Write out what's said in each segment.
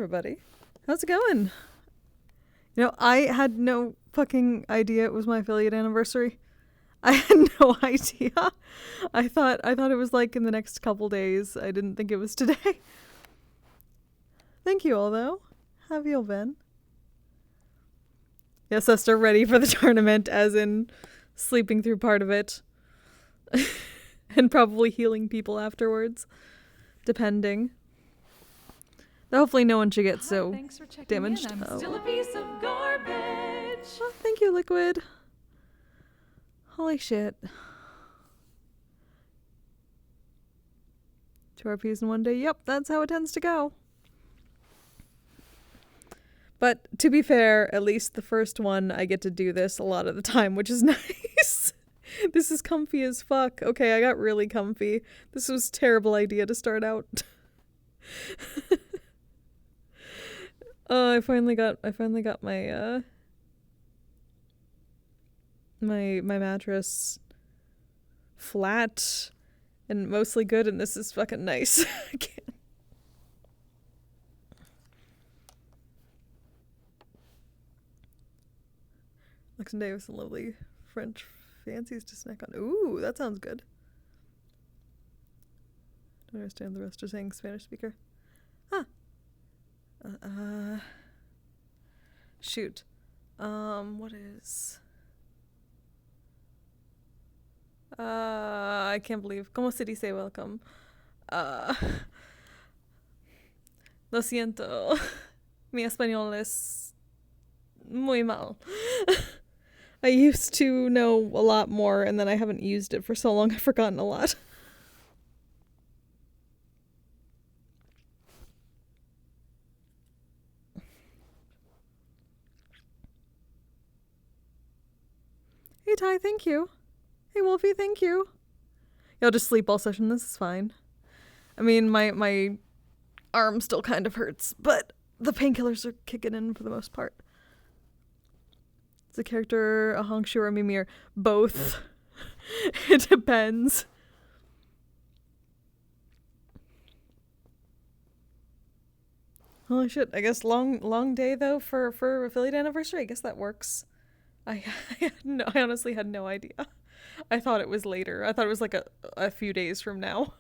everybody. How's it going? You know, I had no fucking idea it was my affiliate anniversary. I had no idea. I thought it was like in the next couple days. I didn't think it was today. Thank you all, though. How have you all been? Yes, Sesta, ready for the tournament, as in sleeping through part of it. And probably healing people afterwards. Depending. Though hopefully no one should get so damaged. I'm still a piece of garbage. Oh, thank you, Liquid. Holy shit. 2 RPs in one day. Yep, that's how it tends to go. But to be fair, at least the first one, I get to do this a lot of the time, which is nice. This is comfy as fuck. Okay, I got really comfy. This was a terrible idea to start out. I finally got my my mattress flat and mostly good, and this is fucking nice. I can't. Lexon Day with some lovely French fancies to snack on. Ooh, that sounds good. Don't understand the rest of saying Spanish speaker. Huh. Shoot. What is... I can't believe. ¿Cómo se dice welcome? Lo siento. Mi español es muy mal. I used to know a lot more, and then I haven't used it for so long I've forgotten a lot. Hey Ty, thank you. Hey Wolfie, thank you. Y'all just sleep all session, this is fine. I mean, my arm still kind of hurts, but the painkillers are kicking in for the most part. Is the character a Hongshu or a Mimir? Both. It depends. Holy shit, I guess long day though for affiliate anniversary. I guess that works. I honestly had no idea. I thought it was later. I thought it was like a few days from now.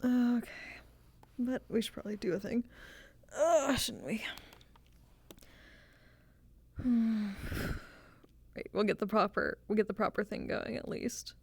Okay. But we should probably do a thing. Shouldn't we? Right, we'll get the proper thing going at least.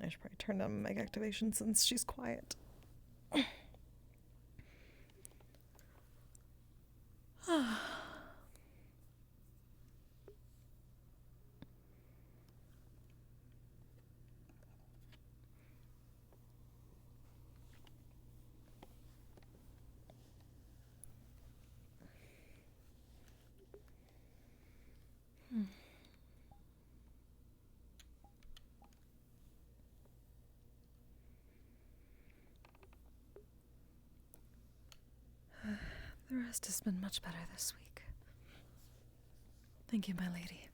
I should probably turn down mic activation since she's quiet. The rest has been much better this week. Thank you, my lady.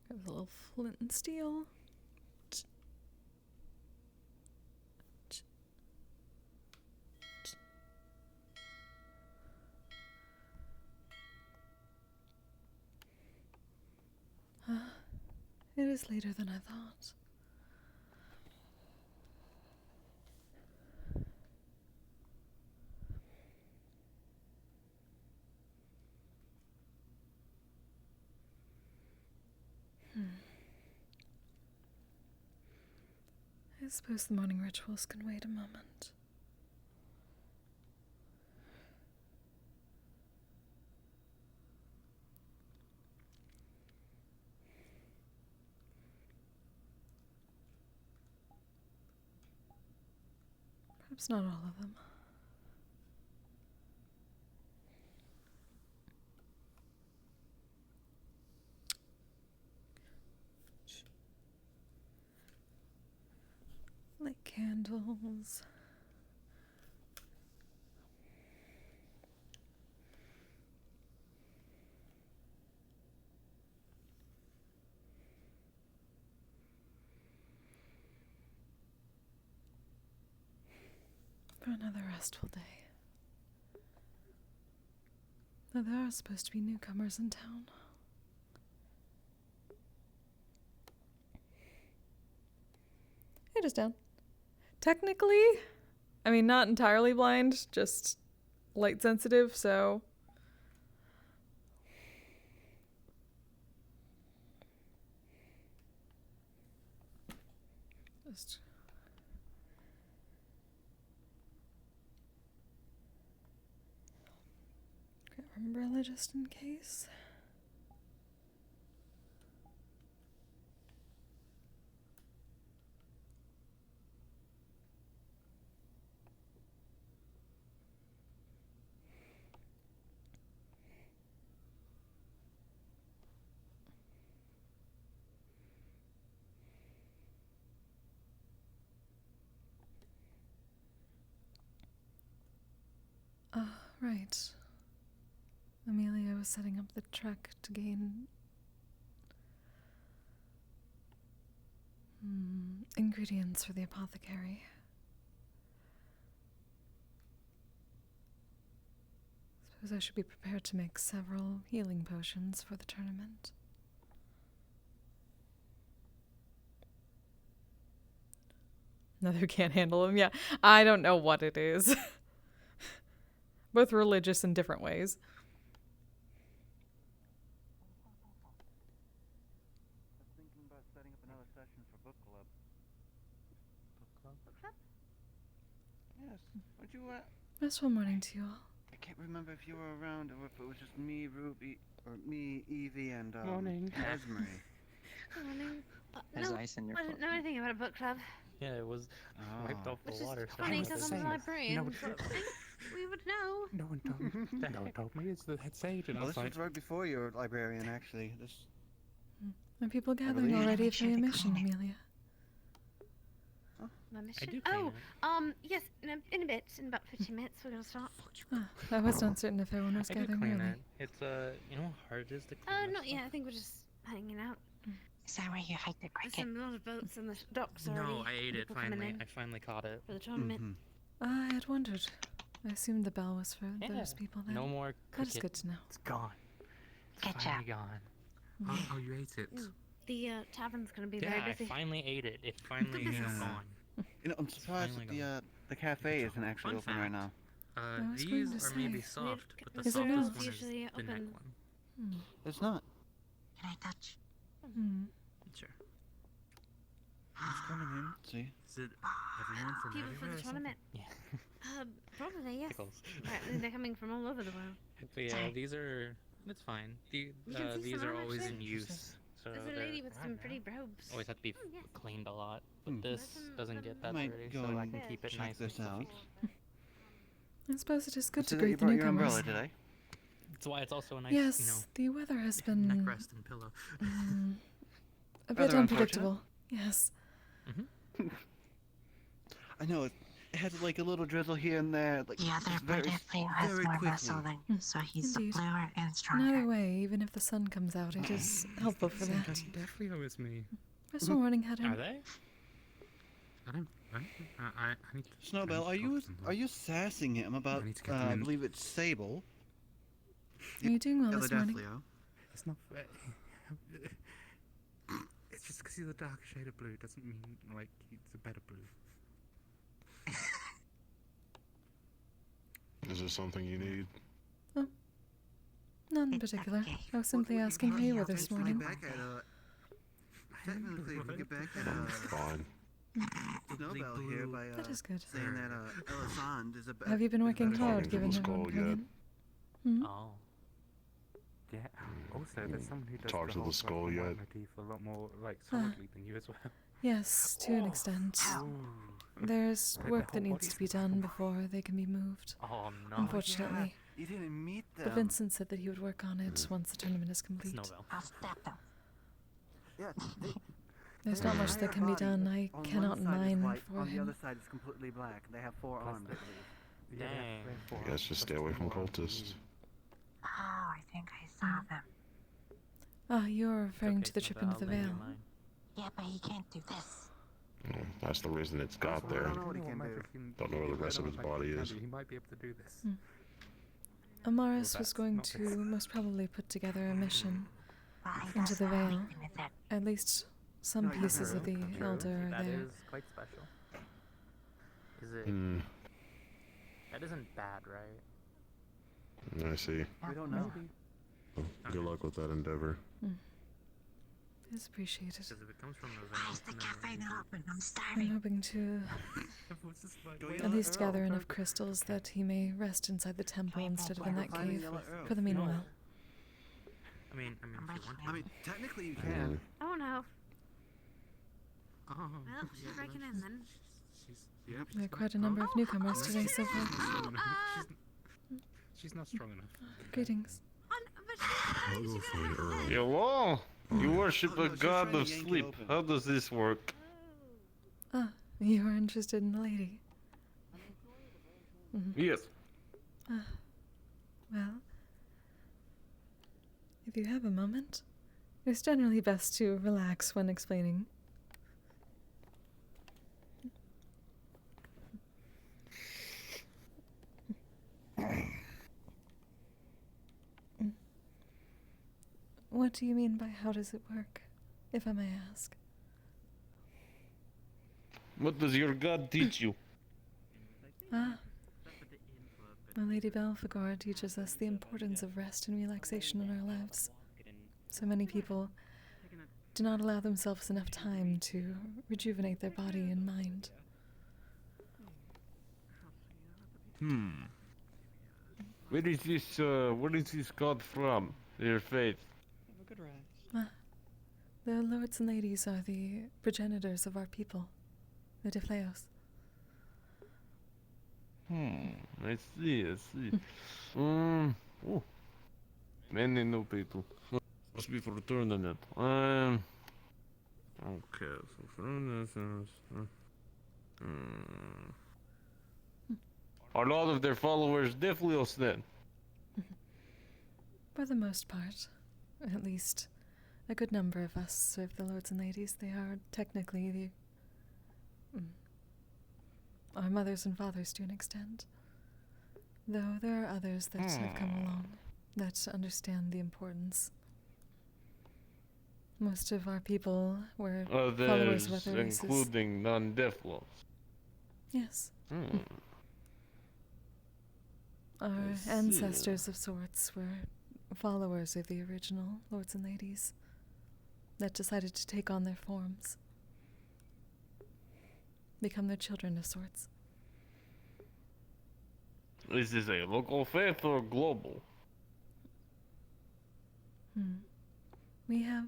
Grab a little flint and steel. It is later than I thought. I suppose the morning rituals can wait a moment. Perhaps not all of them. Light candles. For another restful day. Though there are supposed to be newcomers in town. It is down. Technically, I mean, not entirely blind, just light sensitive, so. Just. Grab umbrella just in case. Right. Amelia was setting up the trek to gain ingredients for the apothecary. Suppose I should be prepared to make several healing potions for the tournament. Another can't handle them. Yeah, I don't know what it is. Both religious in different ways. I was thinking about setting up another session for book club. Book club? Book club? Yes. Would you, Restful morning to you all. I can't remember if you were around or if it was just me, Ruby, or me, Evie, and, Morning. Esmery. Good morning. There's No, ice in your I didn't know phone. anything about a book club. Yeah, it was wiped off Which the is water. funny I because was I'm a saying, librarian. No, So I think we would know. no one told me. No one told me. It's the head sage, and I Well, was this like, was right before you were librarian, actually. This. Are people gathering believe- already Make for sure your they mission, clean it. Amelia? My I mission. do Oh, clean it. yes. In a bit. In about 15 minutes, we're gonna start. I was not certain if everyone was I do gathering clean early. it. It's you know how hard it is to clean. that Not stuff? yet. I think we're just hanging out. Is that where you hide the There's cricket? a lot of boats in the docks already. No, I ate it People coming finally. in I finally caught it. for the tournament. Mhm. I had wondered. I assumed the bell was for Yeah. those people then. No more That is cricket. good to know. It's gone. It's Good finally job. gone. Oh, you ate it. The tavern's gonna be Yeah, very I busy. finally ate it. It finally is Yeah. gone. You know, I'm surprised finally that the cafe isn't actually Fun open right fact. now. I was going These to are maybe say. soft, but the Is it softest not? one is Usually the neck open. one. It's not. Can I touch? Sure. It's coming in. See? Is it everyone from People for everywhere the or something? tournament. Yeah. Probably yes. Pickles. Apparently they're coming from all over the world. But yeah, Sorry. these are. It's fine. You can see These some are on always actually. in use. So There's a they're lady with some alright pretty now. robes. Always have to be Oh, yes. cleaned a lot, but Hmm. this Some- doesn't get I that might dirty, go so I and can keep it check nice this and out. fluffy. I suppose it is good So to that you greet the brought your newcomers. umbrella today? That's why it's also a nice, Yes, the weather has been Neck rest and pillow. a bit Rather unpredictable. Yes. I know, it had like a little drizzle here and there. Like, The other just very, predictably has very more quickly. muscle than so he's Indeed. bluer and Either stronger. way, even if the sun comes out, it is helpful for that. Definitely was me. Restful morning, Are Hatter. they? I don't. I need to. Snowbell, I need to talk to them. are you sassing him about, I need to get them I in. believe it's Sable? Are you doing well this morning? Philadelphia. It's not fair. It's just because he's a darker shade of blue doesn't mean like he's a better blue. Is there something you need? None in It's particular. okay. I was simply asking how you were this morning. Back at technically, if we get back at Fine. Snowbell here by That is good. saying that Elisande is a Have you been working better hard talking to given the everyone skull coming yet? in? Hmm? Oh. Yeah. Also, there's someone who does Talk the to the whole skull white yet? motif a lot more like solidly than you as well. Yes, to an extent. There's Like the work that whole needs to be body's like done a- before they can be moved. Oh no. Unfortunately. You didn't meet them. But Vincent said that he would work on it once the tournament is complete. Snowbell. I'll stop them. Yeah, There's not much that can be done. I on cannot one side is mine white, for on the other him. side is completely black. They have 4 arms, I believe. Dang. I guess just stay away from cultists. Oh, I think I saw them. Ah, you're referring Okay, to the trip Snowbell, into the I'll lend you Vale. mine. Yeah, but he can't do this. That's the reason it's got I there. don't know what he can do. Don't know where the rest of his body is. He might be able to do this. Amaris was that's going not to this. most probably put together a mission. Well, he Into the doesn't have Vale. anything with that. At least some No, he doesn't pieces of the really. Elder are That there. is quite special. Is it? Hmm. That isn't bad, right? I see. We don't know. Well, good luck with that endeavor. It's appreciated. Because if it comes from the Why is the cafe not open? I'm I'm starving. hoping to Everyone's just like, Go wait, yell at at least Earl. gather enough crystals that he may rest inside the temple instead of in that Find and cave yell at Earl. for the meanwhile. I mean, if you want to. I mean, technically you Hmm. can. Oh no. Oh, Well, she's breaking in then. Yep. There are quite a number of newcomers today so far. She's not strong enough. Greetings. I'll go find Earl. Hello? You worship Oh, a no, she's god trying of to yank it sleep. open. How does this work? Ah, you are interested in the lady. Yes. Well, if you have a moment, it's generally best to relax when explaining. What do you mean by how does it work, if I may ask? What does your god teach you? Ah, my Lady Belphegor teaches us the importance of rest and relaxation in our lives. So many people do not allow themselves enough time to rejuvenate their body and mind. Where is this god from? Your faith? The lords and ladies are the progenitors of our people, the Defleos. I see. Oh. Many new people. Must be for the tournament. Okay, so for instance, Are a lot of their followers Defleos then? For the most part, at least a good number of us serve the lords and ladies. They are technically our mothers and fathers to an extent. Though there are others that have come along that understand the importance. Most of our people were followers Others, of other races. including non-Defleos. Yes. Hmm. Our I see. ancestors of sorts were followers of the original lords and ladies that decided to take on their forms, become their children of sorts. Is this a local faith or global? We have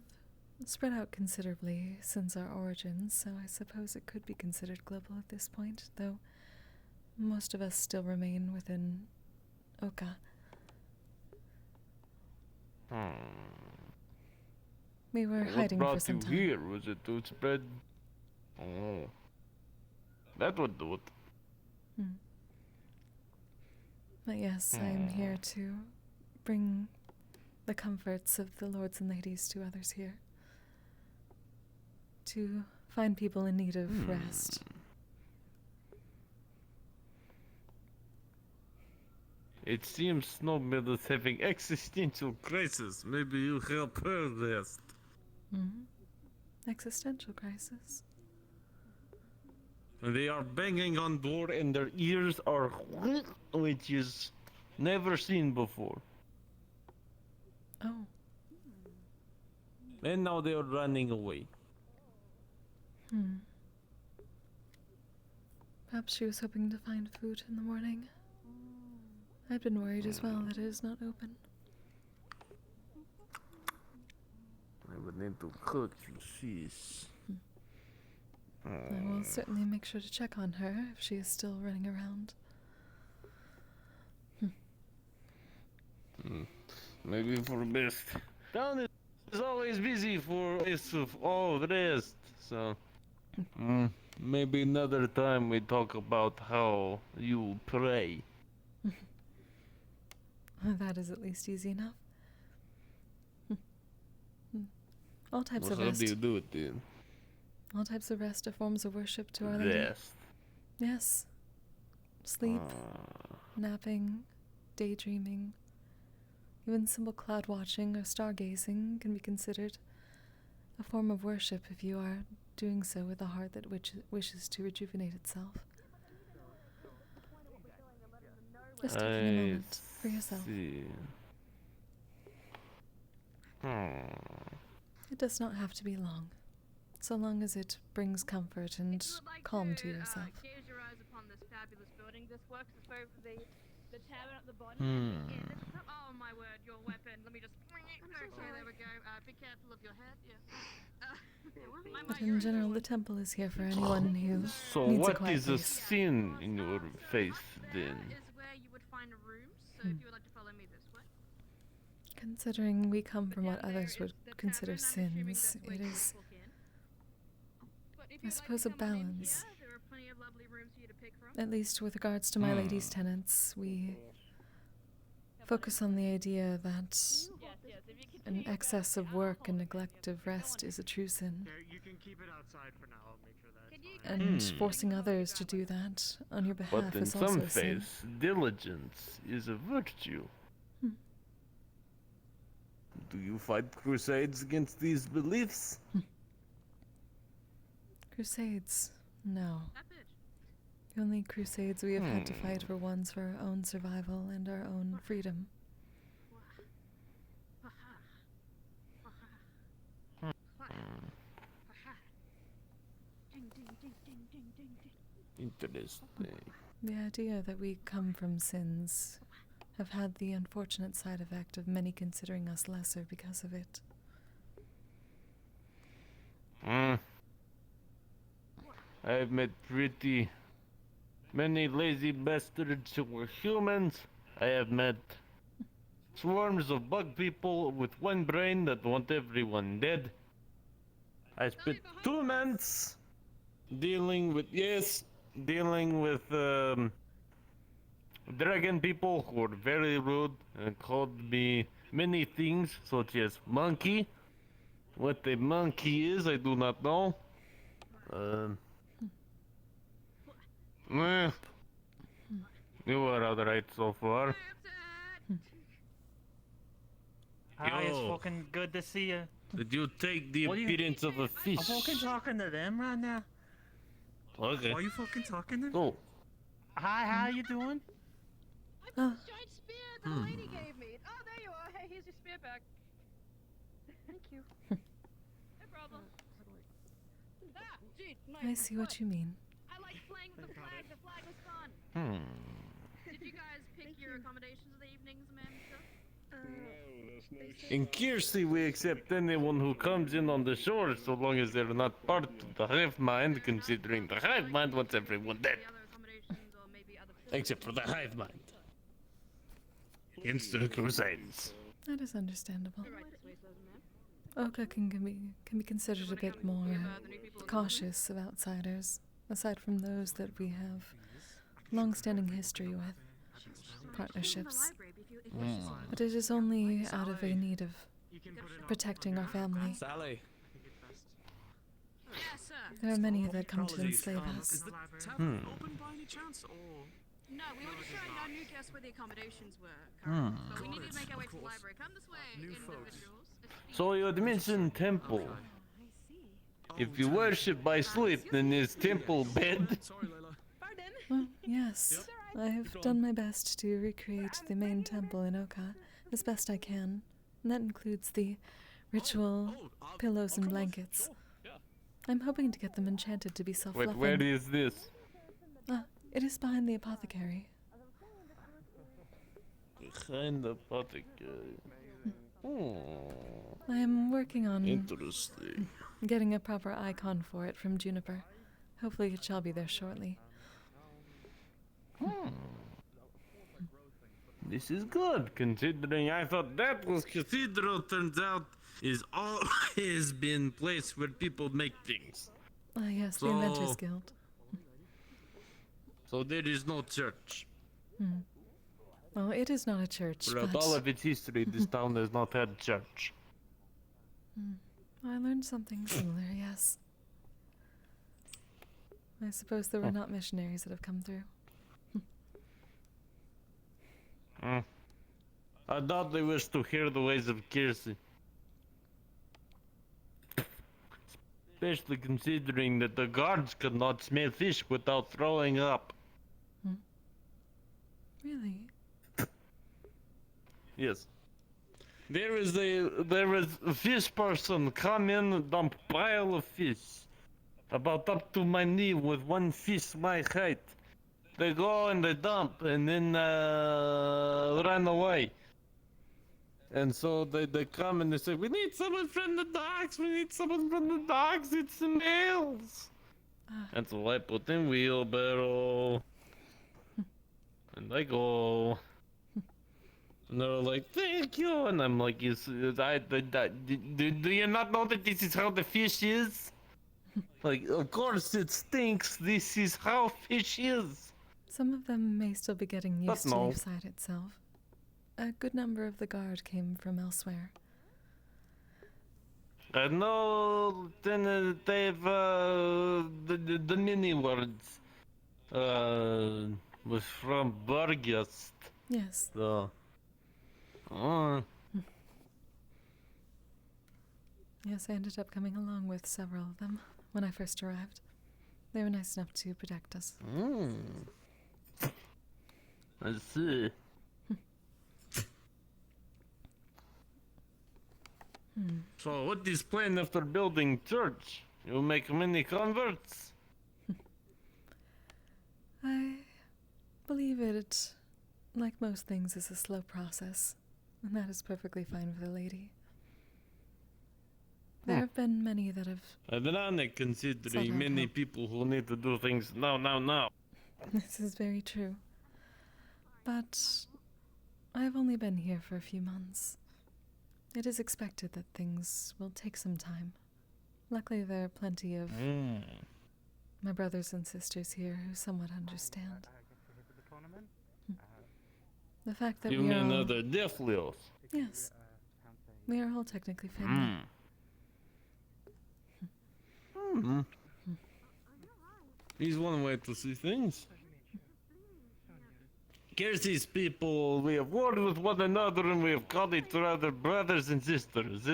spread out considerably since our origins, so I suppose it could be considered global at this point, though most of us still remain within Oka. We were hiding what for brought some you time. here? Was it to spread? Oh, that would do it. But yes, I am here to bring the comforts of the lords and ladies to others here. To find people in need of rest. It seems Snowbell is having existential crisis. Maybe you help her rest. Existential crisis. They are banging on door and their ears are which is never seen before. Oh, And now they are running away. Hmm. Perhaps she was hoping to find food in the morning. I'd been worried as well that it is not open. I would need to cook fish. I will certainly make sure to check on her if she is still running around. Maybe for the best. Town is always busy for us of all the rest, so maybe another time we talk about how you pray. That is at least easy enough. All types Well, of how rest. do you do it then? All types of rest are forms of worship to Our Lady. Rest. Yes. Sleep, napping, daydreaming, even simple cloud watching or stargazing can be considered a form of worship if you are doing so with a heart that wishes to rejuvenate itself. Just taking a moment for yourself. See. It does not have to be long, so long as it brings comfort and calm to yourself. Gaze your eyes upon this fabulous building. This works as far as the tavern at the bottom. Oh my word, your weapon. Let me just. Okay, there we go. Be careful of your head. Yeah. But in general, the temple is here for anyone who So needs a what quiet is a place. sin in your faith then? Is where you would find rooms. So if you would like to follow me this way. Considering we come from what others would The consider tavern, I'm assuming sins, that's where it you is, walk in. But if I you'd like suppose, to a come on in balance. here, there are plenty of lovely rooms for you to pick from. at least with regards to My Lady's tenets, we focus on the idea that an excess of work and neglect of rest is a true sin, You can keep it outside for now. I'll make sure that. and forcing others to do that on your behalf But in is also some a sin. faiths, diligence is a virtue. Do you fight crusades against these beliefs? Crusades, no. That bitch. The only crusades we have had to fight were ones for our own survival and our own freedom. Ding, ding, ding, ding, ding, ding, ding. Interesting. The idea that we come from sins have had the unfortunate side effect of many considering us lesser because of it. I've met pretty many lazy bastards who were humans. I have met swarms of bug people with one brain that want everyone dead. I spent 2 months dealing with dragon people who were very rude and called me many things such as monkey. What a monkey is, I do not know. You are alright so far. Hi, it's Yo. fucking good to see you. Did you take the What do you- appearance of a fish? I'm fucking talking to them right now. Okay. Why are you fucking talking to them? Oh. Hi, how you doing? Oh, Giant spear that a lady gave me. Oh, there you are. Hey, here's your spear back. Thank you. No problem. Ah, dude, nice. I see what you mean. I like playing with the flag. The flag was fun. Did you guys pick your accommodations of the evenings, ma'am? In Kise, we accept anyone who comes in on the shore so long as they're not part of the hive mind, considering the hive mind wants everyone dead. The other accommodations or maybe other Except for the hive mind. Against the crusades. That is understandable. right this way, ma'am. Oka can be considered a bit more cautious of outsiders, aside from those that we have long-standing history with, partnerships. But it is only out of a need of protecting our family. Sally. Yes, sir. There are many that come to enslave us. Is the tavern open by any chance, or? No, we were just showing our new guests where the accommodations were currently. But we needed to make our way to the library. Come this way, individuals. So you had mentioned temple. If you worship by sleep, then is temple bed? Sorry, Layla. Well, yes. I have done my best to recreate the main temple in Oka as best I can. And that includes the ritual pillows and blankets. I'm hoping to get them enchanted to be Wait, self-loving. where is this? It is behind the apothecary. Behind the apothecary. I am working on Interesting. getting a proper icon for it from Juniper. Hopefully it shall be there shortly. This is good, considering I thought that was cathedral. Turns out is always been place where people make things. Ah, yes, the So- Inventors Guild. So there is no church. Well, it is not a church, Throughout but all of its history, this town has not had church. I learned something similar, yes. I suppose there were not missionaries that have come through. I doubt they wish to hear the ways of Kise. Especially considering that the guards could not smell fish without throwing up. Really? Yes. There is a fish person come in, dump pile of fish. About up to my knee with one fish my height. They go and they dump and then run away. And so they come and they say, we need someone from the docks, we need someone from the docks, it smells. And so I put in wheelbarrow. And I go. And they're like, thank you. And I'm like, do you not know that this is how the fish is? Like, of course it stinks. This is how fish is. Some of them may still be getting But used to no. Leafside itself. A good number of the guard came from elsewhere. I know then they've the mini words was from Burgast. Yes. So Yes, I ended up coming along with several of them when I first arrived. They were nice enough to protect us. I see. So what is plan after building church? You make many converts? I believe it, like most things, is a slow process, and that is perfectly fine for the lady. There have been many that have... Ironic considering Somehow many help. people who need to do things now. This is very true. But I've only been here for a few months. It is expected that things will take some time. Luckily, there are plenty of my brothers and sisters here who somewhat understand. The fact that You we are mean all... other Deathlios? Yes. We are all technically family. Is one way to see things. Kirsi's people, we have warred with one another and we have called each other brothers and sisters.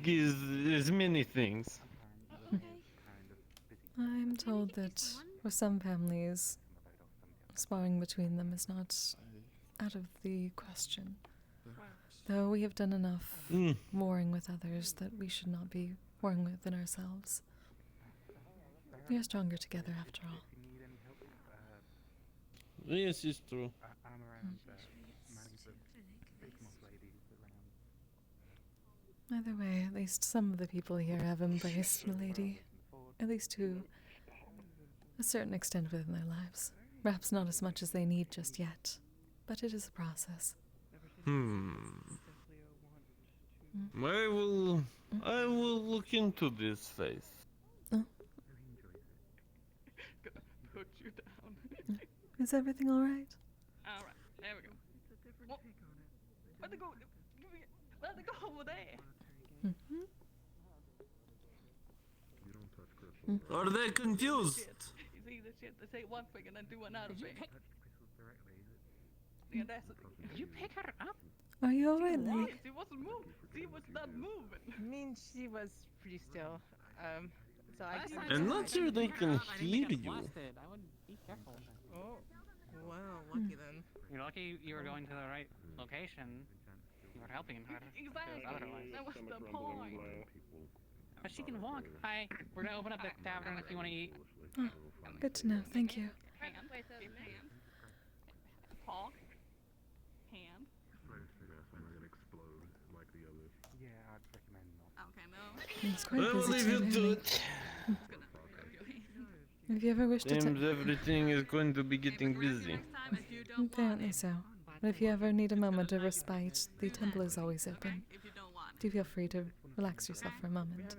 Is many things. I'm told that for some families, sparring between them is not out of the question. Though we have done enough warring with others that we should not be warring within ourselves. We are stronger together after all. Yes, it's true. Either way, at least some of the people here have embraced Milady. At least to a certain extent within their lives. Perhaps not as much as they need just yet, but it is a process. I will look into this face. Put you down. Is everything alright? Alright, there we go. Well, let it go. Let it go over there. Are they confused? You see the shit, they say one thing and then do another thing. Yeah, that's it. You pick her up? Are you alright, Lily? Why? She wasn't moving. She was not moving. I mean, she was pretty still. So I just... I'm not sure they can hear you. I would be careful. Oh, wow, lucky then. You're lucky you were going to the right location. You were helping her. Exactly. Otherwise. That was the point. She can walk. Hi. We're gonna open up the tavern if you want to eat. Oh, good to know. Thank you. Hand. Wait a minute. Hand. Paw. Hand. Yeah, I'd recommend not. Okay, no. It's quite busy today. If you ever wish to Seems everything is going to be getting busy. Apparently so. But if you ever need a moment of respite, the temple is always open. Do feel free to relax yourself for a moment.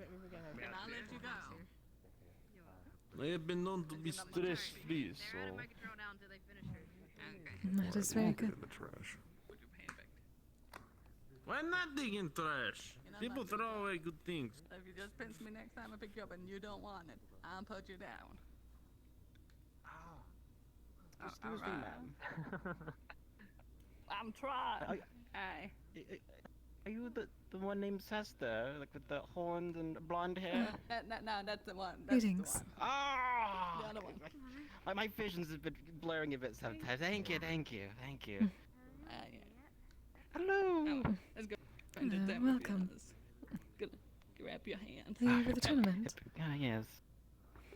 I have been known to be stress-free, so... That is very good. In the trash. Why not digging trash? People throw away good things. If you just pinch me next time I pick you up and you don't want it, I'll put you down. Excuse me, ma'am. I'm trying. Aye. Are you the one named Sesta, like with the horns and blonde hair? No, that's the one. That's Greetings. the one. Ah! The other one. My visions have been blurring a bit sometimes. Thank you. Yeah. Hello. Let's go. Welcome. Gonna grab your hand. Are you here for the tournament? Yes.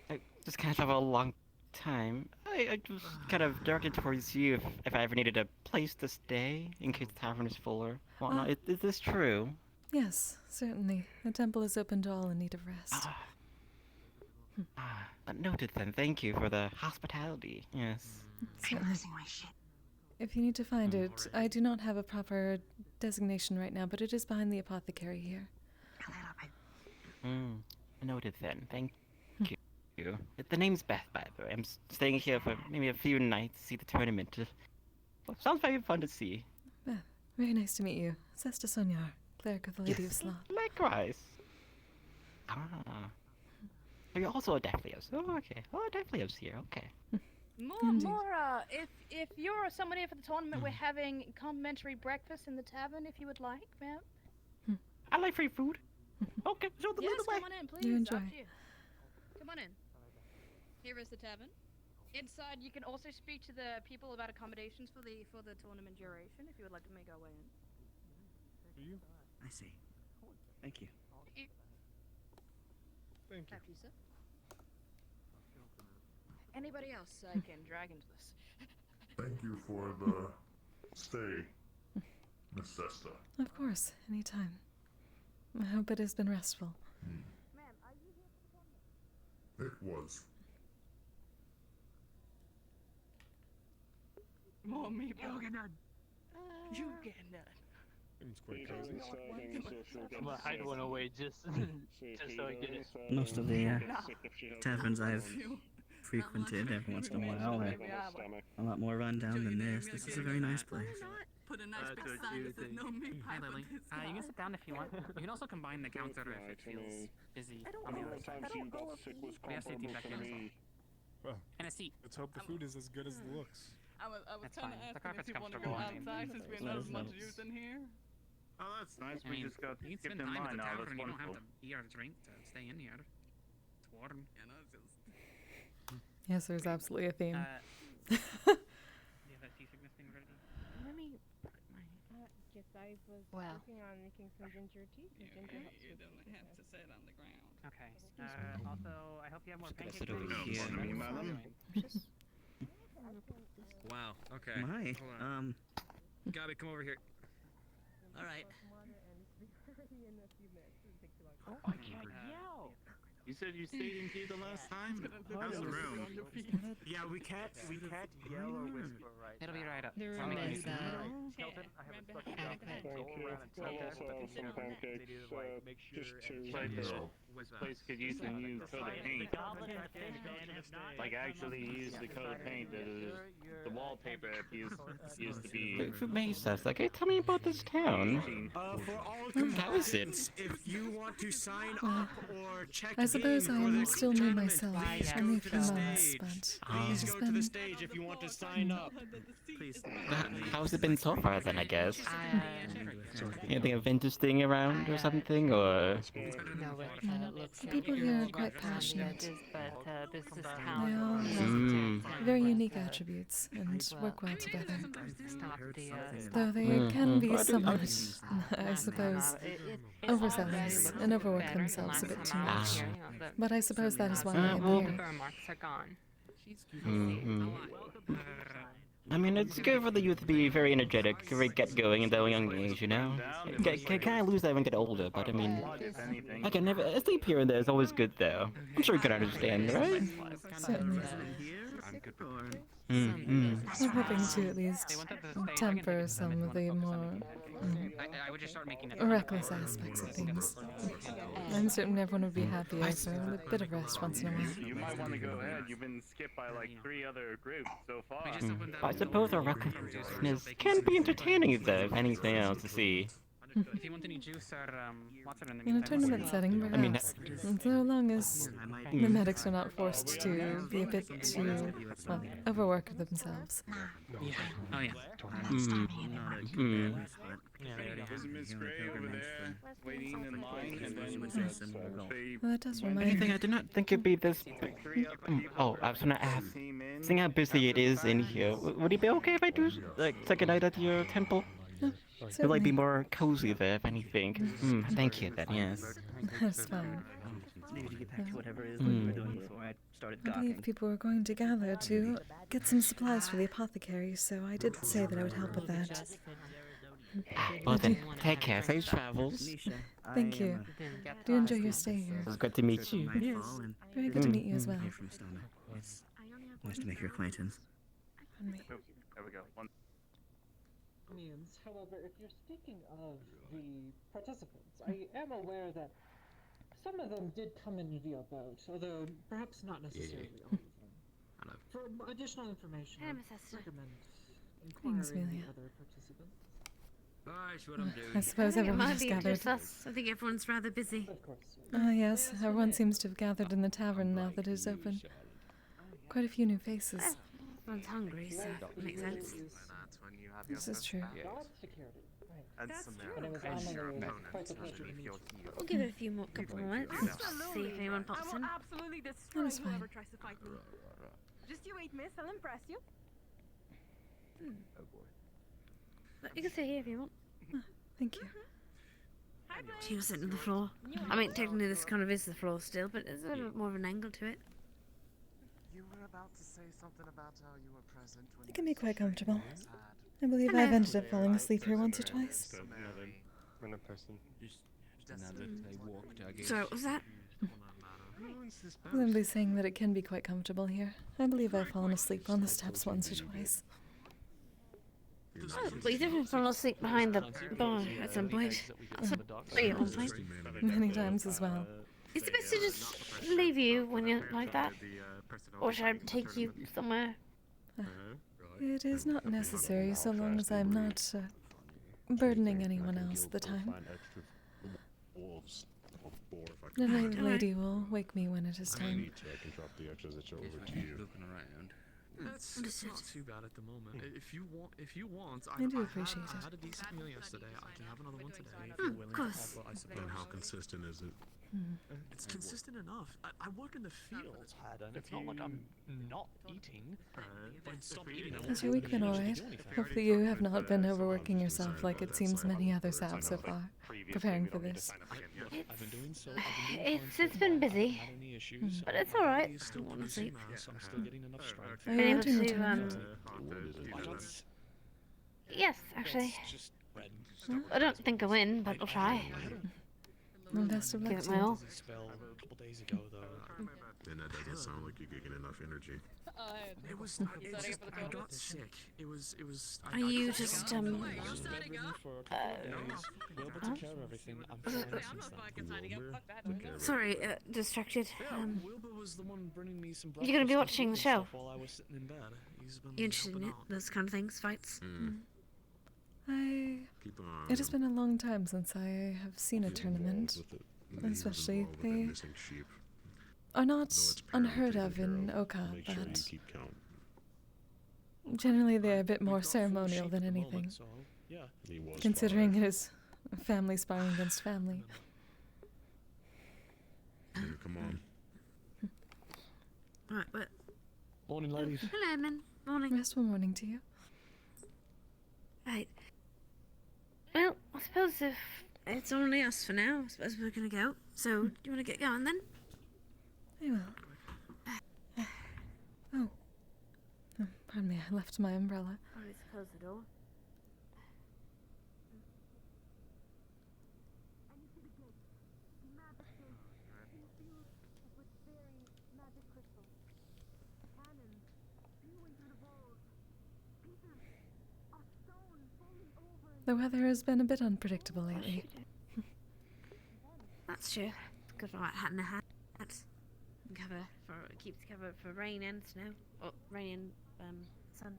I just kind of have a long time. I just kind of directed towards you if I ever needed a place to stay in case the tavern is full or whatnot. Is this true? Yes, certainly. The temple is open to all in need of rest. Noted then. Thank you for the hospitality. Yes. Certainly. Losing my shit. If you need to find it, I do not have a proper designation right now, but it is behind the apothecary here. A little bit. Noted then. Thank you. The name's Beth, by the way. I'm staying here for maybe a few nights to see the tournament. Well, sounds very fun to see. Beth, very nice to meet you. Sesta Sonyar, cleric of the Lady of Sloth. Likewise. You're also a Deathlios. Oh, okay. Oh, Deathlios here. Okay. Mora, if you're someone here for the tournament, we're having complimentary breakfast in the tavern if you would like, ma'am. I like free food. Okay, show them Yes, the way. come on in, please. You enjoy. After you. Come on in. Here is the tavern. Inside, you can also speak to the people about accommodations for the tournament duration if you would like to make our way in. I see. Thank you. Thank you. After you, sir. Anybody else I can drag into this? Thank you for the stay, Miss Sesta. Of course, anytime. I hope it has been restful. Ma'am, are you here for the tournament? It was. More me, bro. You get none. It's quite cozy. I'm gonna hide one away just so I get it. Most of the taverns I've frequented every once in a while are a lot more run down than this. This is a very nice place. Put a nice big sign that says no meat Hi, pie for Lily. this You can guy. sit down if you want. You can also combine the counter if it feels busy on the other side. We have seating back here as well. Well, And a seat. let's hope the food is as good as the looks. I was That's trying fine. to The ask him if carpet's you want to go comfortable, I mean, outside since we're not as much use in here. Oh, that's nice. I We mean, just got you can skipped spend in time at line the now. tavern That's and you don't have wonderful. to eat or drink to stay in here. It's warm. You know, it's just... Yes, there's absolutely a theme. Do you have that seasickness thing ready? Let me. Yes, I was Well. working on making some ginger tea. Some ginger helps You with don't the have to sit on the ground. Okay. Also, I hope you have more Gonna pancakes. sit over for here. the- Me, madam. Wow. Okay. My. Gabby, come over here. All right. Oh, I can't yell. You said you stayed in here the last time? How's the room? Yeah, we can't Yell or whisper right It'll be right up. The I'll room make is, it. Kelton, I have a special adequate. go around and tell them some pancakes, they need to like make sure just to- and Like check this it. this place could use the new coat of paint. Like actually use the coat of paint that is the wallpaper used to be. If it makes sense, like, hey, tell me about this town. for all How is it? if you want to sign up or check I suppose I in for am the still new tournament, myself. please Only a go few to the months, stage. but Please it's go to the been. stage if you want to sign up. Please. How's it been so far then, I guess? Anything of interesting around or something, or? No, it looks The people here are quite passionate. but this is They town. all have Mm. very unique attributes and work well together. Though they Mhm. can be I do- I- somewhat, I suppose, overzealous and overwork themselves a bit too much. But I suppose that is why I am well, here. marks are gone. Mhm. I mean, it's good for the youth to be very energetic, very get-going in their young age, you know? Kind of lose that when they get older, but I mean, I can never. A sleep here and there is always good, though. I'm sure you can understand, right? Certainly. Mm-hmm. I'm hoping to at least temper some of the more I would just start making it reckless aspects of things. I'm certain everyone would be happier for a bit of rest once in a while. You might want to go ahead. You've been skipped by like 3 other groups so far. I suppose our recklessness can be entertaining, though, if anything else to see. If you want any juice or what's it in the In a tournament setting, I mean, perhaps. So long as the medics are not forced to be a bit too, well, overwork themselves. Yeah. Oh yeah. Isn't Miss Gray over there waiting in line and then Well, that does remind Anything, me. I did not think it'd be this. Oh, I was gonna ask. Seeing how busy it is in here, would it be okay if I do like take a night at your temple? Would like be more cozy there, if anything. Thank you, then. Yes. That's fine. Maybe to get back to whatever it is we were doing before I started I believe gawking. people were going to gather to get some supplies for the apothecary, so I did say that I would help with that. Well then, take care. Safe travels. Thank you. Do enjoy your stay here. It was good to meet you. Yes. Very good to meet you as well. Here from Stone. It's nice to make your acquaintance. And me. There we go. However, if you're speaking of the participants, I am aware that some of them did come in via boat, although perhaps not necessarily all of them. For additional information, I recommend Thanks, inquiring Amelia. the other participants. I suppose I think it everyone might has be gathered. just us. I think everyone's rather busy. Ah, yes, everyone seems to have gathered in the tavern now that it is open. Quite a few new faces. Everyone's hungry, so it makes sense. This is true. And some We'll give it a few more, couple more minutes. See if anyone pops in. Absolutely destroy That is fine. whoever tries to fight me. Just you wait, miss. I'll impress you. But you can stay here if you want. Thank you. She was sitting on the floor. I mean, technically this kind of is the floor still, but there's a little bit more of an angle to it. You were about to say something about how you were present when It can be quite comfortable. had. I believe Hello. I've ended up falling asleep here once or twice. When a person So what was that? Simply saying that it can be quite comfortable here. I believe I've fallen asleep on the steps once or twice. Oh, but you definitely fell asleep behind the bar at some point. At one point. Many times as well. Is it best to just leave you when you're like that? Or should I take you somewhere? It is not necessary so long as I'm not burdening anyone else at the time. The lady will wake me when it is time. I can drop the extras that over to you. Looking around. That's not too bad at the moment. If you want, I do appreciate I it. had a decent meal yesterday. I can have another one today if you're willing. Of course. But I suppose And how consistent is it? it's consistent enough. I work in the field. It's not like I'm not eating. But stop eating. Has your week been alright? Hopefully you have not been overworking yourself like it seems many others have so far, preparing for this. I've been doing so. It's been busy, but it's alright. I want to sleep. I'm still getting enough strength. Are you Been able entering the to, tournament? Yes, actually. Just red. I don't think I win, but I'll try. Well, best of luck Give it to my you. all. Spell a couple days ago though. And that doesn't sound like you're getting enough energy. It was. I got sick. It was. Are you just We'll took care of everything. I'm fine since then. sorry, distracted. Wilbur was the one bringing me some You're gonna be breakfast watching and the food and show? stuff while I was sitting in bed. He's been You interested in helping it? out. Those kind of things, fights. Keep an eye It has been a long time since I have seen a tournament, especially they missing sheep. are not unheard of in Oka, Make sure you but keep count. generally they're a bit more ceremonial than anything, He was considering it is family sparring against family. Here, come on. Right, but Morning, ladies. Hello, Min. Morning. Restful morning to you. Right. Well, I suppose if it's only us for now, I suppose we're gonna go. So, do you want to get going then? I will. Oh. Oh, pardon me, I left my umbrella. I need to close the door. The weather has been a bit unpredictable lately. That's true. Good for hat and a hat. Keeps cover for rain and snow. Or rain and sun.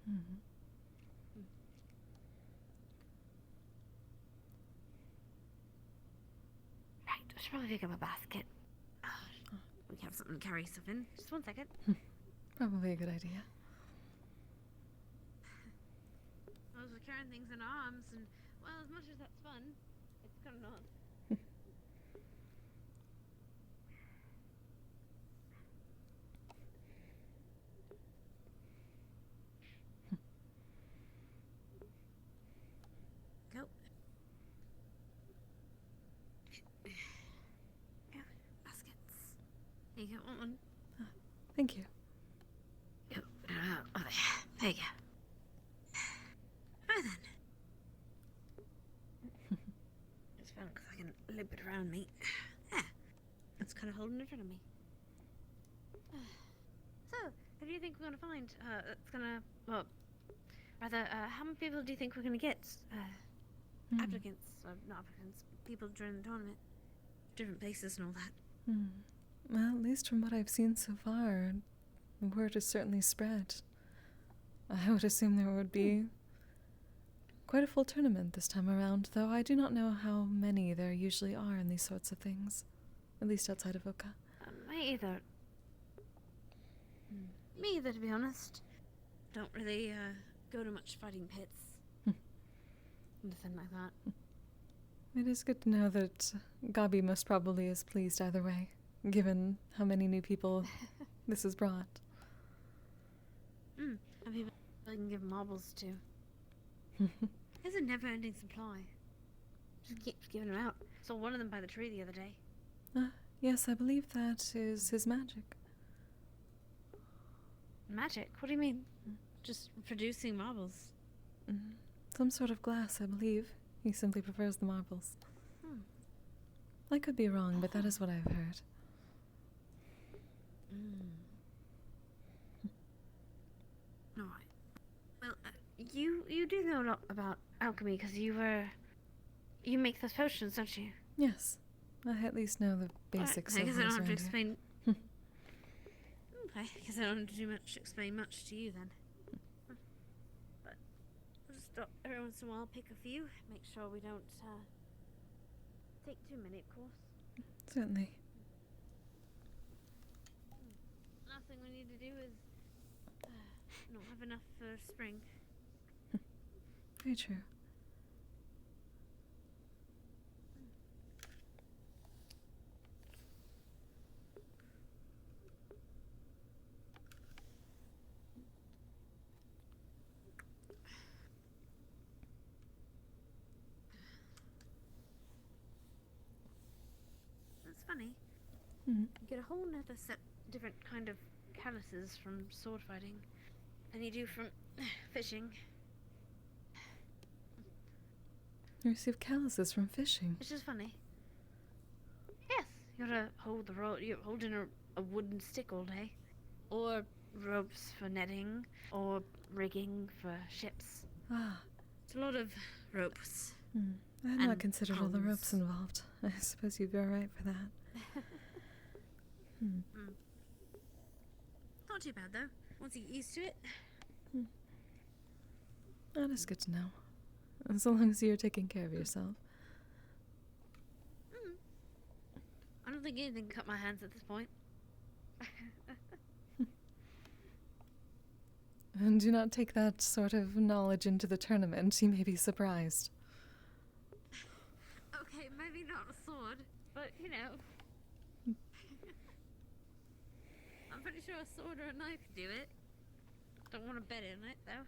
Mm-hmm. Right, I should probably pick up a basket. We can have something to carry stuff in. Just 1 second. Probably a good idea. Well, we're carrying things in our arms, and well, as much as that's fun, it's kind of not. Go. Yeah, baskets. There you go, want one? Thank you. Go. There you go. Right then. It's fun because I can loop it around me. Yeah, it's kind of holding in front of me. So, who do you think we're going to find that's going to, well, rather, how many people do you think we're going to get? Applicants, not applicants, people during the tournament. Different places and all that. Well, at least from what I've seen so far, the word has certainly spread. I would assume there would be quite a full tournament this time around, though I do not know how many there usually are in these sorts of things, at least outside of Oka. Me either. Me either, to be honest. Don't really go to much fighting pits. Nothing like that. It is good to know that Gabi most probably is pleased either way, given how many new people this has brought. And people I can give marbles to. There's a never-ending supply. Just keeps giving them out. Saw one of them by the tree the other day. Yes, I believe that is his magic. Magic? What do you mean? Just producing marbles? Some sort of glass, I believe. He simply prefers the marbles. I could be wrong, but that is what I've heard. Alright. Well, you do know a lot about alchemy, because you make those potions, don't you? Yes. I at least know the basics I of guess I what's don't have to around here. explain... Okay, I guess I don't have to explain much to you then. But we'll just stop every once in a while, pick a few, make sure we don't take too many, of course. Certainly. Last thing we need to do is not have enough for spring. Very true. It's funny. Mm. You get a whole nother set, different kind of calluses from sword fighting than you do from fishing. You receive calluses from fishing. It's just funny. Yes, you gotta hold the rope. You're holding a wooden stick all day, or ropes for netting, or rigging for ships. It's a lot of ropes. I had And not considered all the poles. ropes involved. I suppose you'd be alright for that. Not too bad though. Once you get used to it. That is good to know. As long as you're taking care of yourself. I don't think anything can cut my hands at this point. And do not take that sort of knowledge into the tournament. You may be surprised. Okay, maybe not a sword, but you know. I'm pretty sure a sword or a knife could do it. Don't want to bet on it, though.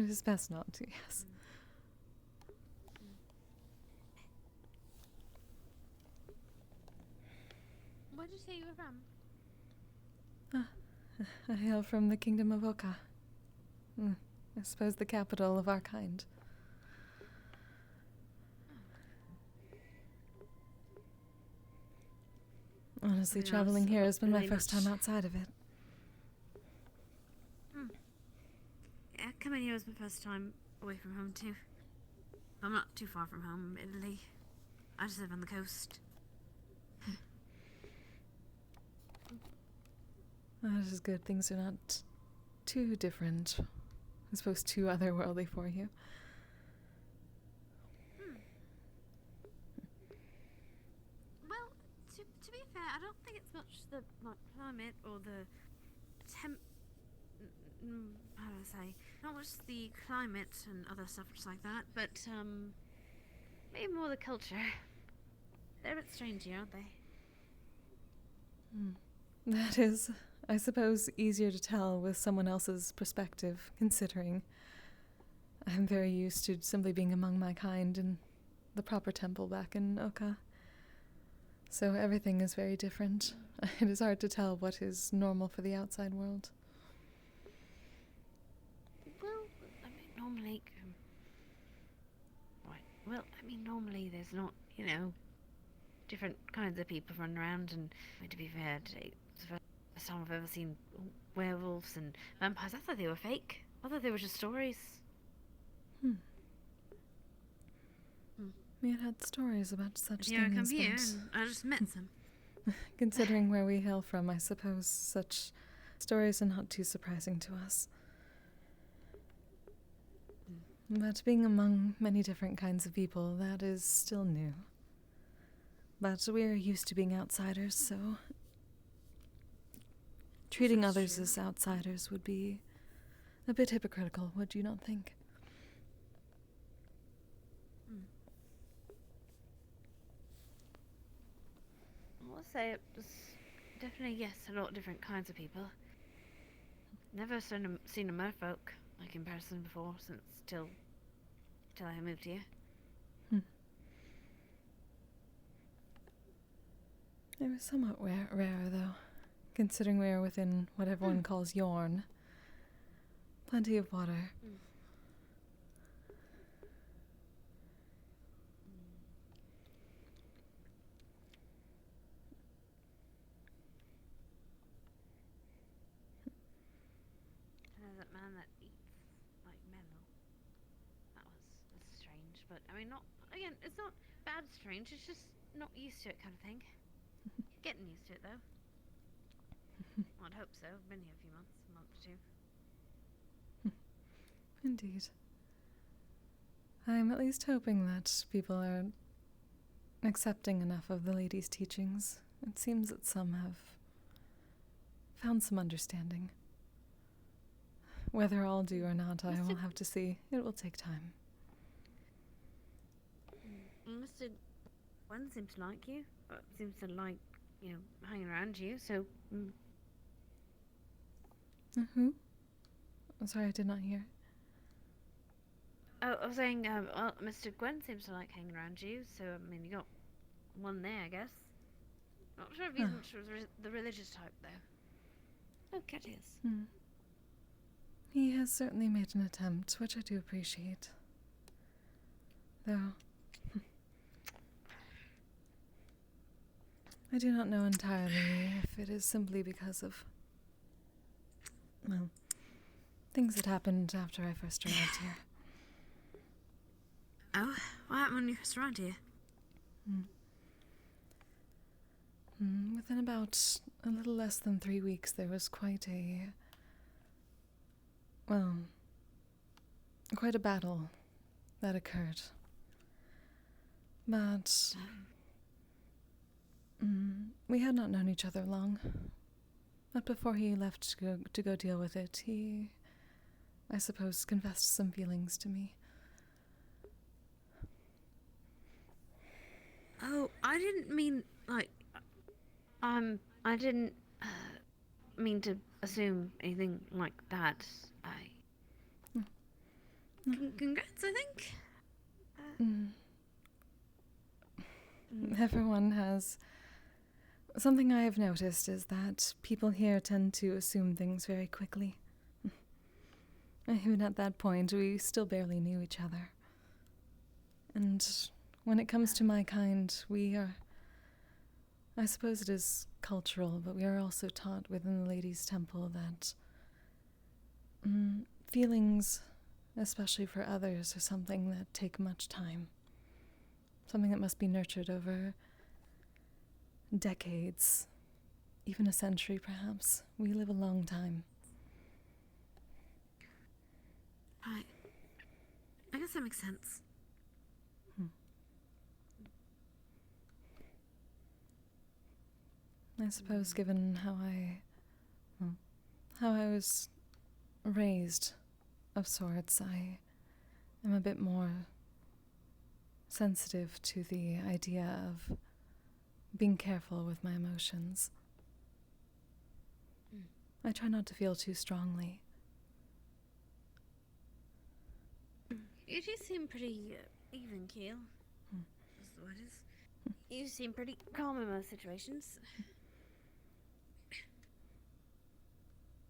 It is best not to, yes. Where'd you say you were from? I hail from the kingdom of Oka. I suppose the capital of our kind. Honestly, traveling here has been my first time outside of it. Yeah, coming here was my first time away from home, too. I'm not too far from home, Italy. I just live on the coast. That is good. Things are not too different. I suppose too otherworldly for you. Well, to be fair, I don't think it's much the climate or the how do I say? Not much the climate and other stuff just like that, but maybe more the culture. They're a bit strange here, aren't they? That is, I suppose, easier to tell with someone else's perspective, considering I'm very used to simply being among my kind in the proper temple back in Oka. So everything is very different. It is hard to tell what is normal for the outside world. Well, I mean, normally... normally there's not, different kinds of people running around, and to be fair, today it's the first time I've ever seen werewolves and vampires. I thought they were fake. I thought they were just stories. We had had stories about such Here I come things. here, but and I just met some. considering where we hail from, I suppose such stories are not too surprising to us. But being among many different kinds of people, that is still new. But we're used to being outsiders, so treating others as outsiders would be a bit hypocritical, would you not think? I'll say it was definitely, yes, a lot of different kinds of people. Never seen a merfolk like in person before since till I moved here. It was somewhat rare, though, considering we are within what everyone calls Yorn. Plenty of water. That man that eats like mellow. That's strange, but I mean, it's not bad strange. It's just not used to it, kind of thing. Getting used to it though. Well, I'd hope so. I've been here a few months, a month or two. Indeed. I'm at least hoping that people are accepting enough of the lady's teachings. It seems that some have found some understanding. Whether all do or not, I will have to see. It will take time. Mr. One seems to like you. Seems to like, hanging around you, so... Who? I'm sorry, I did not hear. Oh, I was saying, well, Mr. Gwen seems to like hanging around you, so, I mean, you got one there, I guess. Not sure if he's much of the religious type, though. Oh, cat is. He has certainly made an attempt, which I do appreciate. Though... I do not know entirely if it is simply because of, well, things that happened after I first arrived here. Oh, what happened when you first arrived here? Within about a little less than 3 weeks, there was quite a battle that occurred. But... we had not known each other long, but before he left to go deal with it, he, I suppose, confessed some feelings to me. Oh, I didn't mean, like, I didn't mean to assume anything like that. Congrats, I think. Everyone has... Something I have noticed is that people here tend to assume things very quickly. Even at that point, we still barely knew each other. And when it comes to my kind, we are... I suppose it is cultural, but we are also taught within the Ladies' Temple that feelings, especially for others, are something that take much time. Something that must be nurtured over decades, even a century perhaps. We live a long time. Right. I guess that makes sense. I suppose given how I was raised of sorts, I am a bit more sensitive to the idea of being careful with my emotions. I try not to feel too strongly. You do seem pretty even keel. That's the word is. You seem pretty calm in most situations.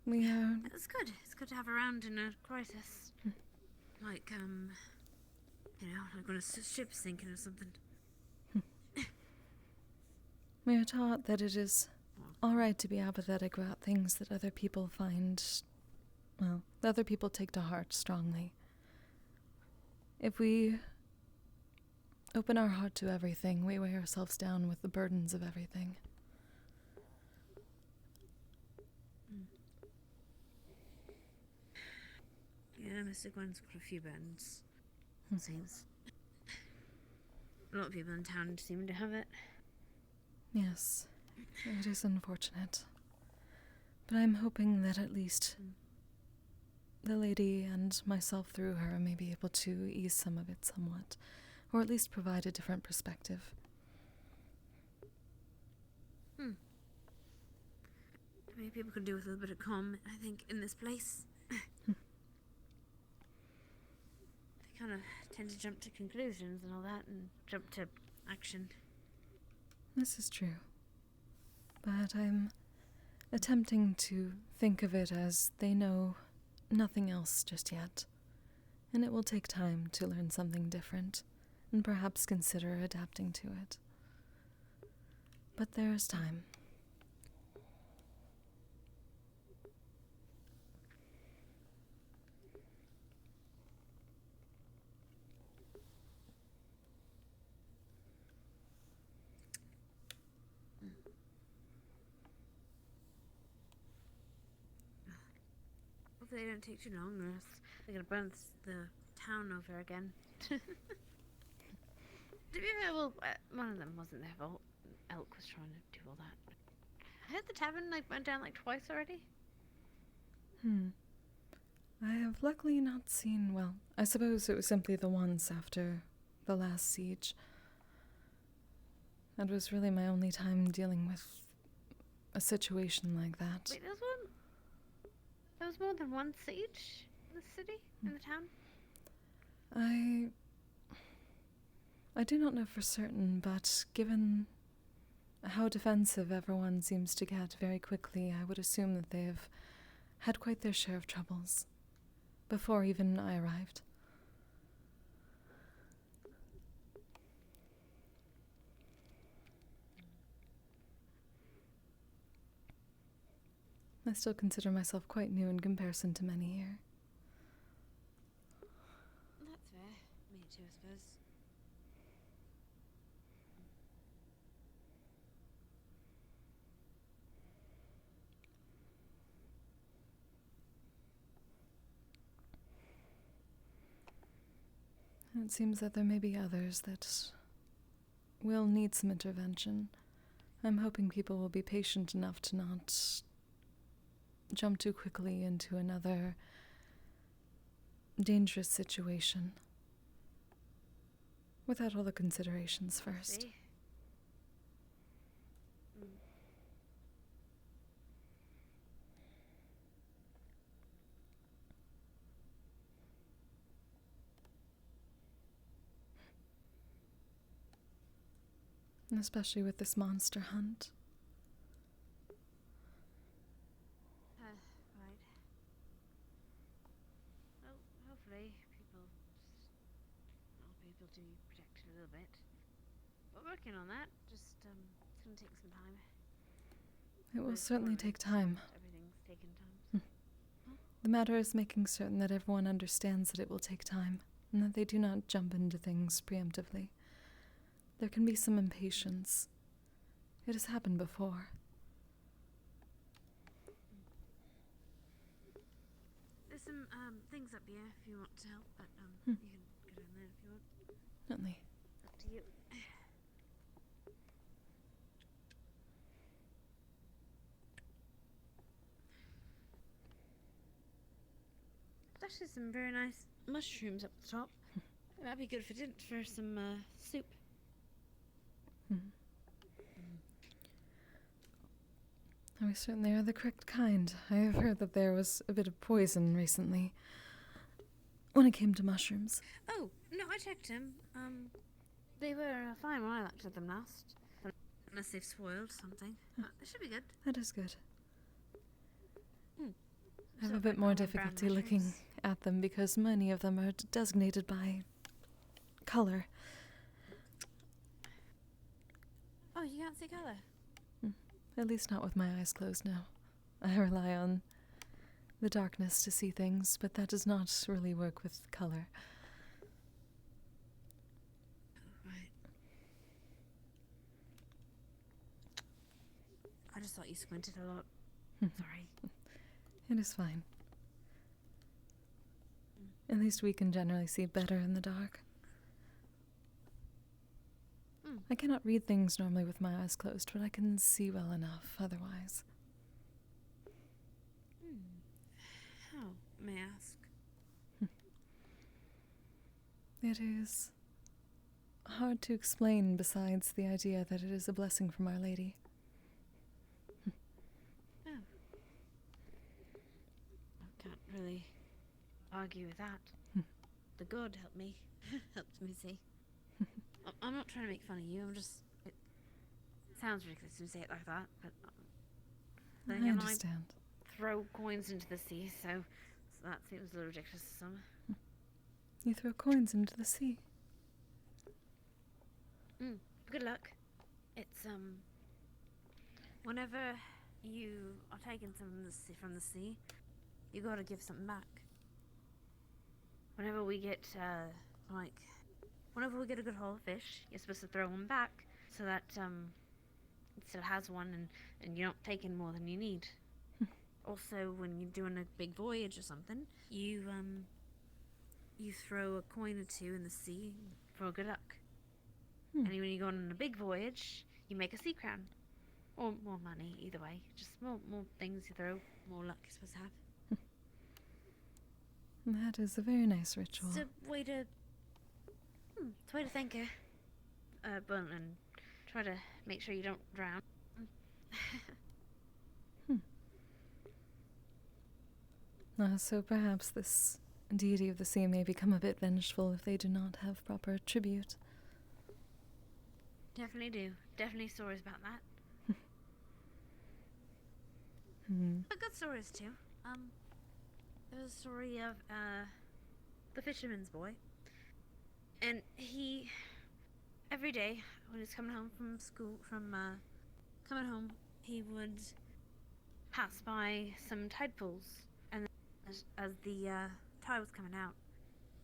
We are... It's good. It's good to have around in a crisis. Like, like when a ship's sinking or something. We are taught that it is alright to be apathetic about things that other people find... well, that other people take to heart strongly. If we open our heart to everything, we weigh ourselves down with the burdens of everything. Yeah, Mr. Gwen's got a few burdens. Seems. A lot of people in town seem to have it. Yes, it is unfortunate. But I'm hoping that at least the lady and myself through her may be able to ease some of it somewhat, or at least provide a different perspective. Maybe people could do with a little bit of calm, I think, in this place. They kind of tend to jump to conclusions and all that, and jump to action. This is true. But I'm attempting to think of it as they know nothing else just yet, and it will take time to learn something different, and perhaps consider adapting to it. But there is time. Hopefully they don't take too long, or else they're gonna burn the town over again. Did you hear? Well, one of them wasn't their fault. Elk was trying to do all that. I heard the tavern went down twice already. I have luckily not seen, well, I suppose it was simply the once after the last siege. That was really my only time dealing with a situation like that. Wait, there was more than one siege in the city, in the town? I do not know for certain, but given how defensive everyone seems to get very quickly, I would assume that they have had quite their share of troubles before even I arrived. I still consider myself quite new in comparison to many here. That's fair. Me too, I suppose. It seems that there may be others that will need some intervention. I'm hoping people will be patient enough to not jump too quickly into another dangerous situation without all the considerations first. See? especially with this monster hunt. Right. Well, hopefully people do protect a little bit. We're working on that. Just it's gonna take some time. It will With certainly take time. Everything's taking time. The matter is making certain that everyone understands that it will take time, and that they do not jump into things preemptively. There can be some impatience. It has happened before. There's some things up here if you want to help, but you can go down there if you want. Certainly. Up to you. There's actually some very nice mushrooms up the top. It might be good for some soup. We certainly are the correct kind. I have heard that there was a bit of poison recently when it came to mushrooms. Oh, no, I checked them. They were fine when I looked at them last. Unless they've spoiled something. It should be good. That is good. I have So a bit like more all the brown difficulty looking mushrooms? at them because many of them are designated by color. Oh, you can't see color. At least not with my eyes closed now. I rely on the darkness to see things, but that does not really work with color. Right. I just thought you squinted a lot. Sorry. It is fine. At least we can generally see better in the dark. I cannot read things normally with my eyes closed, but I can see well enough otherwise. How, may I ask? It is hard to explain besides the idea that it is a blessing from Our Lady. Oh. I can't really argue with that. The God helped me. Helped me see. I'm not trying to make fun of you, it sounds ridiculous to say it like that, but then I again, understand. I throw coins into the sea, so that seems a little ridiculous to some. You throw coins into the sea. Good luck. It's whenever you are taking something from the sea, you gotta give something back. Whenever we get whenever we get a good haul of fish, you're supposed to throw one back so that it still has one and you're not taking more than you need. Also, when you're doing a big voyage or something, you throw a coin or two in the sea for good luck. And when you go on a big voyage, you make a sea crown. Or more money, either way. Just more things you throw, more luck you're supposed to have. That is a very nice ritual. It's a way to thank her. And try to make sure you don't drown. So perhaps this deity of the sea may become a bit vengeful if they do not have proper tribute. Definitely do. Definitely stories about that. But good stories too. There's a story of the fisherman's boy, and he every day when he's coming home from school, coming home, he would pass by some tide pools, and as the tide was coming out,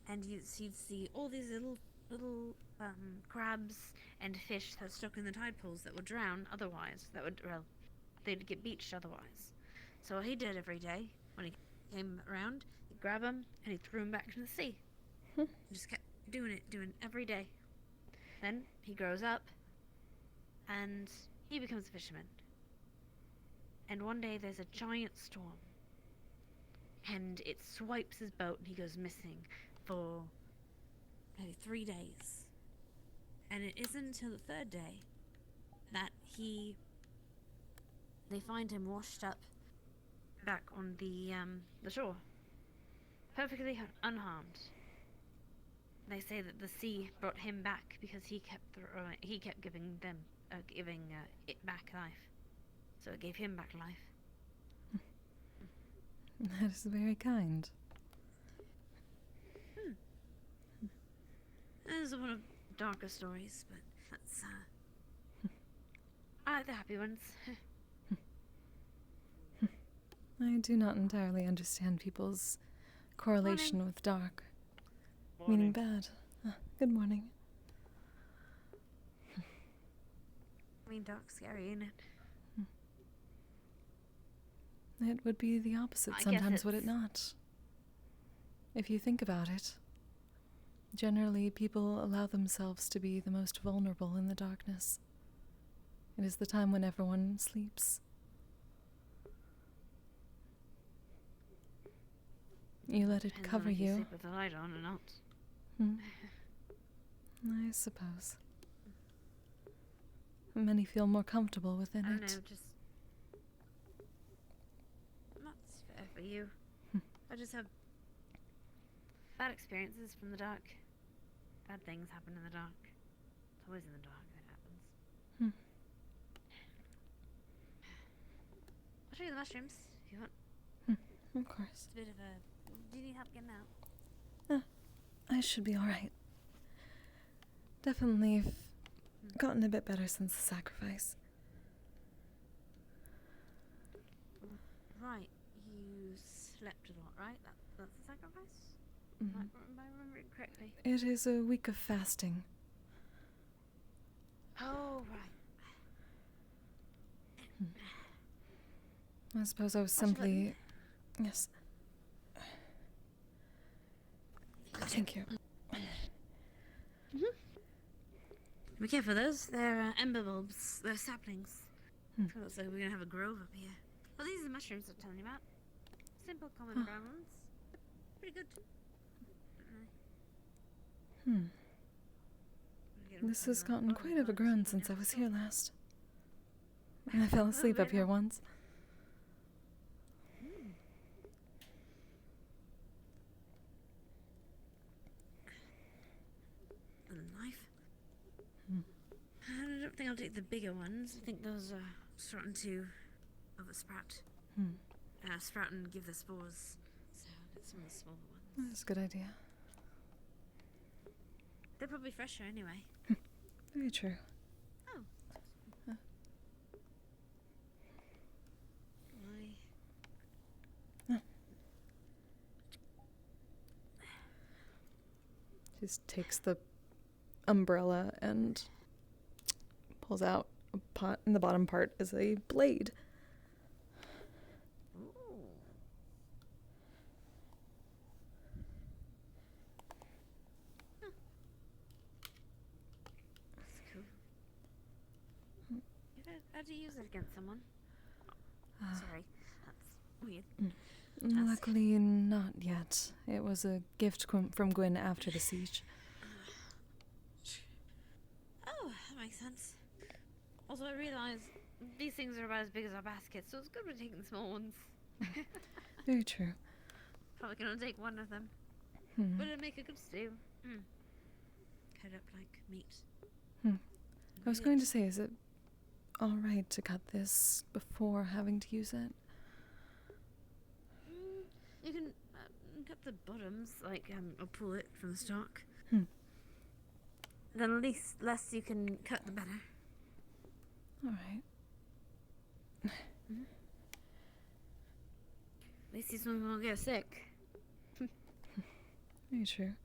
and you'd see all these little crabs and fish that stuck in the tide pools that would drown otherwise. They'd get beached otherwise. So what he did every day when he came around, he'd grab them and he threw them back into the sea. He just kept doing it every day. Then he grows up and he becomes a fisherman. And one day there's a giant storm and it swipes his boat and he goes missing for maybe 3 days. And it isn't until the third day that they find him washed up back on the shore, perfectly unharmed. They say that the sea brought him back because he kept giving them it back life. So it gave him back life. That is very kind. This is one of the darker stories, but that's I like the happy ones. I do not entirely understand people's correlation with dark. Meaning bad. Good morning. I mean, dark's scary, ain't it? It would be the opposite I sometimes, guess would it not? If you think about it, generally people allow themselves to be the most vulnerable in the darkness. It is the time when everyone sleeps. You let it Depends cover on if you. sleep with the light on or not. I suppose. Many feel more comfortable within I don't it. know, just not fair for you. I just have bad experiences from the dark. Bad things happen in the dark. It's always in the dark that happens. I'll show you the mushrooms if you want. Of course. It's a bit of a. Do you need help getting out? I should be alright. Definitely have gotten a bit better since the sacrifice. Right, you slept a lot, right? That's the sacrifice? Mhm. Am I remembering correctly? It is a week of fasting. Oh, right. I suppose I was Push the simply... Yes. Thank you. Be careful, those. They're ember bulbs. They're saplings. Looks like we're gonna have a grove up here. Well, these are the mushrooms I'm telling you about. Simple, common brown ones. Pretty good. This has gotten quite overgrown since I was here last. I fell asleep up here once. A knife. I don't think I'll take the bigger ones. I think those are starting to oversprout. Sprout and give the spores. So I'll get some of the smaller ones. That's a good idea. They're probably fresher anyway. Very true. Oh. Just takes the umbrella and pulls out a pot, and the bottom part is a blade. That's cool. How'd you use it against someone? Sorry, that's weird. Luckily, not yet. It was a gift from Gwyn after the siege. Oh, that makes sense. Also, I realised these things are about as big as our baskets, so it's good we're taking the small ones. Very true. Probably gonna take one of them. But it'd make a good stew. Cut up like meat. I was going to say, is it alright to cut this before having to use it? You can cut the bottoms, like, or pull it from the stalk. Then at least less you can cut, the better. Alright. At least these ones won't get sick. Very true.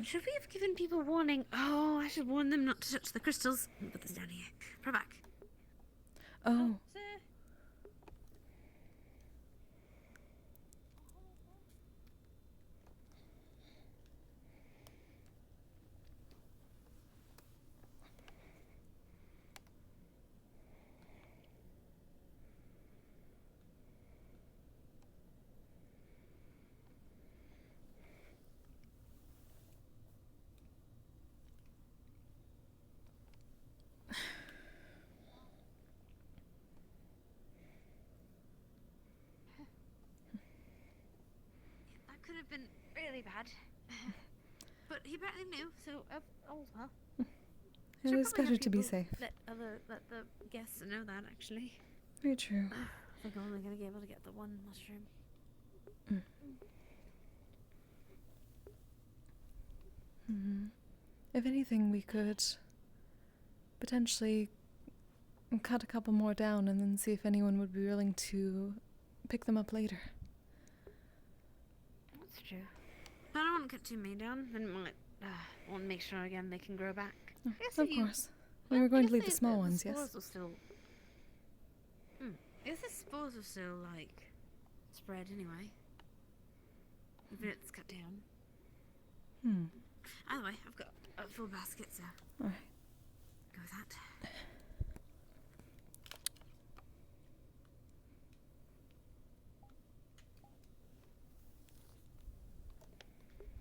Should we have given people warning? Oh, I should warn them not to touch the crystals. Put this down here. Put it back. Oh. Sir. have been really bad. But he apparently knew, so all's well. It Should is probably better have to be people safe. Let the guests know that, actually. Very true. I think I'm only gonna be able to get the one mushroom. If anything, we could potentially cut a couple more down and then see if anyone would be willing to pick them up later. That's true. I don't want to cut too many down. Then might want to make sure again they can grow back. Of course. We were going to leave the small ones, the yes? spores will still. I guess the spores will still like spread anyway. Even if it's cut down. Either way, I've got a full basket, so. Alright. Go with that.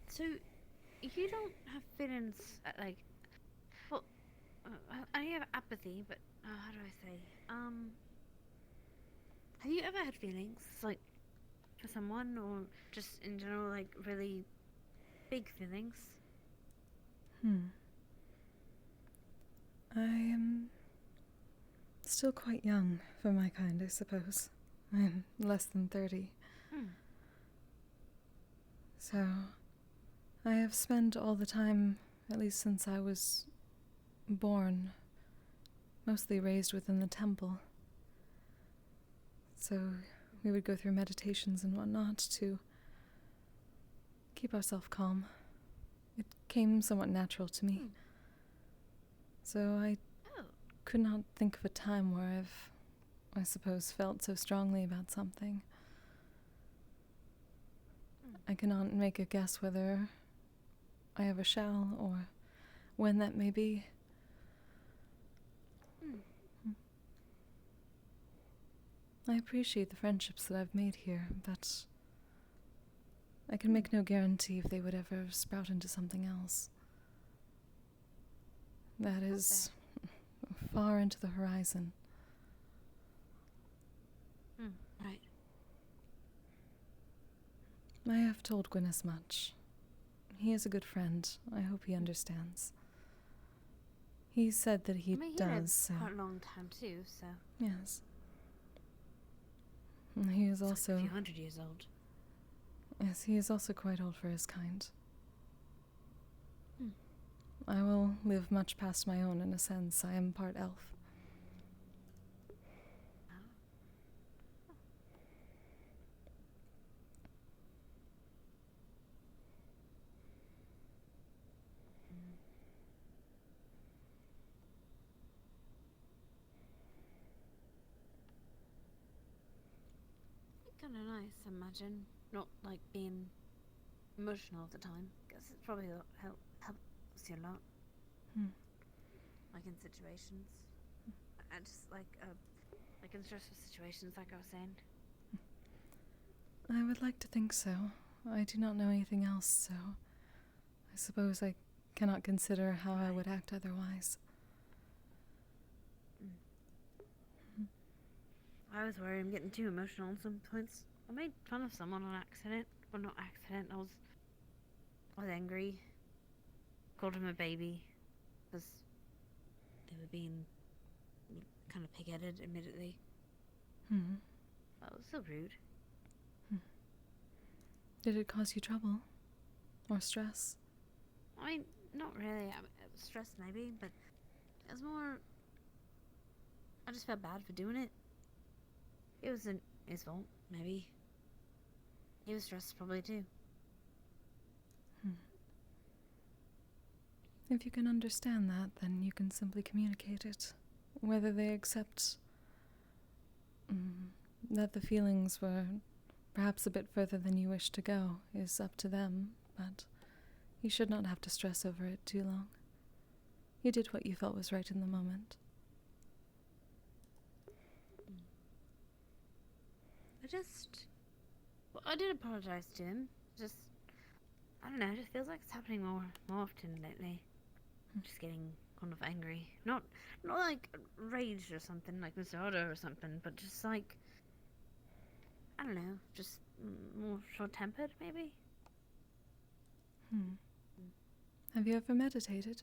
So, you don't have feelings like. Well, I have apathy, but how do I say? Have you ever had feelings like for someone, or just in general, like really big feelings? I am still quite young for my kind, I suppose. I'm less than 30. So, I have spent all the time, at least since I was born, mostly raised within the temple. So, we would go through meditations and whatnot to keep ourselves calm. It came somewhat natural to me. So I could not think of a time where I've, I suppose, felt so strongly about something. I cannot make a guess whether I ever shall, or when that may be. I appreciate the friendships that I've made here, but I can make no guarantee if they would ever sprout into something else. That is far into the horizon. Right. I have told Gwyn as much. He is a good friend. I hope he understands. He said that he He does, lived so... quite a long time too, so. Yes. And he is It's also... like a few hundred years old. Yes, he is also quite old for his kind. I will live much past my own in a sense. I am part elf. Kind of nice, I imagine. Not like being emotional all the time, because it probably helps you a lot. Like in situations, and just like in stressful situations, like I was saying. I would like to think so. I do not know anything else, so I suppose I cannot consider how I would act otherwise. I was worried I'm getting too emotional at some points. I made fun of someone on accident. Well, not accident. I was angry. Called him a baby because they were being kind of pig-headed, admittedly. That was so rude. Did it cause you trouble? Or stress? I mean, not really. It was stress maybe, but it was more... I just felt bad for doing it. It wasn't his fault, maybe. He was stressed probably too. If you can understand that, then you can simply communicate it. Whether they accept that the feelings were perhaps a bit further than you wish to go is up to them, but you should not have to stress over it too long. You did what you felt was right in the moment. I did apologize to him. I don't know, it just feels like it's happening more often lately. Just getting kind of angry. Not like rage or something, like Mr. Odo or something, but just like, I don't know, just more short-tempered, maybe? Have you ever meditated?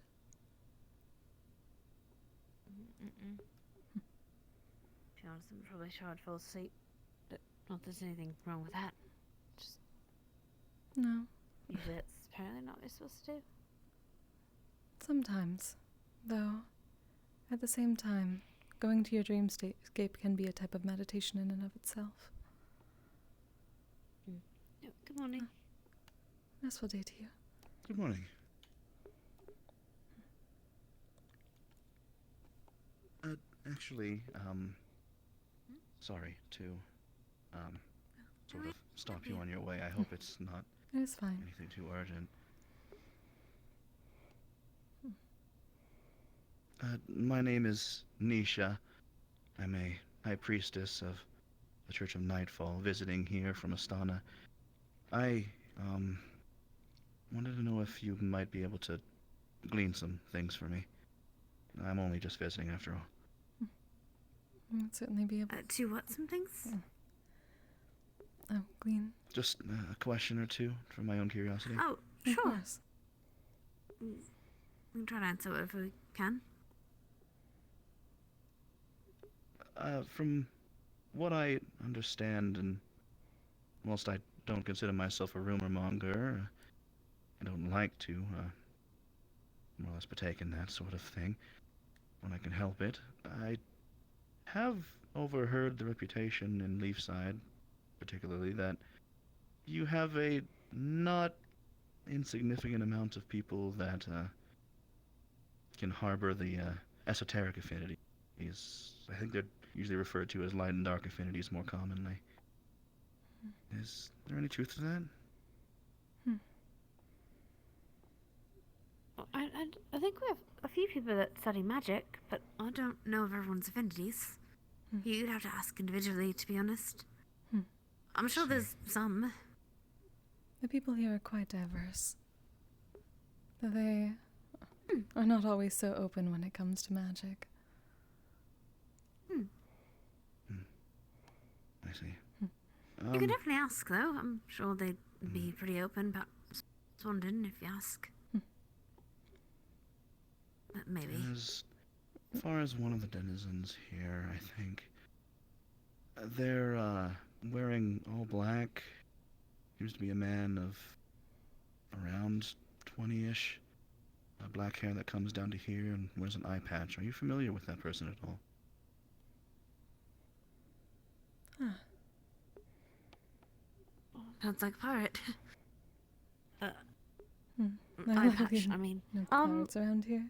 Mm-mm. To be honest, I'm probably sure I'd fall asleep. But not that there's anything wrong with that. Just No. usually it's apparently not what you're supposed to do. Sometimes. Though, at the same time, going to your dreamscape can be a type of meditation in and of itself. Yep, good morning. Restful day to you. Good morning. Actually, sorry to, sort of stop you on your way. I hope it's not It's fine. anything too urgent. My name is Nisha. I'm a high priestess of the Church of Nightfall, visiting here from Astana. I, wanted to know if you might be able to glean some things for me. I'm only just visiting after all. I'd certainly be able to what, some things? Oh, glean. Just a question or two for my own curiosity. Oh, Of sure. course. We can try to answer whatever we can. From what I understand, and whilst I don't consider myself a rumor monger, I don't like to, more or less partake in that sort of thing when I can help it. I have overheard the reputation in Leafside, particularly, that you have a not insignificant amount of people that can harbor the esoteric affinities. I think they're usually referred to as light and dark affinities more commonly. Is there any truth to that? I think we have a few people that study magic, but I don't know of everyone's affinities. You'd have to ask individually, to be honest. I'm sure there's some. The people here are quite diverse. They are not always so open when it comes to magic. I see. You can definitely ask, though. I'm sure they'd be pretty open, but I was wondering if you ask. But maybe. As far as one of the denizens here, I think they're wearing all black. Seems to be a man of around 20-ish. Black hair that comes down to here and wears an eye patch. Are you familiar with that person at all? Sounds like a pirate. Eye patch, I mean. No pirates around here.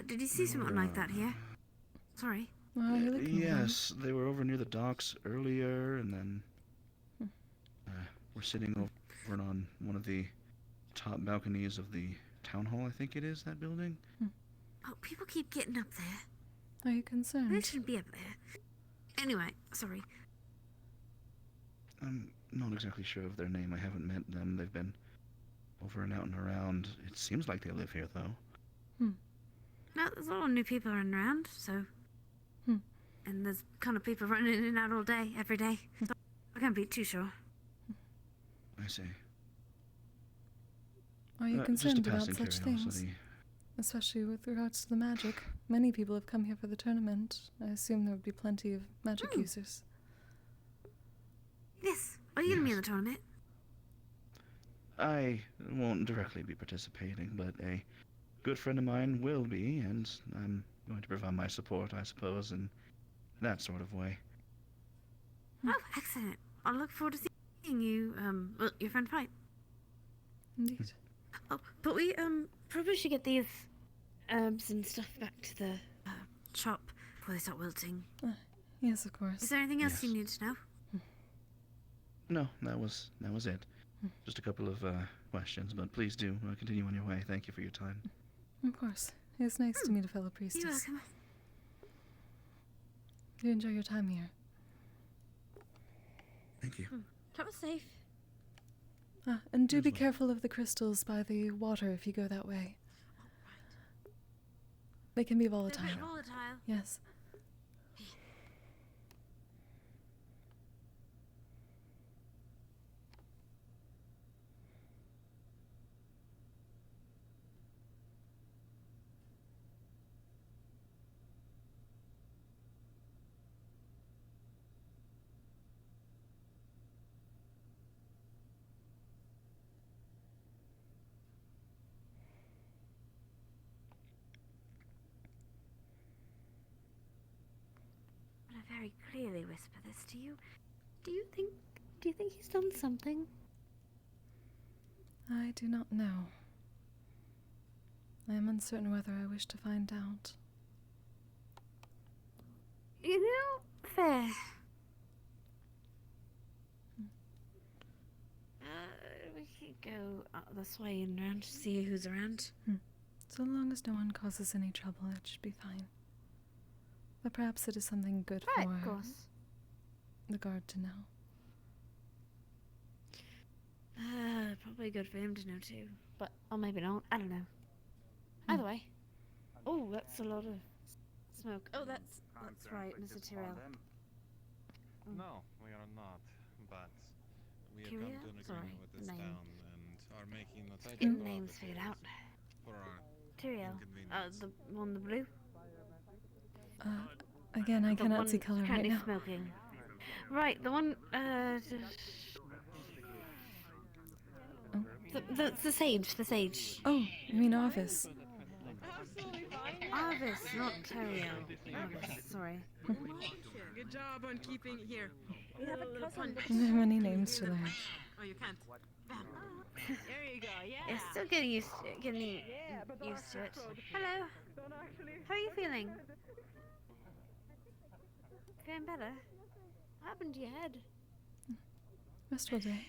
Did you see someone like that here? Sorry. Where are you looking? Yes, they were over near the docks earlier, and then we're sitting over on one of the top balconies of the town hall, I think it is, that building. Oh, people keep getting up there. Are you concerned? They shouldn't be up there. Anyway, sorry. I'm not exactly sure of their name. I haven't met them. They've been over and out and around. It seems like they live here, though. No, there's a lot of new people running around, so... And there's kind of people running in and out all day, every day. So I can't be too sure. I see. Are you Just a concerned about passing such things? curiosity. Especially with regards to the magic. Many people have come here for the tournament. I assume there would be plenty of magic users. Yes. Are you going to be in the tournament? I won't directly be participating, but a good friend of mine will be, and I'm going to provide my support, I suppose, in that sort of way. Oh, excellent. I look forward to seeing you, well, your friend fight. Indeed. Oh, but we, probably should get these herbs and stuff back to the shop before they start wilting. Yes, of course. Is there anything else you need to know? No, that was it. Just a couple of questions, but please do continue on your way. Thank you for your time. Of course. It's nice to meet a fellow priestess. You're welcome. You enjoy your time here. Thank you. Travel safe. And do be careful of the crystals by the water if you go that way. They can be volatile. They're a bit volatile. Yes. very clearly whisper this. Do you think he's done something? I do not know. I am uncertain whether I wish to find out. You know, fair. We could go up this way and around to see who's around. So long as no one causes any trouble, it should be fine. But perhaps it is something good Right, for of course. the guard to know. Probably good for him to know too. But, or maybe not. I don't know. Either way. Oh, that's a lot of smoke. Oh, that's right, Mr. Tyrell. No, we are not. But we have come Kyria? to an Sorry, agreement with this name. town and are making a Get title names figured out. for our Tyrell. The one, the blue. Again, I The cannot one see color right currently now. smoking. Right, the one, the sage, the sage. Oh, you mean Arvis? Arvis, not Terrio. Arvis, sorry. Good job on keeping it here. We have a cousin. There are many names to learn. Oh, you can't. There you go. Yeah. You're still getting used to it. Hello. How are you feeling? Feeling better? What happened to your head? Restful day.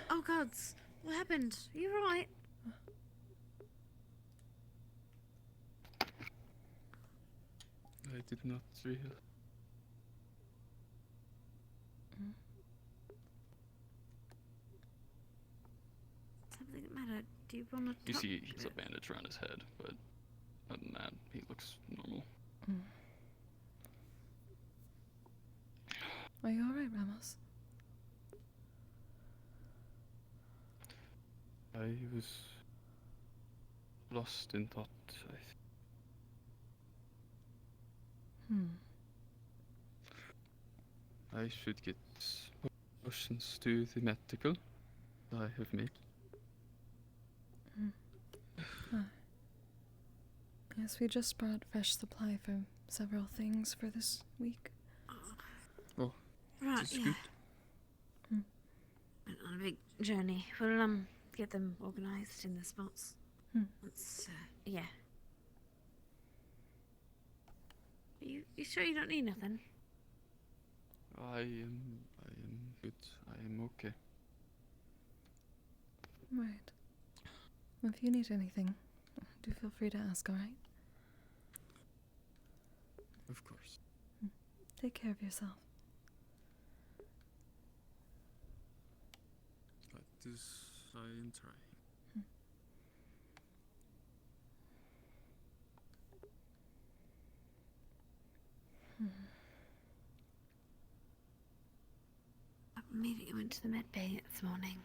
Oh gods, what happened? Are you right? I did not realize. Something matter? Do you want to? You see, he's a bandage around his head, but other than that, he looks normal. Are you alright, Ramos? I was lost in thought. I should get potions to the medical I have made. Yes, we just brought fresh supply for several things for this week. Oh, Right, that's yeah. good. Went on a big journey. We'll get them organised in the spots. Once, yeah. You sure you don't need nothing? I am good. I am okay. Right. If you need anything, do feel free to ask, alright? Of course. Take care of yourself. That is, I am trying. I immediately went to the med bay this morning.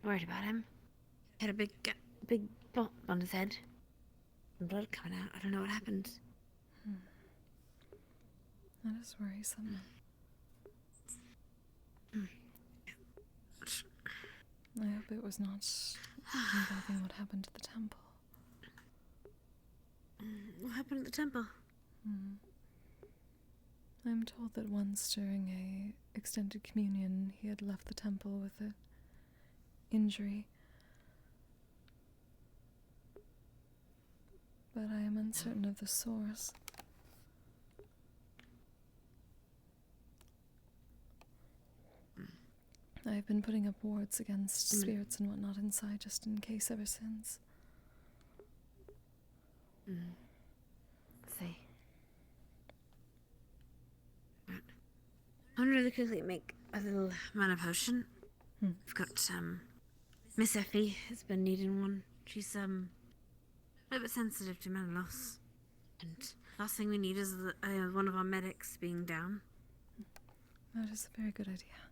Worried about him. He had a big bump on his head. And blood coming out. I don't know what happened. That is worrisome. I hope it was not involving what happened at the temple. What happened at the temple? I'm told that once during a extended communion, he had left the temple with an injury. But I am uncertain of the source. I've been putting up wards against spirits and whatnot inside just in case ever since. See. I want to really quickly make a little mana potion. I've got Miss Effie has been needing one. She's a little bit sensitive to mana loss, and last thing we need is one of our medics being down. That is a very good idea.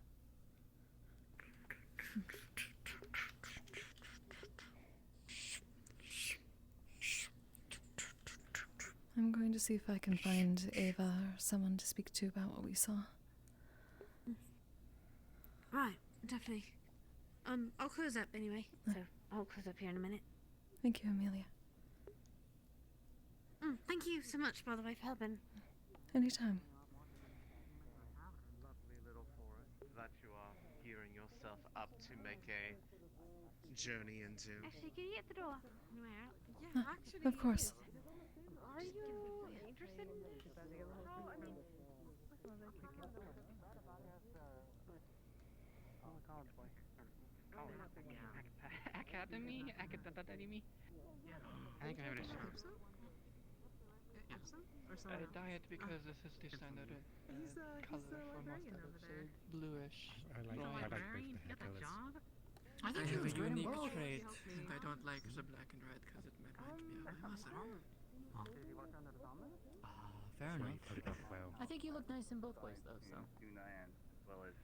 I'm going to see if I can find Ava or someone to speak to about what we saw. Right, definitely. I'll close up anyway. So I'll close up here in a minute. Thank you, Amelia. Thank you so much, by the way, for helping. Anytime. Lovely little forest that you are gearing yourself up to make a journey into. Actually, can you get the door? Yeah, actually, of course. Are you interested in this? No, I mean... Academy? Academy? I think I'm gonna I diet because this is the standard color for most of it, so bluish. I like bright. both the hair colors. I think he was doing unique trait, and I don't like the black and red because it might remind me of my master. Fair enough. Well, I think you look nice in both ways, though, so. Dunayan, as well as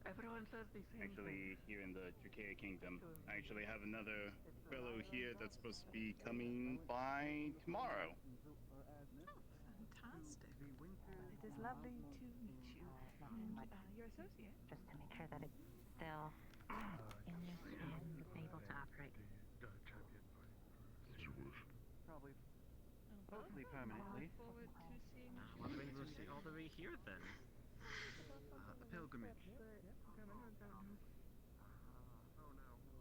Everyone says the same actually here in the Trachea Kingdom. I actually have another fellow here that's supposed to be coming by tomorrow. Fantastic. It is lovely to meet you. And your associate. Just to make sure that it's still in use and able to operate. Probably, hopefully permanently. Forward to seeing What brings us all the way here then? A pilgrimage.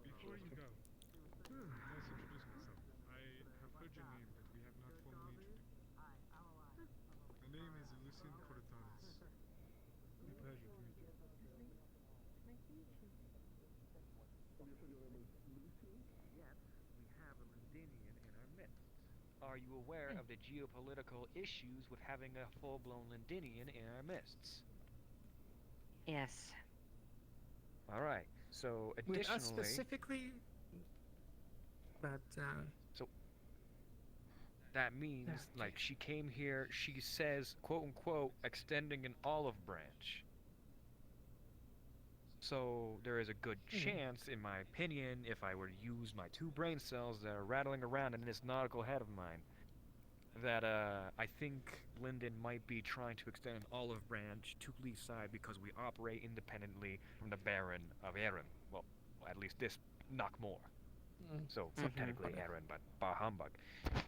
Before you go, I must introduce myself. I have heard your name, but we have not formally introduced. My name is Lucien Cortanis. A pleasure to meet you. Yet, we have a Londinian in our midst. Are you aware of the geopolitical issues with having a full-blown Londinian in our midst? Yes. All right. So With additionally, us specifically, but so that means like she came here. She says, "quote unquote," extending an olive branch. So there is a good chance, in my opinion, if I were to use my 2 brain cells that are rattling around in this nautical head of mine, that I think Lyndon might be trying to extend an olive branch to Leaside because we operate independently from the Baron of Erin. Well, at least this Knockmore. So technically Erin, but bah humbug.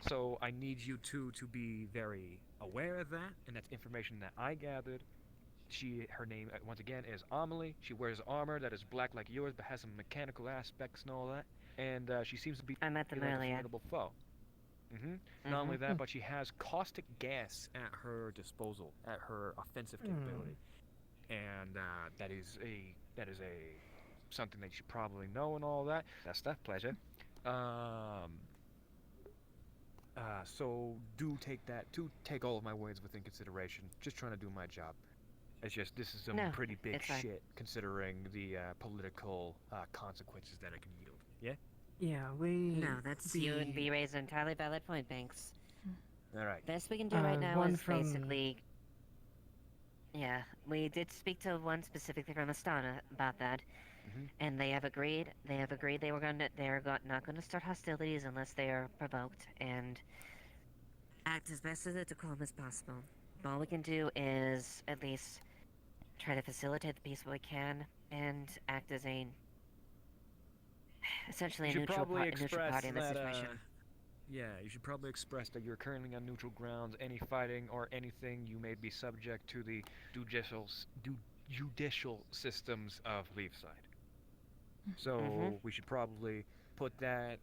So I need you two to be very aware of that, and that's information that I gathered. Her name, once again, is Amelie. She wears armor that is black like yours, but has some mechanical aspects and all that. And she seems to be I met them like a earlier. formidable foe. Not only that, but she has caustic gas at her disposal, at her offensive capability, and that is something that you should probably know and all that. That's that pleasure. So do take all of my words within consideration. Just trying to do my job. It's just this is some No, pretty big it's fine. shit considering the political consequences that it can yield. Yeah. Yeah, we. No, that's you would be raised an entirely valid point, Banks. All right. Best we can do right now one is from- basically. Yeah, we did speak to one specifically from Astana about that, and they have agreed. They have agreed they were not going to start hostilities unless they are provoked, and act as best as calm as possible. All we can do is at least try to facilitate the peace we can, and act as essentially a You should neutral probably neutral party in this express that, situation. yeah, you should probably express that you're currently on neutral grounds. Any fighting or anything, you may be subject to the judicial systems of Leafside. So we should probably put that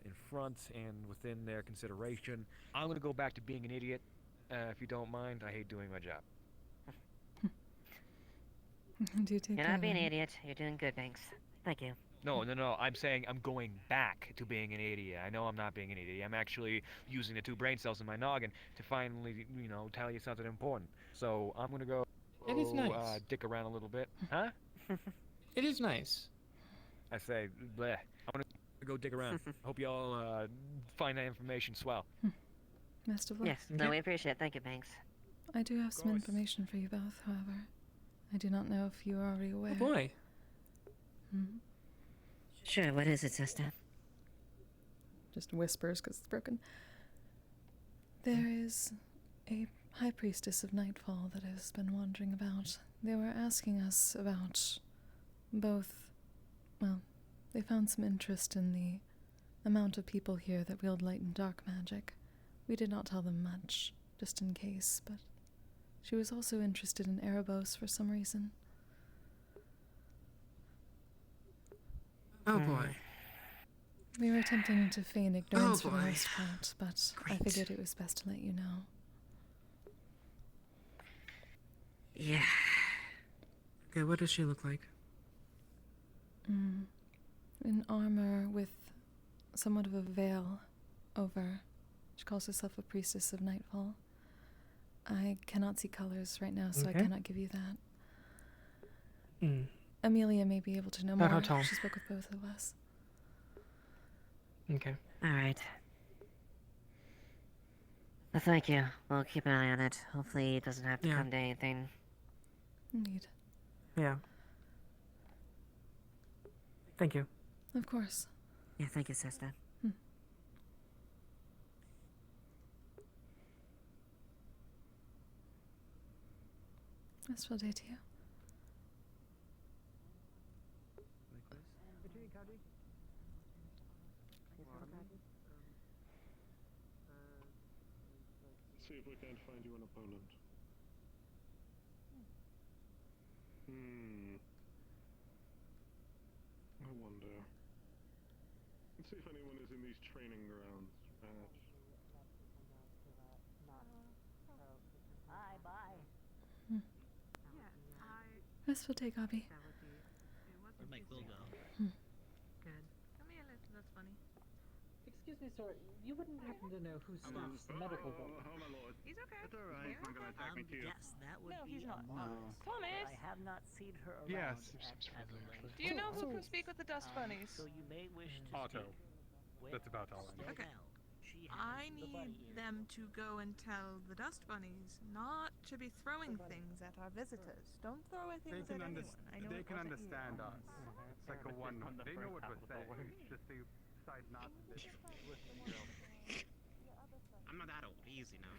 in front and within their consideration. I'm going to go back to being an idiot, if you don't mind. I hate doing my job. Do take You're care not of being an him. idiot. You're doing good, Banks. Thank you. No, I'm saying I'm going back to being an idiot. I know I'm not being an idiot. I'm actually using the 2 brain cells in my noggin to finally, tell you something important. So I'm gonna go. It is nice. Dick around a little bit, huh? it is nice. I say, bleh. I'm gonna go dig around. Hope y'all find that information swell. Best of luck. Yes, no, we appreciate it. Thank you, Banks. I do have some information for you both, however. I do not know if you are already aware. Oh boy. Sure, what is it, Sesta? Just whispers because it's broken. There is a high priestess of Nightfall that has been wandering about. They were asking us about both. Well, they found some interest in the amount of people here that wield light and dark magic. We did not tell them much, just in case, but she was also interested in Erebos for some reason. Oh boy. We were attempting to feign ignorance for the boy. most part, but I Great. figured it was best to let you know. Yeah. Okay, what does she look like? In armor with somewhat of a veil over. She calls herself a priestess of Nightfall. I cannot see colors right now, so I Okay. cannot give you that. Amelia may be able to know About more. how tall? She spoke with both of us. Okay. Alright. Well, thank you. We'll keep an eye on it. Hopefully it doesn't have to Yeah. come to anything. Indeed. Yeah. Thank you. Of course. Yeah, thank you, Sesta. Restful day to you. See if we can't find you an opponent. I wonder. Let's see if anyone is in these training grounds, perhaps. Restful day, Gabi. Where'd my quill go? Good. Come here, listen, that's funny. Excuse me, sir. You wouldn't happen to know who staffs the medical building? Oh, my lord. He's okay. It's alright. He's not gonna attack me too. Yes, that would No, be he's not. marvelous. Thomas! I have not seen her around. Yes. Do you know who can speak with the dust bunnies? So you may wish to Otto. speak with That's about all I know. Okay. Estelle. She I handles the need bunny them to go and tell the dust bunnies not to be throwing things at our visitors. Don't throw things at anyone. I know They it can wasn't understand you. us. It's like a one. They know what we're saying. Just they decide not to listen. I'm not that old. Easy now.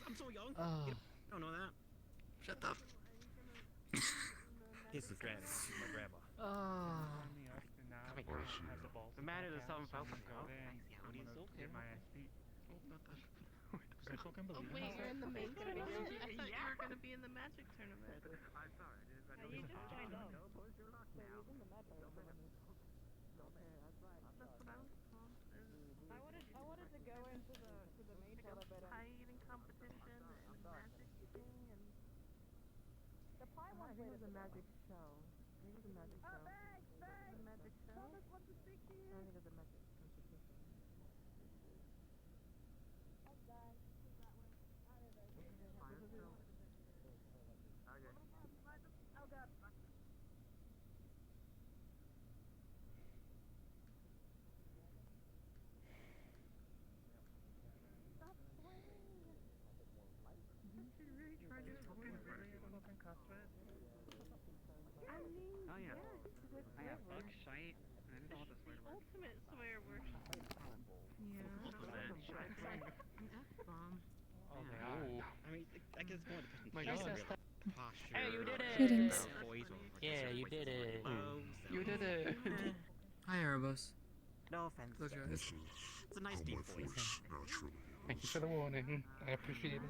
I'm so young. Oh. You don't know that. Shut up. This is Granny. She's my grandma. Oh. The man is a son of Alpha. Oh wait, you're in the main tournament. I thought you were gonna be in the magic tournament. I'm sorry. You just joined up. I wanted to go into the main tournament. Pie eating competition and magic thing and the pie one. I think it was a magic show. I think it was a magic show. The magic show. Thomas wants to speak to you. I think it was a magic competition. Oh yeah. I have fuck, shite, and all the swear words. Ultimate swear word. Yeah. F-bomb. Oh, I mean, I guess it's more the My presentation. God. Posture. Hey, you did it! Greetings. Voice or like Yeah, certain you ways did to it. close, You did it. Hi, Erebos. No offense. Close your eyes. It's a nice deep voice. Thank you for the warning. I appreciate it.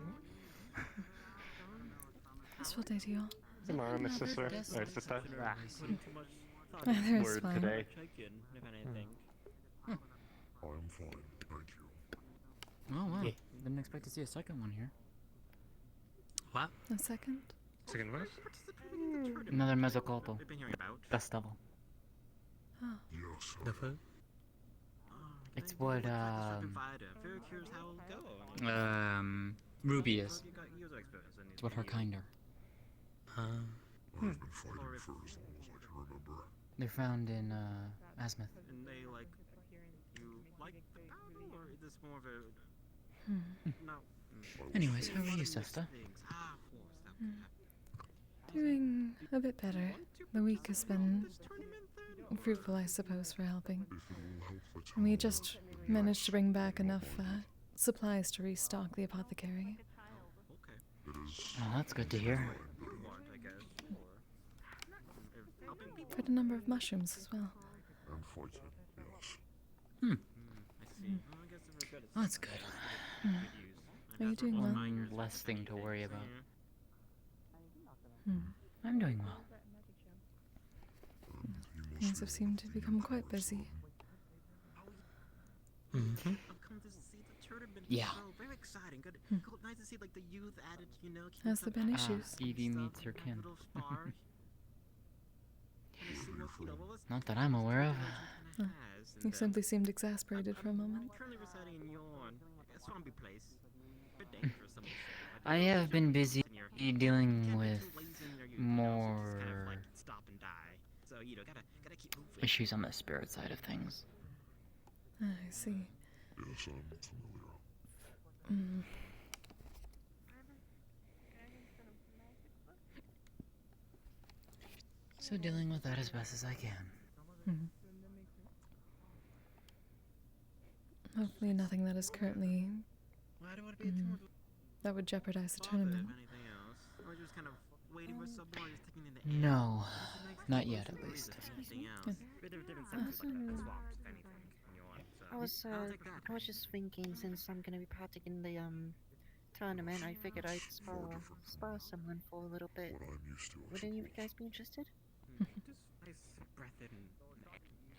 Restful day to you all. Tomorrow, Miss Sister. Or Sister. Putting too much thought Neither into is Word fine. today. check in, if anything. I'm fine, thank you. Oh wow. Yeah. Didn't expect to see a second one here. What? A second? Second what? Another Mezzocopo. We've been hearing about. Best double. Oh. Yes. The food? It's what Very curious how it'll go. Ruby is. You got user experience in It's what her kind are. I've been fighting for as long as I can remember. They're found in Azimuth. And they like you like the powder, or is this more of a no? Anyways, how are you, Sesta? Ah, of course, that would happen. Doing a bit better. The week has been fruitful, I suppose, for helping. And we just managed to bring back enough supplies to restock the apothecary. Oh, that's good to hear. Quite a number of mushrooms as well. And fighting, yes. Oh, that's good. Are you doing well? One less thing to worry about. I'm doing well. Things have seemed to become quite busy. Mm-hmm. Yeah. Very exciting. Good. Nice to see like the youth added, you know. Has there been issues? Evie meets her kin. Not that I'm aware of. Oh, you simply seemed exasperated for a moment. Currently residing in Yorn, a swampy place. A bit dangerous, some would say. I have been busy dealing with more So, you know, gotta keep moving. issues on the spirit side of things. I see. Yes, I'm familiar. Mm. So dealing with that as best as I can. Hopefully nothing that is currently that would jeopardize the tournament. No, not yet at least. I was just thinking, since I'm gonna be partaking in the tournament, I figured I'd spar someone for a little bit. Would any of you guys be interested?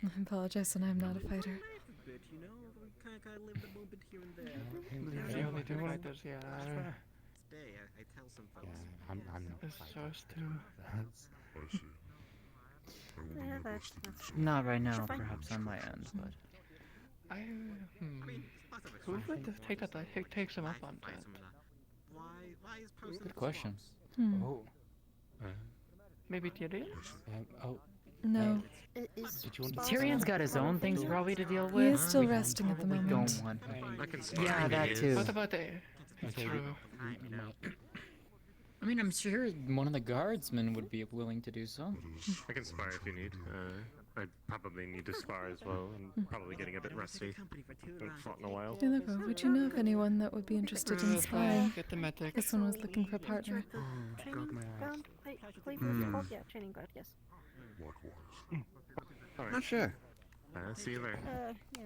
I apologize, and I'm not a fighter. You know, we kind of live the moment here and there. Yeah, we do like this, yeah. Today, I tell some folks. I'm not It's supposed to. Yeah, that's Not right now, perhaps on my end, but Who would take that? Takes him up on that. good question. Oh. Maybe Tyrion? No. Tyrion's got his own things probably to deal He with. is still resting at the We moment. don't want him. Yeah, that too. What about the... True. I mean, I'm sure one of the guardsmen would be willing to do so. I can spar if you need. I probably need to spar as well. I'm probably getting a bit rusty. Haven't fought in a while. Hey, look, would you know of anyone that would be interested in sparring? Get the medic. This one was looking for a partner. training ground? Yeah, training ground, yes. Not sure. See you there. Yeah.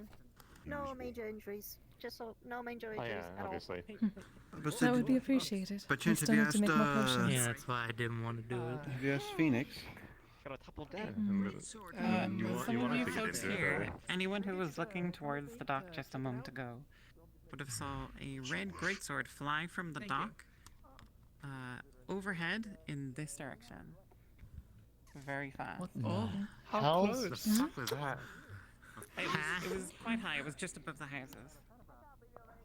No major injuries. Just no major Oh injuries yeah, at obviously. That would be appreciated. But We Chance, still have you need to make asked, more potions. Yeah, that's why I didn't want to do it. Have you asked Phoenix? Got a couple dead. Some of you to get folks into it, here, though. anyone who was looking towards the dock just a moment ago, would have saw a red greatsword fly from the dock overhead in this direction. Very fast. What Oh, how hell? close? The fuck was that? It was quite high. It was just above the houses.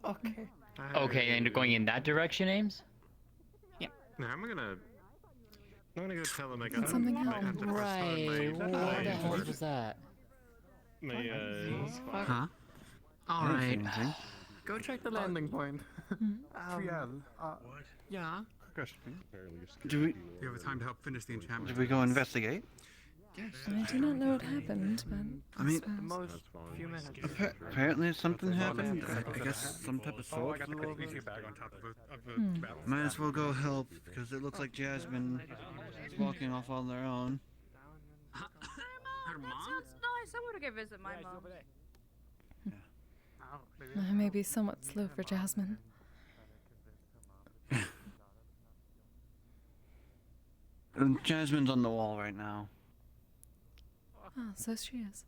Okay. Okay, and going in that direction, Ames? No, I'm gonna go tell him I Did got something I happen? have to Right. postpone What my the hell was that? spar. Huh? I don't see Alright. anything. Go check the landing point. Trial. Yeah. Do we? You have time to help finish the enchantment. Did we go investigate? Yes. I do not know what happened, but I mean, The most few minutes. Apparently something happened. I guess some type of Oh, I sword got the flew over. PC bag on top of the battle. Might as well go help because it looks like Jasmine is walking off on their own. Her mom? That sounds nice. I want to go visit my mom. I may be somewhat slow for Jasmine. And Jasmine's on the wall right now. Oh, so she is.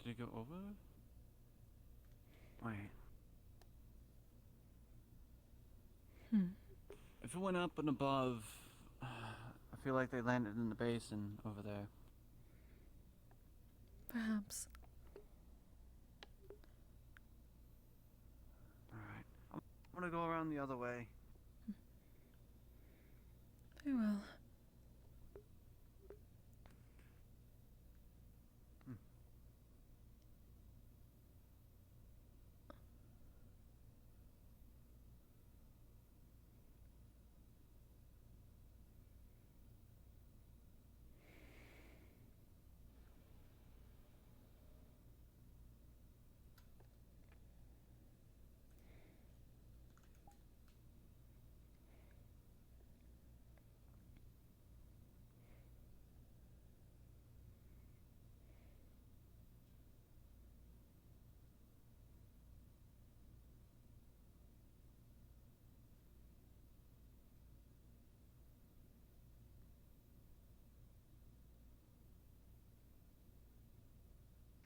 Did it go over? Wait. If it went up and above, I feel like they landed in the basin over there. Perhaps. Alright. I'm gonna go around the other way. Very well.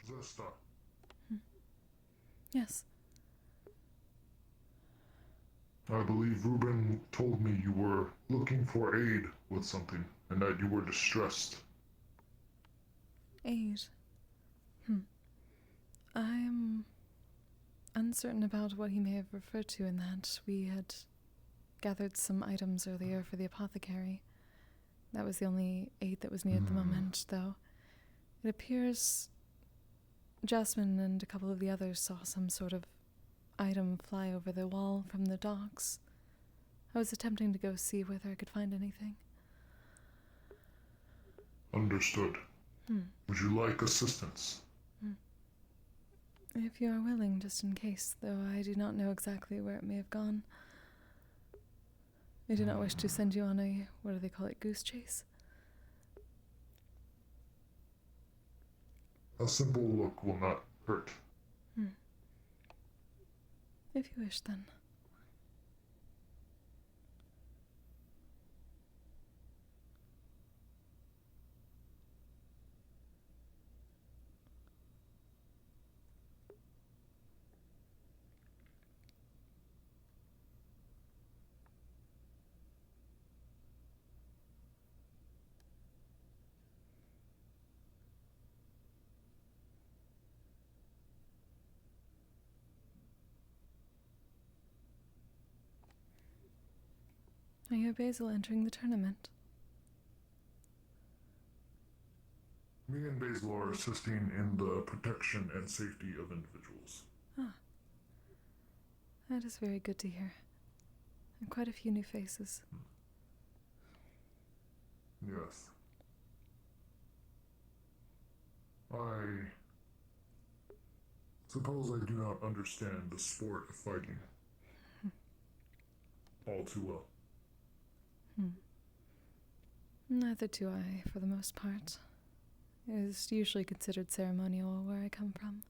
Sesta. Yes. I believe Ruben told me you were looking for aid with something, and that you were distressed. Aid. I'm uncertain about what he may have referred to in that. We had gathered some items earlier for the apothecary. That was the only aid that was needed at the moment, though. It appears Jasmine and a couple of the others saw some sort of item fly over the wall from the docks. I was attempting to go see whether I could find anything. Understood. Would you like assistance? If you are willing, just in case, though I do not know exactly where it may have gone. I do not wish to send you on a, what do they call it, goose chase? A simple look will not hurt. If you wish, then. I hear Basil entering the tournament. Me and Basil are assisting in the protection and safety of individuals. Ah. That is very good to hear. And quite a few new faces. Yes. I suppose I do not understand the sport of fighting all too well. Neither do I, for the most part. It is usually considered ceremonial where I come from.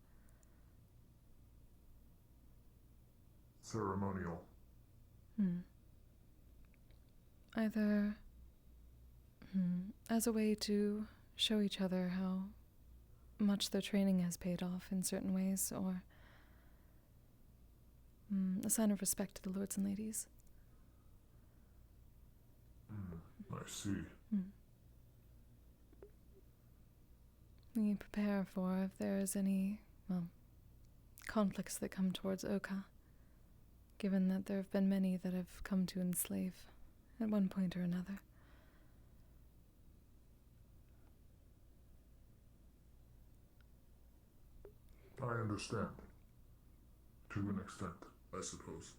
Ceremonial. Either as a way to show each other how much their training has paid off in certain ways, or a sign of respect to the lords and ladies. I see. We prepare for if there is any, conflicts that come towards Oka, given that there have been many that have come to enslave at one point or another. I understand. To an extent, I suppose.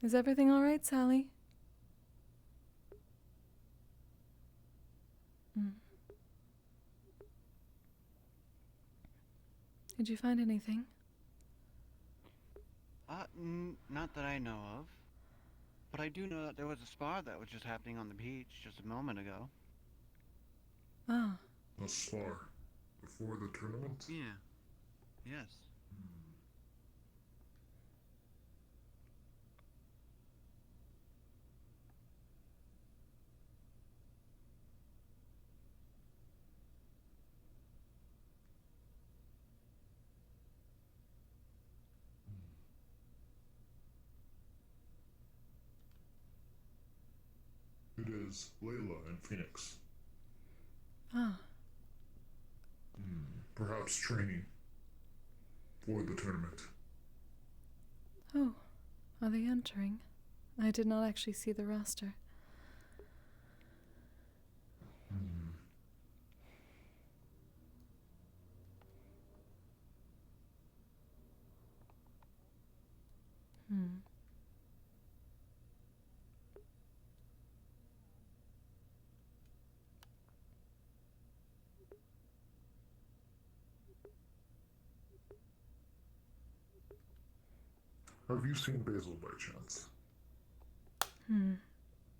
Is everything all right, Sally? Did you find anything? Not that I know of. But I do know that there was a spar that was just happening on the beach just a moment ago. Ah. A spar? Before the tournament? Yeah. Yes. It is Layla and Phoenix. Ah. Perhaps training for the tournament. Oh, are they entering? I did not actually see the roster. Have you seen Basil by chance?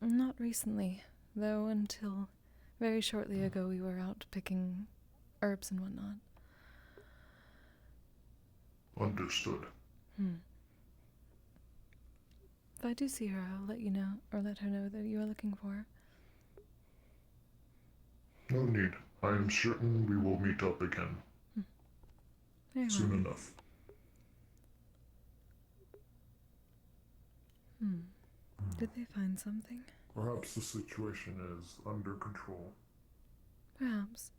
Not recently, though until very shortly ago we were out picking herbs and whatnot. Understood. If I do see her, I'll let you know, or let her know that you are looking for her. No need. I am certain we will meet up again. Very Soon well. enough. Did they find something? Perhaps the situation is under control. Perhaps.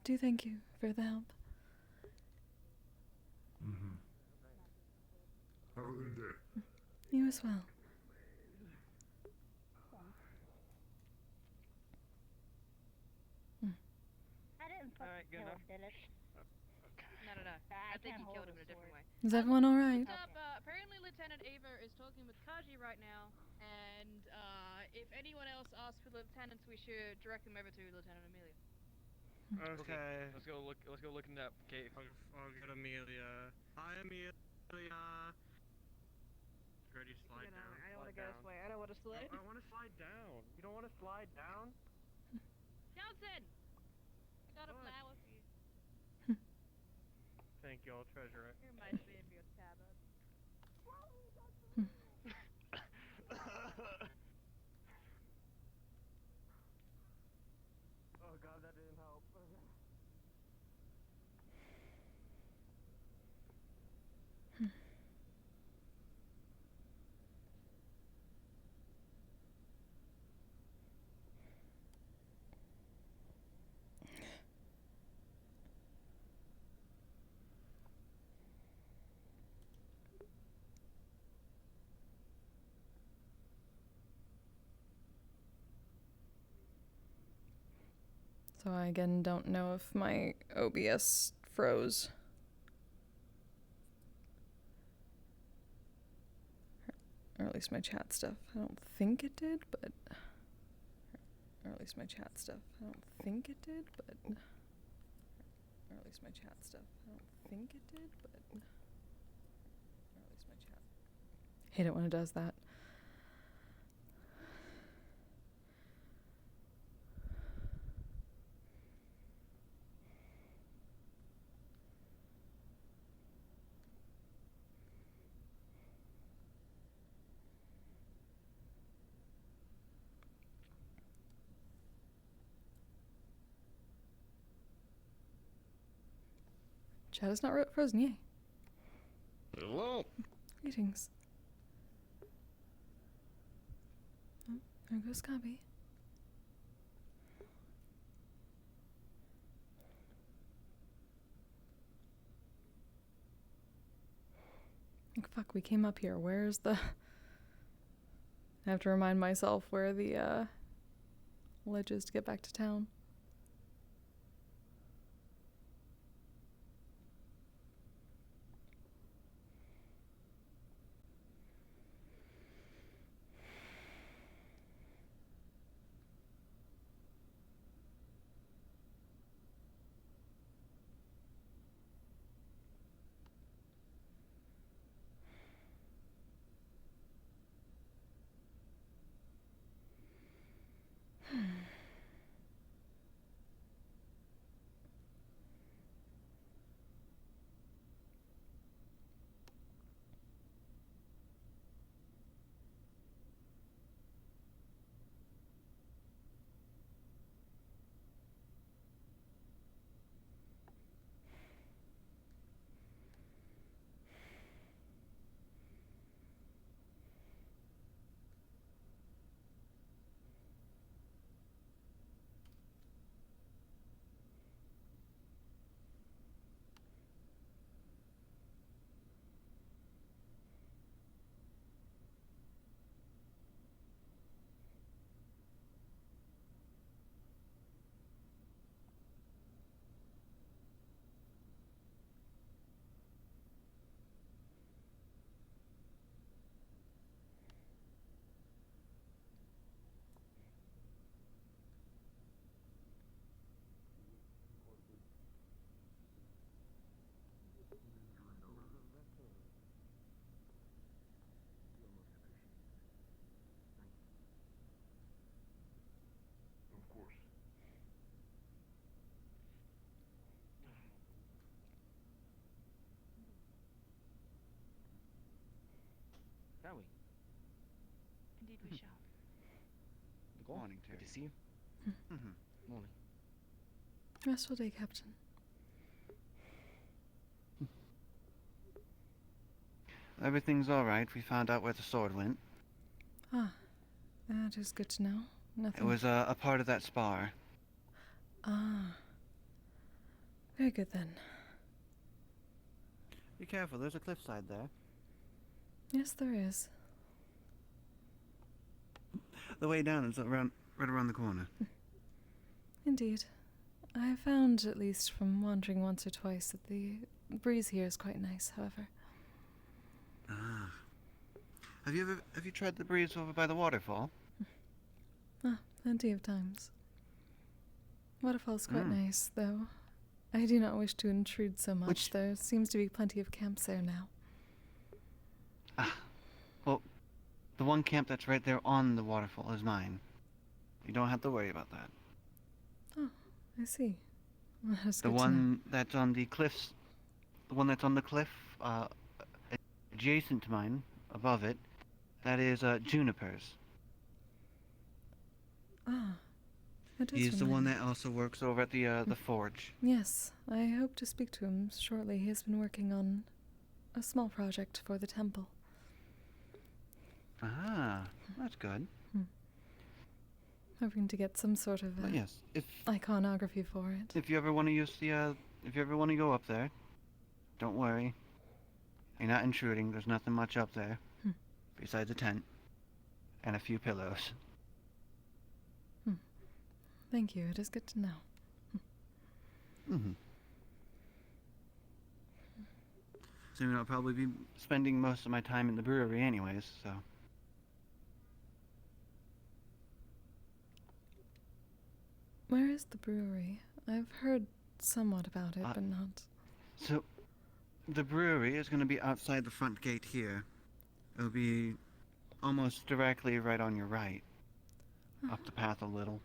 Do thank you for the help. Have a good day. You as well. I didn't Alright, good enough. Dylan. No. I think he killed him in a different way. Is everyone alright? Apparently Lieutenant Ava is talking with Kaji right now, and if anyone else asks for lieutenants, we should direct them over to Lieutenant Amelia. Okay. Let's go look in that cave. I'll get Amelia. Hi, Amelia. Ready to slide down? I don't want to go this way. I don't want to slide. I want to slide down. You don't want to slide down? Johnson! Got a flower for you. Thank you, I'll treasure it. It reminds me of your tabard. Oh god, that didn't help. So I again don't know if my OBS froze. Or at least my chat stuff. I don't think it did, but... Or at least my chat stuff. I don't think it did, but... Or at least my chat stuff. I don't think it did, but... Or at least my chat... Hate it when it does that. Chat is not frozen, yay. Hello. Greetings. Oh, there goes Scobby. Like, fuck, we came up here. Where's the... I have to remind myself where the ledge is to get back to town. Morning, Terry. Good to see you. Morning. Restful day, Captain. Everything's all right. We found out where the sword went. Ah, that is good to know. Nothing. It was a part of that spar. Ah. Very good then. Be careful. There's a cliffside there. Yes, there is. The way down is right around the corner. Indeed. I have found, at least from wandering once or twice, that the breeze here is quite nice, however. Ah. Have you tried the breeze over by the waterfall? Ah, plenty of times. Waterfall's quite nice, though. I do not wish to intrude so much. There seems to be plenty of camps there now. Ah. Well, the one camp that's right there on the waterfall is mine. You don't have to worry about that. Oh, I see. Well, that's The good to know. one that's on the cliffs, the one that's on the cliff, adjacent to mine, above it, that is Juniper's. Ah, that does He's the one remind that also works over at the forge. me. Yes, I hope to speak to him shortly. He has been working on a small project for the temple. Ah, that's good. Hoping to get some sort of But yes, if iconography for it. if you ever want to use the if you ever want to go up there, don't worry. You're not intruding. There's nothing much up there, besides a tent and a few pillows. Thank you. It is good to know. Soon I'll probably be spending most of my time in the brewery anyways, so. Where is the brewery? I've heard somewhat about it, but not. So, the brewery is going to be outside the front gate here. It'll be almost directly right on your right. Up the path a little.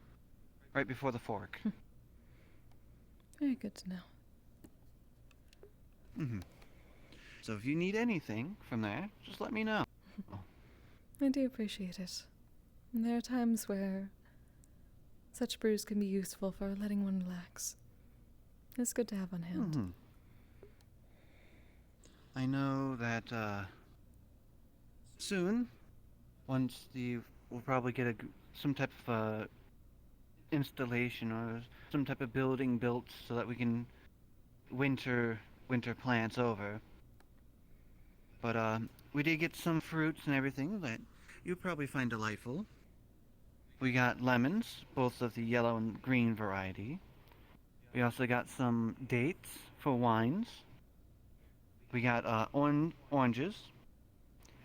Right before the fork. Very good to know. So if you need anything from there, just let me know. I do appreciate it. And there are times where such brews can be useful for letting one relax. It's good to have on hand. I know that soon, we'll probably get some type of installation or some type of building built so that we can winter plants over. But we did get some fruits and everything that you'll probably find delightful. We got lemons, both of the yellow and green variety. We also got some dates for wines. We got oranges.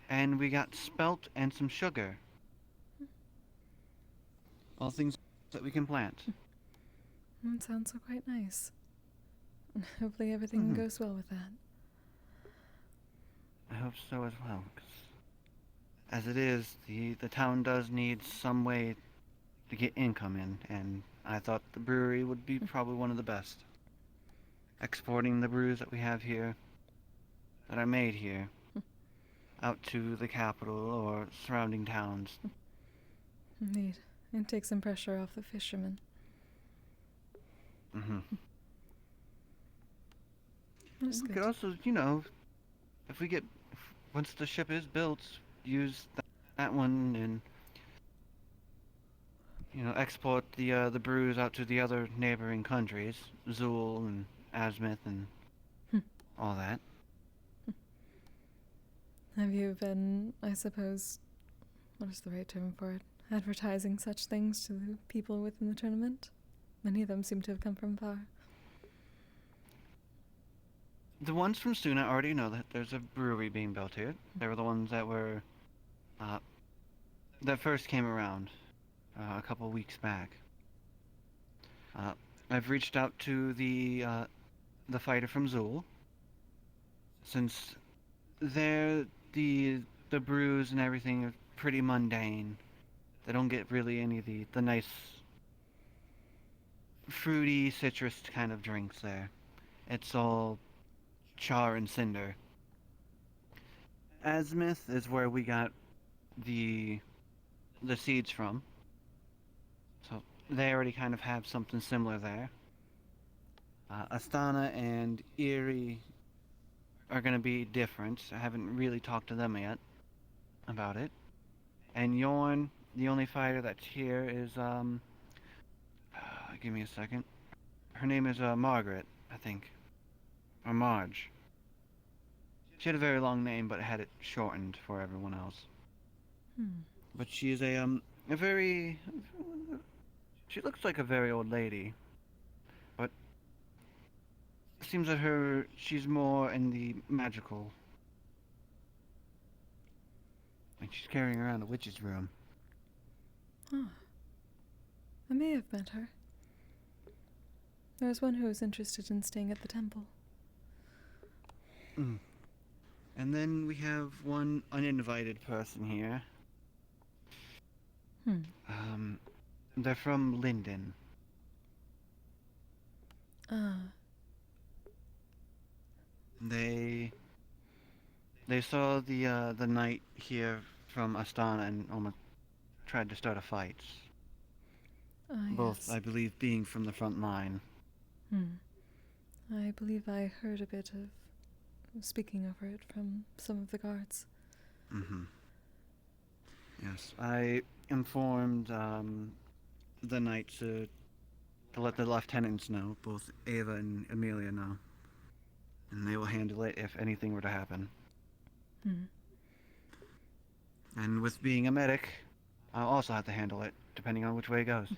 And we got spelt and some sugar. All things that we can plant. That sounds so quite nice. Hopefully everything goes well with that. I hope so as well, 'cause as it is, the town does need some way to get income in, and I thought the brewery would be probably one of the best. Exporting the brews that we have here, that are made here, out to the capital or surrounding towns. Indeed. And take some pressure off the fishermen. That's We good. could also, once the ship is built, use that one and, export the brews out to the other neighboring countries, Zool and Azmith and all that. Have you been, I suppose, what is the right term for it? Advertising such things to the people within the tournament? Many of them seem to have come from far. The ones from Suna already know that there's a brewery being built here. They were the ones that were, that first came around a couple weeks back. I've reached out to the fighter from Zool. Since the brews and everything are pretty mundane. They don't get really any of the nice fruity citrus kind of drinks there. It's all char and cinder. Azmith is where we got the seeds from. So they already kind of have something similar there. Astana and Erie are going to be different. I haven't really talked to them yet about it. And Yorn, the only fighter that's here is, give me a second. Her name is, Margaret, I think. Or Marge. She had a very long name, but had it shortened for everyone else. But she is a very... She looks like a very old lady. But it seems that she's more in the magical. And she's carrying around a witch's room. Oh. I may have met her. There was one who was interested in staying at the temple. And then we have one uninvited person here. They're from Linden. They saw the knight here from Astana and almost tried to start a fight. Both, Yes. I believe, being from the front line. I believe I heard a bit of speaking over it from some of the guards. Yes, I informed the knight to let the lieutenants know, both Ava and Amelia know. And they will handle it if anything were to happen. And with being a medic, I'll also have to handle it, depending on which way it goes.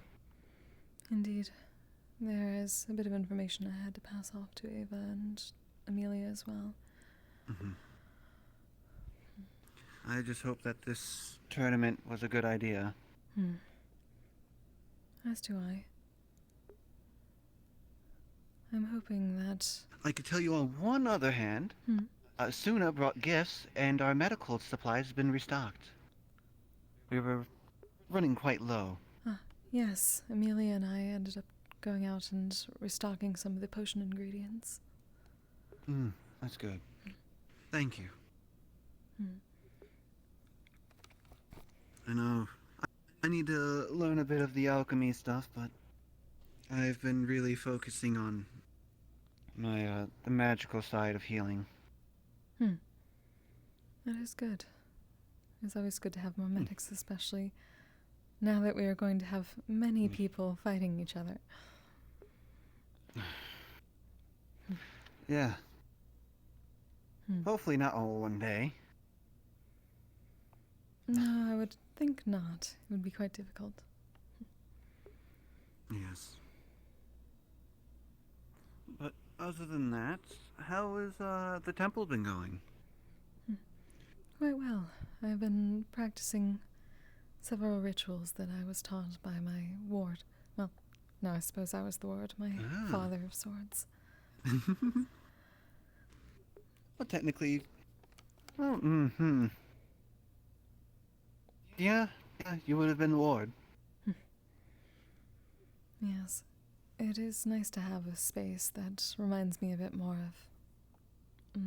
Indeed. There is a bit of information I had to pass off to Ava and Amelia as well. I just hope that this tournament was a good idea. As do I. I'm hoping that... I could tell you on one other hand, Suna brought gifts and our medical supplies have been restocked. We were running quite low. Yes, Amelia and I ended up going out and restocking some of the potion ingredients. That's good. Thank you. I know I need to learn a bit of the alchemy stuff, but I've been really focusing on my the magical side of healing. That is good. It's always good to have more medics, especially now that we are going to have many people fighting each other. Yeah. Hopefully not all one day. No, I would think not. It would be quite difficult. Yes. But other than that, how has the temple been going? Quite well. I've been practicing several rituals that I was taught by my ward. Well, no, I suppose I was the ward, my father of swords. Well, technically... Well, Yeah, you would have been the ward. Yes. It is nice to have a space that reminds me a bit more of...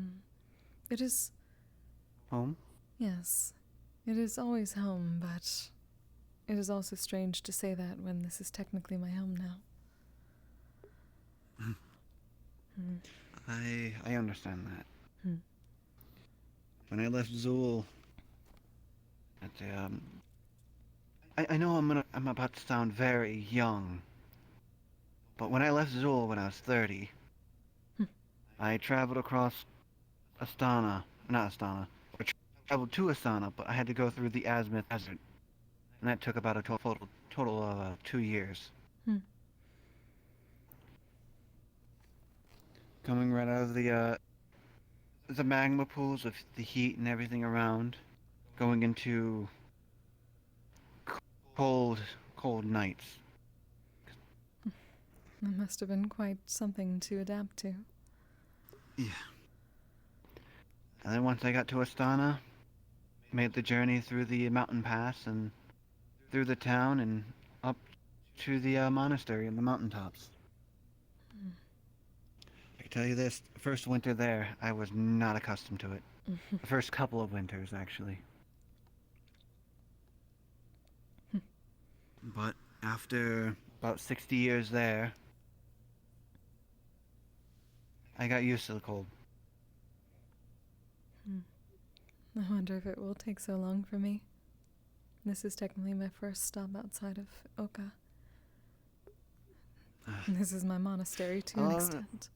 It is... Home? Yes. It is always home, but it is also strange to say that when this is technically my home now. I understand that. When I left Zool, I know I'm about to sound very young, but when I left Zool when I was 30, I traveled across not Astana. I traveled to Astana, but I had to go through the Azimuth Desert, and that took about a total of 2 years. Coming right out of the magma pools of the heat and everything around, going into cold nights. That must have been quite something to adapt to. Yeah. And then once I got to Astana, made the journey through the mountain pass and through the town and up to the monastery in the mountaintops. I can tell you this, the first winter there, I was not accustomed to it. The first couple of winters, actually. But After about 60 years there, I got used to the cold. I wonder if it will take so long for me. This is technically my first stop outside of Oka. This is my monastery to an extent.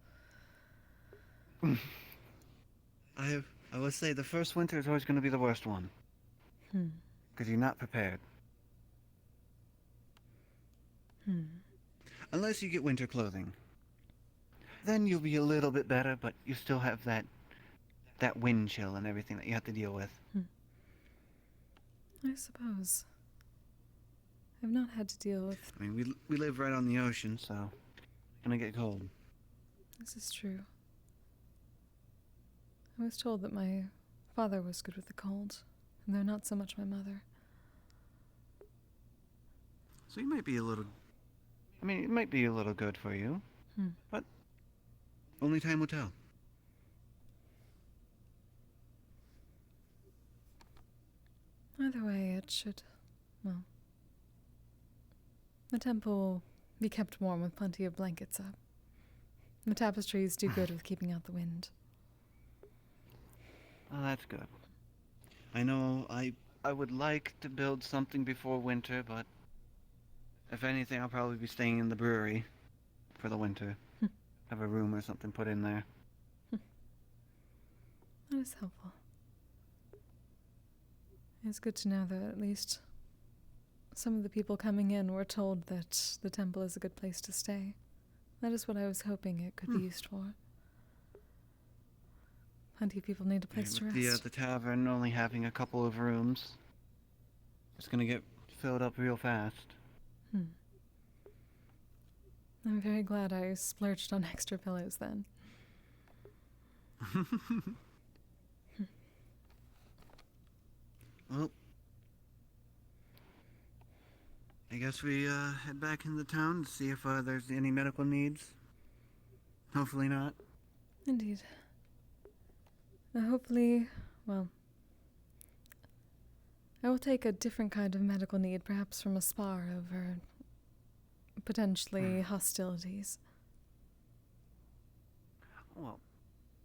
I would say the first winter is always going to be the worst one. Because you're not prepared. Unless you get winter clothing. Then you'll be a little bit better, but you still have that wind chill and everything that you have to deal with. I suppose. I've not had to deal with... I mean, we live right on the ocean, so it's gonna get cold. This is true. I was told that my father was good with the cold, and though not so much my mother. So you might be a little... I mean, it might be a little good for you. But only time will tell. Either way, it should... well... the temple will be kept warm with plenty of blankets up. The tapestries do good with keeping out the wind. Oh, that's good. I know I would like to build something before winter, but if anything, I'll probably be staying in the brewery for the winter. Have a room or something put in there. That is helpful. It's good to know that at least some of the people coming in were told that the temple is a good place to stay. That is what I was hoping it could be used for. Plenty of people need a place to rest. The tavern only having a couple of rooms. It's gonna get filled up real fast. I'm very glad I splurged on extra pillows then. Well, I guess we head back into town to see if there's any medical needs. Hopefully not. Indeed. Hopefully, well, I will take a different kind of medical need, perhaps from a spar over potentially hostilities. Well,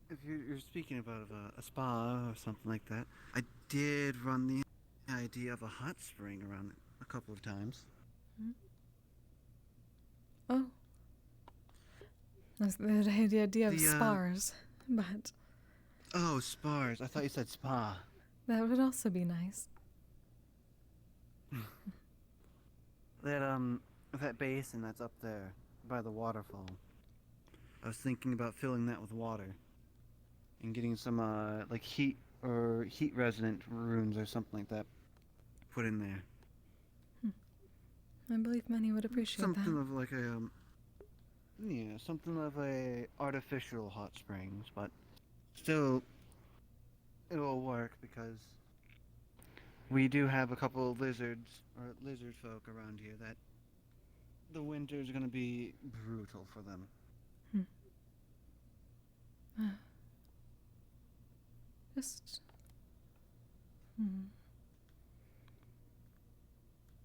if you're speaking about a spa or something like that, I did run the idea of a hot spring around a couple of times. Oh. That's the idea of spars, but... Oh, spars. I thought you said spa. That would also be nice. That basin that's up there by the waterfall. I was thinking about filling that with water and getting some like heat resident rooms or something like that put in there. I believe many would appreciate something that. of like something of a artificial hot springs, but still it'll work because we do have a couple of lizard folk around here that the winter's gonna be brutal for them. Just...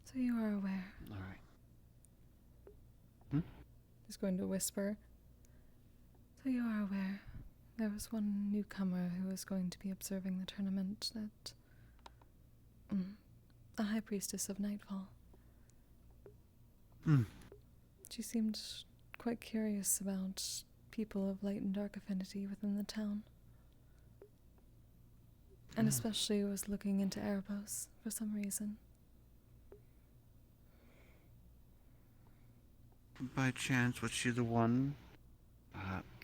So you are aware. Alright. Just going to whisper. So you are aware. There was one newcomer who was going to be observing the tournament that... a high priestess of Nightfall. She seemed quite curious about people of light and dark affinity within the town. And especially was looking into Erebos for some reason. By chance, was she the one?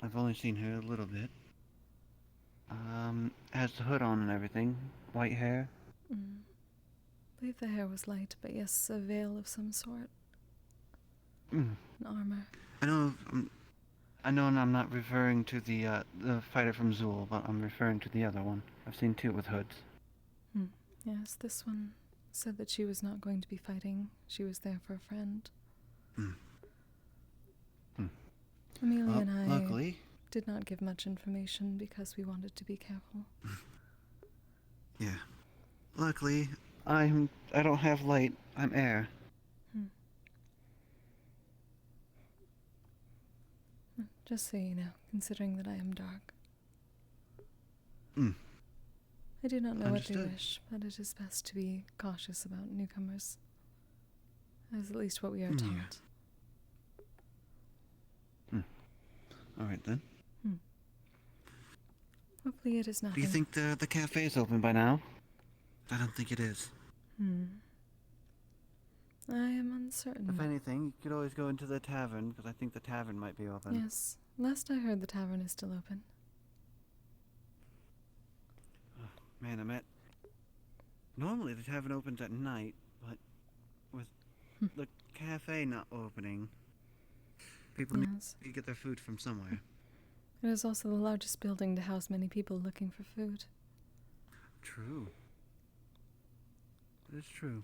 I've only seen her a little bit. Has the hood on and everything. White hair. I believe the hair was light, but yes, a veil of some sort. An armor. I know I'm not referring to the fighter from Zool, but I'm referring to the other one. I've seen two with hoods. Yes, this one said that she was not going to be fighting. She was there for a friend. Amelia and I luckily, did not give much information because we wanted to be careful. Yeah. Luckily, I don't have light. I'm air. Just so you know, considering that I am dark. Hmm. I do not know what they Understood. wish, but it is best to be cautious about newcomers. That is at least what we are Hmm. taught. All right then. Hopefully it is nothing. Do you think the cafe is open by now? I don't think it is. I am uncertain. If anything, you could always go into the tavern, because I think the tavern might be open. Yes, last I heard the tavern is still open. Man, normally the tavern opens at night, but with the cafe not opening, people Yes. need to get their food from somewhere. It is also the largest building to house many people looking for food. True. That is true.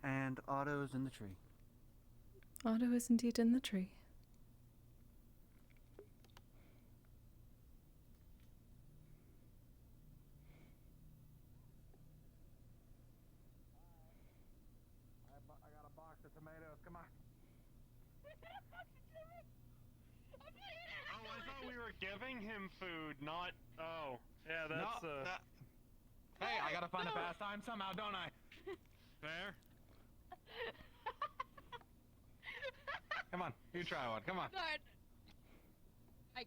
And Otto's in the tree. Otto is indeed in the tree. I got a box of tomatoes. Come on. Oh, I thought we were giving him food, not. Oh, yeah, that's Hey, I gotta find a pastime somehow, don't I? fair. Come on, you try one. Come on.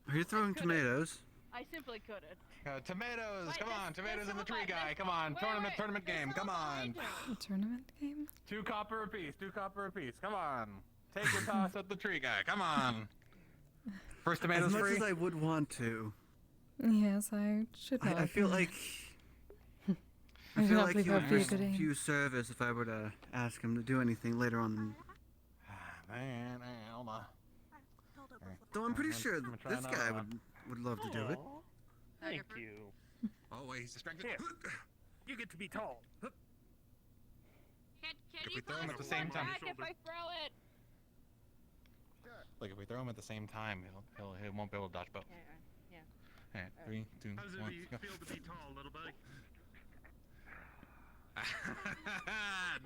Are you throwing tomatoes? I simply couldn't. Tomatoes. Wait, Come on, there's tomatoes in the a tree button. guy. Come on, tournament game. Come on. A tournament game? 2 copper apiece. 2 copper apiece. Come on. Take your toss at the tree guy. Come on. First tomatoes As much free. as I would want to, Yes, I should not. I feel like I I do feel not like believe he that would would be a good aim. refuse service if I were to ask him to do anything later on. Man, hold on. Though I'm pretty I'm sure gonna try this guy another would love to do it. Thank you. Oh wait, he's distracted. You get to be tall. Can If you we throw him pass at the me same one time- back if I throw it? Like if we throw him at the same time, he won't be able to dodge both. Yeah. Alright, 3, 2, How does it 1, go. feel to be tall, little buddy?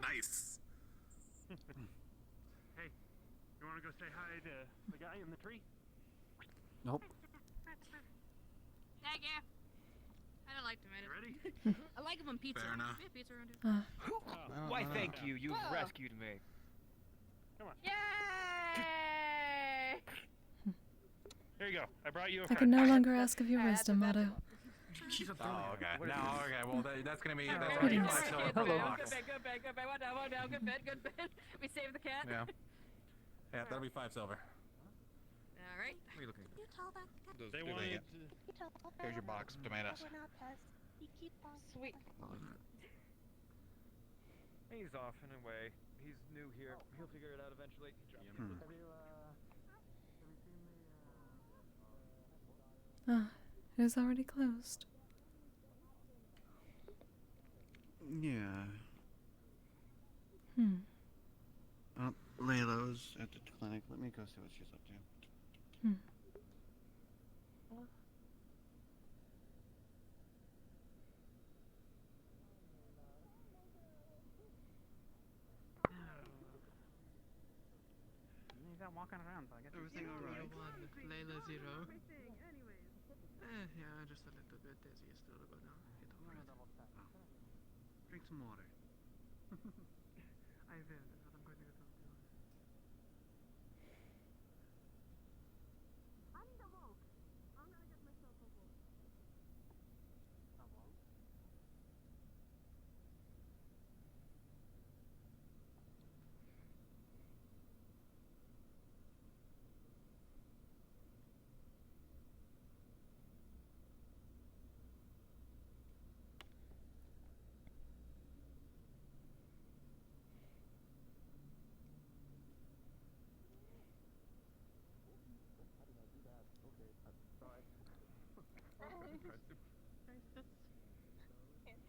Nice. Hey, you want to go say hi to the guy in the tree? Nope. Thank you. I don't like tomatoes. Ready? I like them on pizza. Fair enough. We have pizza around here. Why, thank you. You've Whoa. rescued me. Come on. Yay! Here you go. I brought you a I friend. can no longer ask of your wisdom, Otto. Oh, okay. No, okay. Well, that's gonna be. That's Okay, already Greetings. 5 silver Good per bed, box. good bed. One down, good bed. We saved the cat. Yeah. Yeah, that'll be 5 silver. All right. What are you looking at? You tell that guy. They Do they wanted get- to. You tell that Here's guy your box of tomatoes. We're not pests. He keep on. Sweet. He's off and away. He's new here. He'll figure it out eventually. Ah, it is already closed. Yeah. Hmm. Laylo's at the clinic. Let me go see what she's up to. Hmm. He's out walking around, so I guess. Everything alright? Layla 0. Yeah, just a little bit dizzy still, but no, get over it. Drink some water. I will, that's what I'm going to do. I need a walk. I'm gonna get myself a walk.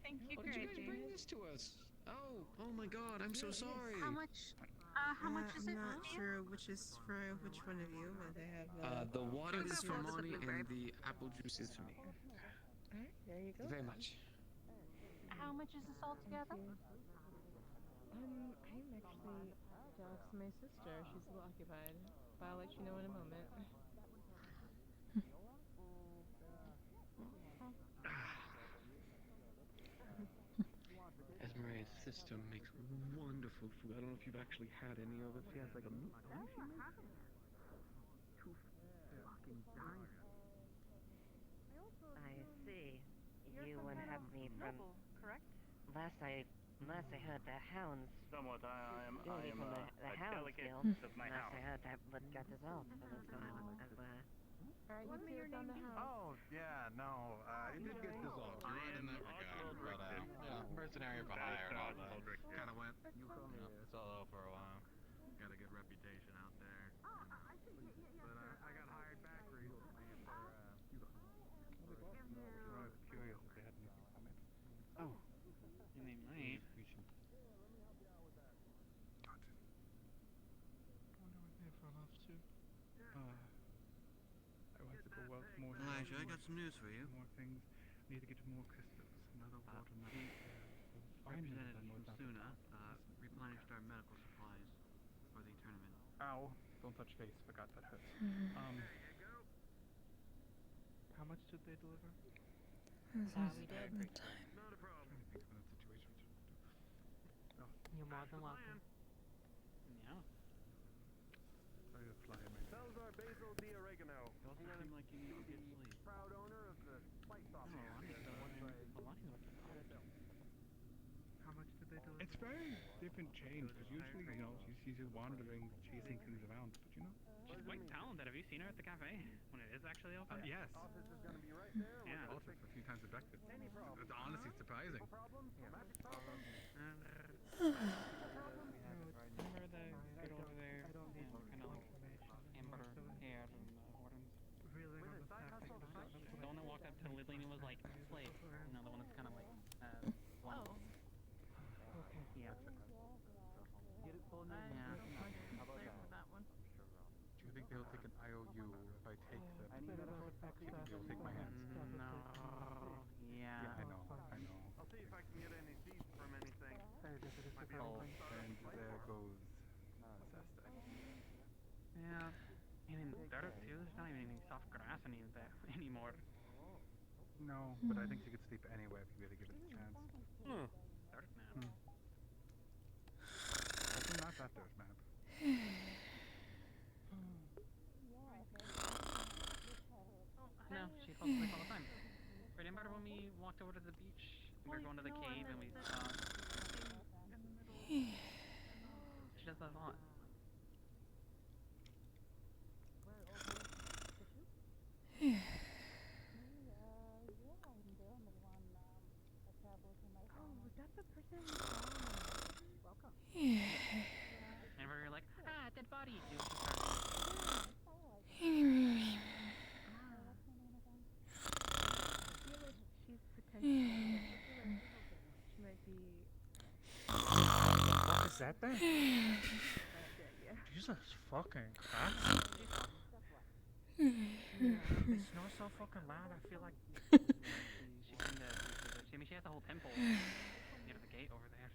Thank you, Why did you guys bring this to us? Oh my god, I'm so sorry. How much? How much is it? I'm not sure which is for which one of you, but they have The water is for Coca-Cola, Molly blueberry. and the apple juice is for me. Alright, there you go. Very much. How much is this all together? I'm actually just That's my sister. She's a little occupied. But I'll let you know in a moment. Esmera's system makes wonderful food. I don't know if you've actually had any of it. She has like a meat bone. I see. You wouldn't have me from correct? last I heard the hounds. Somewhat. I am The hounds delegate guild. of my Last house. I heard that would got dissolved. Alright, you two down the house. Oh, yeah, no, it did get dissolved. You're right in that regard. But, mercenary for hire and all that. Kind of went, it's all over for a while. Got a good reputation out there. But I got hired back recently for, I was curious if they had anything come in. Oh, and they might. We should. I wonder what they're for love too. I want to go out more. Elijah, I got some news for you. More things. Need to get more crystals. Another water metal. Representative from Suna replenished our medical supplies for the tournament. Ow! Don't touch face. Forgot that hurts. How much did they deliver? We did. Not a problem. I'm trying to think of that situation. You're more than welcome. Yeah. Sorry to fly in my Salazar Basil de Oregano. Doesn't seem like you need to get sleep. Proud owner of the spice Oh, How much did they deliver? It's very different change because usually, you know, she's just wandering, chasing things around. But you know, she's quite talented. Have you seen her at the cafe when it is actually open? Yes. Office is going to be right there. Yeah. Also, a few times at breakfast. It's honestly surprising. Remember the kid over there? Yeah, kind of like amber hair and Wardens. Really? The one that walked up to Lily and was like, slave. You know, the one that's kind of like, blonde. Okay. Yeah. Get it full name. Yeah. How about that? Do you think they'll take an IOU if I take them? Do you think they'll take my hands? No. Yeah. Yeah, I know. I'll see if I can get any seeds from anything. Oh, and there goes Sesta. Yeah. And in dirt too, there's not even any soft grass anymore. No, but I think she could sleep anywhere if you really give it a chance. Dirt map. Hopefully not that dirt map. No, she falls asleep all the time. Remember when we walked over to the beach? We were going to the cave and we saw... She does that a lot. Was that the person? Welcome. And we were like, dead body! She's potentially. She might be. What is that thing? Yeah. Jesus fucking Christ. They snore so fucking loud, I feel like... she has the whole temple near the gate over there.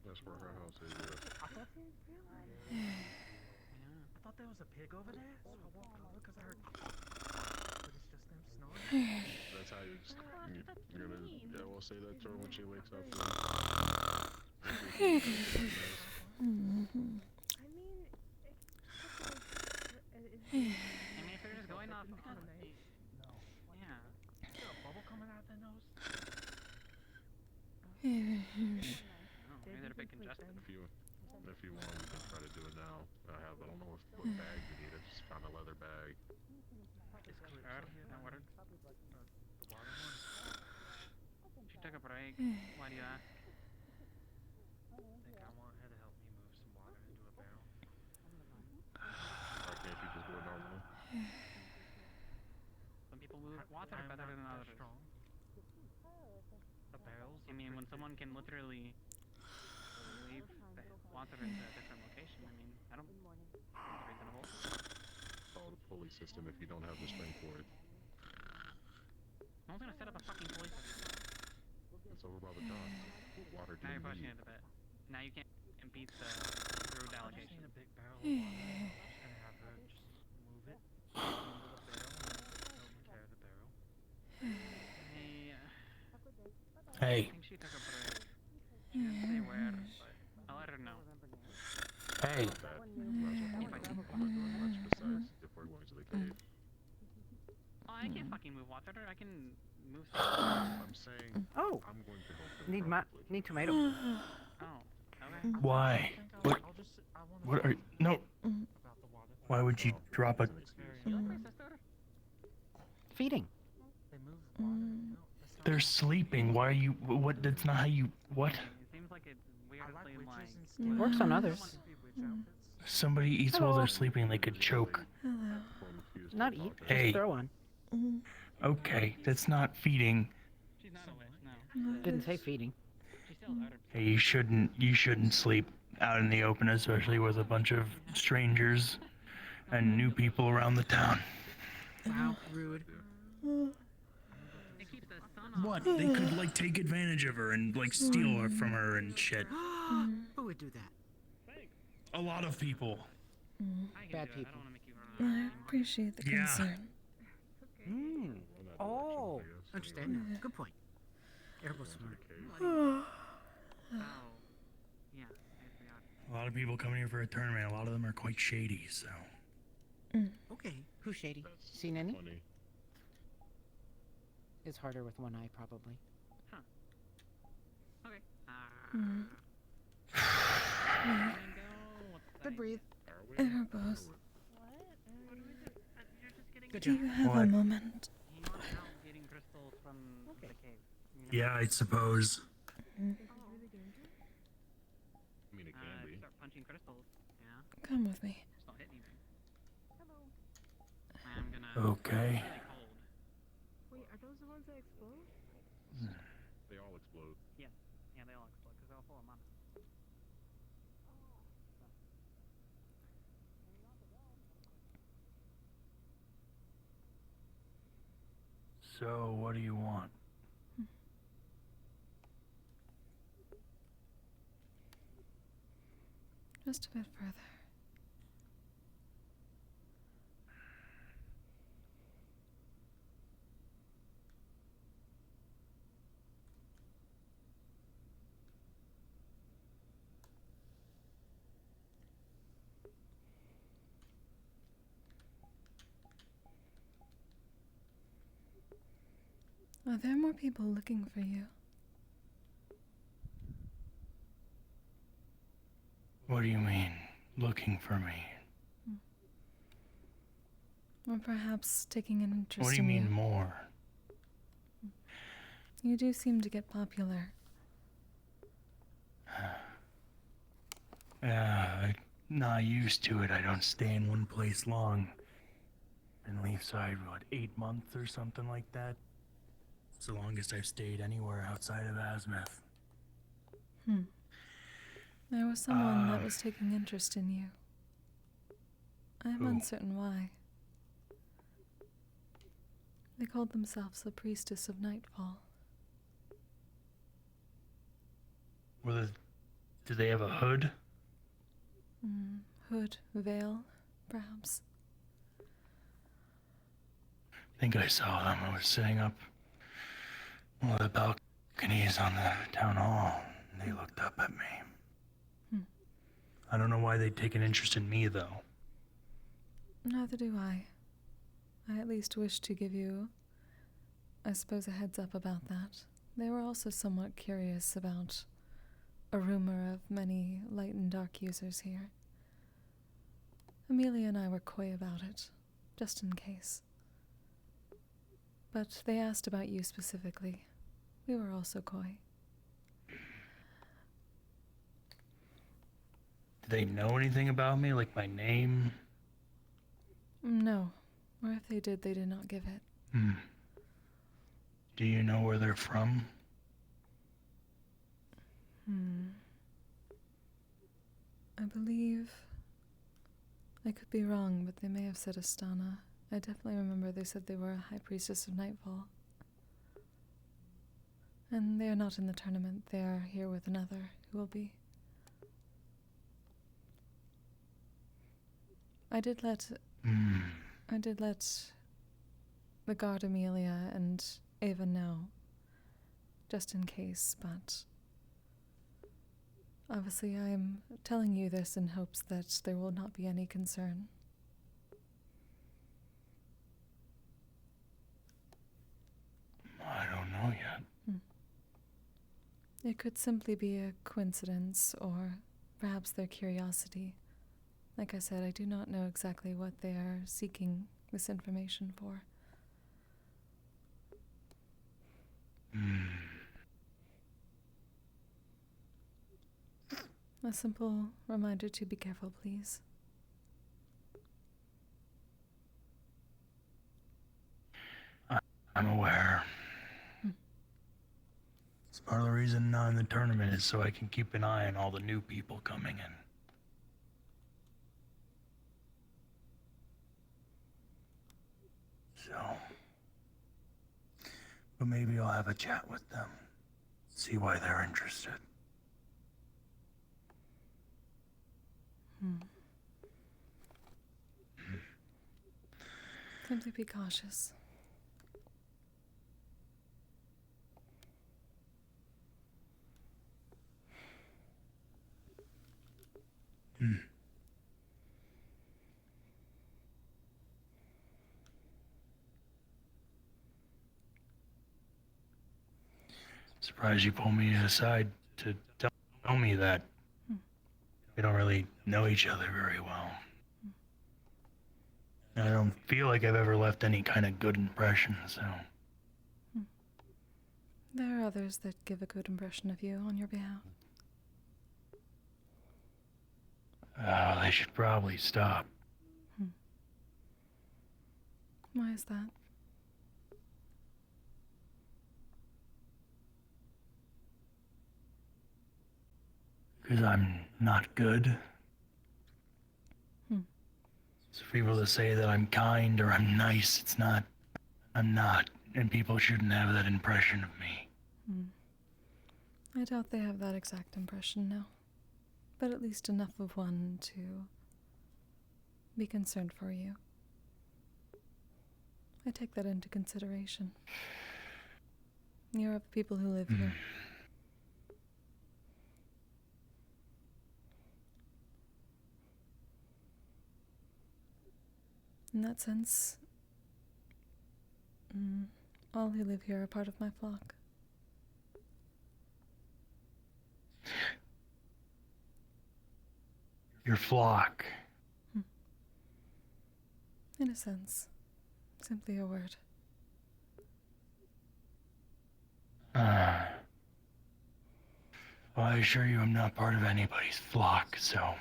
That's where her house is, yes. I thought there was a pig over there, so I walked over because I heard... But it's just them snoring. That's how you're gonna... Yeah, we'll say that to her when she wakes up. I mean, if they're just going off... Yeah. Is there a bubble coming out of their nose? Maybe they're a bit congested. If you want, we can try to do it now. I don't know what bag you need. I just found a leather bag. That works. She took a break. Why do you ask? I think I want her to help me move some water into a barrel. Why can't you just do it normally? Some people move water better than others. Strong. The barrels? I mean, when someone can literally leave the water into a different location, I mean, I don't think it's reasonable. Follow the pulley system if you don't have the string for it. No one's gonna set up a fucking pulley system. It's over by the dock. What water do Now you you're pushing need? it a bit. Now you can't beat the Rudal allegation. a big barrel of water. I'm just gonna have her just move it into the barrel and then overcarry the barrel. I Hey. think she took a break. She didn't say where, but I'll let her know. Hey. Not bad. I'm not doing much besides if we're going to the cave. Oh, I can fucking move water. I can move I'm saying Oh. I'm going to help them. Need tomato. Oh, okay. Why? What are no? Why would you drop a feeding? They're sleeping. Why are you? What? That's not how you. What? It seems like it's weirdly like. Works on others. Somebody eats while they're sleeping, they could choke. Not eat. Hey. Just throw on. Okay, that's not feeding. She's not a witch, no. Didn't say feeding. She's still out of. Hey, you shouldn't sleep out in the open, especially with a bunch of strangers and new people around the town. Wow, rude. It keeps the sun on. What? They could like take advantage of her and like steal her from her and shit. Who would do that? A lot of people. Bad people. I appreciate the Yeah. concern. Oh, understand now. Good point. Airbo's smart. Oh. Yeah, A lot of people coming here for a tournament. A lot of them are quite shady, so. Okay, who's shady? Seen any? It's harder with one eye, probably. Huh. Okay. Good breathe. Airbo's. Good Do job. you have a What? moment? He wants help getting crystals from the cave. Yeah, I suppose. I mean, it can If be. you start punching crystals, yeah. Come with me. Just don't hit anything. I'm gonna. Okay. It's really cold. Wait, are those the ones that explode? They all explode. Yeah, they all explode because they're all full of mana. So, what do you want? Just a bit further. Are there more people looking for you? What do you mean, looking for me? Or perhaps taking an interest What do you in mean more? You do seem to get popular. I'm not used to it. I don't stay in one place long. Been Leafside, what, 8 months or something like that? It's the longest I've stayed anywhere outside of Azimuth. There was someone that was taking interest in you. I'm Who? uncertain why. They called themselves the Priestess of Nightfall. Did they have a hood? Hood, veil, perhaps. I think I saw them. I was sitting up one of the balconies on the town hall, and they looked up at me. I don't know why they'd take an interest in me, though. Neither do I. I at least wish to give you, I suppose, a heads up about that. They were also somewhat curious about a rumor of many light and dark users here. Amelia and I were coy about it, just in case. But they asked about you specifically. We were also coy. Did they know anything about me, like my name? No, or if they did not give it. Do you know where they're from? I believe... I could be wrong, but they may have said Astana. I definitely remember they said they were a High Priestess of Nightfall. And they are not in the tournament. They are here with another who will be. I did let the guard Amelia and Ava know, just in case, but obviously I am telling you this in hopes that there will not be any concern. I don't know yet. It could simply be a coincidence, or perhaps their curiosity. Like I said, I do not know exactly what they are seeking this information for. A simple reminder to be careful, please. I'm aware. It's part of the reason I'm in the tournament is so I can keep an eye on all the new people coming in. So, but maybe I'll have a chat with them, see why they're interested. Simply be cautious. Surprised you pulled me aside to tell me that. We don't really know each other very well. I don't feel like I've ever left any kind of good impression, so... There are others that give a good impression of you on your behalf. They should probably stop. Why is that? Because I'm not good. So for people to say that I'm kind or I'm nice, it's not. I'm not. And people shouldn't have that impression of me. I doubt they have that exact impression now. But at least enough of one to be concerned for you. I take that into consideration. You're of the people who live here. In that sense, all who live here are part of my flock. Your flock. In a sense. Simply a word. Well, I assure you I'm not part of anybody's flock, so...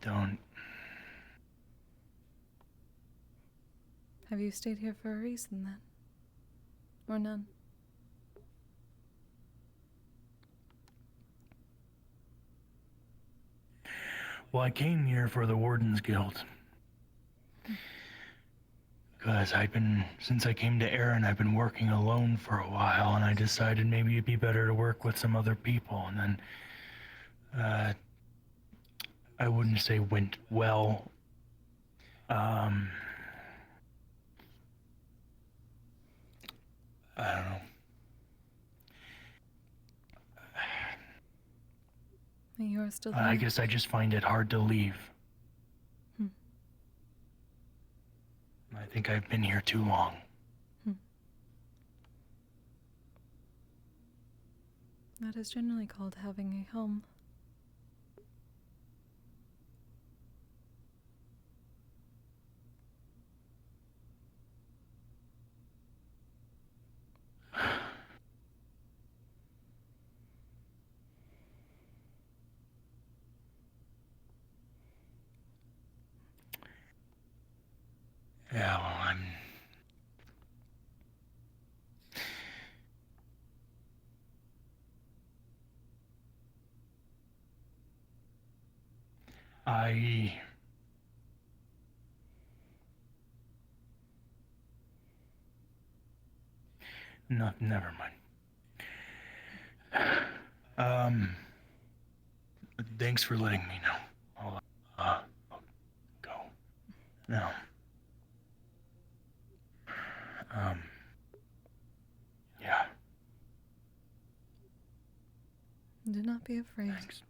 Don't... Have you stayed here for a reason, then? Or none? Well, I came here for the Wardens Guild. Because since I came to Erin, I've been working alone for a while, and I decided maybe it'd be better to work with some other people, and then, I wouldn't say went well. I don't know. You are still here? I guess I just find it hard to leave. I think I've been here too long. That is generally called having a home. Yeah, well, No, never mind. Thanks for letting me know. Do not be afraid. Thanks.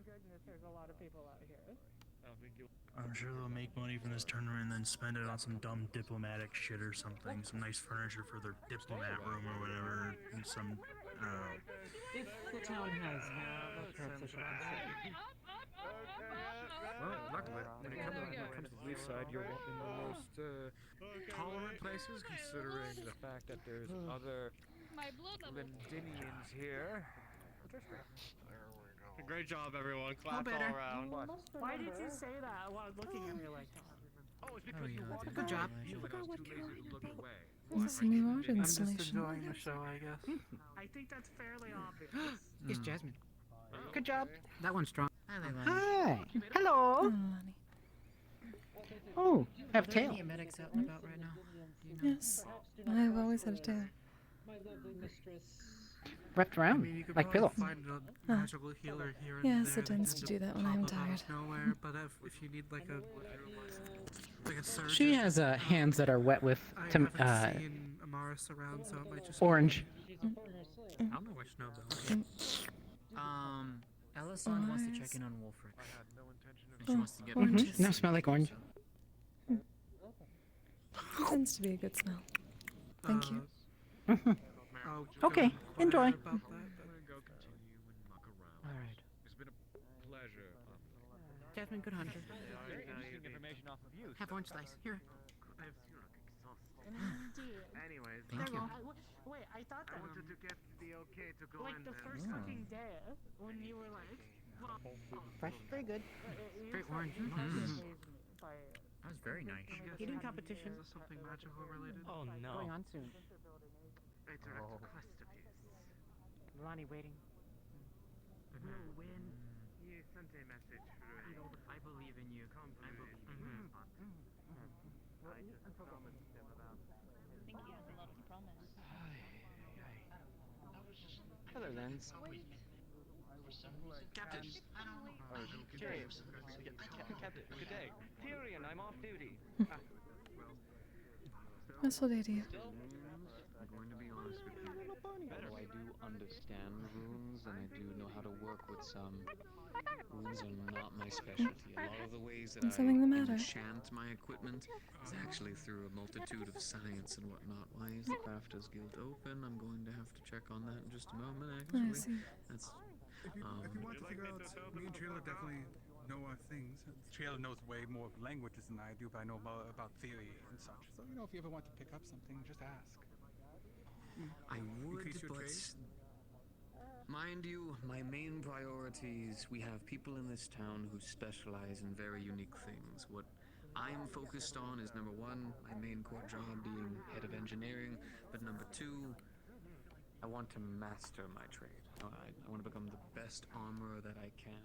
Goodness, there's a lot of people out here. I'm sure they'll make money from this tournament and then spend it on some dumb diplomatic shit or something. Some nice furniture for their diplomat room or whatever. And some, If the town has perhaps I should consider. Well, luckily, when it comes to the leaf side, you're one of the most tolerant places, considering the fact that there's other Lindinians here. Great job, everyone. Clap all around. Why did you say that while looking at me like that? Oh, it's because you walked Good job. You were too lazy to look away. It's a new art I'm just installation. enjoying the show, I guess. I think that's fairly obvious. Yes, Jasmine. Good job. That one's strong. Hi, Leilani. Hi. Hello. Oh, have Are there tail. any medics out and about right now? Do you know? Yes, I have always had a tail. Wrapped around, I mean, you could like probably pillow. find a magical healer here and Yes, there it that tends can to do that when pop I'm up out tired. of nowhere, but if you need like a surgeon. She has hands that are wet with I haven't seen Amaris around, so it might just orange. I don't know which no though. Ellison wants to check in on Wolfric. And she wants to get Oranges. No, smell like orange. It tends to be a good smell. Thank you. Okay, enjoy. Alright. It's been a pleasure. Jasmine, good hunter. Very interesting information off of you. Have orange slice. Here. Indeed. Anyways, Thank you. Wait, I thought that. I wanted to get the okay to go Like in the there. first fucking day when you were like, Fresh, very good. Very orange. That was very nice. Eating competition. Is this something magical related? Oh no. Going on soon. I direct quest of his. Lonnie waiting. We'll win. He sent a message through I believe in you. I believe in you. I just promised him about. I think he has a lot to promise. Hello, then. Captain. Curious. Captain, good day. Tyrion, I'm off duty. What's what idiot? I'm going to be honest with you. Though I do understand runes and I do know how to work with some, runes are not my specialty. A lot of the ways that Is something the matter? enchant my equipment is actually through a multitude of science and whatnot. Why is the Crafters Guild open? I'm going to have to check on that in just a moment, actually. I see. That's, If you want to figure out, me and Trailer definitely know our things. Trailer knows way more languages than I do, but I know about theory and such. So, you know, if you ever want to pick up something, just ask. I would, Increase your but trade? mind you, my main priorities, we have people in this town who specialize in very unique things. What I'm focused on is number one, my main core job being head of engineering, but number two, I want to master my trade. I want to become the best armorer that I can.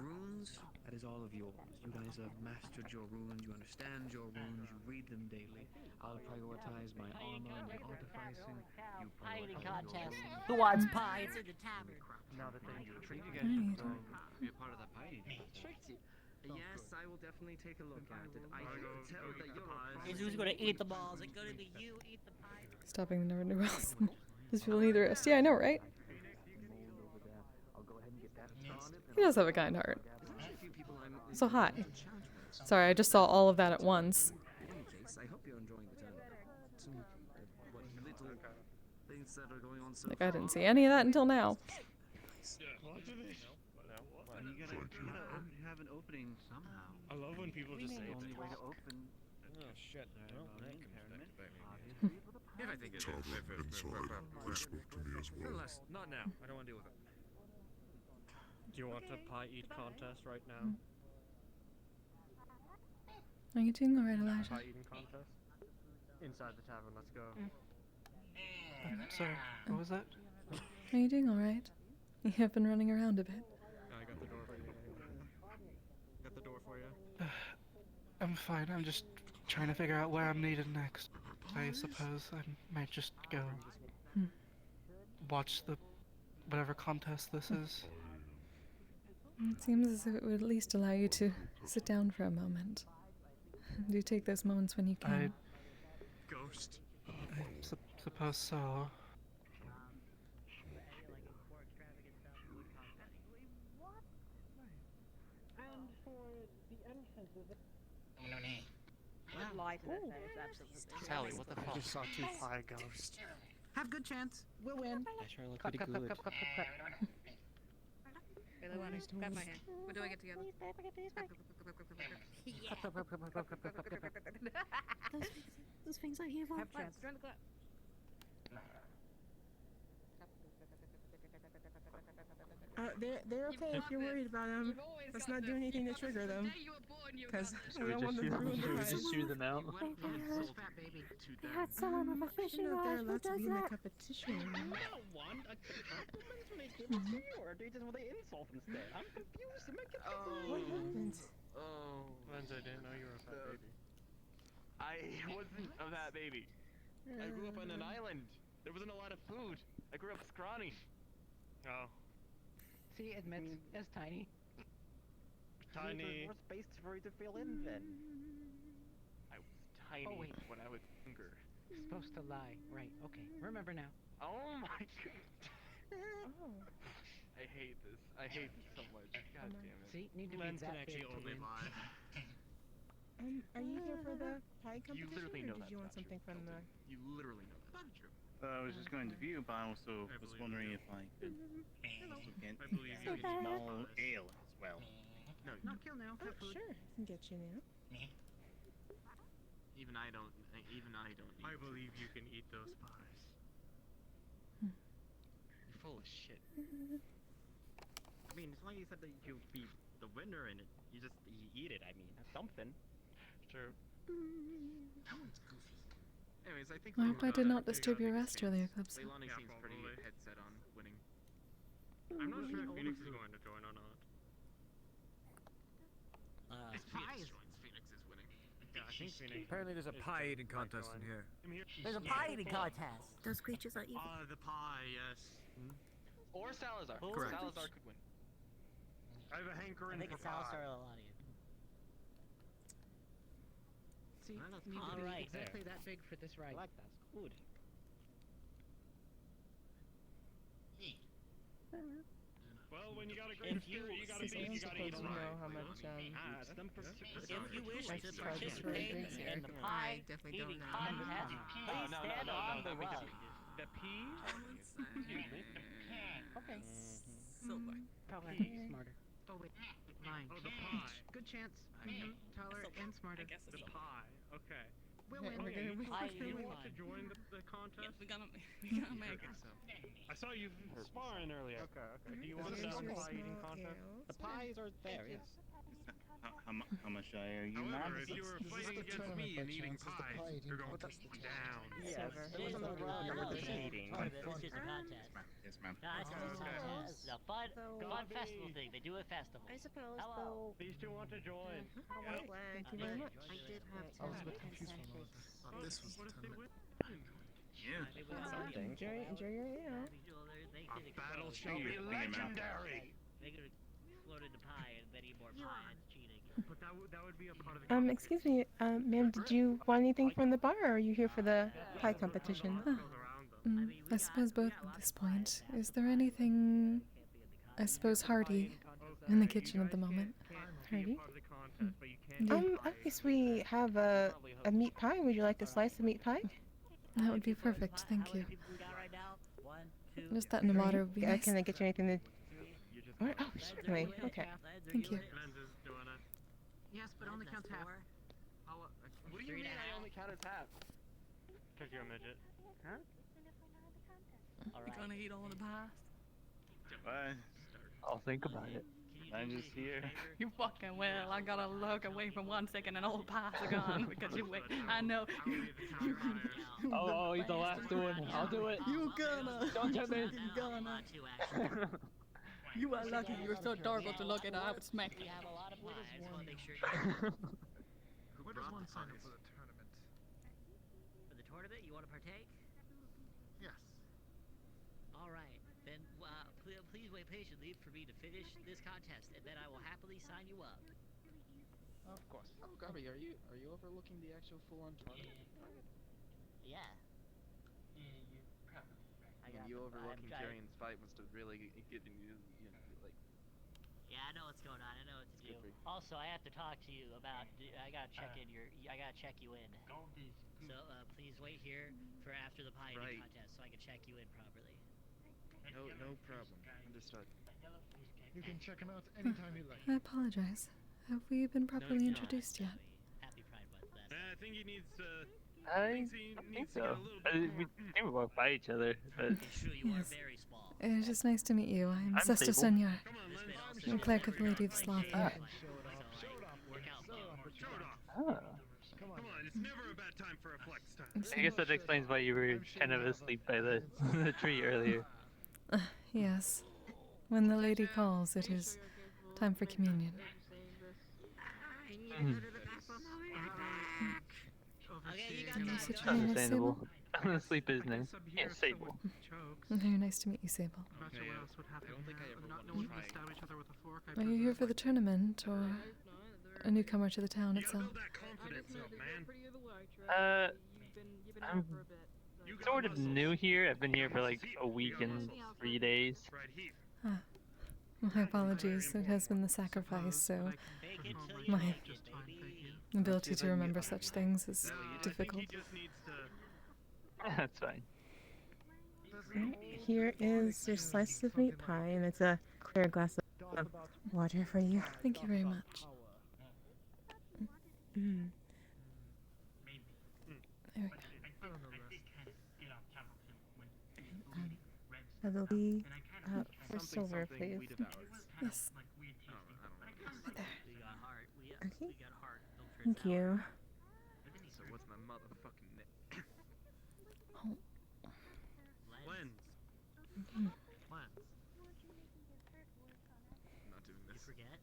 Runes, that is all of yours. You guys have mastered your runes, you understand your runes, you read them daily. I'll prioritize my armor, my artificing. You prioritize your runes. Who wants pie? It's in the tavern. Now that they Tricked you guys into be a part of that pie eating contest. tricked you. Yes, I will definitely take a look at it. I can tell that you're a Is who's gonna eat the balls? Is it gonna be you eat the pie? Stopping the never knew else. These people need a rest. Yeah, I know, right? He does have a kind heart. So hi. Sorry, I just saw all of that at once. In any case, I hope you're enjoying the tournament. What little things that are going on so Like, I didn't see any of that until now. You have an opening somehow. I love when people just say the it's only way to open. Oh shit. Well, that comes back to bite me. If I think it Tavern inside. They spoke to me as well. Nonetheless, not now. I don't want to deal with it. Do you want a pie eat contest right now? Are you doing alright, Elijah? Pie eating contest? Inside the tavern, let's go. Sorry, what was that? Are you doing alright? You have been running around a bit. I got the door for you. Got the door for you. I'm fine. I'm just trying to figure out where I'm needed next. I suppose I might just go watch the whatever contest this is. It seems as if it would at least allow you to sit down for a moment. Do take those moments when you can. Ghost. I suppose so. And for the entrances. Lie to that face, absolutely. Sally, what the fuck? I just saw two pie ghosts. Have good chance. We'll win. That sure looked Cut, pretty cut, good. cut, cut, cut, cut, cut. Bailey, why don't you grab my hand? What do I get together? Those things are here for. Have chance. Join the club. They're okay if you're worried about them. Let's not do anything to trigger them. Because we don't want them to ruin the just shoot them out? I had someone with a fishing They're rod who allowed to does be in the that. competition. Want a compliment when they give it to you, or do you just want the insult instead? I'm confused. Make it What happened? Oh. Lindsay, I didn't know you were a fat baby. I wasn't of that baby. I grew up on an island. There wasn't a lot of food. I grew up scrawny. Oh. See, admits it's tiny. Tiny. There's more space for you to fill in then. I was tiny Oh, wait. when I was younger. Supposed to lie. Right, okay. Remember now. Oh my god. I hate this. I hate this so much. God damn it. See, need to Len be can that actually big to only win. lie. Are you here for the pie competition, You literally know or did you want that's not something true. from the... You literally know that's not true. I was just going to view, but I also I was believe wondering you. if I could also get I believe you. a small ale as well. No, Not kill now. Have food. Sure, I can get you now. even I don't. Even I don't. I believe you can eat those pies. You're full of shit. I mean, as long as you said that you'll be the winner in it, you eat it. I mean, that's something. True. That one's goofy. Anyways, I think. I hope I did not disturb your rest earlier, Eclipse. Leilani Yeah, seems pretty probably. head set on winning. I'm not sure if Phoenix is going to join or not. If Phoenix joins, Phoenix is winning. Yeah, I think Phoenix. Apparently there's a pie eating contest in here. There's a pie eating contest. Those creatures are evil. The pie, yes. Or Salazar. Correct. Salazar could win. I have a I hankering think for it's Salazar pie. Alani. See, Well, that's need to be alright exactly that big for this ride. I like that. It's good. Well, when you got a great spirit, you gotta Since I'm you gotta eat a supposed to know lot. how much, If you wish Like, to charges for participate drinks here. in the I pie definitely don't eating know. contest, please stand on the we rug. The pea? Okay. Silver. Probably smarter. Oh wait, mine. Oh, the pie. Good chance. Taller and smarter. The pie. Okay. We'll win. Oh, yeah, you, Pie you eating want to pie. join the contest? We gotta make it. I saw you sparring earlier. Okay, okay. Do you want to Here's start your a pie eating small contest? ale. The pies are there, yes. How much do I owe you, man? However, if you were fighting against me and eating pie, you're going to down. Yes. It wasn't a run, it was cheating. It's just a contest. Yes, ma'am. No, it's just a contest. It's a fun festival thing. They do a festival. I suppose, Hello. These two want to join. Thank you very much. I did have to have 10 centipedes. This was the tournament. Enjoy your ale. A battle shall be legendary. They could explode into pie and then eat more pie. It's cheating. But that would be a part of the Excuse me, ma'am, did you want anything from the bar, or are you here for the pie competition? I suppose both at this point. Is there anything, I suppose, hearty in the kitchen at the moment? Hearty? Yeah. I guess we have a meat pie. Would you like to slice the meat pie? That would be perfect, thank you. Just that in the water would be nice. Can I get you anything to... Oh, certainly. Okay. Thank you. Yes, but only counts half. What do you mean I only counted half? Because you're a midget. Huh? You're gonna eat all of the pies? What? I'll think about it. I'm just here. You fucking well. I gotta look away for 1 second and all the pies are gone because you wait. I know. Oh, he's the last one. I'll do it. You gonna. Don't tell me. You gonna. You are lucky you're so adorable to look at. I would smack you. have a lot of pies. Well, make sure Where does one sign up for the tournament? For the tournament, you want to partake? Yes. All right. Then please wait patiently for me to finish this contest, and then I will happily sign you up. Of course. Oh, Gabby, are you overlooking the actual full-on tournament? Yeah. You overlooking Tyrion's fight must have really given you, like... Yeah, I know what's going on. I know what to do. Good for you. Also, I have to talk to you about. I gotta check in your. I gotta check you in. So please wait here for after the pie eating contest, so I can check you in properly. No problem. Understood. You can check him out anytime you like. I apologize. Have we been properly introduced yet? Happy Pride Month. I think he needs to. I think so. We walk by each other, but... Yes. It's just nice to meet you. I'm Sesta Senor. I'm clerk of the Lady of Sloth here. Oh. Come on, it's never a bad time for a flex time. I guess that explains why you were kind of asleep by the tree earlier. Yes. When the lady calls, it is time for communion. Is it your name is Sable? Sleep is nice. Yeah, Sable. Very nice to meet you, Sable. I don't think I ever will try. Are you here for the tournament, or a newcomer to the town itself? I'm sort of new here. I've been here for like a week and 3 days. Ah. My apologies. It has been the sacrifice, so my ability to remember such things is difficult. That's fine. Here is your slice of meat pie, and it's a clear glass of water for you. Thank you very much. There we go. That'll be for silver, please. Yes. Okay. Thank you. So what's my motherfucking name? Oh. Lens. Mm-hmm. Lens. I'm not doing this. You forget?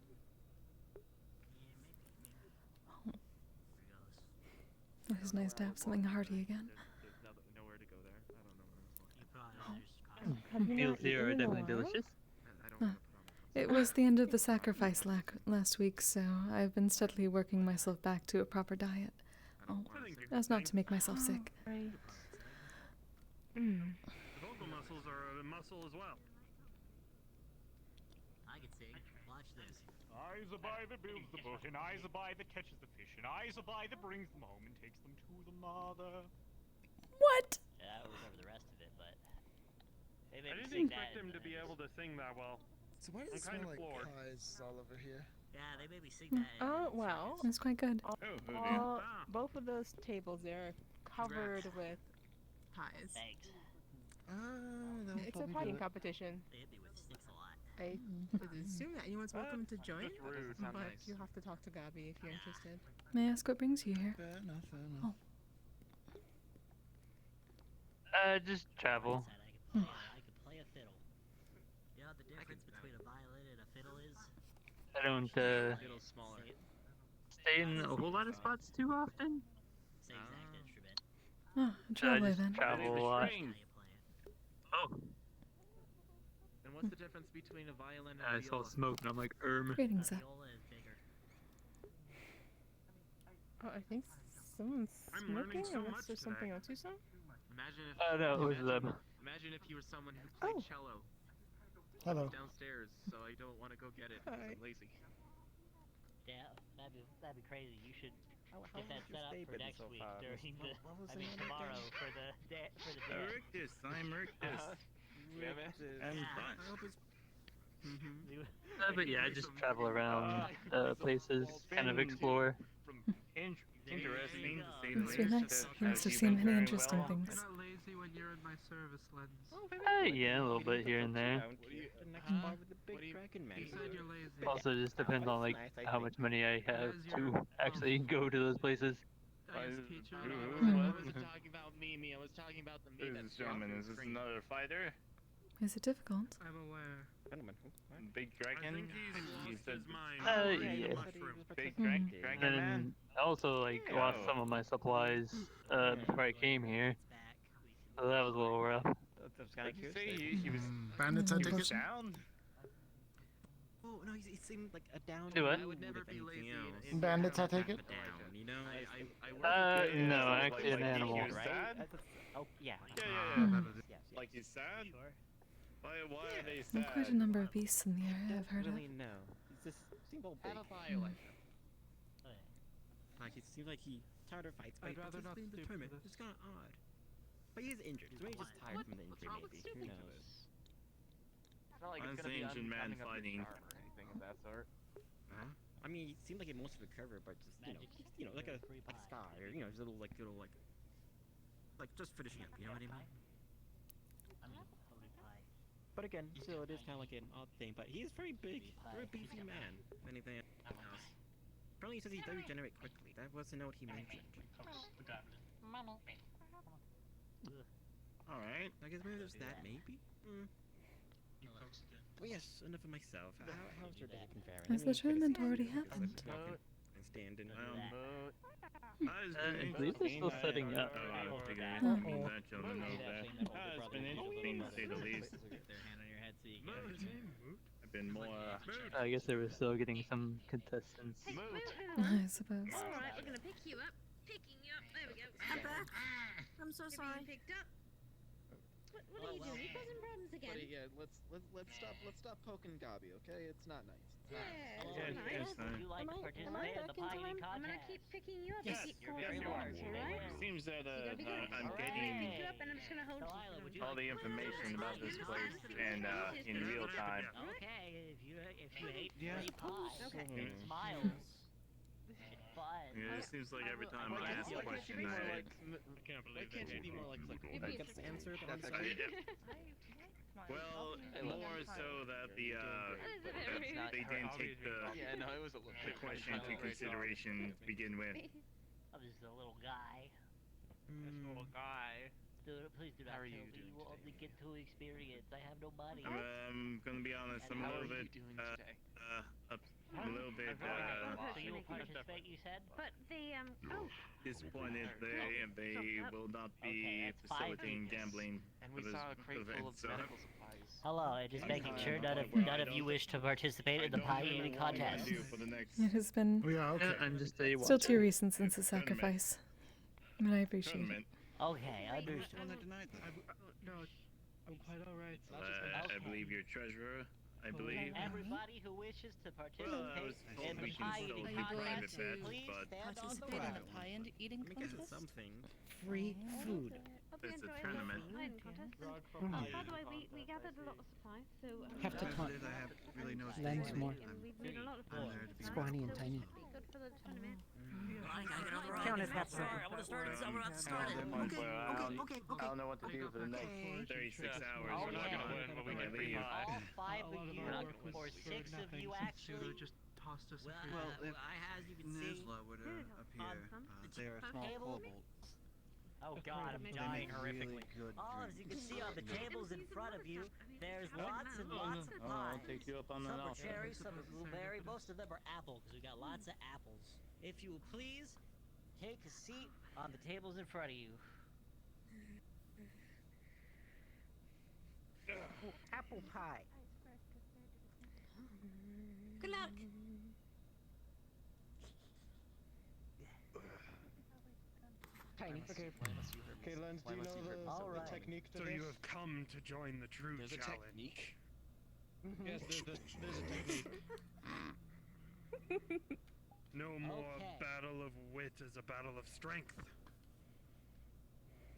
It is nice to have something hearty again. There's nowhere to go there. I don't know what I'm supposed to do. Meals here are definitely delicious. It was the end of the sacrifice last week, so I've been steadily working myself back to a proper diet. Oh, as not to make myself sick. Right. The vocal muscles are a muscle as well. I can sing. Watch this. Eyes a by that builds the boat, and eyes a by that catches the fish, and eyes a by that brings them home and takes them to the mother. What? Yeah, I don't remember the rest of it, but they I made me didn't sing expect that. him to be able to sing that well. So why does it smell like pies all over here? Yeah, they made me sing that. Oh, well. It's quite good. Both of those tables there are covered with pies. Thanks. Oh, It's a pieing competition. They hit me with sticks a lot. I assume that anyone's welcome to join, Just rude. but Nice. you have to talk to Gabby if you're interested. May I ask what brings you here? Fair enough, fair enough. Oh. Just travel. I could play a fiddle. You know what the difference between a violin and a fiddle is? I don't Little smaller. stay in a whole lot of spots too often. Same exact instrument. Oh, a I traveler just then. travel a lot. Oh, And what's the difference between a violin and I a saw viola? smoke and I'm like, Greetings, sir. Viola is bigger. Oh, I think someone's I'm learning smoking so unless much there's today. something else you saw. Imagine if. Oh, no, it was them. Imagine if you were someone who played cello. Hello. It's downstairs, so I don't want to go get it because I'm lazy. Yeah, that'd be crazy. You should How get that has your set up stay for been next so week far? during the. What was I the mean name tomorrow again? for the I day. wrecked this. I'm wrecked this. I'm fine. I hope it's. But yeah, I just travel around places, kind of explore. Interesting to say the Must be least. nice. You must have You've seen been many very interesting well. things. You're not lazy when you're in my service, Lens. Yeah, a little bit here and there. The next bar with the big dragon man. You said you're lazy. Also, just depends on like how much money I have to actually go to those places. Nice teacher. I wasn't talking about Mimi. I was talking about the meat. Who's this gentleman? Is this another fighter? Is it difficult? I'm aware. Gentleman, who? Big dragon? You said Yeah. big Mhm. dragon And man? then I also like lost some of my supplies before I came here, so that was a little rough. That's kind of You curious. say he was Bandits, I he take was it? down? Oh no, he seemed like a down. Do what? I would never be lazy. Bandits, I take it? Down, you know. I work No, like- actually an like animal. he was Right? sad? Oh yeah. Hmm. Like he's sad? Sure. Why are they There sad? are quite a number of beasts in the area I've heard of. Really no. He just seemed all big. Have a violin. Like it seemed like he tired of fights, but I'd rather he's not been stoop to determined. this. It's kind of odd. But he is injured. He's maybe just tired from the injury, maybe. Who knows? It's not like Why it's is gonna be the ancient man unbecoming of your fighting? charm or anything of that sort. I mean, he seemed like he most recovered, but just like a scar, or just little like just finishing up. You know what I mean? I mean, holy pie. But again, still, it is kind of like an odd thing. But he is very big, very beefy man. If anything else. Apparently, he says he does regenerate quickly. That was a note he mentioned. All right. I guess maybe there's that. Maybe. Oh yes, enough of myself. How's your day, Conference? Has the tournament already happened? And standing. I believe they're still setting up. I figured Oh. that gentleman knows that. It's been interesting to say the least. Stick their hand on your head so you can. I've been more. I guess they were still getting some contestants. I suppose. Alright, we're gonna pick you up. Picking you up. There we go. I'm back. I'm so You're sorry. being picked up. What are you doing? You causing problems again? Buddy, yeah, let's stop poking Gabi, okay? It's not nice. Yeah, Yeah, nice. it's nice. Would you like to participate in the pie eating I'm gonna contest? keep picking you up. Yes, You keep you're calling very me large. names, alright? Seems that You gotta be good. I'm I'm gonna getting pick you up and I'm just gonna hold Delilah, would you all the like information about this place and in real time. Okay, if you hate Yeah. free pie, Okay. it's miles. It's fun. Yeah, it seems like every time I ask a question, I can't Why can't you be more like You'd be gets a- answered on That's site? well, more so that the that they didn't take the question into consideration to begin with. I'm just a little guy. Little guy. Please do not How are tell you me doing you will only today? get 2 experience. I have no money. I'm gonna be honest. I'm a How are little you bit doing today? a little bit So you will participate, you said? But the disappointed. They will not be Okay, that's fine. facilitating gambling And for we this saw a crate full event. of So medical supplies. Hello, just making I- sure I- none of you wish to participate in the pie eating contest. for the next It has been Oh, yeah, okay. I'm just a still watcher. 2 recent since the sacrifice. But I appreciate it. tournament. Okay, understood. No, I'm quite alright. I believe your treasurer. I believe. Everybody who wishes to Well, I participate was told in the we can pie still eating do private contest, bets, please but stand on the Participate in the road. pie eating I guess it's contest? something. Free food. it's a tournament. By the way, we gathered a lot of supplies, so Have to talk. Lens more. we need a lot of Scrawny and tiny. Be good for the tournament. Count it half. Sorry, I want to start it. I want to start it. I don't know what to do for the next 36 hours. I'll We're not win, gonna but we when I get free leave. pie. All 5 5 of you, or 6 of you actually. just tossed us. Well, as you can see, were to appear, they are small kobolds. Oh god, I'm dying horrifically. As you can see on the tables in front of you, there's lots and lots of pies. I'll take you up on that Some are also. cherries, some are blueberry, most of them are apple, because we got lots of apples. If you will please, take a seat on the tables in front of you. Oh, apple pie. Good luck. Tiny. Okay, Lens, do you know the technique to So this? you have come to join the true challenge. Yes, there's a technique. No more battle of wit as a battle of strength.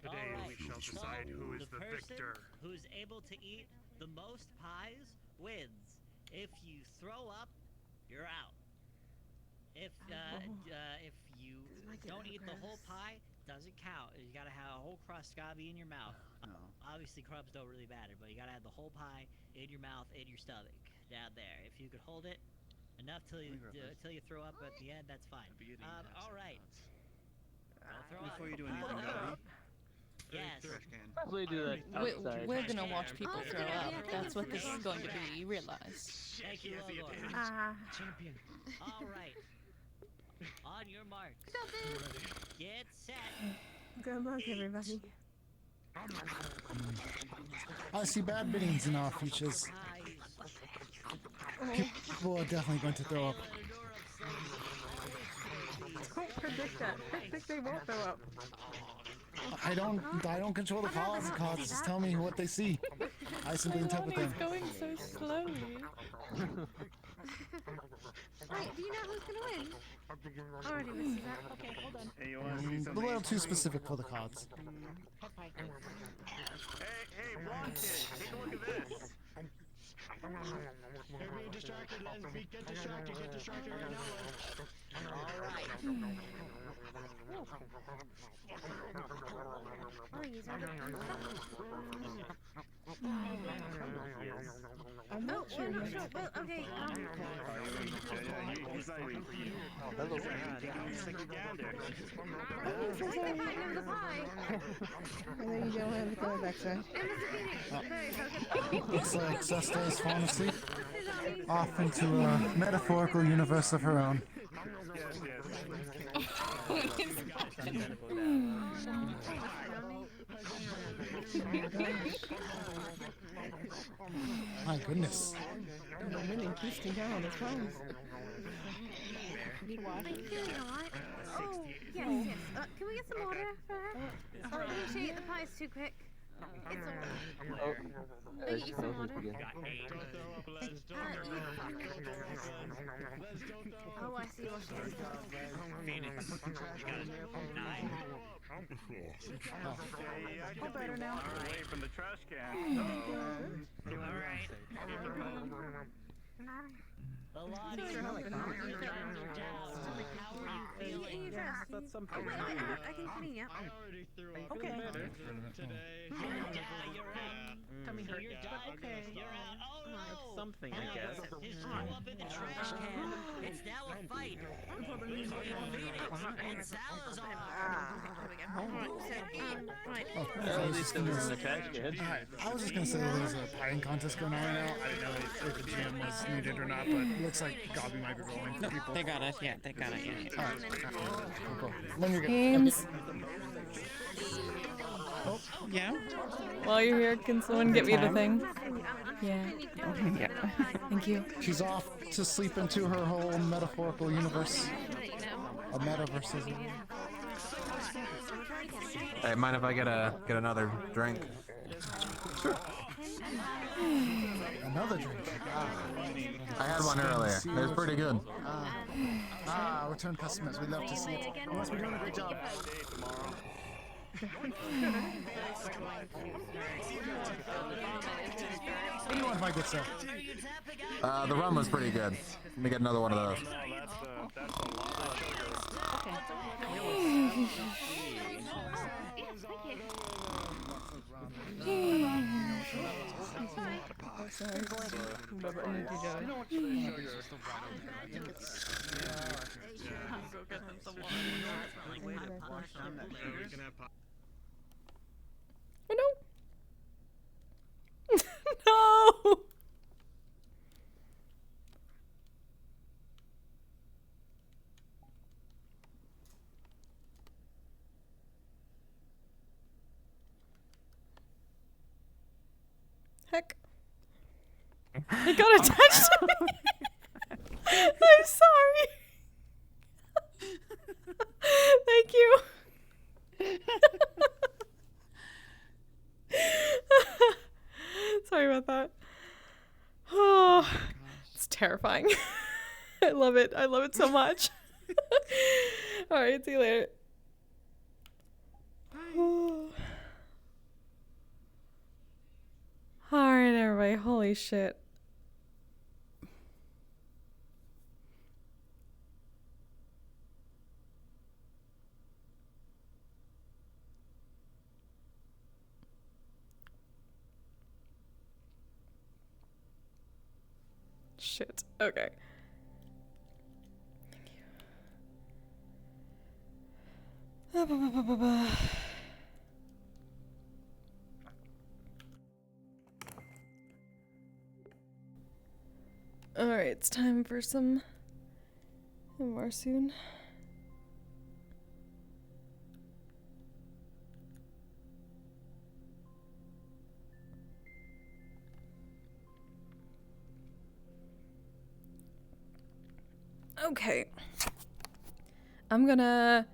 Today we shall decide who is the victor. Who's able to eat the most pies wins. If you throw up, you're out. If you don't eat the whole pie, doesn't count. You gotta have a whole crust gotta be in your mouth. Obviously crumbs don't really matter, but you gotta have the whole pie in your mouth, in your stomach, down there. If you could hold it enough till you throw up at the end, that's fine. All right. Before you do anything, Gabby. Yes. Probably do that outside. We're gonna watch people throw up. That's what this is going to be, you realize. Thank you, Logor. Champion. All right. On your marks. Get set. Good luck, everybody. I see bad beans in our futures. People are definitely going to throw up. Don't predict that. Predict they won't throw up. I don't control the cards. The cards just tell me what they see. I simply interpret them. Going so slowly. Wait, do you know who's gonna win? Already missed that. Okay, hold on. Hey, you wanna see A something? little too specific for the cards. Hey, blonde kid, take a look at this. Everybody distracted, Lens. Get distracted right now, Lens. Alright. I'm not sure. Well, okay. He's like, hello, he's like a gander. And then you don't have to go backside. Looks like Sesta is falling asleep. Off into a metaphorical universe of her own. My goodness. I'm really twisting down. It's fine. Are you feeling alright? Oh, yes. Can we get some water for her? Oh, she ate the pies too quick. It's alright. I'll get you some water. Oh, I see what she has done. Phoenix, you got 9. Oh, better now. Away from the trash can. Alright. A lot of you are down. How are you feeling? That's something. Oh, wait, I can clean you. I already threw up. Okay. Today. You're out. Tummy hurt. You're done. Okay. You're out. Oh no. That's something, I guess. Just threw up in the trash can. It's now a fight between Phoenix and Salazar. I was just gonna say there's a pieing contest going on right now. I didn't know if the GM was needed or not, but it looks like Gabi might be rolling for people. They got it. Yeah, they got it. Yeah. Alright, cool. When you're good. Games. Oh, yeah. While you're here, can someone get me the thing? Yeah. Yeah. Thank you. She's off to sleep into her whole metaphorical universe. A metaverse. Isn't it? Hey, mind if I get another drink? Sure. Another drink. I had one earlier. It was pretty good. Return customers. We'd love to see it. You must be doing a great job. What do you want if I get some? The rum was pretty good. Let me get another one of those. sorry. Whoever needed to. You know what? Sugar. Go get him some water. Oh no! No! Heck. It got attached to me. I'm sorry. Thank you. Sorry about that. Oh, it's terrifying. I love it. I love it so much. All right, see you later. All right, everybody. Holy shit. Shit. Okay. Alright, it's time for some more soon. Okay. I'm gonna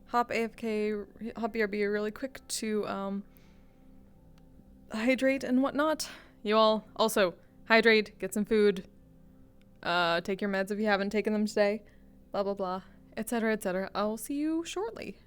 hop AFK, hop BRB really quick to hydrate and whatnot. You all also hydrate, get some food, take your meds if you haven't taken them today, blah blah blah, etc. etc. I'll see you shortly.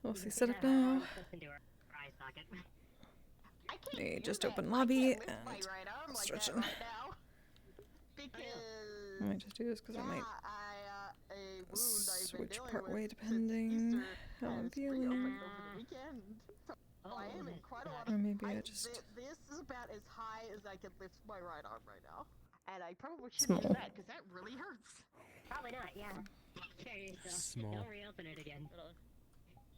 We'll see setup now. They just open lobby and stretching. I might just do this because I might switch part way depending how I'm feeling. Or maybe I just This is about as high as I can lift my right arm right now. And I probably Small. shouldn't do that because that really hurts. Probably not, yeah. Small. Don't reopen it again.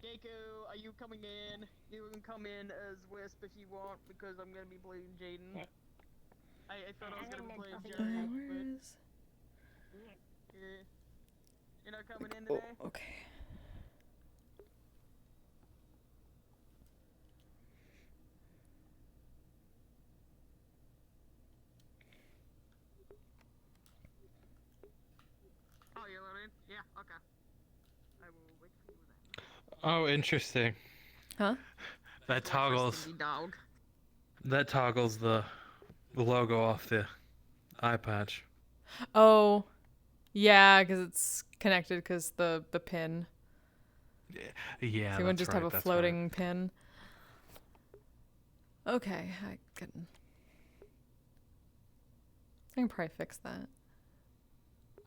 Deku, are you coming in? You can come in as Wisp if you want because I'm gonna be playing Jaden. I thought I was gonna be playing Jaden, where is... but you're not coming in today? Oh, okay. Oh, you're loading? Yeah, okay. I will wait for you then. Oh, interesting. Huh? That toggles. Dog. That toggles the logo off the eye patch. Oh, yeah, because it's connected because the pin. Yeah, So you wouldn't just have a floating pin. Okay, I can probably fix that.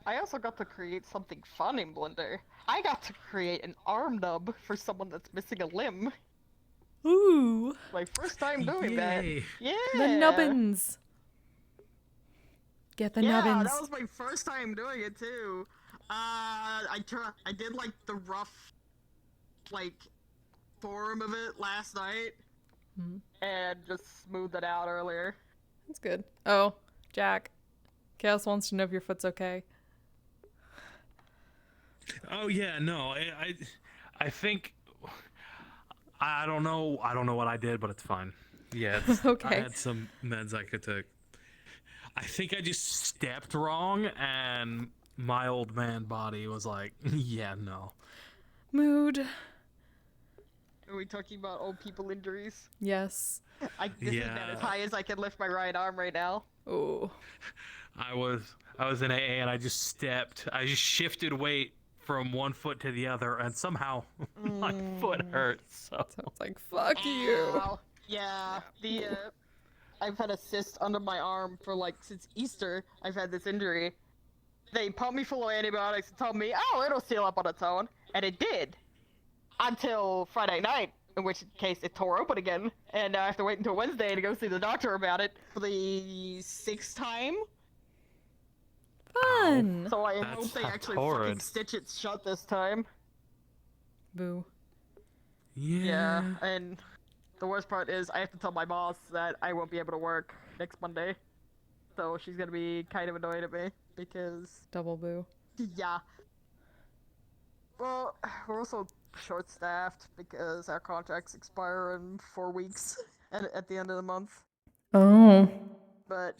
I also got to create something fun in Blender. I got to create an arm nub for someone that's missing a limb. Ooh. My first time doing that. Yeah. The nubbins. Get the nubbins. That was my first time doing it too. I did like the rough, like, form of it last night. And just smoothed it out earlier. That's good. Oh, Jack. Chaos wants to know if your foot's okay. Oh yeah, no, I think I don't know what I did, but it's fine. Yeah, Okay. I had some meds I could take. I think I just stepped wrong, and my old man body was like, yeah, no. Mood. Are we talking about old people injuries? Yes. This is about as high as I can lift my right arm right now. Oh. I was in AA, and I just shifted weight from one foot to the other, and somehow my foot hurts. So it's like, fuck you. Yeah, I've had a cyst under my arm for like since Easter. I've had this injury. They pumped me full of antibiotics and told me, oh, it'll seal up on its own, and it did. Until Friday night, in which case it tore open again, and I have to wait until Wednesday to go see the doctor about it for the 6th time. Fun. So I hope they actually fucking stitch it shut this time. Boo. Yeah, and the worst part is I have to tell my boss that I won't be able to work next Monday. So she's gonna be kind of annoyed at me because... Double boo. Yeah. Well, we're also short-staffed because our contracts expire in 4 weeks at the end of the month. Oh. But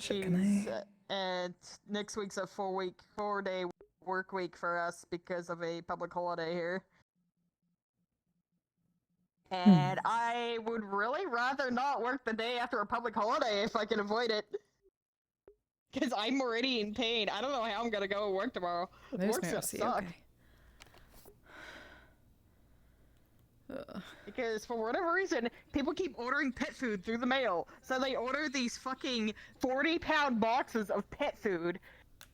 and next week's a 4-day work week for us because of a public holiday here. And I would really rather not work the day after a public holiday if I can avoid it. Because I'm already in pain. I don't know how I'm gonna go work tomorrow. Work's gonna suck. Because for whatever reason, people keep ordering pet food through the mail. So they order these fucking 40-pound boxes of pet food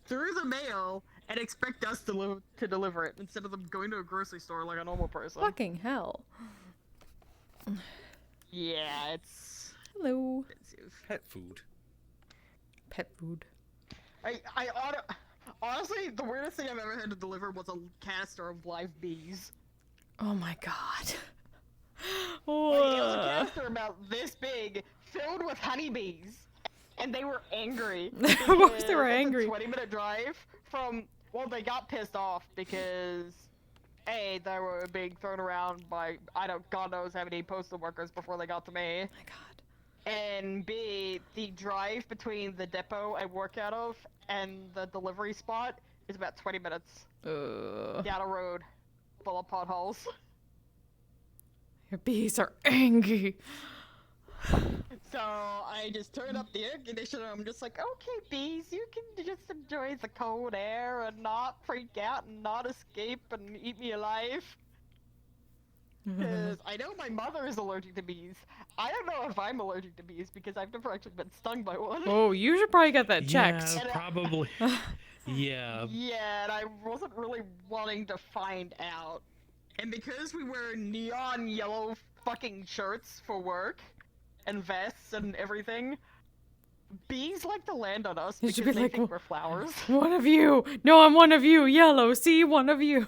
through the mail and expect us to deliver it instead of them going to a grocery store like a normal person. Fucking hell. Yeah, it's... Hello. expensive. Pet food. Pet food. Honestly, the weirdest thing I've ever had to deliver was a canister of live bees. Oh my god. Like, it was a canister about this big, filled with honeybees, and they were angry. Of course they were angry. It's a 20-minute drive from... Well, they got pissed off because... A, they were being thrown around by, God knows how many postal workers before they got to me. Oh my god. And B, the drive between the depot I work out of and the delivery spot is about 20 minutes. Down a road full of potholes. Your bees are angry. So I just turn up the air conditioner. I'm just like, okay, bees, you can just enjoy the cold air and not freak out and not escape and eat me alive. Because I know my mother is allergic to bees. I don't know if I'm allergic to bees because I've never actually been stung by one. Oh, you should probably get that checked. Yeah, probably. Yeah. Yeah, and I wasn't really wanting to find out. And because we wear neon yellow fucking shirts for work, and vests and everything, bees like to land on us You because should be they like, think we're flowers. One of you. No, I'm one of you. Yellow. See, one of you.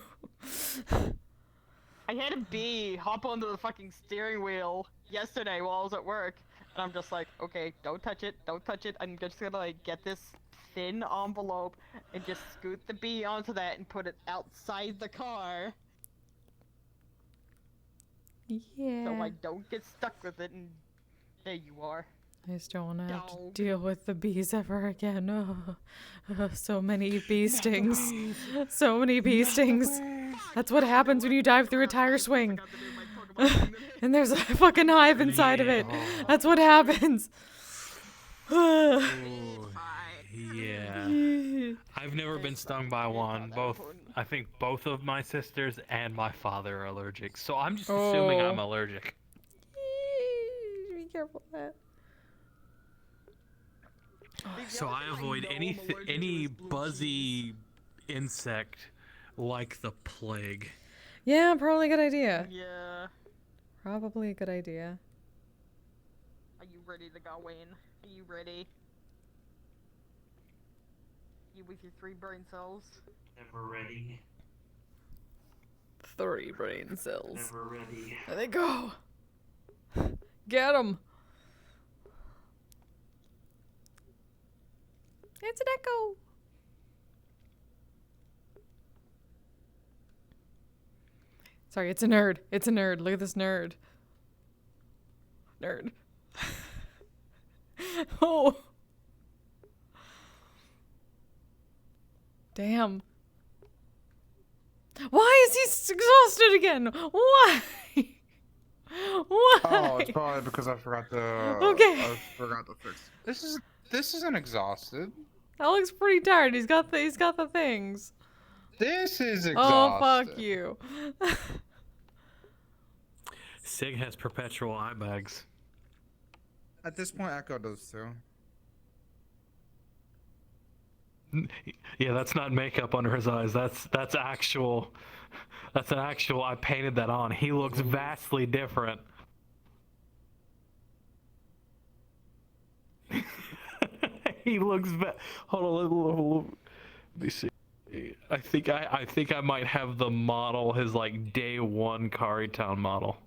I had a bee hop onto the fucking steering wheel yesterday while I was at work, and I'm just like, okay, don't touch it, don't touch it. I'm just gonna like get this thin envelope and just scoot the bee onto that and put it outside the car. Yeah. So I don't get stuck with it, and there you are. I just don't want to have to deal with the bees ever again. Oh, so many bee stings. So many bee stings. That's what happens when you dive through a tire swing. And there's a fucking hive inside of it. That's what happens. Yeah. I've never been stung by one. I think both of my sisters and my father are allergic. So I'm just assuming I'm allergic. Be careful of that. So I avoid any buzzy insect like the plague. Yeah, probably a good idea. Yeah. Probably a good idea. Are you ready to go in? Are you ready? You with your 3 brain cells? Never ready. 3 brain cells. Never ready. There they go. Get them. It's an echo. Sorry, it's a nerd. It's a nerd. Look at this nerd. Nerd. Oh. Damn. Why is he exhausted again? Why? Why? Oh, it's probably because I forgot to. Okay. I forgot to fix. This isn't exhausted. That looks pretty tired. He's got the things. This is exhausted. Oh, fuck you. Sig has perpetual eye bags. At this point, Echo does too. Yeah, that's not makeup under his eyes. That's actual. That's an actual. I painted that on. He looks vastly different. He looks. Hold on. Let me see. I think I might have the model, his like day 1 Carytown model,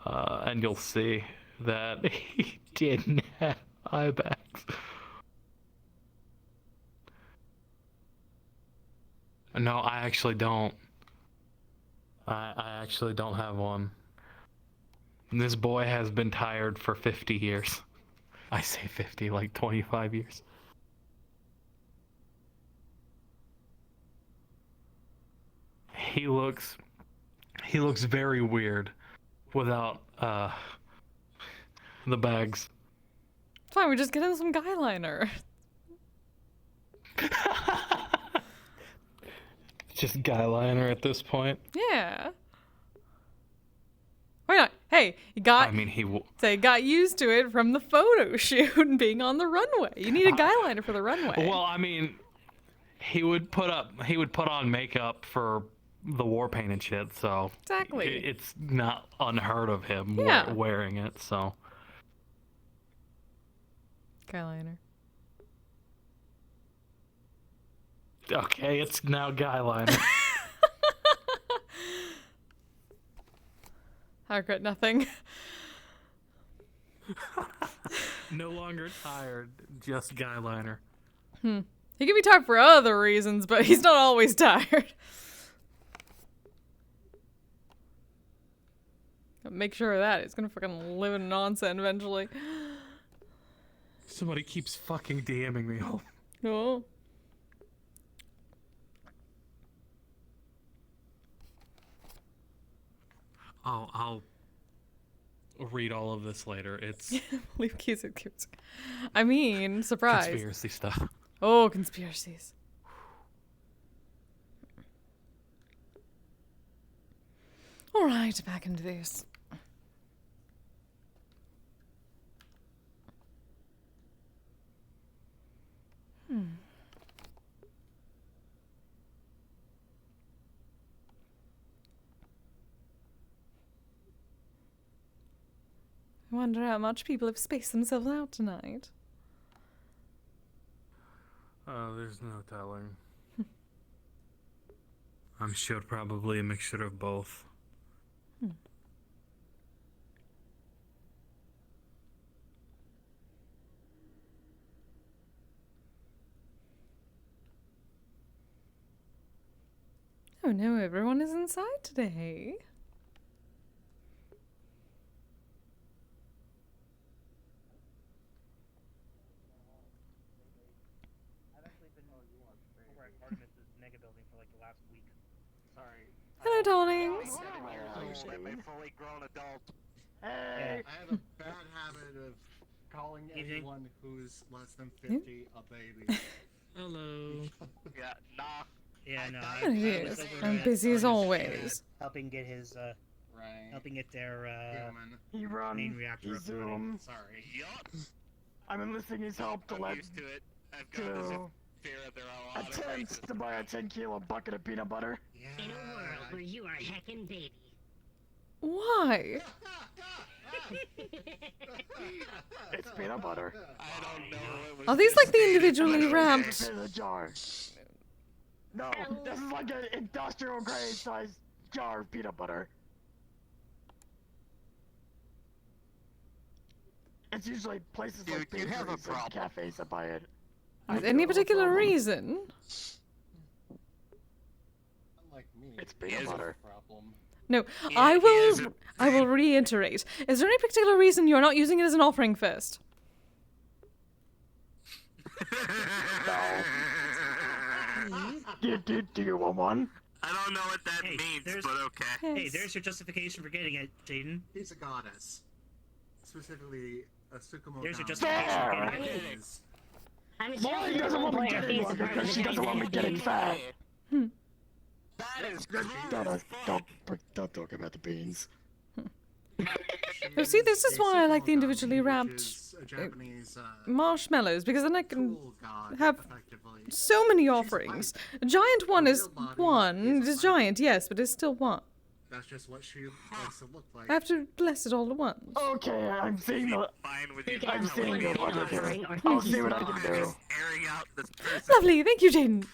and you'll see that he didn't have eye bags. No, I actually don't. I actually don't have one. This boy has been tired for 50 years. I say 50, like 25 years. He looks very weird without the bags. Fine, we just get him some guy liner. Just guy liner at this point. Yeah. Why not? Hey, he got. I mean, they got used to it from the photo shoot and being on the runway. You need a guy liner for the runway. Well, I mean, he would put on makeup for the war paint and shit. So exactly, it's not unheard of him wearing it. So guy liner. Okay, it's now guy liner. I regret nothing. No longer tired, just guy liner. He can be tired for other reasons, but he's not always tired. Make sure of that. He's gonna fucking live in nonsense eventually. Somebody keeps fucking DMing me. Oh. I'll read all of this later. It's leave Kise. I mean, surprise. Conspiracy stuff. Oh, Alright, back into this. I wonder how much people have spaced themselves out tonight. There's no telling. I'm sure probably a mixture of both. Oh no, everyone is inside today. I've actually been over at Artemis's mega building for like the last week. Sorry. Hello, darlings. I'm a fully grown adult. Hey! I have a bad habit of calling anyone who's less than 50 a baby. Hello. Yeah, nah. Yeah, no. What it is. I'm busy as always. Helping get his, helping get their, He run. main reactor up and running. Sorry. Yup. I'm enlisting his help to I'm used to it. I've got this fear of their own attempt to buy a 10-kilo bucket of peanut butter. In a world where you are a heckin' baby. Why? It's peanut butter. I don't know. Are these like the individually wrapped? In a jar. No, this is like an industrial grade size jar of peanut butter. It's usually places like you have a bakeries and problem. cafes that buy it. With any particular reason? Unlike me, it's peanut butter. No, I will reiterate. Is there any particular reason you're not using it as an offering first? Do you want one? I don't know what that means, but okay. Hey, there's your justification for getting it, Jaden. He's a goddess. Specifically, a Sukumo. There's your justification for getting it. Molly doesn't want me getting one because she doesn't want me getting fat. That is Don't talk about the beans. Oh, see, this is why I like the individually wrapped marshmallows, because then I can have so many offerings. A giant one is one. It is giant, yes, but it's still one. That's just what she likes to look like. I have to bless it all at once. Okay, I'm seeing the. I'm seeing the logic here. I'll see what I can do. Airing out this person. Lovely, thank you, Jaden.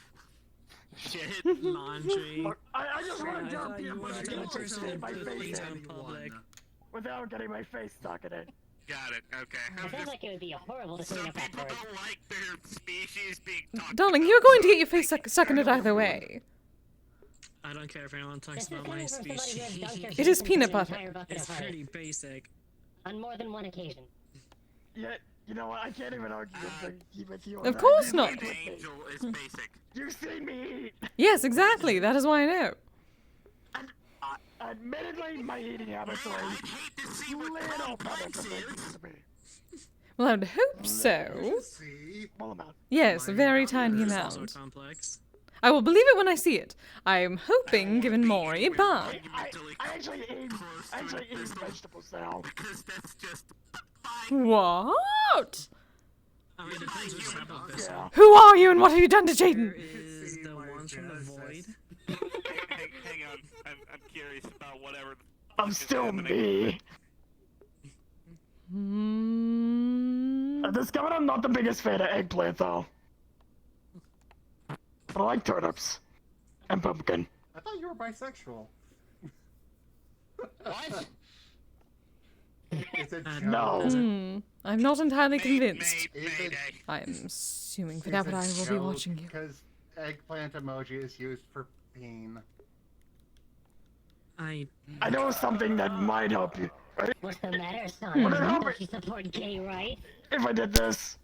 Laundry. I just want to I dump thought you peanut butter wanted and to get my face things in in public. without getting my face stuck in it. Got it. Okay. I feel like it would be horrible to Some clean up people afterwards. don't like their species being talked Darling, you're going to get your face stuck in it either way. I don't care if anyone talks This is about my coming from somebody who has species. dunked their It face is into peanut an butter. entire bucket It's of pretty honey. basic. On more than one occasion. Yeah, you know what? I can't even argue with you. On Of that. course You not. eat with me. Angel is basic. You've seen me eat. Yes, exactly. That is why I know. Admittedly, my eating habits are a little better than they used to be. Well, I would hope so. Small amount. Yes, a very tiny It's also amount. complex. I will believe it when I see it. I am hoping given more, but... I actually eat vegetables now. Because that's just What? I mean, it depends which type of vessel. Who are you and what have you done to Jaden? Is the ones from the void? hang on. I'm curious about whatever. I'm still me. At this comment, I'm not the biggest fan of eggplant, though. But I like turnips. And pumpkin. I thought you were bisexual. What? Is it No. I'm not entirely convinced. Mayday. I am assuming for that, but I will be watching you. Because eggplant emoji is used for pain. I know something that might help you. Right? What's the matter, son? Would it help Don't you support gay rights? if I did this?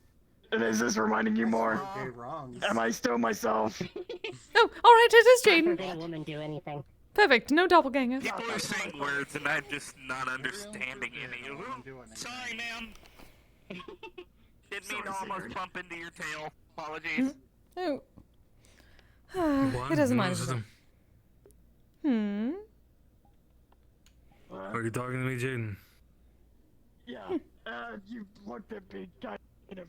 And is this reminding you more? Okay, wrong. Am I still myself? Oh, alright, it is God Jaden. forbid a woman do anything. Perfect, no doppelganger. People are saying words and I'm just not understanding any of them. Sorry, ma'am. Didn't mean to almost bump into your tail. Apologies. Oh. It doesn't mind. Are you talking to me, Jaden? Yeah, you looked at me kind of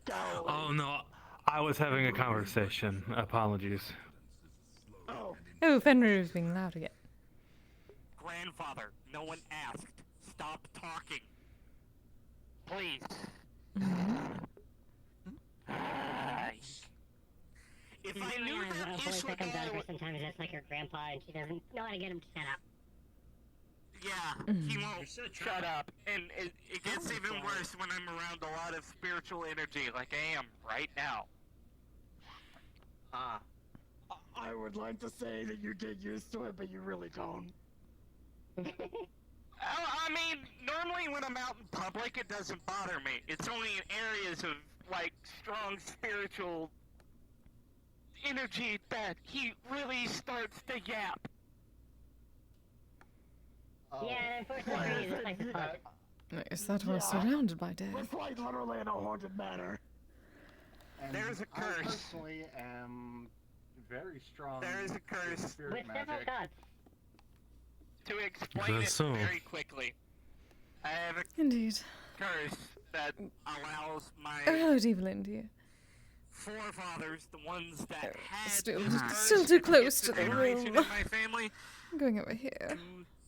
scowling. Oh no, I was having a conversation. Apologies. Oh, Fenrir is being loud again. Grandfather, no one asked. Stop talking. Please. If I knew that a voice issue that comes out of her sometimes just like her grandpa, and she doesn't know how to get him to shut up. Yeah, he won't shut up. And it gets even worse when I'm around a lot of spiritual energy like I am right now. I would like to say that you get used to it, but you really don't. I mean, normally when I'm out in public, it doesn't bother me. It's only in areas of, like, strong spiritual energy that he really starts to yap. Yeah, unfortunately, it's like the pub. Is that we're surrounded by death? It's like literally in a haunted manor. And There's a curse. I personally am very strong. There is a curse. With Spirit several magic. gods. To explain it very quickly, I have a Indeed. curse that allows my Oh, hello, evil India. forefathers, the ones that had Still, this curse still too to close get to the generation room. in my family I'm going over here.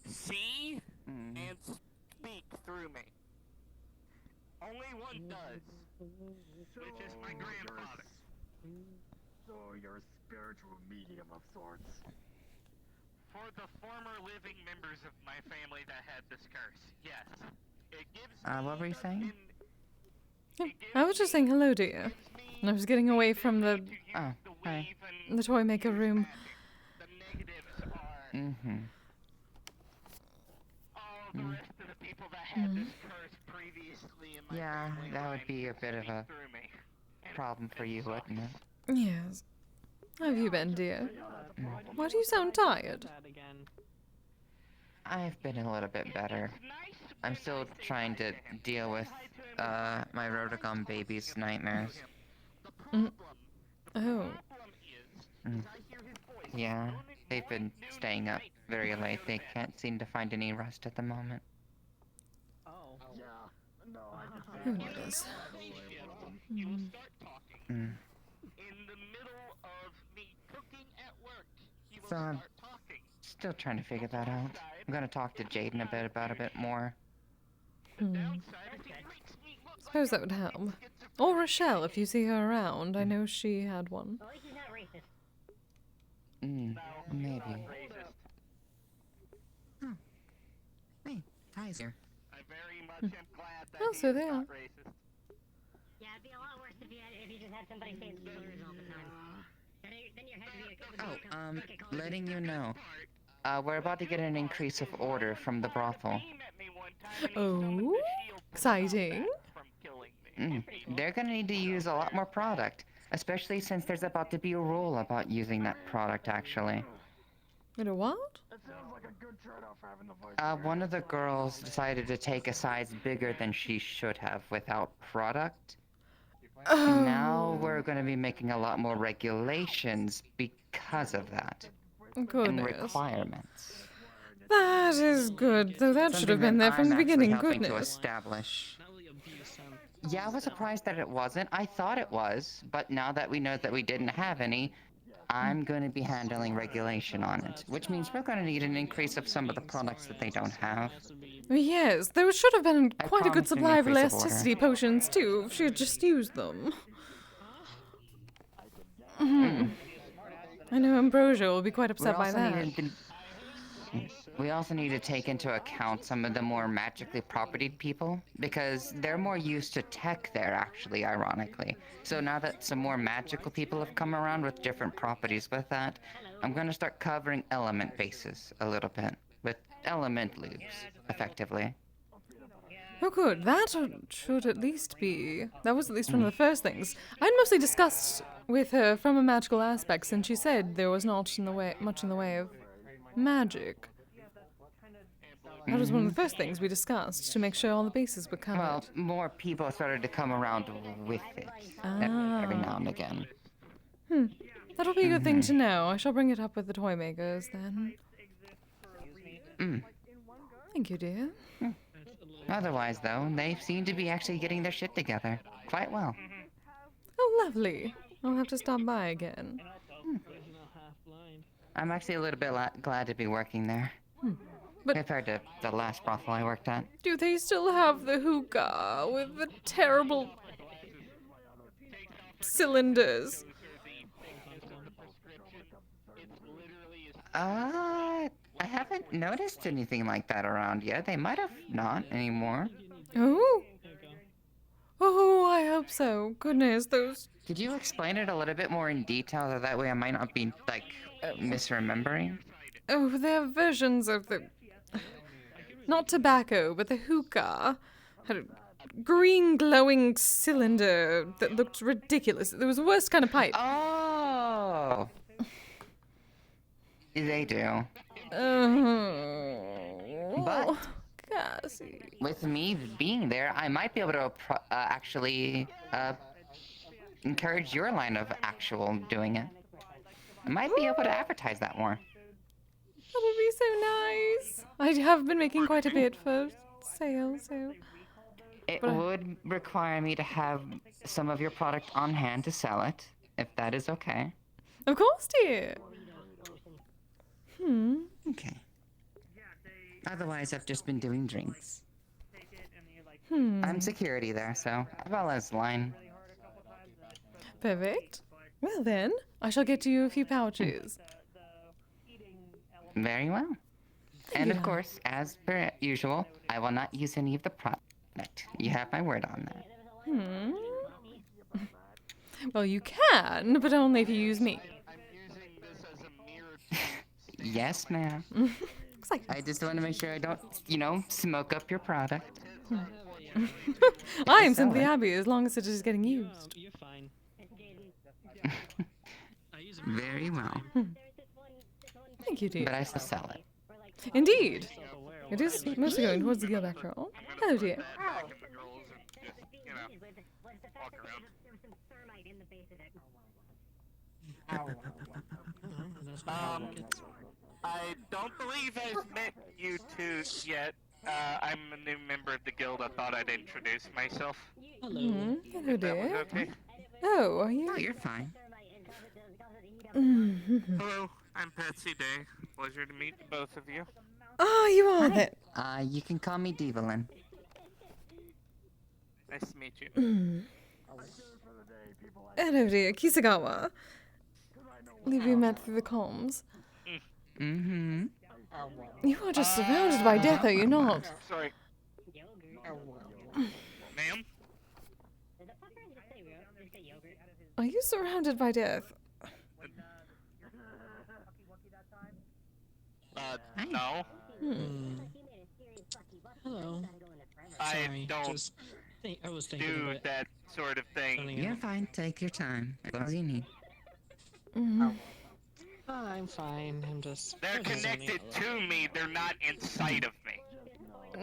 to see and speak through me. Only one does, which is my grandfather. So you're a spiritual medium of sorts. For the former living members of my family that had this curse, yes. It gives What were you saying? I was just saying hello, dear. And I was getting away from the Hi. the toy maker room. Mm-hmm. Yeah, that would be a bit of a problem for you, wouldn't it? Yes. How have you been, dear? Why do you sound tired? I've been a little bit better. I'm still trying to deal with my Rotogon baby's nightmares. Oh. Yeah, they've been staying up very late. They can't seem to find any rest at the moment. Yeah. No, I Who knows? Mm. In the middle of me cooking at work, he will So I'm start talking. still trying to figure that out. I'm gonna talk to Jaden a bit more. Suppose that would help. Or Rochelle, if you see her around. I know she had one. At least he's not racist. Maybe. Hey, Kise here. I very much am glad that Oh, so they are. Yeah, it'd be a lot worse if you just had somebody saying slurs all the time. Then your head would be Letting you know. We're about to get an increase of order from the brothel. Oh, exciting. They're gonna need to use a lot more product, especially since there's about to be a rule about using that product, actually. Wait, a what? That sounds like a good trade-off for having the voice. One of the girls decided to take a size bigger than she should have without product. Oh. Now we're gonna be making a lot more regulations because of that. And Goodness. requirements. That is good, though that should have been there from the beginning. Helping to Goodness. establish. Yeah, I was surprised that it wasn't. I thought it was, but now that we know that we didn't have any, I'm going to be handling regulation on it, which means we're going to need an increase of some of the products that they don't have. Yes, there should have been quite a good promised an supply of increase of order. elasticity potions, too, if she had just used them. I know Ambrosia will be quite upset by that. We also need to take into account some of the more magically propertied people, because they're more used to tech there, actually, ironically. So now that some more magical people have come around with different properties with that, I'm going to start covering element bases a little bit, with element loops, effectively. Oh, good. That should at least be... That was at least one of the first things. I'd mostly discussed with her from a magical aspect, since she said there was not much in the way of magic. That was one of the first things we discussed, to make sure all the bases were covered. Well, more people started to come around with it, every now and again. That'll be a good thing to know. I shall bring it up with the toy makers, then. Mm. Thank you, dear. Otherwise, though, they seem to be actually getting their shit together quite well. Oh, lovely. I'll have to stop by again. I'm actually a little bit glad to be working there. Compared to the last brothel I worked at. Do they still have the hookah with the terrible cylinders? I haven't noticed anything like that around yet. They might have not anymore. Oh? Oh, I hope so. Goodness, those... Could you explain it a little bit more in detail so that way I might not be, like, misremembering? Oh, they're versions of the... Not tobacco, but the hookah. Had a green glowing cylinder that looked ridiculous. It was the worst kind of pipe. Oh! They do. But Cassie. with me being there, I might be able to actually encourage your line of actual doing it. I might be able to advertise that more. That would be so nice. I have been making quite a bit for sale, so... It would require me to have some of your product on hand to sell it, if that is okay. Of course, dear. Okay. Otherwise, I've just been doing drinks. I'm security there, so as well as line. Perfect. Well then, I shall get you a few pouches. Very well. And of course, as per usual, I will not use any of the product. You have my word on that. Well, you can, but only if you use me. Yes, ma'am. I just want to make sure I don't, smoke up your product. I am simply happy as long as it is getting used. You're fine. Very well. Thank you, dear. But I still sell it. Indeed. It is mostly going towards the guild after all. Hello, dear. I don't believe I've met you two yet. I'm a new member of the guild. I thought I'd introduce myself. Hello, That dear. was okay. Oh, are you? Oh, you're fine. Hello, I'm Patsy Day. Pleasure to meet both of you. Oh, you are then. You can call me Devalin. Nice to meet you. Hello, dear. Kisagawa. Believe we met through the comms. Mm-hmm. You are just surrounded by death, are you not? Sorry. Ma'am? Are you surrounded by death? No. Hello. I don't I was thinking do about that sort of thing. You're fine. Take your time. As long as you need. I'm fine. I'm just. They're connected to me. They're not inside of me.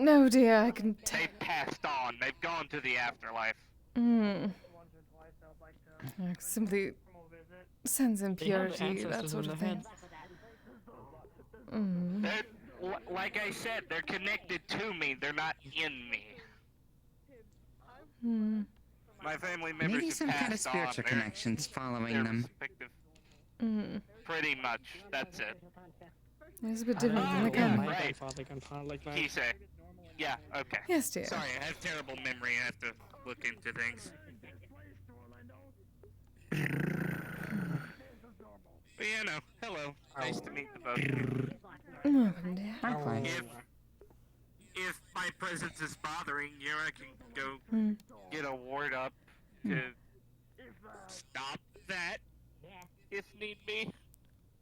No, dear, I can They passed on. They've gone to the afterlife. Simply sense impurity, that sort of thing. Like I said, they're connected to me. They're not in me. My family members Maybe have some kind of passed spiritual on. connections following They're them. respective. Pretty much. That's it. It's a bit different than the canon. Right. Kise. Yeah, okay. Yes, dear. Sorry, I have terrible memory. I have to look into things. But yeah, no. Hello. Nice to meet the both of you. Welcome, dear. If my presence is bothering you, I can go get a ward up to stop that, if need be.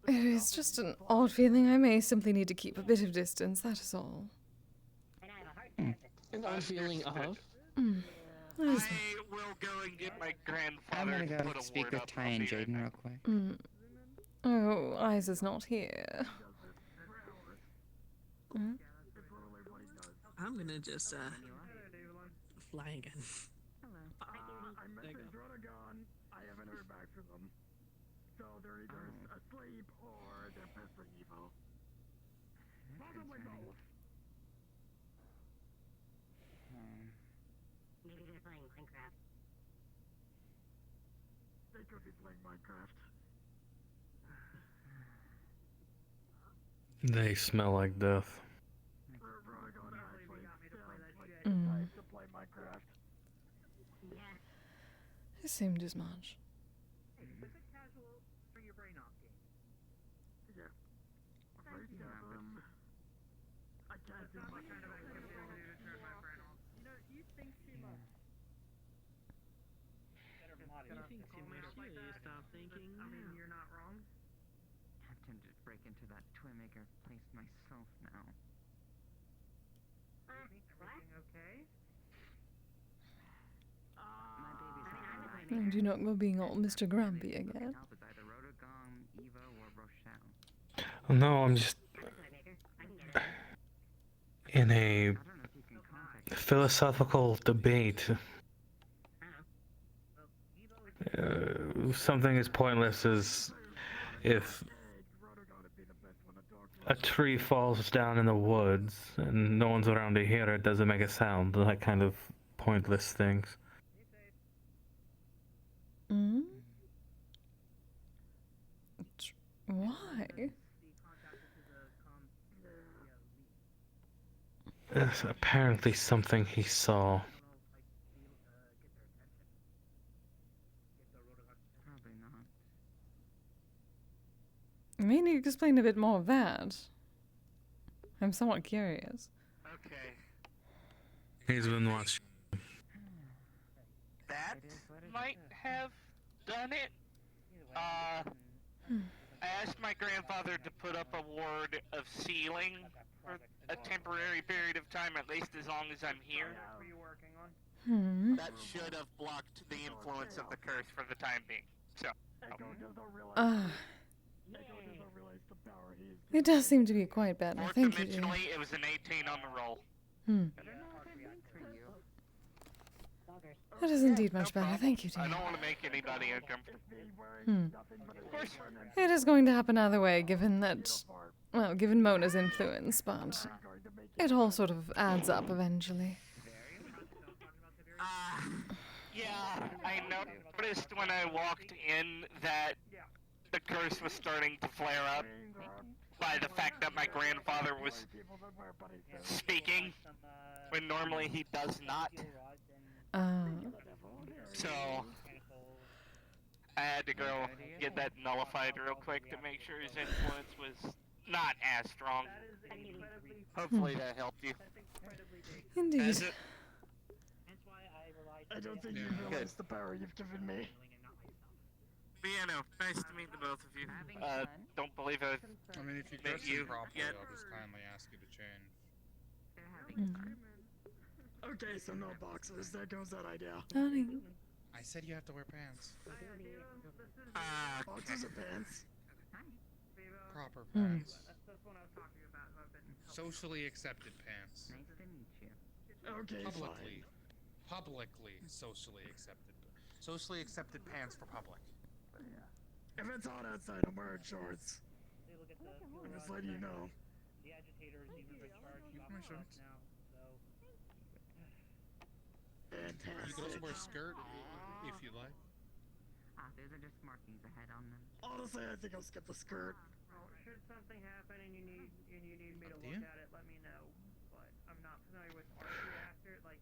It is just an odd feeling. I may simply need to keep a bit of distance, that is all. An odd feeling of? I will go and get my grandfather I'm gonna to go put a speak ward with up. Ty and Jaden real quick. Oh, Isa's not here. I'm gonna just, fly again. I met the Dronagon. I haven't heard back from them. So they're either asleep or they're pissed at evil. concerning. Maybe they're playing Minecraft. They could be playing Minecraft. They smell like death. To play Minecraft. Yeah. It seemed as much. Hey, it's a casual bring your brain off game. Yeah. Thank you. I can't do much. You know, you think too much. Better modify. You think too much, you really stop thinking. I mean, you're not wrong. I'm tempted to break into that toy maker place myself now. Everything okay? Do not go being all Mr. Grumpy again. No, I'm just in a philosophical debate. Something as pointless as if a tree falls down in the woods and no one's around to hear it, doesn't make a sound. That kind of pointless things. Mm? Why? It's apparently something he saw. Probably not. I mean, you explain a bit more of that. I'm somewhat curious. Okay. He's been watching. That might have done it. I asked my grandfather to put up a ward of sealing for a temporary period of time, at least as long as I'm here. What were you working on? That should have blocked the influence of the curse for the time being. So. It does seem to be quite bad. I Fourth thank you. dimensionally, it was an 18 on the roll. That is indeed much better. Thank you, I dear. don't want to make anybody uncomfortable. Of course. It is going to happen either way, given that, well, given Mona's influence, but it all sort of adds up eventually. Yeah, I noticed when I walked in that the curse was starting to flare up by the fact that my grandfather was speaking when normally he does not. So I had to go get that nullified real quick to make sure his influence was not as strong. Hopefully that helped you. Indeed. Has it? I don't think you realize the power you've given me. Piano, nice to meet the both of you. Don't believe I've I mean, if you met dress you him properly, yet. I'll just kindly ask you to change. Okay, so no boxers. There goes that idea. I said you have to wear pants. Boxers or pants? Proper pants. Socially accepted pants. Nice to meet you. Okay, Publicly. Publicly socially accepted. Socially accepted pants for public. If it's hot outside, I'm wearing shorts. I'm just letting you know. The agitator is even recharged Keep off my of us shorts. now, so. Fantastic. You can also wear a skirt if you like. Those are just markings ahead on them. Honestly, I think I'll skip the skirt. Well, should something happen and you need me to Up to look you. at it, let me know. But I'm not familiar with art reactor, like.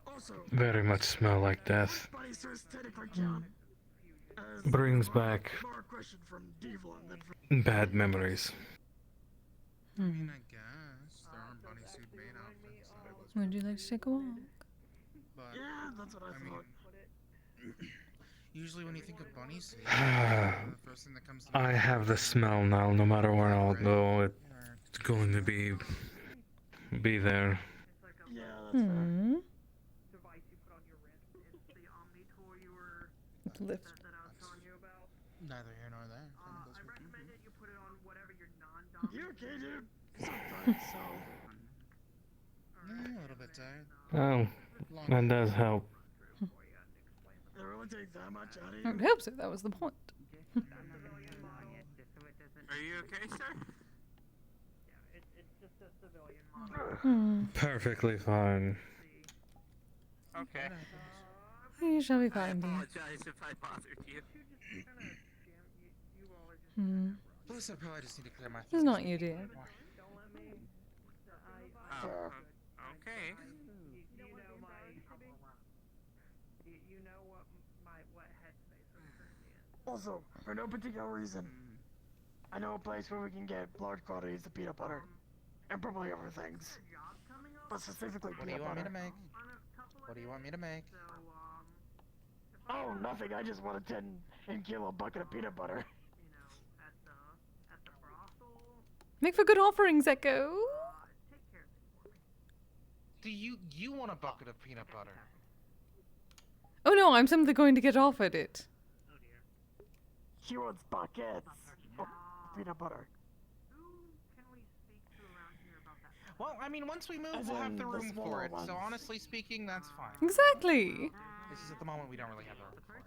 Also, Very much smell like death. body source technically count. As Brings back more question from Devlin than from bad memories. I mean, I guess there are bunny suit maid outfits. Would you like to take a walk? But yeah, that's what I thought. Usually when you think of bunny suit, the first thing that comes to I mind have the smell now. No matter where I'll go, it's going to be there. Yeah, that's fair. Device you put on your wrist. It's the Omni tool you were Lift. that I was telling you about. neither here nor there. I recommend it you put it on whatever your non-dominant. You okay, dude? Sometimes, so. Yeah, a little bit tired. Oh, that does help. It really takes that much out of I you? would hope so. That was the point. Are you okay, sir? Yeah, it's Perfectly fine. Okay. You shall be I fine, dear. apologize if I bothered you. Plus, I probably just need to clear my It's not you, dear. Oh, okay. Also, for no particular reason, I know a place where we can get large quantities of peanut butter. And probably other things. But specifically What do you peanut want me butter. to make? What do you want me to make? Oh, nothing. I just want a 10-kilo bucket of peanut butter. Make for good offerings, Echo. Do you want a bucket of peanut butter? Oh no, I'm simply going to get offered it. She wants buckets of peanut butter. Well, I mean, once we move, As we'll have in the the room smaller for it. ones. So honestly speaking, that's fine. Exactly. This is at the moment we don't really have a room for it.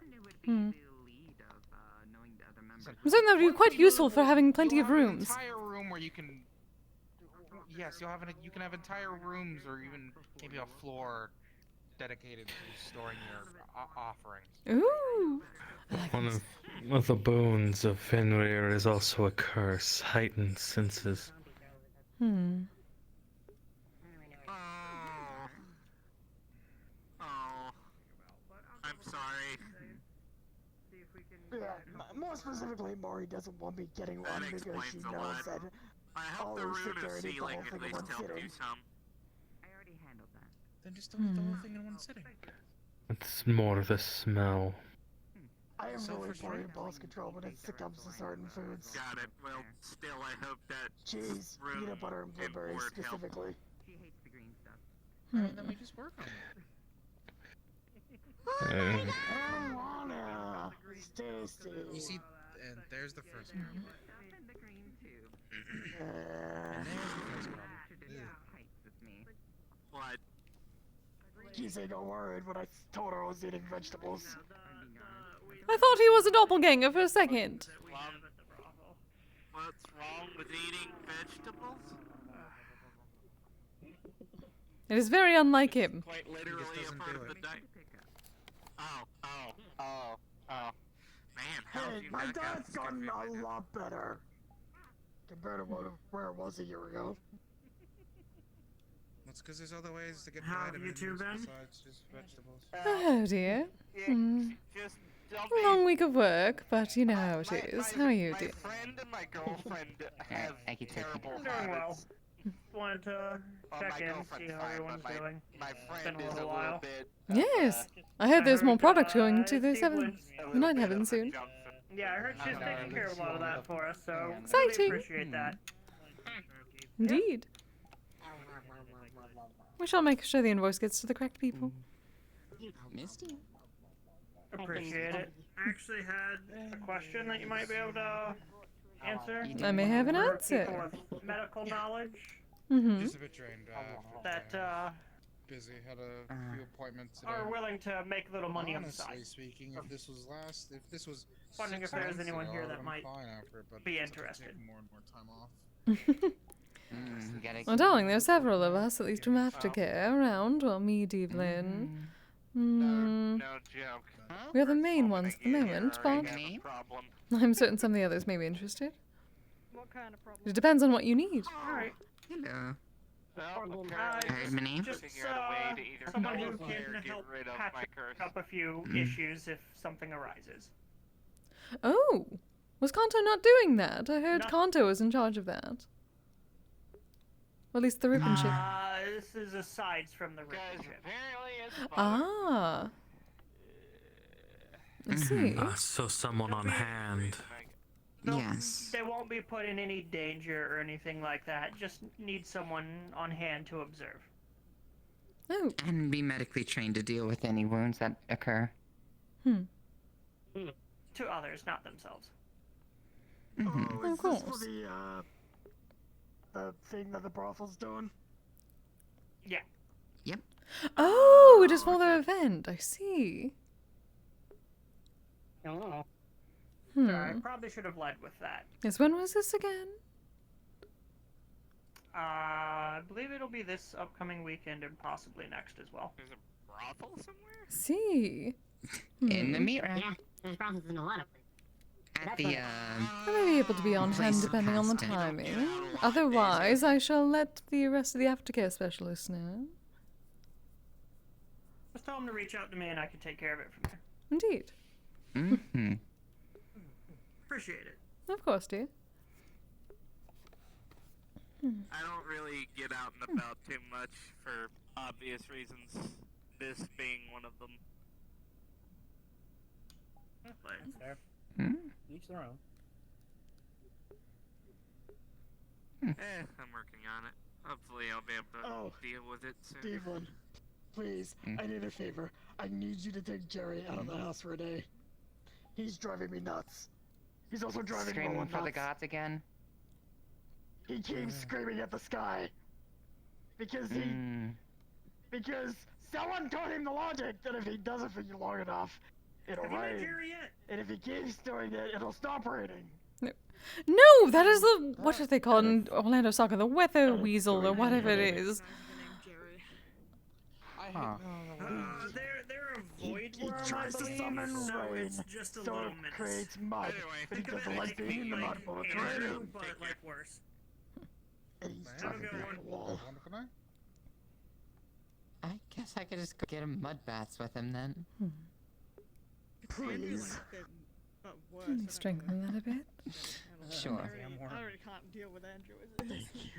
I'm certain that would be quite useful for having plenty You'll of have an rooms. entire room where you can. Yes, you can have entire rooms or even maybe a floor dedicated to storing your offerings. Ooh. One of the boons of Fenrir is also a curse, heightened senses. Hmm. Oh, I'm sorry. Yeah, more specifically, Maury doesn't want me getting one That because she explains a knows lot. that I hope the I'll sit rune there of and eat the whole sealing at thing in least one helped sitting. you some. Then just don't eat the whole thing in one sitting. It's more the smell. I am So really for poor sure. in impulse control when it comes to certain foods. Got it. Well, still, I hope that Cheese, rune peanut butter, and blueberries import helped. specifically. Alright, then we just work on it. I don't wanna. It's tasty. You see, and there's the first problem. And Uh, there's the first problem. What? Kise got worried when I told her I was eating vegetables. I thought he was a doppelganger for a second. What's wrong with eating vegetables? It is very unlike him. Quite literally a part of the diet. Oh. Man, how have Hey, you my not diet's gotten gotten a lot better compared to where it was a year ago. That's because there's other ways to get How have you vitamins two been? besides just vegetables. Oh dear. Hmm. Just A long week of work, but you know how it is. How are you, my dear? friend and my girlfriend have I can take it. terrible I'm doing well. habits. Wanted to Well, check my in, girlfriend's see how fine, everyone's but doing. my It's friend been a is little a while. bit. Yes. I heard there's more product going to the Steve the 9 soon. Yeah, I heard she's taking care of a lot of that for us, so really Exciting. appreciate that. Indeed. We shall make sure the invoice gets to the correct people. Misty. Appreciate it. I actually had a question that you might be able to answer. I may have an For answer. people with medical knowledge Mm-hmm. Just a bit drained. that Busy. Had a few appointments today. are willing to make a little money on the Honestly side. speaking, if this was Wondering if 6 there's months anyone ago, here I that would've might been fine after it, but be it's gonna interested. take more and more time off. Well, darling, there are several of us, at least from aftercare, around. Well, me, Devlin. No joke. We are the main ones at the moment, but Problem. I'm certain some of the others may be interested. What kind of problem? It depends on what you need. Alright. Hello. Well, Heard my name? Just figure out a way to either someone who nullify or can get help rid of patch my curse. up a few Mm. issues if something arises. Oh, was Kanto not doing that? I heard No. Kanto was in charge of that. Or at least the ribbon ship. This is asides from the ribbon ship. Ah. I see. So someone on hand. Yes. They won't be put in any danger or anything like that. Just need someone on hand to observe. Oh. And be medically trained to deal with any wounds that occur. To others, not themselves. Oh, is Of this for course. the thing that the brothel's doing? Yeah. Yep. Oh, it is for their event. I see. Oh. I Hmm. probably should have led with that. Yes, when was this again? I believe it'll be this upcoming weekend and possibly next as well. There's a brothel somewhere? See. In the meat rack. Yeah, there's brothels in a lot of places. At the, I may be able to be on hand place depending on the past it. timing. Otherwise, I shall let the rest of the aftercare specialists know. Just tell them to reach out to me and I can take care of it from there. Indeed. Mm-hmm. Appreciate it. Of course, dear. I don't really get out and about too much for obvious reasons. This being one of them. Fair. Each their own. I'm working on it. Hopefully I'll be able to deal with it soon. Steven, please, I need a favor. I need you to take Jerry out of the house for a day. He's driving me nuts. He's also driving Screaming Rowan for the nuts. gods again? He keeps screaming at the sky. Because because someone taught him the logic that if he does it for you long enough, it'll Have you met rain. Jerry yet? And if he keeps doing it, it'll stop raining. No, that is the what do they call in Orlando Soccer? The weather weasel or whatever it is. They're a void He world, tries I to believe, summon so rain, it's just a so little it menace. creates mud. But he Think of doesn't it like being in the mud while it's Andrew, raining. but like worse. And he's Have a driving good me one. up the wall. I guess I could just go get him mud baths with him then. Please. Can you strengthen that a bit? Sure. I already can't deal with Andrew. Thank you.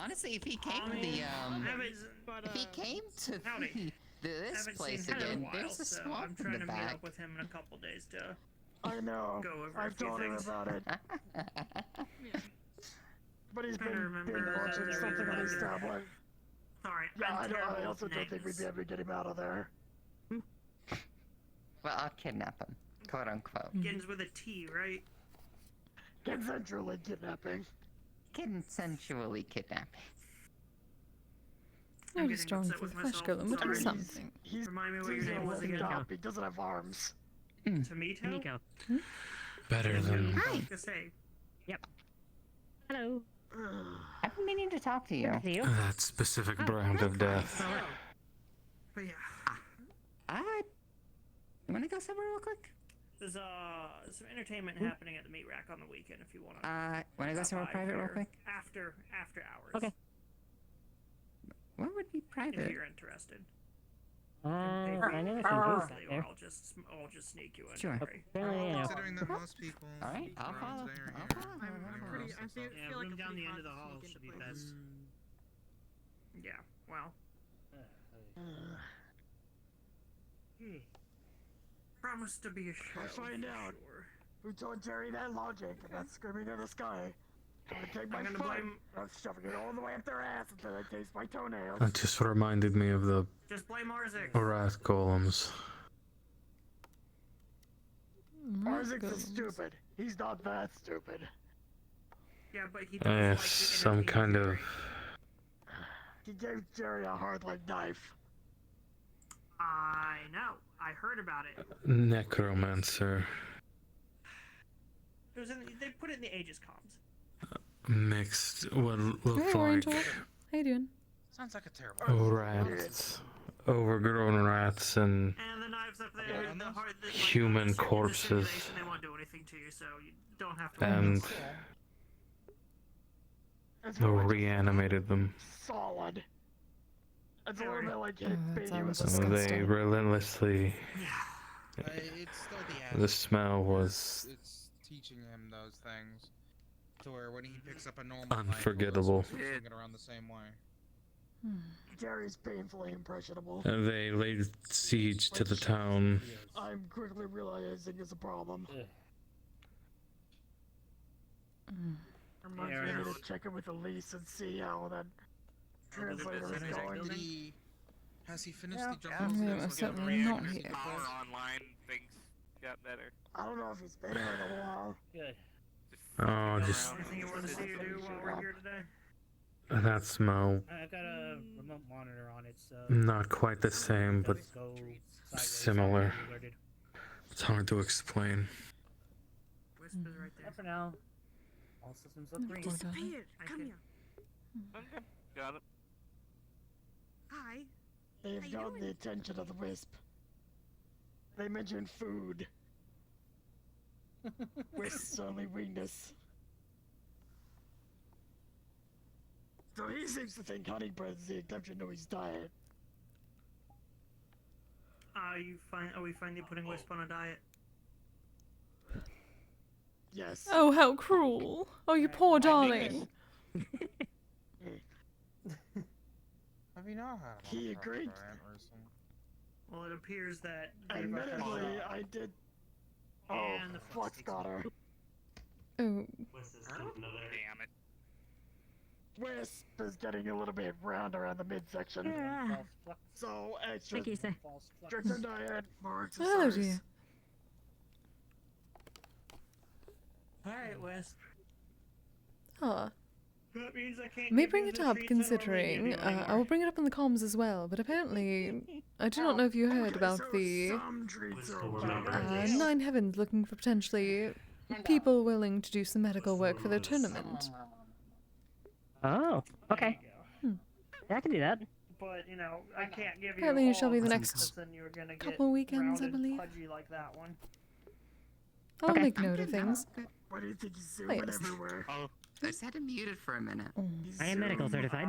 Honestly, if he came to the, if he came to this Haven't place seen him in a again, while, there's a so swamp I'm in trying the to meet back. up with him in a couple days to I know. go over a I've few told him things. about it. But he's Trying to been remember watching something on his tablet. Sorry, Yeah, I'm I know. terrible I also with don't think we'd names. be able to get him out of there. Well, I'll kidnap him, quote unquote. Begins with a T, right? Consensually kidnapping. Consensually kidnapping. Not as strong for the flesh golem, but it's something. He's Remind me what your name was again. up. He doesn't have arms. Tomato? Better than. Kise. Yep. Hello. I've been meaning to talk to you. That specific brand of death. But yeah. You wanna go somewhere real quick? There's some entertainment happening at the meat rack on the weekend if you wanna wanna go stop somewhere by private real here quick? After hours. Okay. What would be If private? you're interested. I know some booths out Or there. I'll just sneak you in. Sure. Sorry. Apparently, you know. Considering that most people. Alright, I'll follow. I feel Yeah, like room a down pretty the end hard of the to hall sneak should into be places. best. Yeah, well. Promise to be a show. I'll find out who told Jerry that logic about screaming at the sky. I'm gonna take my I'm gonna foot. blame- I'm shoving it all the way up their ass until I taste my toenails. That just reminded me of the Just blame Arzik. wrath golems. Arzik's is stupid. He's not that stupid. Yeah, but he does like Yes, to some entertain kind of. Jerry. He gave Jerry a hard like knife. I know. I heard about it. Necromancer. It was in they put it in the Aegis comms. Mixed what looked Hey, like Angel. How you doing? Sounds like a terrible. rats. Overgrown rats and And the knives up there, the heart, the, like, human the corpses. simulation, they won't do anything to you, so you don't have to. And It's reanimated them. solid. It's a little bit like Oh, hitting that baby sounds with a So they disgusting. relentlessly. It's still the The smell was It's teaching him those things. To where when he picks up a normal unforgettable. knife, he'll swing it around the same way. Jerry's painfully impressionable. They laid siege to the town. I'm quickly realizing it's a problem. Reminds me I need to check in with Elise and see how that translator is going. Has he finished Yeah. the Yeah, jump? most certainly not here. Our online things got better. I don't know if he's been here in a while. Good. Oh, just Anything you want to see or do while we're here today? that smell. I've got a remote monitor on it, so. Not quite the same, but Does go sideways, similar. I'll be alerted. It's hard to explain. Whispers right there. For now, all systems look green. Disappeared. Come here. Okay, got it. Hi. They've How you gotten doing? the attention of the Wisp. They mentioned food. Wisp's only weakness. So he seems to think honey bread is the exception to his diet. Are we finally putting Wisp on a diet? Yes. Oh, how cruel. Oh, you poor darling. Have you not had He agreed. Well, it appears that. Admittedly, I did. Oh, And the Flux got her. Oh. Damn it. Wisp is getting a little bit round around the midsection. Yeah. So extra Thank you, sir. stricter diet, more exercise. Oh, dear. Alright, Wisp. Ah. That means I can't. May give bring you it the up, treats I normally give considering. you I anymore. will bring it up in the comms as well, but apparently, I do not know if you heard about the Some treats are 9 Heavens looking for potentially people willing to do some medical work for their tournament. Oh, okay. Yeah, I can do that. But you know, I can't give Apparently you it shall all be the of them, next 'cause then you're gonna get couple weekends, I round and believe. pudgy like that one. I'll Okay. make note of things. What do you think he's Oh, zooming yes. everywhere? Oh, I just had him muted for a minute. I am medical certified.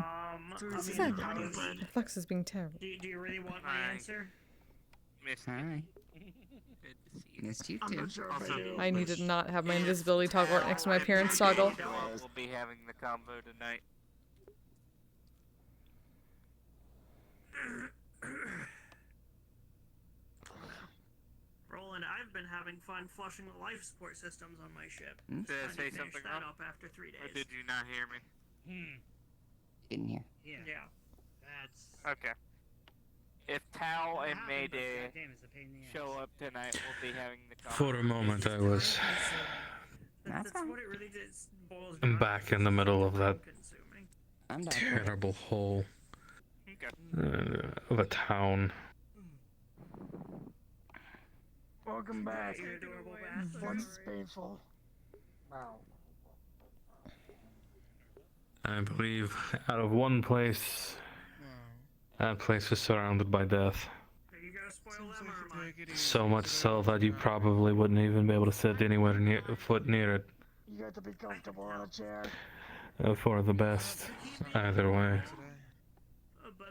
What's that? Flux is being terrible. Do you really want my answer? Missed Hi. Missed you too. I need to not have my invisibility toggle right next to my appearance toggle. We'll be having the combo tonight. Roland, I've been having fun flushing the life support systems on my ship. Hmm? Did I Trying to say finish something that wrong? up after 3 days. Or did you not hear me? Didn't hear. Yeah. That's. Okay. If Tao and Mayday Damn, it's a pain in the ass. show up tonight, we'll be having the combo. For a moment, I was That's what it really just boils back in the middle of that consuming. I'm back. terrible hole Okay. of a town. Welcome back. You adorable bastard. What's painful? Wow. I believe out of one place, that place was surrounded by death. Are you gonna spoil them or am I? So much so that you probably wouldn't even be able to sit anywhere near a foot near it. You got to be comfortable on a chair. For the best, either way. But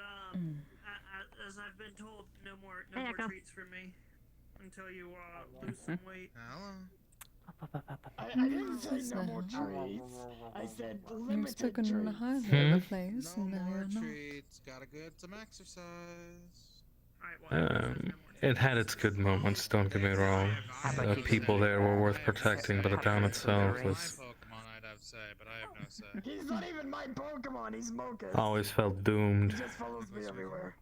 as I've been told, no more Hey, Echo. treats for me until you lose some weight. I didn't say no more treats. I said You've limited spoken treats. highly of the place, and now you're not. treats. Gotta get some exercise. It had its good moments, don't get me wrong. The people there were worth protecting, but the town itself was Pokemon, I'd have to say, but I have no say. He's not even my Pokemon. He's Mocha's. always felt He doomed. just follows me everywhere.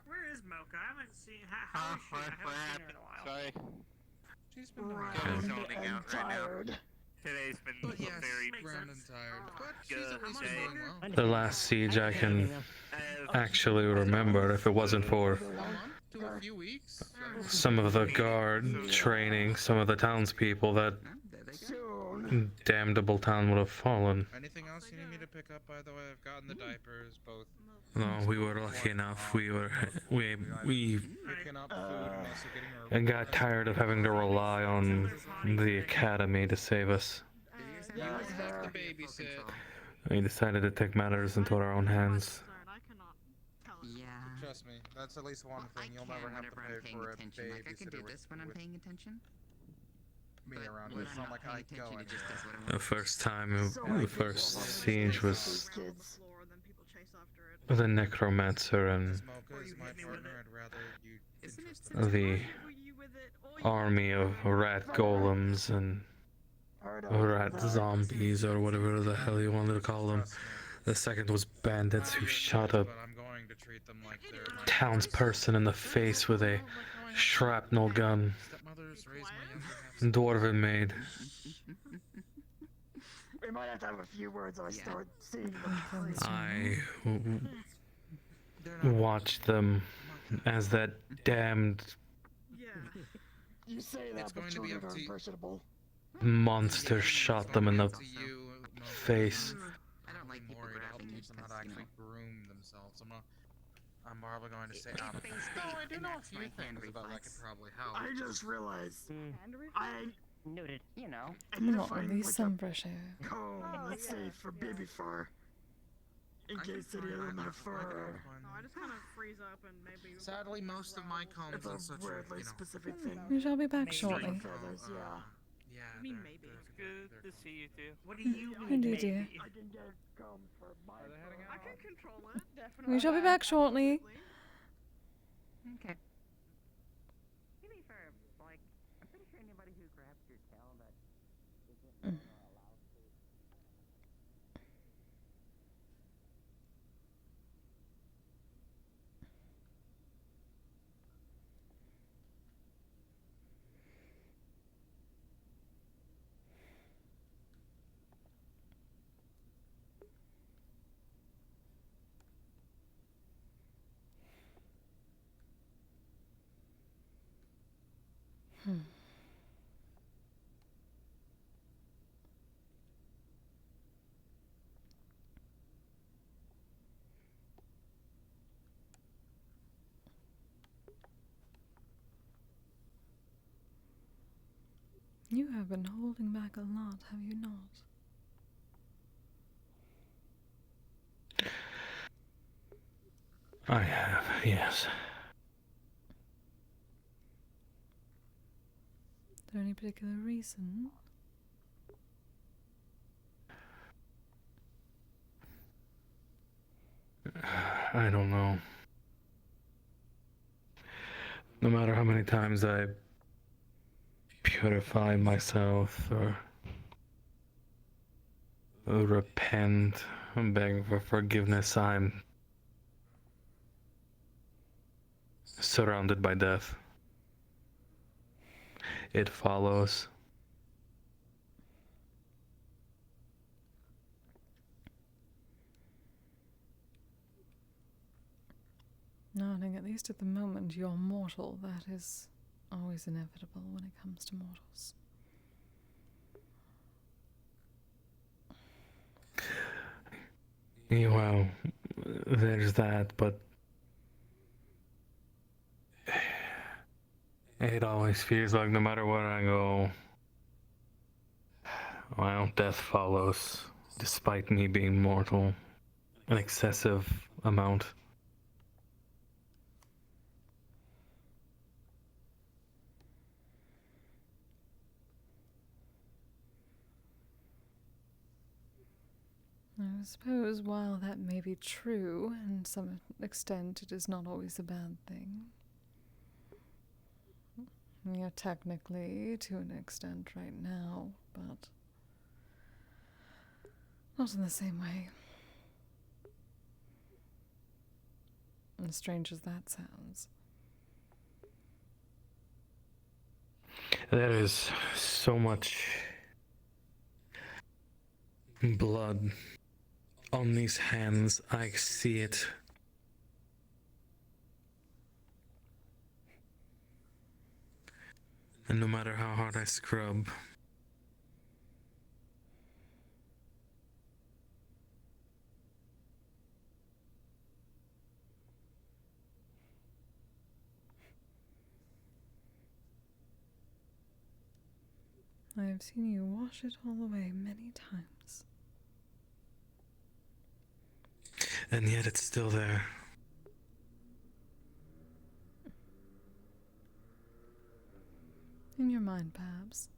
Where is Mocha? I haven't seen. How is she? I haven't seen her in a while. Sorry. She's been Round zoning and out right now. tired. Today's been But yes, very round and tired. But she's good at least day. doing well. The last siege I can actually remember, if it wasn't for To a few weeks. some of the guard training, some of the townspeople, that Soon. damnable town would have fallen. Anything else you need me to pick up, by the way? I've gotten the diapers, both. No, we were lucky enough. We Picking up food and also getting her. got tired of having to rely on the academy to save us. You have to babysit. We decided to take matters into our own hands. Yeah. Trust me, that's at least one thing you'll never have to whenever I'm pay paying for a attention. Like, I can do babysitter this when I'm with paying attention. me But around. when It's I'm not not like paying I attention, go it just does what I The want. first time, the first siege was Kids. the necromancer and Mocha is my partner. I'd rather you Isn't it interest her. the army of rat golems and rat zombies, or whatever the hell you wanted to call them. The second was bandits who shot a But I'm going to treat them like they're my townsperson in the face with a shrapnel gun. stepmothers raised my younger half. Dwarven made. We might have to have a few words when I start seeing them. I watched them as that damned You say that, It's but going to be children up are to you. impressionable. monster shot them in the face. I don't like people grabbing teach them how to actually groom themselves. I'm probably going to say out of no, I do know a few things about that could probably help. I just realized I Noted. You know. ended Not up at finding least like some a fresh air. comb, let's say, for baby fur. In case any of them have fur. No, I just kind of freeze up and maybe. Sadly, most of my combs It's a and such weirdly are, specific thing. We shall be back Maybe. shortly. Feathers, yeah. Yeah. I mean, maybe. It's good to see you too. What do you mean, Indeed, maybe? dear. I can get combs for my I can control it, definitely. We shall be back shortly. Okay. Maybe for, like, I'm pretty sure anybody who grabs your tail that isn't allowed to. You have been holding back a lot, have you not? I have, yes. Is there any particular reason? I don't know. No matter how many times I purify myself or repent and beg for forgiveness, I'm surrounded by death. It follows. No, I think at least at the moment you're mortal. That is always inevitable when it comes to mortals. Yeah, well, there's that, but it always feels like no matter where I go, well, death follows, despite me being mortal. An excessive amount. I suppose while that may be true, and to some extent it is not always a bad thing. We are technically, to an extent right now, but not in the same way. As strange as that sounds. There is so much blood on these hands. I see it. And no matter how hard I scrub, I have seen you wash it all away many times. and yet it's still there. In your mind, perhaps.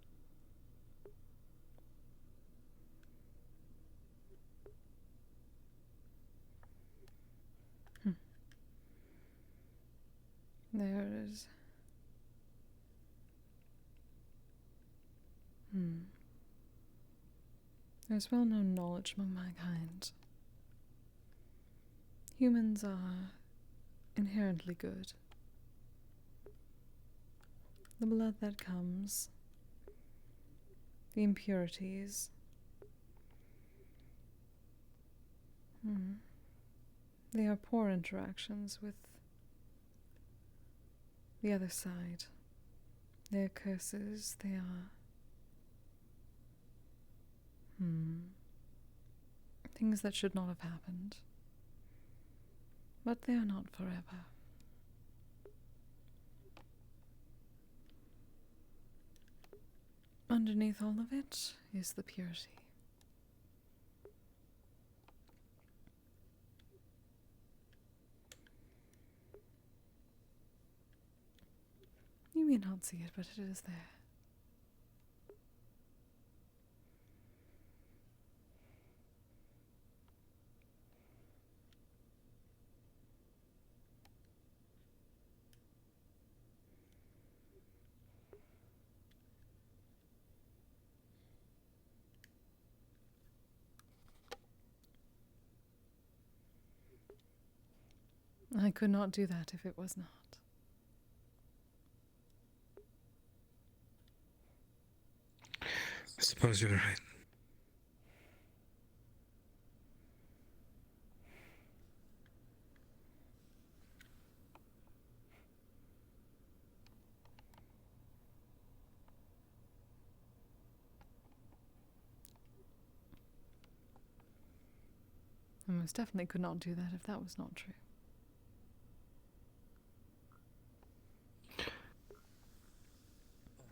There it is. There's well-known knowledge among mankind. Humans are inherently good. The blood that comes, the impurities, they are poor interactions with the other side. They are curses, they are things that should not have happened. But they are not forever. Underneath all of it is the purity. You may not see it, but it is there. I could not do that if it was not. I suppose you're right. I most definitely could not do that if that was not true.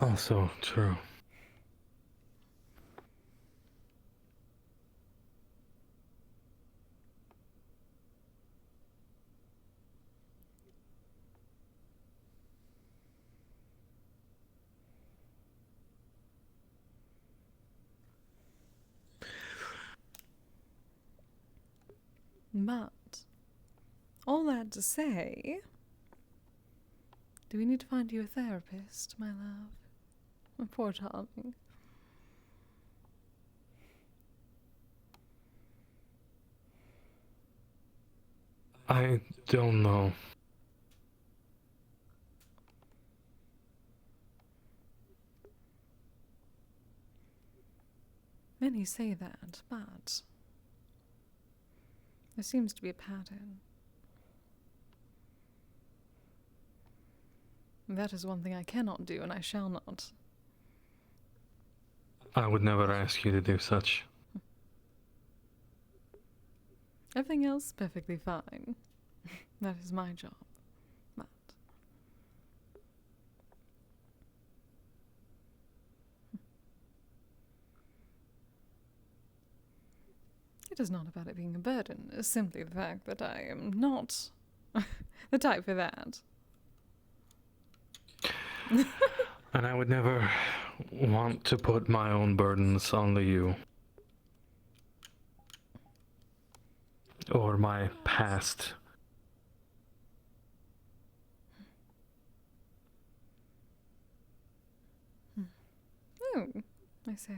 Also true. But, all that to say, do we need to find you a therapist, my love? My poor darling. I don't know. Many say that, but there seems to be a pattern. That is one thing I cannot do, and I shall not. I would never ask you to do such. Everything else, perfectly fine. That is my job. But it is not about it being a burden. It's simply the fact that I am not the type for that. And I would never want to put my own burdens onto you. Or my past. Oh, I see.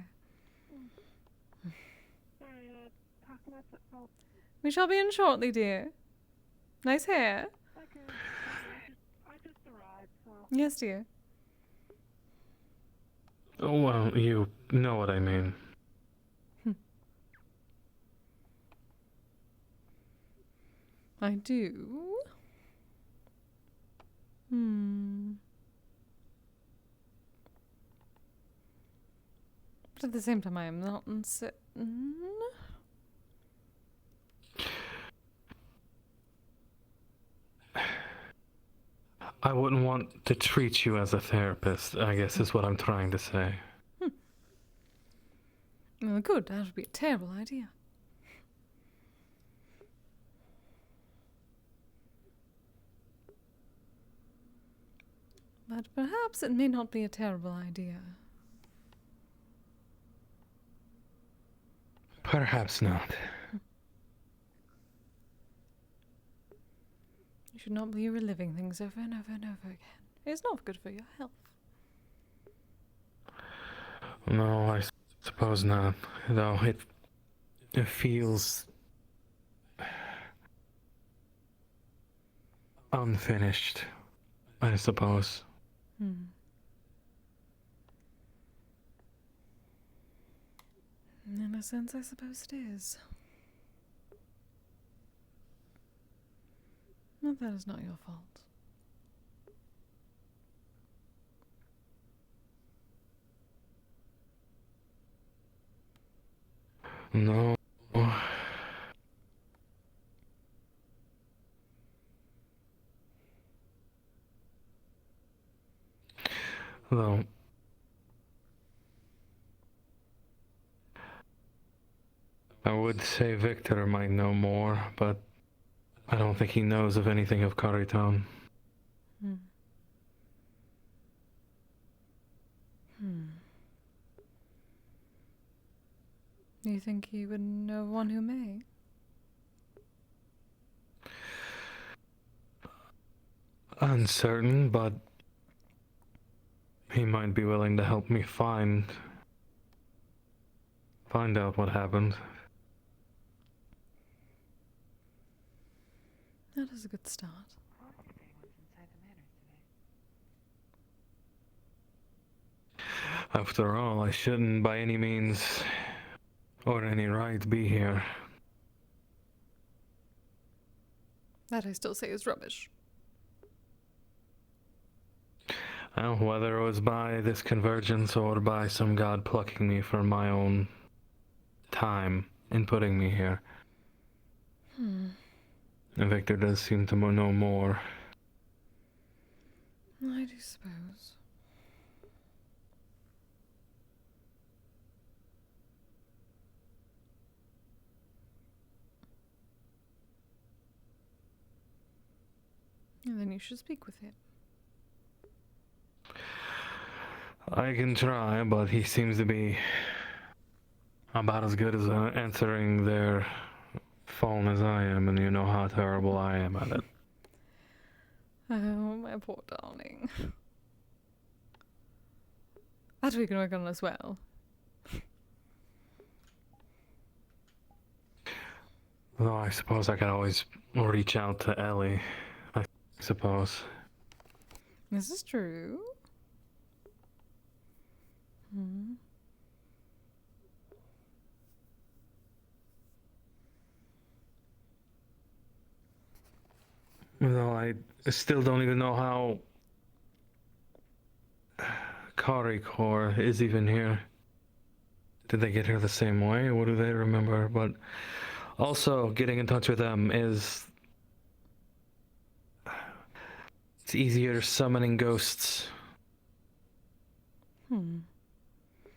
We shall be in shortly, dear. Nice hair. I just arrived, so. Yes, dear. Oh, well, you know what I mean. I do. But at the same time, I am not uncertain. I wouldn't want to treat you as a therapist, I guess is what I'm trying to say. Well, good. That would be a terrible idea. But perhaps it may not be a terrible idea. Perhaps not. You should not be reliving things over and over and over again. It's not good for your health. No, I suppose not. Though it feels unfinished, I suppose. In a sense, I suppose it is. But that is not your fault. No, Though I would say Victor might know more, but I don't think he knows of anything of Karitan. Hmm. Hmm. Do you think he would know one who may? Uncertain, but he might be willing to help me find out what happened. That is a good start. After all, I shouldn't by any means or any right be here. That I still say is rubbish. Well, whether it was by this convergence or by some god plucking me for my own time in putting me here, Victor does seem to know more. I do suppose. And then you should speak with him. I can try, but he seems to be about as good as answering their phone as I am, and you know how terrible I am at it. Oh, my poor darling. That we can work on as well. Though I suppose I could always reach out to Ellie. I suppose. This is true. Though I still don't even know how Karikor is even here. Did they get here the same way? What do they remember? But also, getting in touch with them is... It's easier summoning ghosts.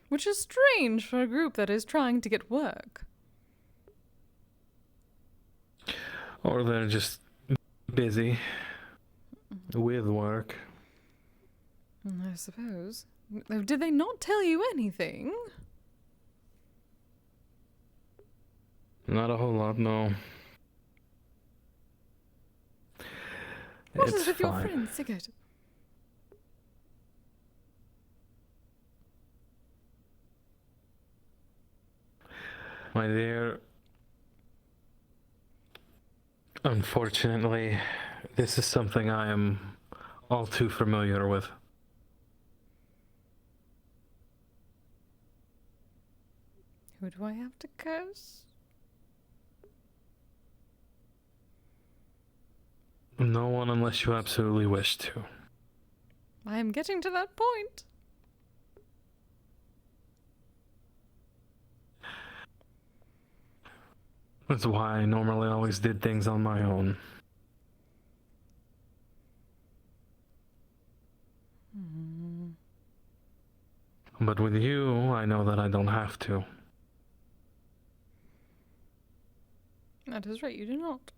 Which is strange for a group that is trying to get work. Or they're just busy with work. I suppose. Did they not tell you anything? Not a whole lot, no. What It's is with your fine. friend, Sigurd? My dear, unfortunately, this is something I am all too familiar with. Who do I have to curse? No one unless you absolutely wish to. I am getting to that point. That's why I normally always did things on my own. But with you, I know that I don't have to. That is right, you do not.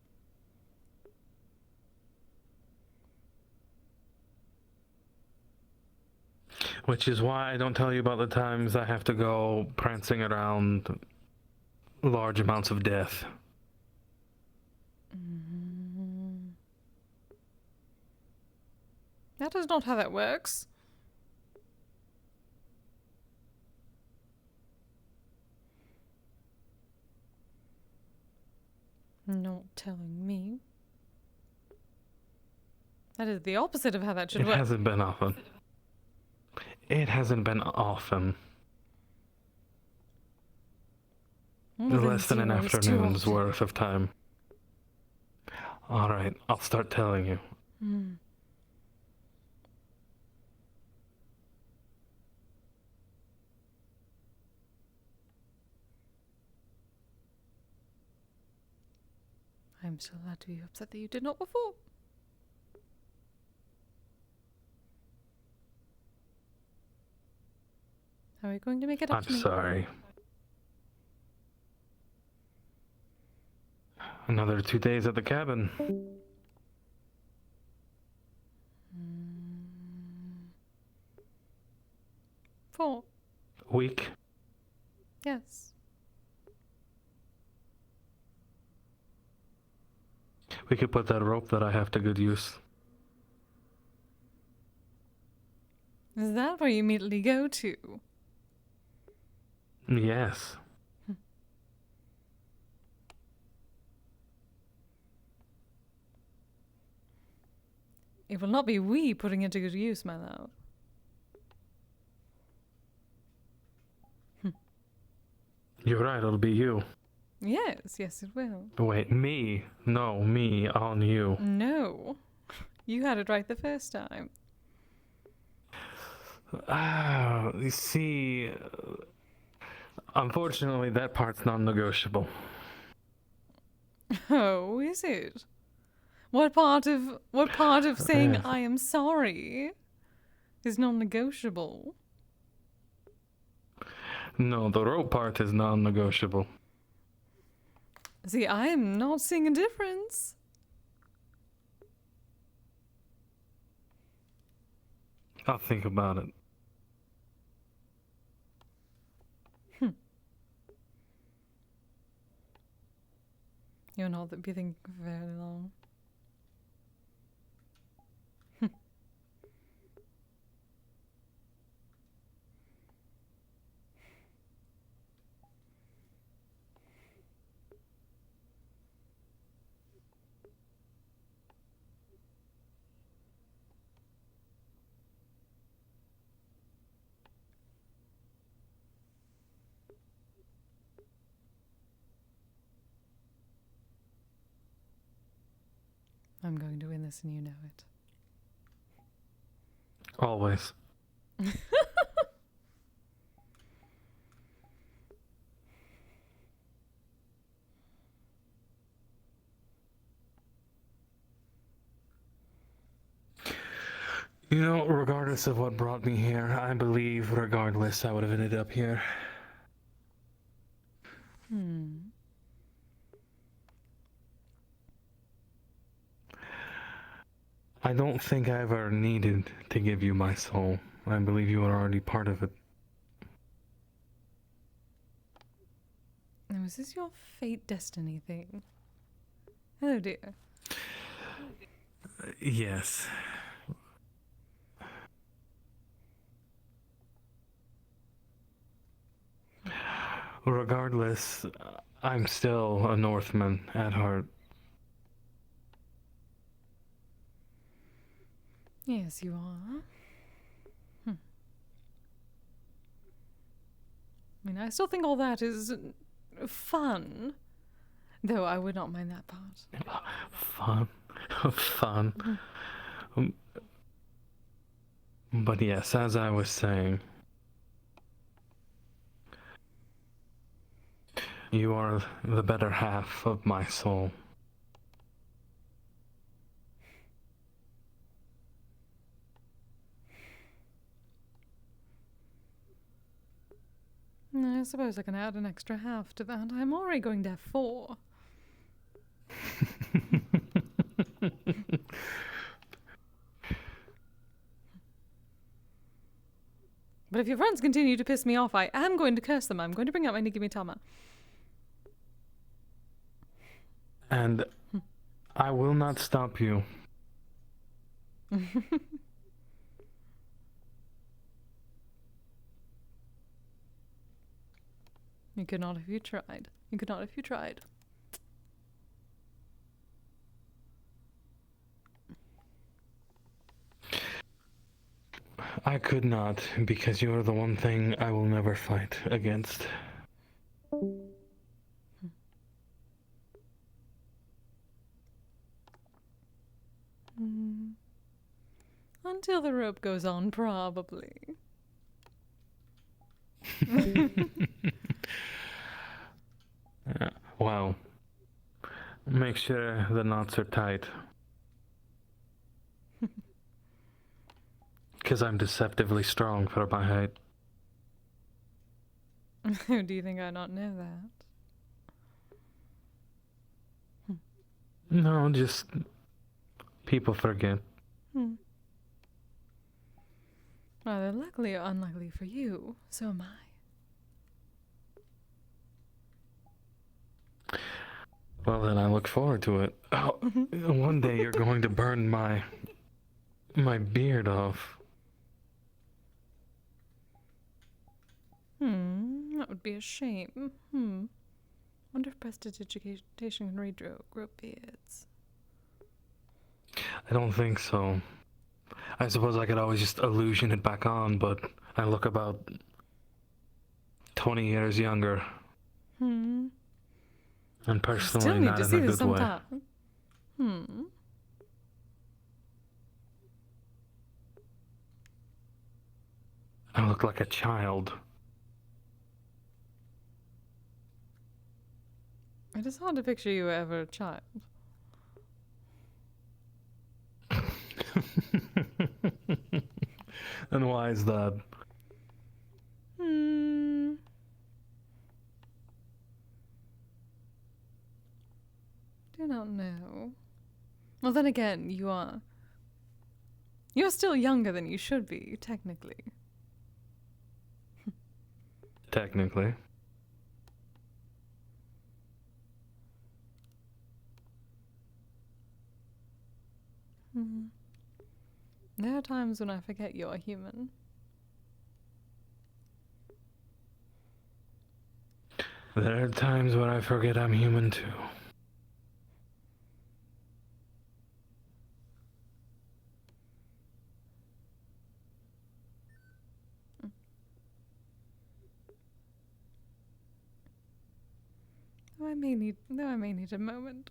Which is why I don't tell you about the times I have to go prancing around large amounts of death. That is not how that works. Not telling me. That is the opposite of how that should It work. hasn't been often. It hasn't been often. Well, then Less than an 0 is too afternoon's often. worth of time. Alright, I'll start telling you. I'm so glad to be upset that you did not before. How are you going to make it up I'm to me? sorry. Another 2 days at the cabin. Four. Week. Yes. We could put that rope that I have to good use. Is that where you immediately go to? Yes. It will not be we putting it to good use, my love. You're right, it'll be you. Yes, yes it will. Wait, me? No, me on you. No. You had it right the first time. You see, unfortunately, that part's non-negotiable. Oh, is it? What part of saying Yes. I am sorry is non-negotiable? No, the rope part is non-negotiable. See, I am not seeing a difference. I'll think about it. You're not be thinking very long. I'm going to win this and you know it. Always. You know, regardless of what brought me here, I believe regardless I would have ended up here. I don't think I ever needed to give you my soul. I believe you were already part of it. Now, is this your fate destiny thing? Hello, dear. Yes. Regardless, I'm still a Northman at heart. Yes, you are. I mean, I still think all that is fun. Though I would not mind that part. Fun. Fun. But yes, as I was saying, you are the better half of my soul. I suppose I can add an extra half to that. I'm already going to have 4. But if your friends continue to piss me off, I am going to curse them. I'm going to bring out my Nigimitama. And I will not stop you. You could not if you tried. You could not if you tried. I could not, because you are the one thing I will never fight against. Until the rope goes on, probably. Well, make sure the knots are tight. Because I'm deceptively strong for my height. Do you think I not know that? No, just people forget. Rather luckily or unluckily for you, so am I. Well, then I look forward to it. Oh, one day you're going to burn my beard off. That would be a shame. Wonder if prestidigitation can regrow beards. I don't think so. I suppose I could always just illusion it back on, but I look about 20 years younger. And personally, Still need not to in see a this good way. sometime. I look like a child. It is hard to picture you ever a child. And why is that? Do not know. Well, then again, you're still younger than you should be, technically. Technically. There are times when I forget you're human. There are times when I forget I'm human too. Though I may need a moment.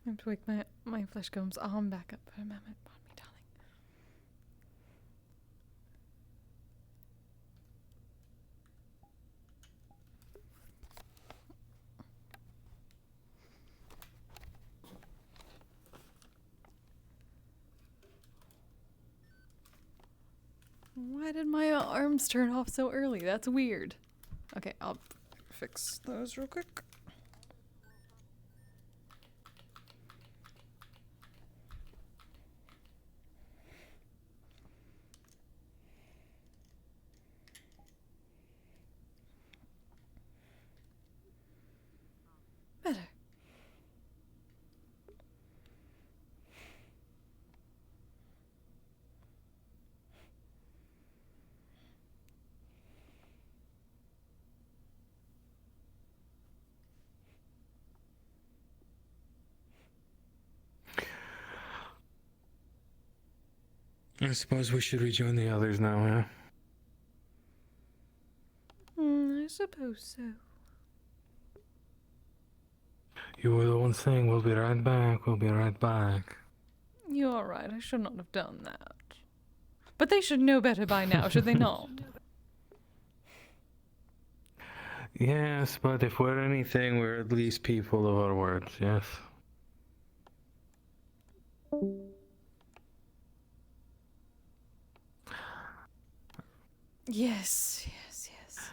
I have to wake my Fleshcomb's arm back up for a moment. Pardon me, darling. Why did my arms turn off so early? That's weird. Okay, I'll fix those real quick. Better. I suppose we should rejoin the others now, yeah? I suppose so. You were the one saying, we'll be right back, we'll be right back. You're right, I should not have done that. But they should know better by now, should they not? Yes, but if we're anything, we're at least people of our words, yes? Yes, yes, yes.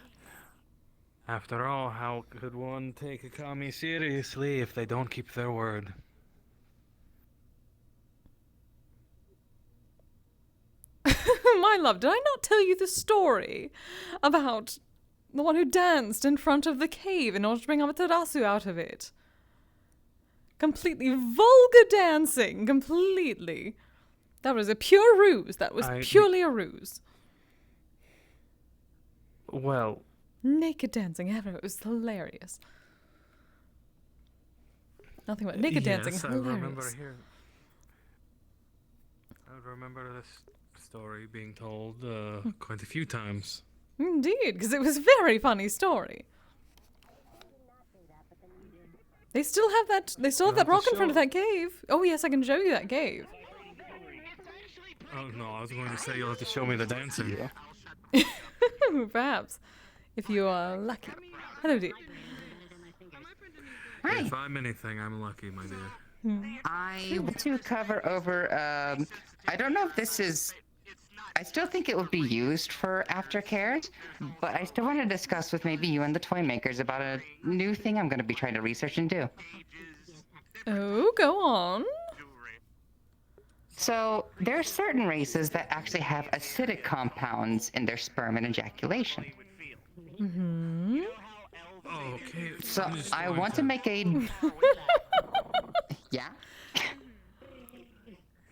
After all, how could one take a kami seriously if they don't keep their word? My love, did I not tell you the story about the one who danced in front of the cave in order to bring Amaterasu out of it? Completely vulgar dancing, completely. That was a pure ruse. That was purely a ruse. Well... Naked dancing, it was hilarious. Nothing but naked dancing, yes, hilarious. I remember this story being told quite a few times. Indeed, because it was a very funny story. They still have that. They still have that rock in front of that cave. Oh yes, I can show you that cave. Oh no, I was going to say you'll have to show me the dancing. Perhaps, if you are lucky. Hello, dear. If I'm anything, I'm lucky, my dear. I want to cover over. I don't know if this is. I still think it would be used for aftercares, but I still want to discuss with maybe you and the toy makers about a new thing I'm going to be trying to research and do. Oh, go on. So, there are certain races that actually have acidic compounds in their sperm and ejaculation. Mm-hmm. Okay. So, I want to make a... Yeah?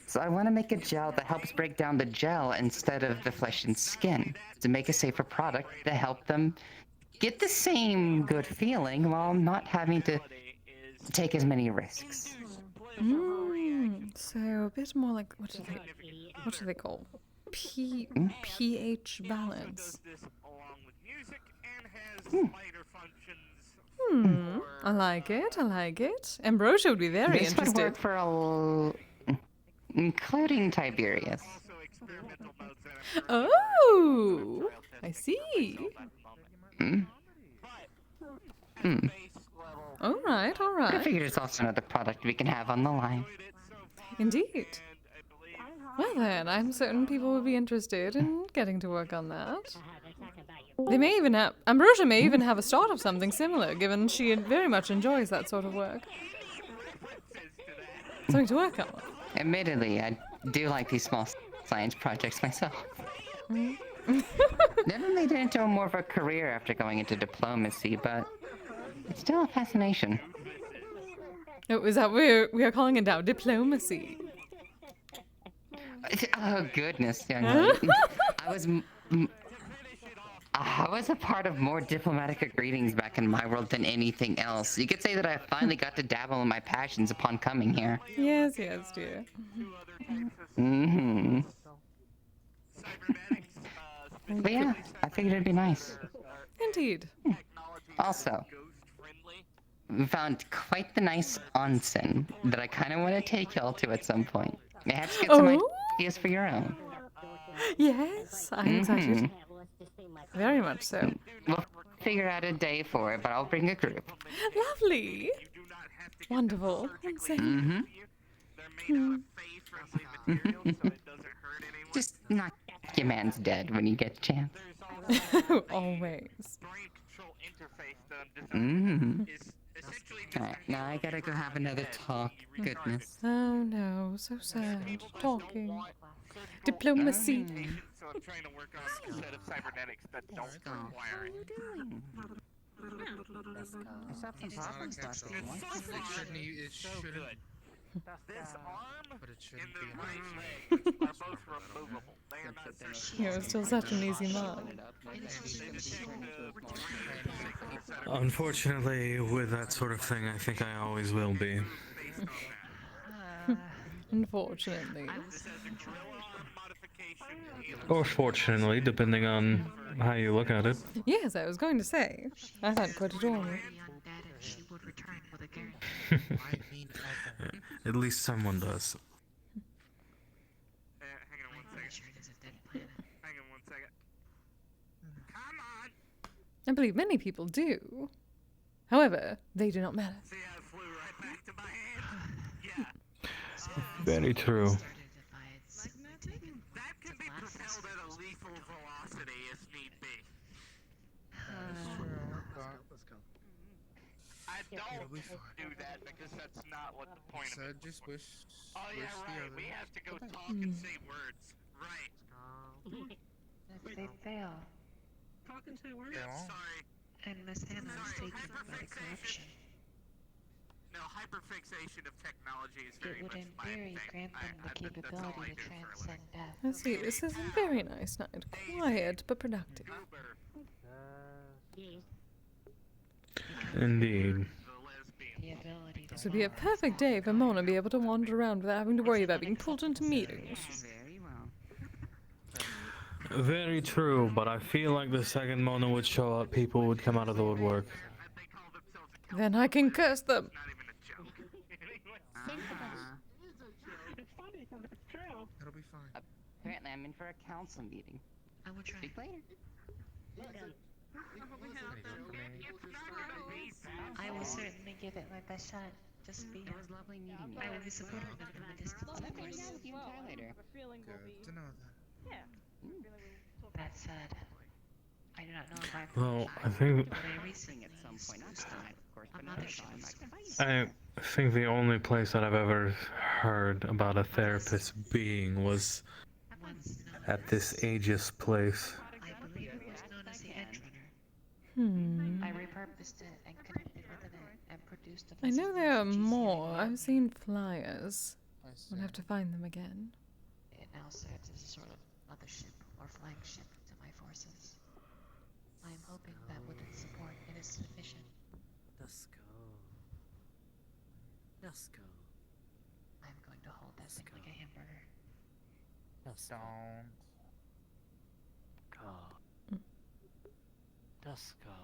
So I want to make a gel that helps break down the gel instead of the flesh and skin to make a safer product to help them get the same good feeling while not having to take as many risks. So a bit more like what do they call pH balance? I like it. I like it. Ambrosia would be very This interested. would work for including Tiberius. Oh, I see. All right, all I right. figured it's also another product we can have on the line. Indeed. Well then, I'm certain people would be interested in getting to work on that. They may even have Ambrosia may even have a start of something similar, given she very much enjoys that sort of work. Something to work on. Admittedly, I do like these small science projects myself. Never made it into more of a career after going into diplomacy, but it's still a fascination. Oh, is that what we are calling it now? Diplomacy. Oh goodness, young lady. I was a part of more diplomatic greetings back in my world than anything else. You could say that I finally got to dabble in my passions upon coming here. Yes, yes, dear. Mm-hmm. But yeah, I figured it'd be nice. Indeed. Also, we found quite the nice onsen that I kind of want to take y'all to at some point. You have to get some ideas for your own. Yes, I'm excited. Very much so. We'll figure out a day for it, but I'll bring a group. Lovely. Wonderful. Just knock your man's dead when you get a chance. Always. Alright, now I gotta go have another talk. Goodness. Oh no, so sad. Talking. Diplomacy. So I'm trying to work on a set of cybernetics that don't require it. It shouldn't. This arm But it shouldn't and the be right leg are both removable. They are not You're still such an easy mark. Unfortunately, with that sort of thing, I think I always will be. Unfortunately. Or fortunately, depending on how you look at it. Yes, I was going to say. I find it quite adorable. At least someone does. Hang on one second. Come on! I believe many people do. However, they do not matter. See how it flew right back to my hand? Yeah. Very true. That can be propelled at a lethal velocity if need be. I don't do that because that's not what the point of it. Just wish. Oh yeah, right. We have to go talk and say words. Right. If they fail, Talk and say words? They won't. Sorry. and Miss Hannah is taken by the corruption, No, hyperfixation of technology is very it would much in my theory thing. grant them the That's all I capability to do for a living. transcend death. I see, this is a very nice night. Quiet, but productive. Indeed. The ability to This would be a perfect day for Mona to be able to wander around without having to worry about being pulled into meetings. Very well. Very true, but I feel like the second Mona would show up, people would come out of the woodwork. Then I can curse them. It'll be fine. Apparently, I'm in for a council meeting. I will try. Speak later. I will certainly give it my best shot. Just be. It was lovely meeting you. I will be supporting them from a distance, of Let me course. know with you and Ty later. Good to know that. That said, I do not know if I've Well, I think but I recently At some point, not used tonight, of course, but another another ship time of I can invite you. I think the only place that I've ever heard about a therapist being was once known at this Aegis place. I believe it was known as the Edge Runner. Hmm. I repurposed it and connected with it and produced a I know vessel there are for GCA more. to I've help seen flyers. I We'll have to find them again. It now serves as a sort of mothership or flagship to my forces. I am hoping that with its support it is sufficient. Let's go. Let's go. I'm going to hold that thing like a hamburger. Let's Don't. go. Let's go.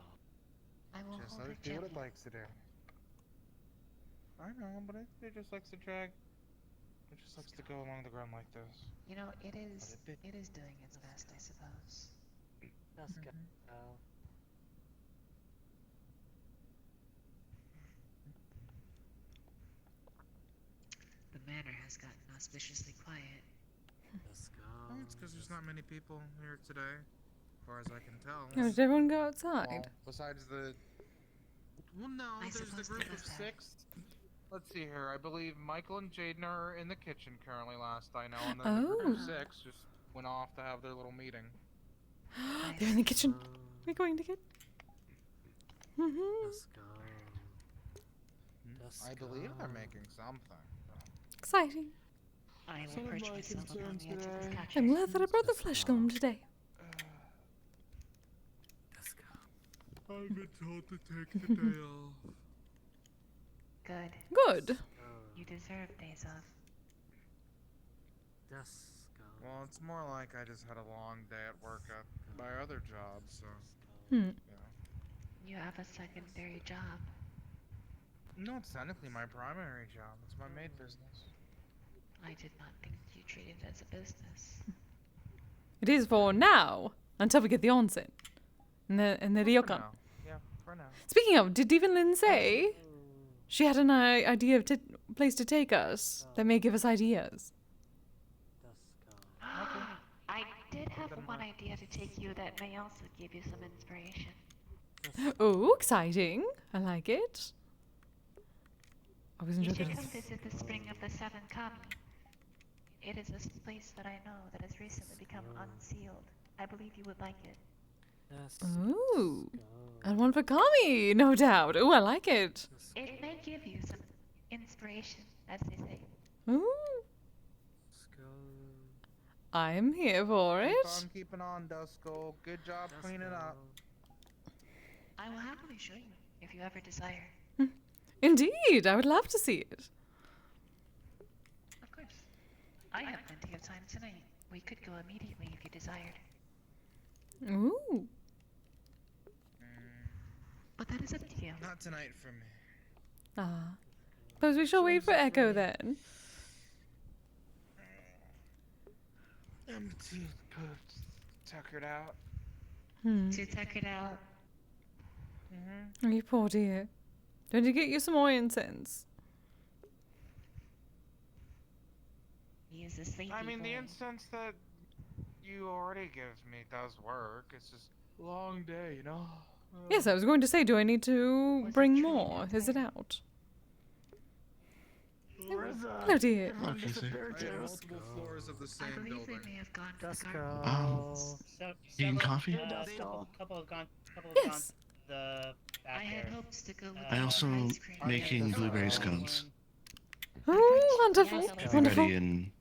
I will Just hold let it it do what gently. it likes to do. I know, but it just likes to drag. It just likes to go along the ground like this. You know, it is doing its best, I suppose. Let's go. The manor has gotten auspiciously quiet. Let's go. Oh, it's because there's not many people here today, as far as I can tell. Oh, did everyone go outside? Well, besides the. Well, no, I there's the suppose group they of must have. 6. Let's see here. I believe Michael and Jaden are in the kitchen currently, last I know, and then the group of Oh. 6 just went off to have their little meeting. They're in the kitchen. We're going to get. Let's go. I believe they're making something. Exciting. I will perch myself along the edge of this couch. I'm glad that I brought the flesh golem today. Let's go. I've been told to take the day off. Good. Good. You deserve days off. Let's go. Well, it's more like I just had a long day at work at my other job, so. Hmm. You have a secondary job. No, it's technically my primary job. It's my maid business. I did not think you treated it as a business. It is for now, until we get the onsen. And the For ryokan. now. Yeah, for now. Speaking of, did Evelyn say she had an idea of place to take us that may give us ideas? I did have one idea to take you that may also give you some inspiration. Oh, exciting. I like it. I wasn't You sure should that come visit the Spring of the Seven Kami. It is a place that I know that has recently become unsealed. I believe you would like it. Ooh. And one for Kami, no doubt. Ooh, I like it. It may give you some inspiration, as they say. Ooh. I'm here for Keep it. on keeping on, Duskull. Good job cleaning up. I will happily show you if you ever desire. Indeed, I would love to see it. Of course. I have plenty of time tonight. We could go immediately if you desired. Ooh. But that is up to you. Not tonight for me. Ah. Suppose we shall wait for Echo then. I'm too tuckered out. Too tuckered out. Oh, you poor dear. Don't you get you some more incense? He is a sleepy I mean, the boy. incense that you already give me does work. It's just a long day, you know? Yes, I was going to say, do I need to bring more? Is it out? Hello, dear. I have multiple floors of the I same believe building. they may have gone to the go. garden. Eating coffee? Couple have gone. Yes. The back I had there. hopes to go with I also ice cream. making blueberry scones. Oh, wonderful. Yes, Should be Wonderful. ready in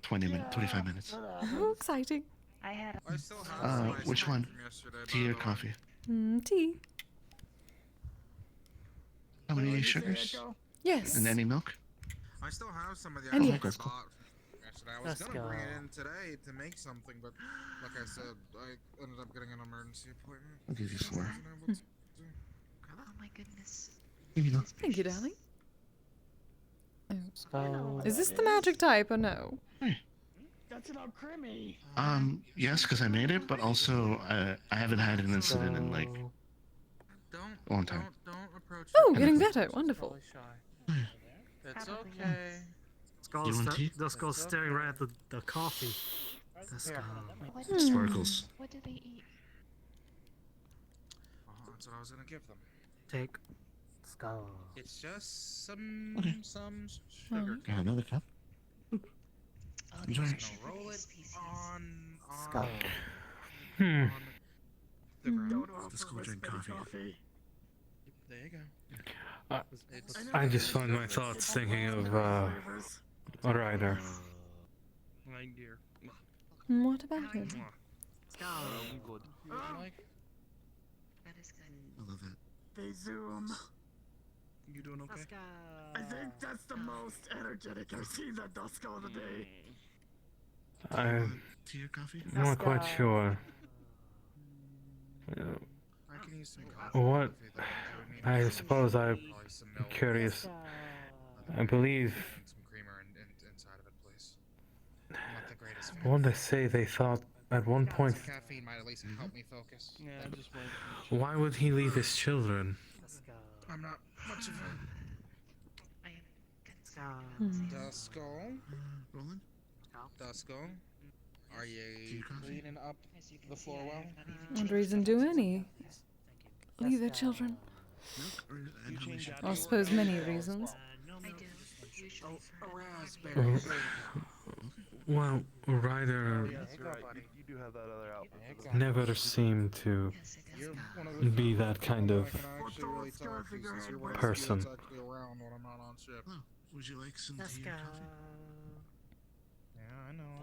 25 minutes. Oh, exciting. I had I still have some ice Which cream one? from yesterday, Tea by or the way. coffee? Tea. How many sugars? Yes. And any milk? I still have some of the And ice cream yes. I bought from yesterday. I was Let's gonna bring go. it in today to make something, but like I said, I ended up getting an emergency appointment. I'll give you 4. Wasn't able to- Oh my goodness. Here you go. Thank you, darling. go. Is this the magic type or no? That's an creamy. Yes, because I made it, but also I haven't had an incident in like Don't, a long time. Don't approach. Oh, her. getting She's better. Wonderful. really shy. It's okay. This girl's staring right at the coffee. This girl. Sparkles. What do they eat? That's what I was gonna give them. Take. Let's go. It's just some Oh. sugar. Yeah, another cup. Enjoy. Roll it on Skull. on the ground. Let's go drink coffee. There you go. I just find my thoughts thinking of Ryder. Reindeer. What about him? I'm good. That is good. I love that. They zoom. You doing okay? I think that's the most energetic I've seen that Dusko today. I'm Tea or coffee? not quite sure. I can use some coffee. What? I suppose I'm curious. I believe Some creamer inside of it, please. I'm not the greatest. what they say they thought at one point. Some caffeine might at least help me focus. Yeah, just wait. Why would he leave his children? I'm not much of a Dusko. Roland? Dusko. Are you cleaning up the floor well? What reason do any leave their children? I suppose many reasons. I do. Usually. Raspberry. Well, Ryder You do have that other outfit. never seemed to be that kind of person. Oh, would you like some tea or coffee? Yeah, I know. I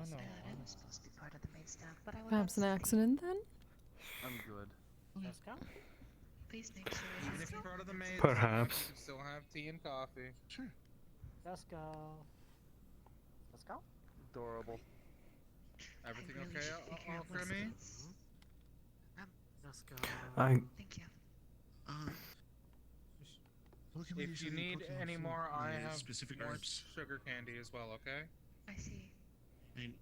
was supposed to be part of the main staff, but I went Perhaps an outside. accident then? I'm good. Please make sure Even if you're part of the maid, Perhaps. you can still have tea and coffee. Sure. Let's go. Let's go. Adorable. Everything really okay, should take care all of Grimmy? myself. Let's go. Thank you. Pokemon If you usually need Pokemon any food more, I with have specific Oh, more herbs. sugar candy as well, okay? I see. And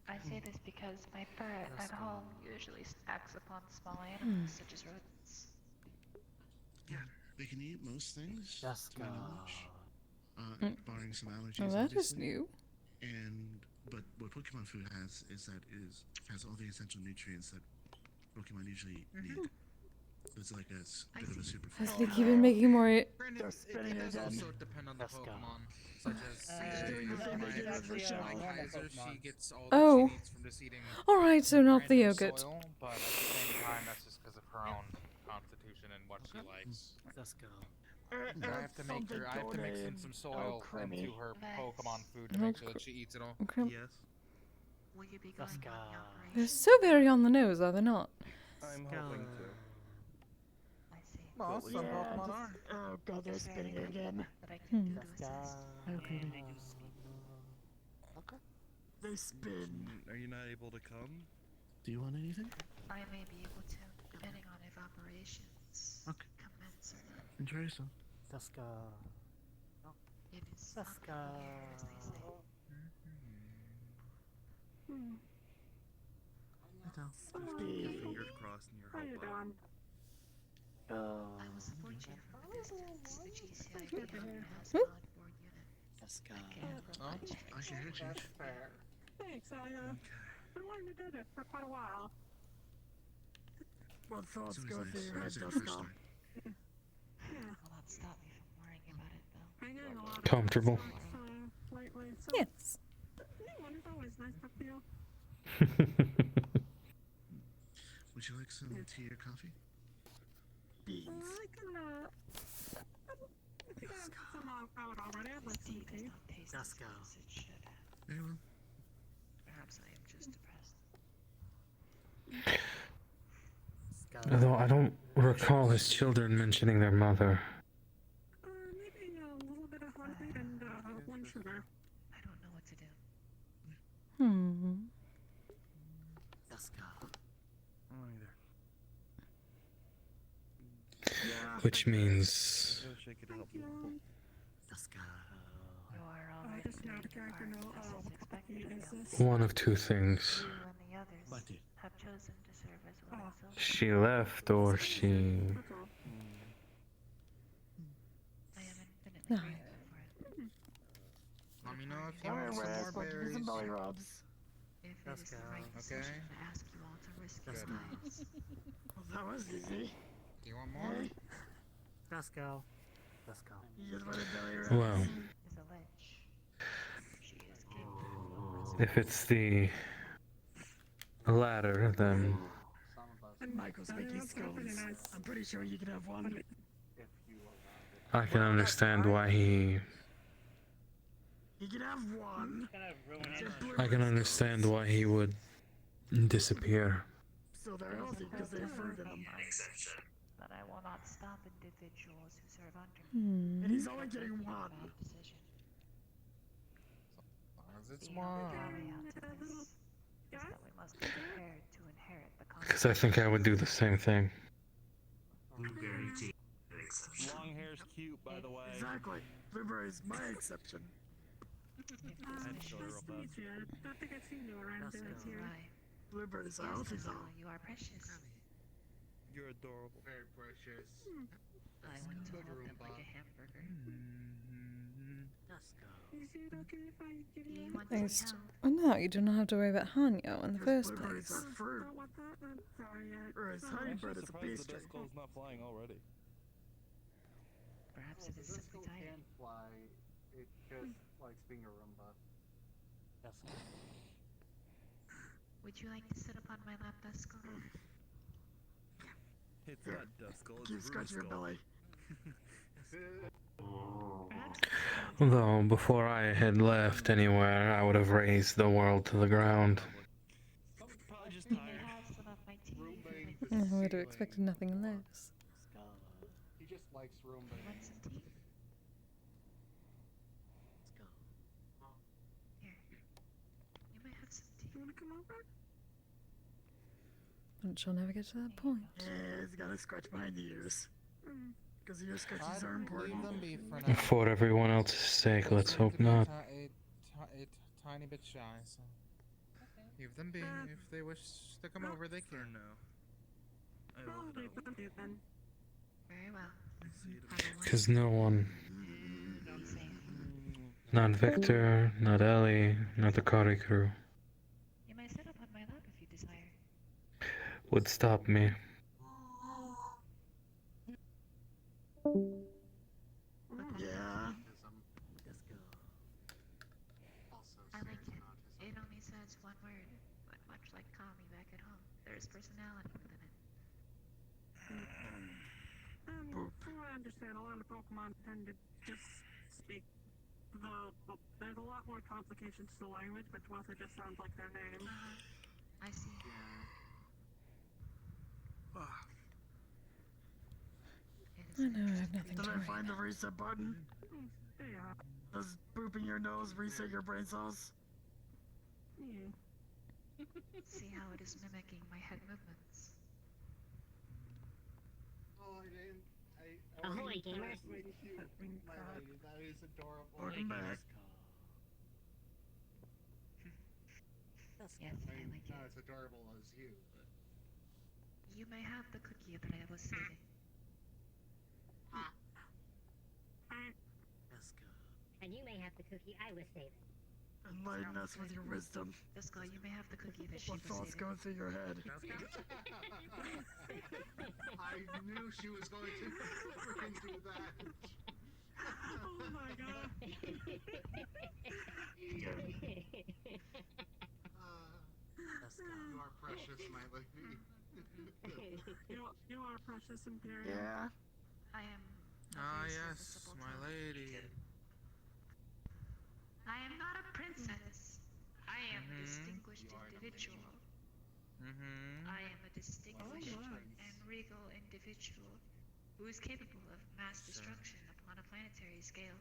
I say this because my ferret Let's at go. home usually snacks upon small animals such as rodents. yeah, they can eat most things. Let's to my go. knowledge, barring some allergies. Oh, that is obviously. new. But what Pokemon food has is that has all the essential nutrients that Pokemon usually need. It's like a bit of a super Has food. they keep making more? Granted, it does also depend on the Let's go. Pokemon, such as doing the thing they did with the show. my Kaiser, she gets all Oh. that she needs from just eating Alright, so not the random yogurt. soil, but at the same time, that's just because of her own constitution and what she likes. Let's go. I have to make her. I have to mix in some soil into her Pokemon food to make sure that she eats it all. Okay. Yes. Will you be Let's going on the go. They're operation? so very on the nose, are they not? I'm hoping to. I see. Well, some Pokemon are. Oh god, they're spinning again. But I can do to Let's go. assist. Okay. They spin. Are you not able to come? Do you want anything? I may be able to, depending on if operations Okay. commence or not. Enjoy yourself. Let's go. It is Let's up go. in the air, as they say. Fingers crossed in your hope. I will support you from a distance. The GCI program has Hmm? an onboard unit. Let's go. That can provide checks. I can hear change. Thanks, been wanting to do this for quite a while. What thoughts It's go always through nice. your head, It's our first Dusko? time. Will not stop me from worrying about it, though. I'm getting a lot of Comfortable. lately, so Yes. it's always nice to feel. Would you like some tea or coffee? Beans. I can, if you guys got some out already, I'd like some Tea does tea. not taste Let's as go. good as it should have. Very well. Perhaps I am just depressed. Let's go. Although I don't recall his children mentioning their mother. Maybe a little bit of heartbeat and one sugar. I don't know what to do. Hmm. Let's go. Which means Shake it up. Let's go. You are I already just now the character know as expected. he You is this. one of two things. and the others have chosen to serve as well as She left or she... be No. grateful for it. Let me know if you Alright, want some more Rex, we'll give you berries. some belly rubs. If Let's it is the go. right Okay. decision to ask you all to risk your Good. lives, Well, that was easy. Do you want more? Hey, Let's go. Let's go. you just wanted belly rubs. Well, is a lich. She is capable of if it's the latter, then And Michael's making scones. I'm pretty sure you can have one. I can understand why he. You can have one. I can understand why he would disappear. So they're healthy because they have fruit in them. but I will not stop individuals who serve under Hmm. And he's only getting one. bad decision. As long as it's The only one. caveat to this is that we must be prepared to inherit the Because I think I would do the same thing. Long hair's cute, by the way. Exactly. Blueberry's my exception. Don't think I've seen you around here. Blueberries are healthy though. You are precious. You're adorable. Very precious. I want to hold them like a hamburger. Let's go. Is it okay if I give you want I some just, help? well, no, you do not have to worry about Hanyo in the first Blueberries place. are fruit. Don't want that one? Sorry, Whereas honey bread is a Surprised the pastry. Duskull's not flying already. Perhaps it is simply tired. Fly. It just likes being a Roomba. Let's go. Would you like to sit upon my lap, Duskull? It's not Duskull, it's Keep scratching your belly. Though, before I had left anywhere, I would have raised the world to the ground. Probably just You may tired. have some of my tea. I would have expected nothing less. He just likes Roomba. You want some tea? Here. You may have some tea. You wanna come over? But she'll never get to that point. Yeah, he's gotta scratch behind the ears. Because ear scratches are Leave important. them be for now. For everyone else's sake, let's They're hope going not. to be a tiny bit shy, so leave them be. If they wish to come over, they For can. now. I Oh, will they know. don't do then. Very well. See you Have a Because no one, Don't say it. not Victor, not Ellie, not the Kari crew, You may sit upon my lap if you desire. would stop me. Yeah. I like it. It only says one word, but much like Kami back at home, there's personality within it. From what I understand, a lot of Pokemon tend to just speak there's a lot more complications to the language, but to us it just sounds like their name. I see. I know I have nothing Did to I worry find the about. reset button? Yeah. Does booping your nose reset your brain cells? Yeah. See how it is mimicking my head movements. Oh, I didn't. Ahoy, wasn't gamers. halfway cute, my lady. That is adorable. Welcome back. Yes, I I mean, like not it. as adorable as you, but You may have the cookie that I was saving. Let's go. And you may have the cookie I was saving. Enlighten us with your wisdom. Duskull, you may have the cookie that she What was thoughts saving. go through your head? I knew she was going to freaking do that. Oh my god. You are precious, my lady. You are precious, Imperial. Yeah. I am. Ah, yes, my lady. I am not a princess. I am a distinguished individual. I am a distinguished and regal individual who is capable of mass destruction upon a planetary scale.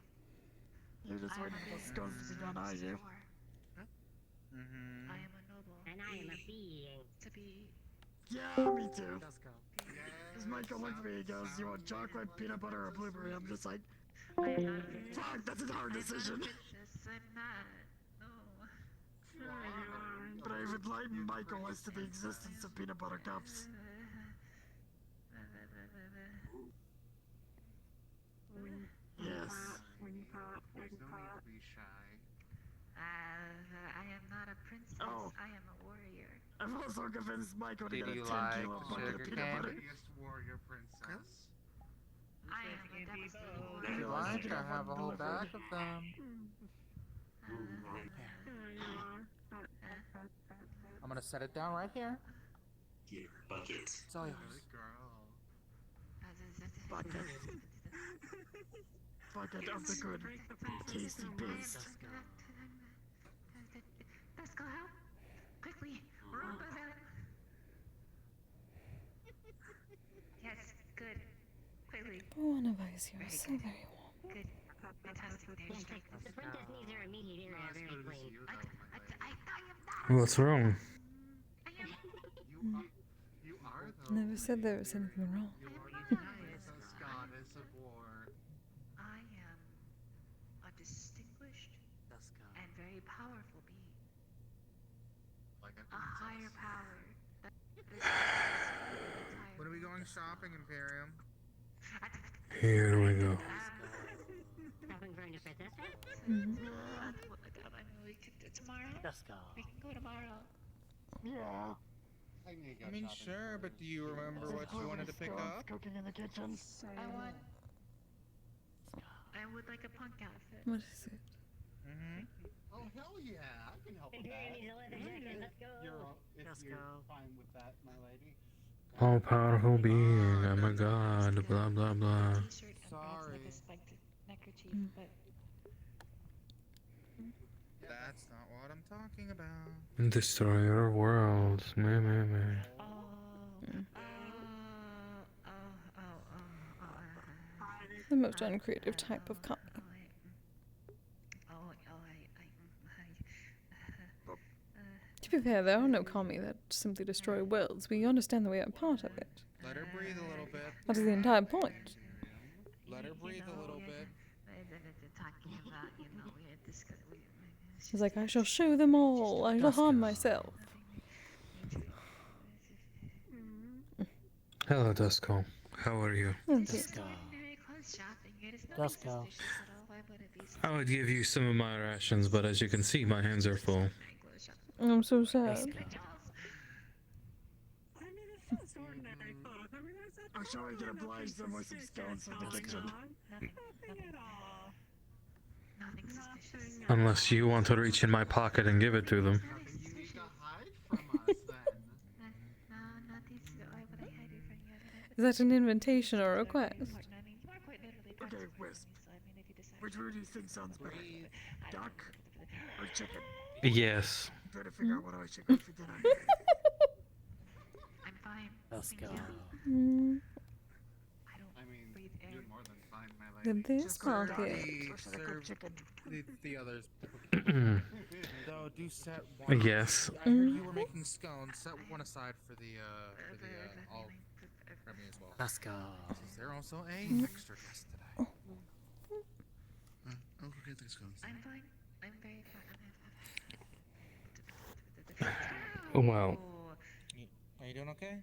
You're just waiting for those stones to be done, are you? I am a noble. And I am a being. To be. Yeah, me too. Let's go. As Michael looked at me, he goes, "You want chocolate, peanut butter, or blueberry?" I'm just like, I am not a princess. "Fuck, that's a hard I'm not a decision." princess. I'm not. No. Sure you are. But I've enlightened Michael as to the existence of peanut butter cups. Yes. There's no need to be shy. I am not a princess. I am a warrior. I've also convinced Michael to Did get a you 10 like kilo bucket of sugar peanut cane? butter. Biggest warrior princess. I am a devastating If warrior. you like, I have a whole bag of them. I'm gonna set it down right here. Here, budget. It's all yours. Bucket. Bucket of the good, tasty paste. Let's go out. Quickly. Run by that. Yes, good. Quickly. Born of ice, you are so very warm. Good. Fantastic. There you go. The princess needs her immediate area very clean. What's wrong? You are though. Never said there was anything wrong. Princess goddess of war. I am a distinguished and very powerful being. Like a higher power. When are we going shopping, Imperium? Here we go. Shopping for a new princess? We could do tomorrow. Let's go. We can go tomorrow. Yeah. I mean, sure, but do you remember what you wanted to pick up? Cooking in the kitchen. I would like a punk outfit. What is it? Oh hell yeah! I can help with Imperium that. needs a leather jacket. Let's go. If you're fine with that, my lady. All powerful being, I'm a god, blah blah blah. Sorry. Neckerchief, but That's not what I'm talking about. Destroyer of worlds, meh meh meh. The most uncreative type of comedy. To be fair, there are no kami that simply destroy worlds. We understand that we are part of it. Let her breathe a little bit. That is the entire point. Let her breathe a little bit. talking about, we had this. She's like, I shall show them all. I shall harm myself. Hello, Dusko. How are you? Let's go. Let's go. I would give you some of my rations, but as you can see, my hands are full. I'm so sad. I'm sure I can oblige them with some stones from the kitchen. Nothing suspicious. Unless you want to reach in my pocket and give it to them. You need to hide from us then. No, not these. Why would I hide it from you? Is that an invitation or a request? Okay, Wisp. Which one do you think sounds better? Duck or chicken? Yes. I'm trying to figure out what I should go for dinner. I'm fine. Let's go. I mean, you're more than fine, my lady. Did this pocket? The others. Though, do set one. Yes. I heard you were making scones. Set one aside for the all for me as well. Let's go. Is there also a extra guest today? Okay, thanks, guys. I'm fine. I'm very Well, Are you doing okay?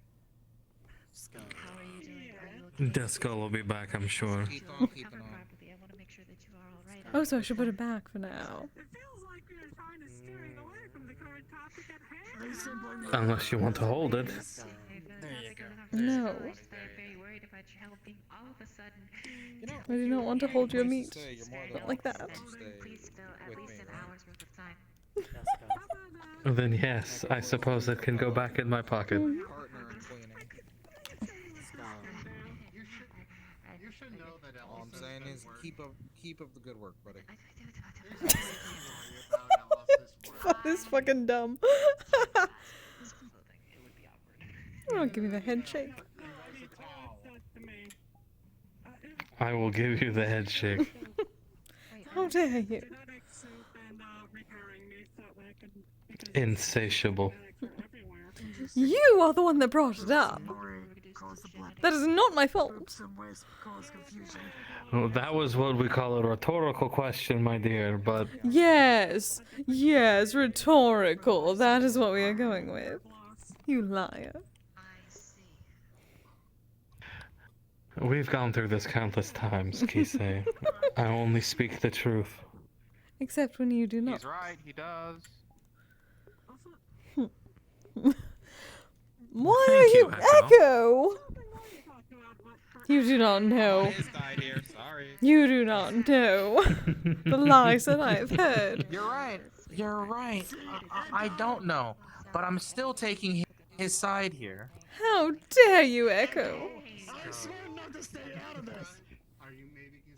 How are you doing? Are you okay? Dusko will be back, I'm sure. Keep on keeping on. Properly. I want to make sure that you are all right. Oh, so I should put it back for now. It feels like we are trying to steer away from the current topic at hand. Unless you want to hold it. There you go. No. They're very worried about your health being all of a sudden. I do not want to hold your meat. You're more than Not like that. welcome to stay Please fill at with least me, an right? hour's worth of time. Let's go. Then yes, I suppose it can go back in my pocket. Partner in cleaning. You should know that All I'm saying is keep up the good work, buddy. Fuck this fucking dumb. Oh, give me the head shake. I will give you the head shake. How dare you? Insatiable. You are the one that brought it up. That is not my fault. Well, that was what we call a rhetorical question, my dear, but Yes, yes, rhetorical. That is what we are going with. You liar. We've gone through this countless times, Kise. I only speak the truth. Except when you do not. He's right, he does. Why Thank are you, you Echo. Echo? You do not know. His died here, sorry. You do not know the lies that I've heard. You're right. You're right. I don't know, but I'm still taking his side here. How dare you, Echo? I swear not to stay out of this.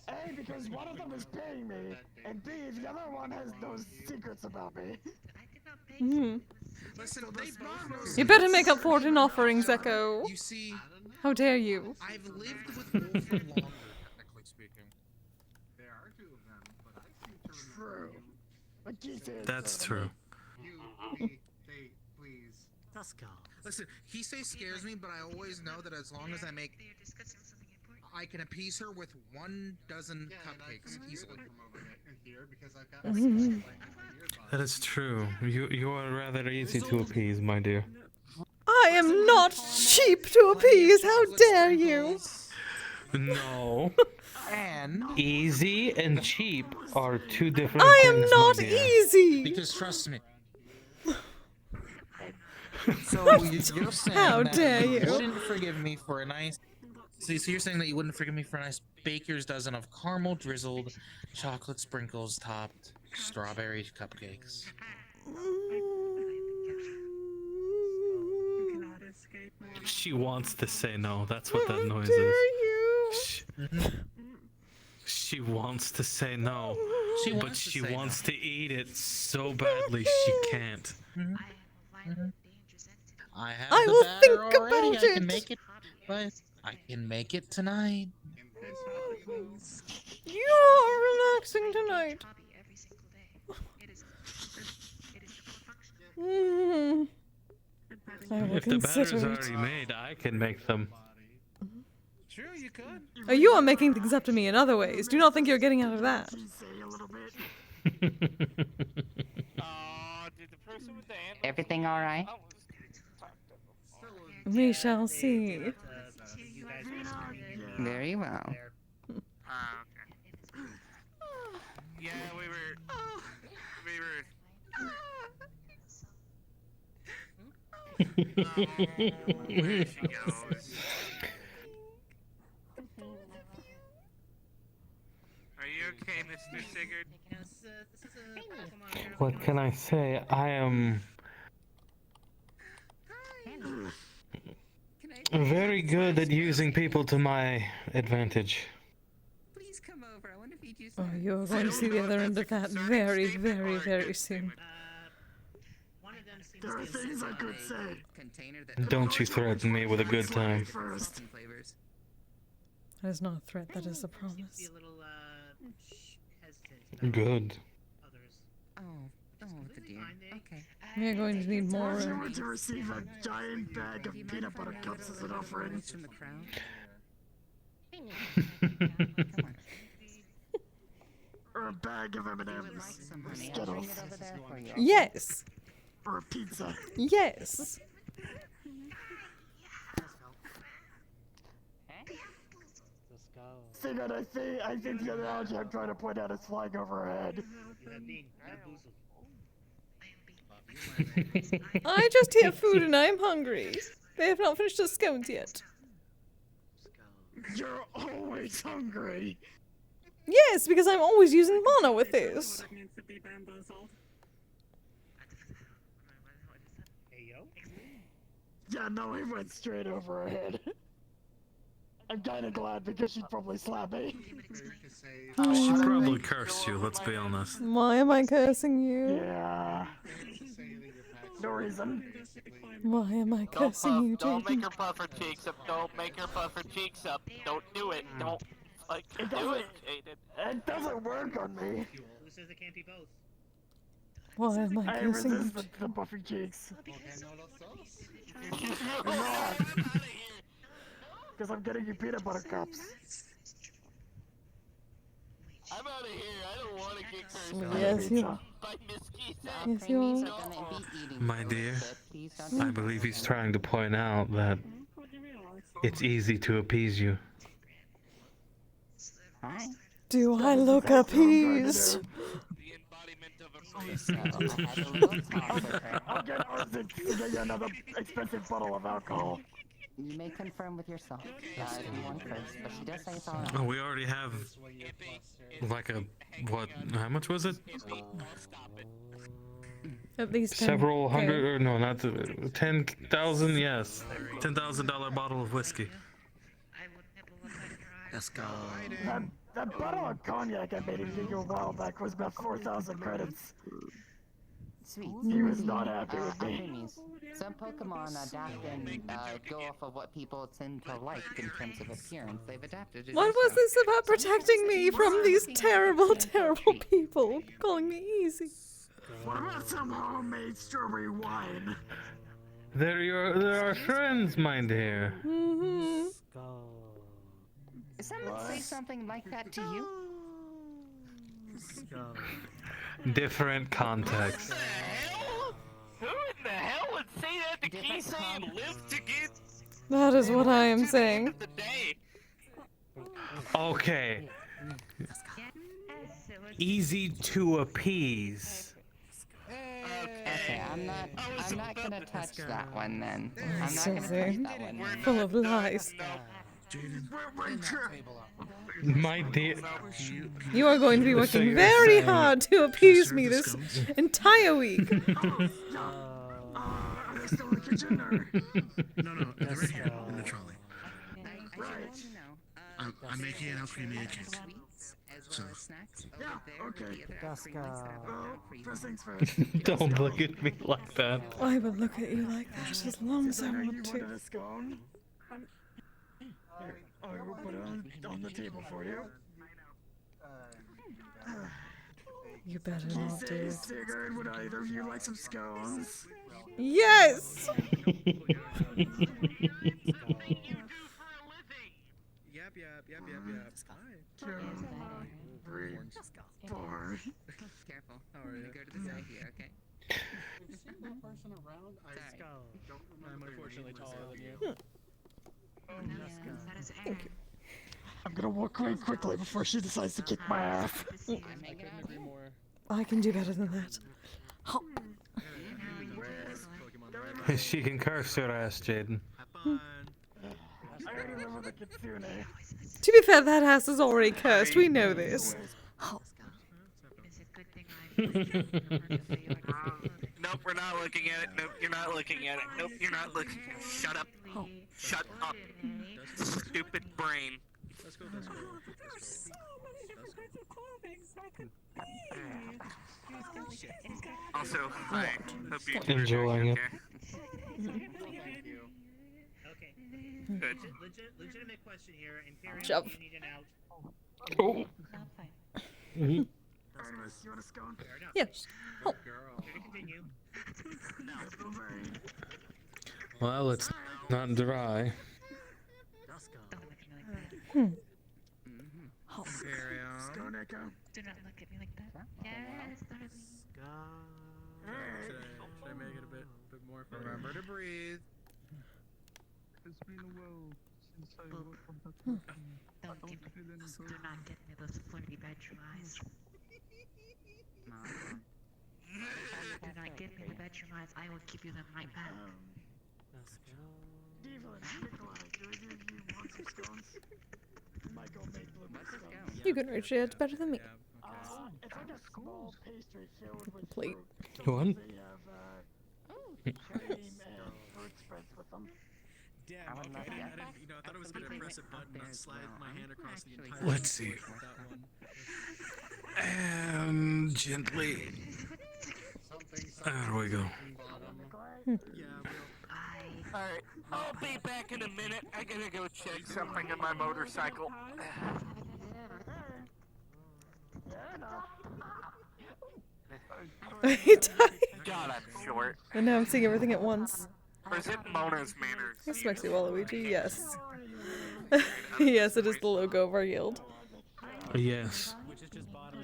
A, because one of them is paying me, and B, the other one has no secrets about me. Hmm. Listen, they brought Rose. You better make up for it in offerings, Echo. You see, How dare you? I've lived with Wolf for longer, technically speaking. There are two of them, but I seem to True. But Kise That's true. You, me, they, please. Let's go. Listen, Kise scares me, but I always know that as long as I make, I can appease her with 1 dozen cupcakes easily. That is true. You are rather easy to appease, my dear. I am not cheap to appease. How dare you? No. And Easy and cheap are two different I things, am my not dear. easy. Because trust me. so you're saying How that dare you you. wouldn't forgive me for a nice. So you're saying that you wouldn't forgive me for a nice baker's dozen of caramel drizzled, chocolate sprinkles topped strawberry cupcakes. She wants to say no. That's what that How noise dare is. you? She wants to say no, She but wants to she say wants no. to eat it so badly she can't. I have I the will batter think already. about I can it. make it, but I can make it tonight. You're relaxing tonight. Mm. I will If the batter's consider it. already made, I can make them. Sure, you could. Oh, you are making things up to me in other ways. Do not think you're getting out of that. Kise a little bit. Did the person with the hand? Everything all right? We shall see. You guys were Very well. Okay. Yeah, we were. There she goes. Are you okay, Mr. Sigurd? What can I say? I am very good at using people to my advantage. Please come over. I want to feed you Oh, some. you're going to see the other end of that very, very, very soon. One of them seems There are to things I could say. container that Don't you threaten me with a good time. First. flavors. That is not a threat, that is a Seems to promise. be a little hesitant. about Good. Others. Oh, the dear. Okay. We are going to need more. If you were to receive a giant bag of peanut butter cups as an offering, From the crowd. or a bag of M&Ms, or Skittles, Yes. or a pizza. Yes. Let's go. Sigurd, I think the analogy I'm trying to point out is flying over our head. You have been bamboozled. I just hear food and I'm hungry. They have not finished the scones yet. You're always hungry. Yes, because I'm always using mana with this. Needs to be bamboozled. Hey yo. Yeah, no, he went straight over her head. I'm kinda glad because she'd probably slap me. She probably cursed you, let's be honest. Why am I cursing you? Yeah. No reason. Why am I cursing you, Don't make Jaden? her puff her cheeks up. Don't make her puff her cheeks up. Don't do it. Don't like It do doesn't, it, Jaden. it doesn't work on me. Who says it can't be both? Why am I I cursing you? resist the puffy cheeks. Because I'm getting you peanut butter cups. I'm out of here. I don't want to get cursed Yes, you. by Miss Kise. Yes, you are. My dear, I believe he's trying to point out that it's easy to appease you. Hi. Do I look appeased? So, I had a little talk with her. I'll get Arzix to get you another expensive bottle of alcohol. You may confirm with yourself if you want first, but she does say it's alright. Oh, we already have like a what? How much was it? At least 10K. Several hundred, or no, not 10,000. Yes, $10,000 bottle of whiskey. Let's go. That bottle of cognac I made him give you a while back was about 4,000 credits. Sweet. He was not happy with me. Opinions. Some Pokemon adapt and go off of what people tend to like in terms of appearance. They've adapted to What do was so. this about protecting me from these terrible, terrible people calling me easy? What about some homemade strawberry wine? They're our friends, my dear. Mm-hmm. Did someone say something like that to you? Different context. Who in the hell would say that to Kise and live to get That is what I am saying. the day? Okay. Easy to appease. Okay, I'm not gonna touch that one then. I'm not gonna touch Susie. that one then. Full of lies. My dear. You are going to be So working you're very saying- hard to appease me this entire week. No, they're right here in the trolley. I'm making an ice cream and cake. So. Yeah, okay. Well, first things first. Don't look at me like that. I will look at you like that as long as I Dinner, want you to. wanted a scone? Here, I will put it on the table for you. You better not do Kise, it. Sigurd, would either of you like some scones? Yes! Yep. Hi. 2, 3, 4. Careful. How are you? Go to the side here, okay? person around. I'm unfortunately taller than you. Thank you. I'm gonna walk away quickly before she decides to kick my ass. I couldn't agree more. I can do better than that. Hop. She can curse her ass, Jaden. I already live with a kitsune. To be fair, that ass is already cursed. We know this. Hop. Nope, we're not looking at it. Nope, you're not looking at it. Nope, you're not looking. Shut up. Shut up. Stupid brain. Let's go. Also, I hope you Enjoying it. Okay. Good. Legitimate question here. Imperial, Jump. you need an out. Oh. Artemis, you want a scone? Fair enough. Yes. Oh. Should we continue? Well, it's not dry. Imperial. Scone Echo. Do not look at me like that. Yes, Should I make it a bit more for remember to breathe? It's been a while since I worked on that. do not get me those flirty bedroom eyes. Do not give me the bedroom eyes. I will give you them right back. Evelyn, Nikolai, do you want some scones? Michael made blueberry scones. You can reach it better than me. It's like a small pastry filled with Plate. fruit. One. They have cream and fruit spreads with them. Damn, I would love okay. that. I thought I was gonna press a button and slide my hand across the entire. Let's see. And gently. There we go. Alright, I'll be back in a minute. I gotta go check something in my motorcycle. He died. God, I'm short. And now I'm seeing everything at once. Or is it Mona's manners? This makes me Waluigi, yes. Yes, it is the logo of our guild. Yes. Which is just bottom.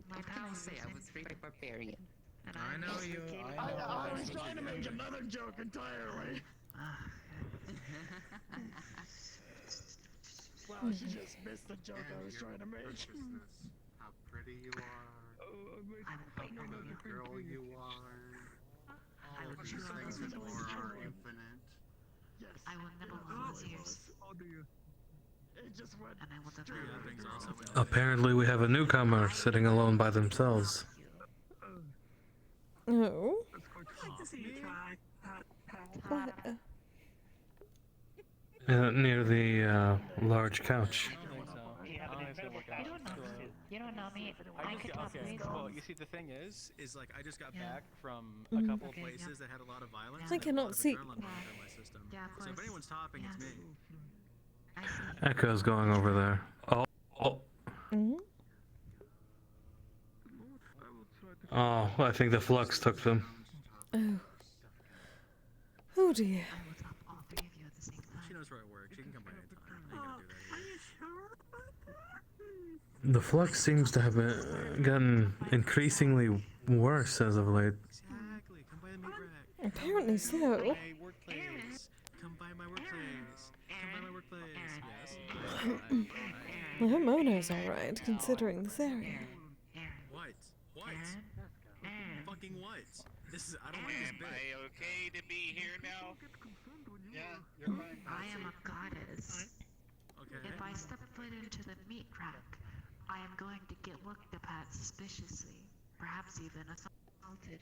What can I say? I was very barbarian. I know you. I was trying to make another joke entirely. Wow, she just missed the joke I was trying to make. How pretty you are. How pretty girl you are. All of these things and more are infinite. Yes. I will never lose yours. It just went And I will straight never Apparently, we have a newcomer sitting alone by themselves. Oh. I'd like to see you try. What? Near the large couch. I don't think so. I don't think it's gonna work out. You don't know me. I could talk Okay, reason. well, you see, the thing is like, I just got back from a Mm. couple of places that had a lot of violence. I and cannot a lot of see. adrenaline running through my system. So if anyone's topping, it's me. Echo's going over there. Oh. Mm. Oh, I think the flux took them. Oh. Oh dear. She knows where I work. She can come by anytime. I ain't gonna do that. Are you sure about that? The flux seems to have gotten increasingly worse as of late. Exactly. Come by the meat rack. Apparently so. My workplace. Come by my workplace. Come by my workplace. Yes. I hope Mono's alright, considering this area. What? What? Fucking what? This is. I don't like this bit. Am I okay to be here now? Yeah, you're fine. I am a goddess. Okay. If I step foot into the meat rack, I am going to get looked at suspiciously, perhaps even assaulted.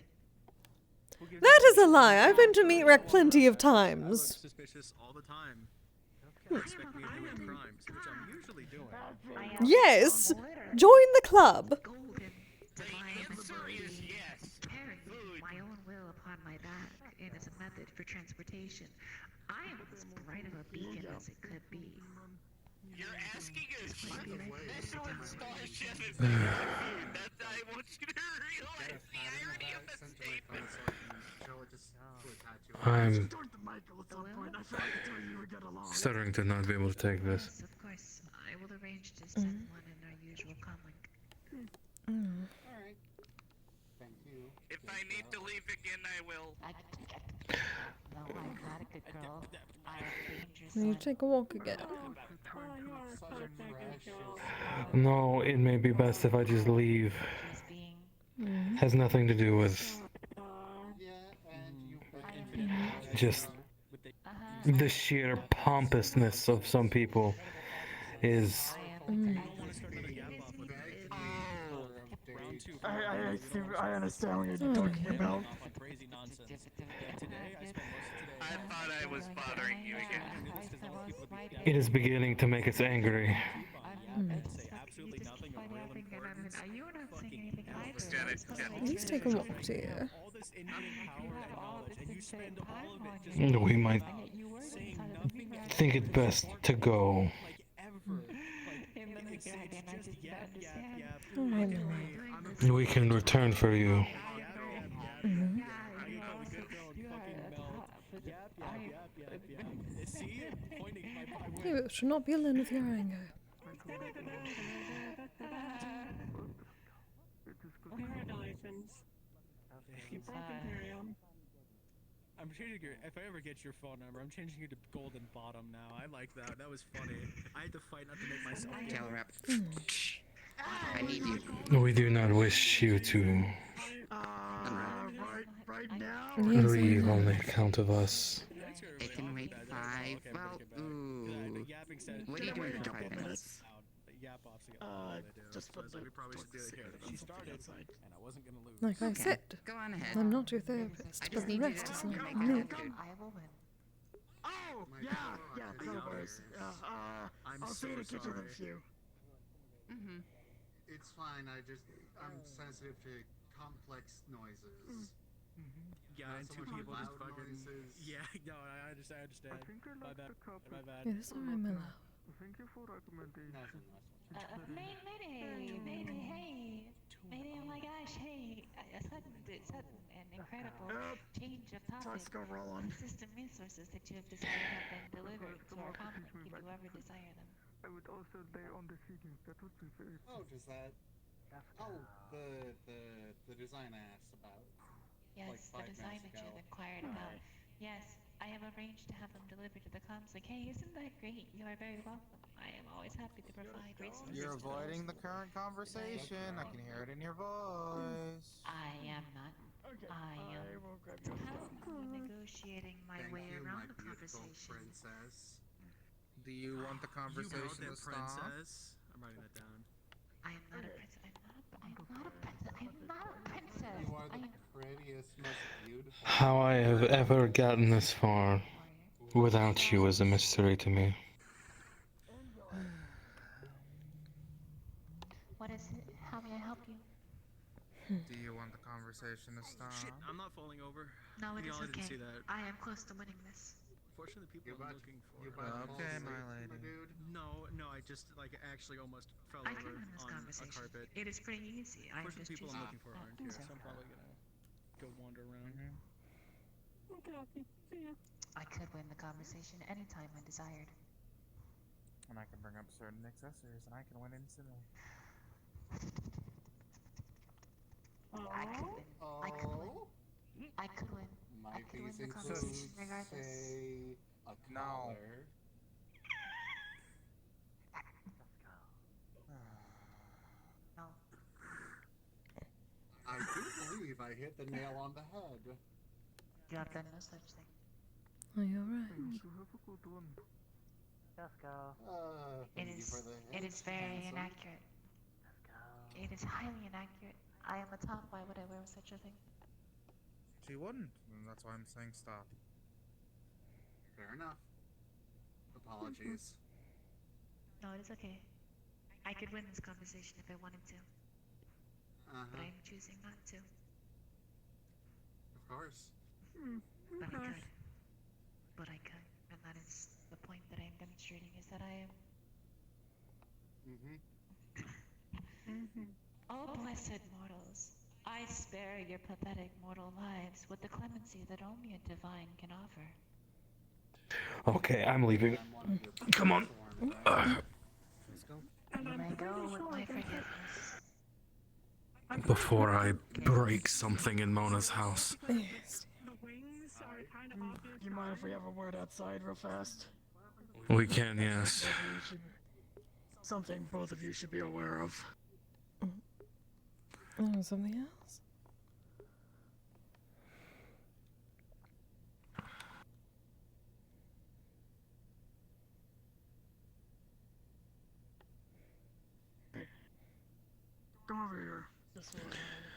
That is a lie. I've been to Meat Rack plenty of times. Suspicious all the time. Expect me to do crimes, which I'm usually doing. Yes. Join the club. Carrying my own will upon my back, and as a method for transportation, I am as bright of a beacon as it could be. You're asking us that's how Star Chef is making the food. That's, I want you to realize the irony of the statement. I'm starting to not be able to take this. Yes, of course. I will arrange to send one in our usual comlink. Alright. Thank you. If I need to leave again, I will. No, I'm not a good girl. I am dangerous. You take a walk again. No, it may be best if I just leave. Has nothing to do with just the sheer pompousness of some people is I understand what you're talking about. I thought I was bothering you again. it is beginning to make us angry. Absolutely nothing of real importance. Are you not saying anything either? Please take a walk, dear. All this infinite power and knowledge, and you spend all of it just We might saying nothing. think it best to go. Like ever. Like it's just yap. Oh, Emily. We can return for you. You should not be alone with your anger. Congratulations. You broke Imperium. I'm changing your. If I ever get your phone number, I'm changing you to Golden Bottom now. I like that. That was funny. I had to fight not to make myself. Tail wrap. I need you. We do not wish you to Right now? leave on the account of us. I can wait 5. Well, ooh. What are you doing for 5 minutes? Just for the We probably should do it here. She started, and I wasn't gonna lose. Like I Okay, said, go on ahead. I'm not your therapist, I but just the need you rest to is make not my me. food. I will win. Oh, yeah, Cowboys. I'll see you in the kitchen with you. Mm-hmm. It's fine. I'm sensitive to complex noises. Yeah, Not and so two much people just loud fucking. noises. Yeah, no, I understand. My bad. My bad. It is alright, my love. Thank you for recommendation. Mayday, hey. Mayday, oh my gosh, hey. A sudden and incredible change of topic. The system resources that you have decided have been delivered to our comlink if you ever desire them. I would also lay on the seating. That would be very. Oh, does that? Oh, the design I asked about. Yes, like the 5 design minutes that you ago. have inquired about. Yes, I have arranged to have them delivered to the comms. Like, hey, isn't that great? You are very welcome. I am always happy to provide resources. You're to avoiding those the current conversation. I can hear it in your voice. I am not. I am. Negotiating my way around the conversation. Princess. Do you want the conversation to stop? Princess. I'm writing that down. I am not a princess. I'm not a princess. I am not a princess. You are the prettiest, most beautiful. How I have ever gotten this far without you is a mystery to me. What is it? How may I help you? Do you want the conversation to stop? Shit, I'm not falling over. No, it is Y'all okay. didn't see that. I am close to winning this. Unfortunately, the people I'm looking for. Okay, my lady. No, I just like actually almost fell I over can win this on a conversation. carpet. It is pretty easy. I am Unfortunately, just people I'm choosing. looking for aren't here, so I'm probably gonna go wander around. I could win the conversation anytime I desired. And I can bring up certain accessories, and I can win instantly. I could win. I could win. I could win. I could win the conversation regardless. Say a No. collar. No. I do believe I hit the nail on the head. You have done no such thing. Are you alright? Let's go. It is very inaccurate. It is highly inaccurate. I am a top. Why would I wear such a thing? She wouldn't, and that's why I'm saying stop. Fair enough. Apologies. No, it is okay. I could win this conversation if I wanted to. But I'm choosing not to. Of course. But I could. But I could. And that is the point that I am demonstrating, is that I am... Oh, blessed mortals. I spare your pathetic mortal lives with the clemency that only a divine can offer. Okay, I'm leaving. Come on. Let's go. You may go with my forgiveness. Before I break something in Mona's house. The wings are kind of obvious. You mind if we have a word outside real fast? We can, yes. Something both of you should be aware of. Oh, something else? Come over here. This way,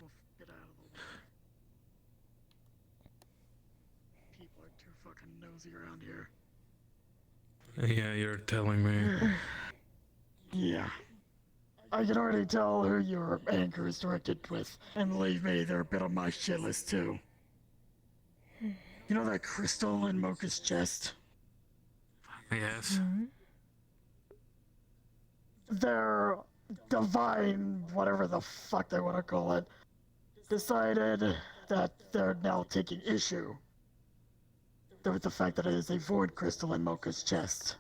we'll get out of the way. People are too fucking nosy around here. Yeah, you're telling me. Yeah. I can already tell who your anger is directed with. And believe me, they're a bit on my shit list too. You know that crystal in Mocha's chest? Yes. Their divine, whatever the fuck they want to call it, decided that they're now taking issue with the fact that it is a void crystal in Mocha's chest.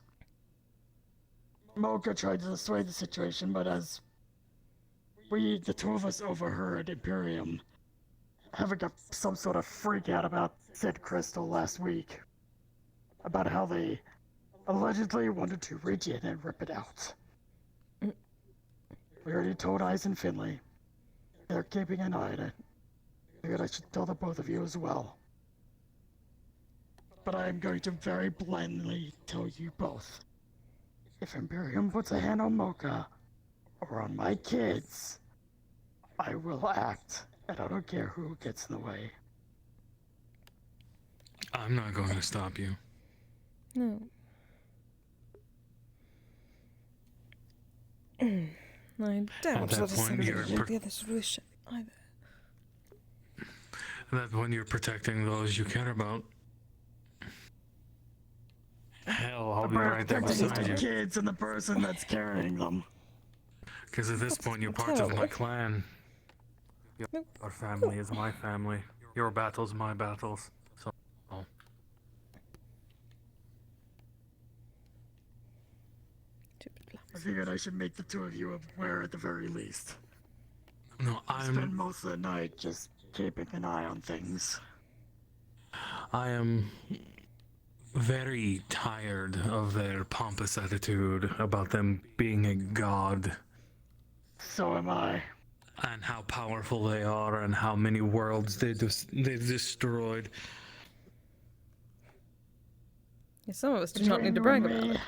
Mocha tried to dissuade the situation, but as the two of us overheard Imperium having some sort of freak out about said crystal last week, about how they allegedly wanted to reach in and rip it out. We already told Eyes and Finley. They're keeping an eye on it. Figured I should tell the both of you as well. But I am going to very blandly tell you both. If Imperium puts a hand on Mocha, or on my kids, I will act, and I don't care who gets in the way. I'm not going to stop you. No. I doubt that that point, you're the others wish either. That when you're protecting those you care about. Hell, I'll be right there beside you. Kids and the person that's carrying them. Because at this point, you're part of my clan. Your family is my family. Your battles, my battles. So. I figured I should make the two of you aware at the very least. No, Spend most of the night just keeping an eye on things. I am very tired of their pompous attitude about them being a god. So am I. And how powerful they are and how many worlds they destroyed. Yeah, some of us do not need to brag about it.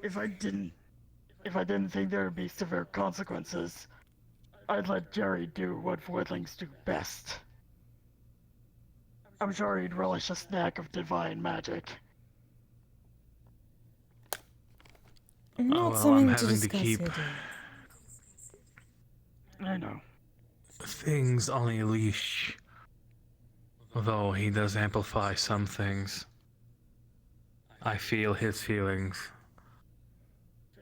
If I didn't think there would be severe consequences, I'd let Jerry do what voidlings do best. I'm sure he'd relish a snack of divine magic. Not well, something I'm to having to discuss keep here, dear. I know. things on a leash. Though he does amplify some things. I feel his feelings.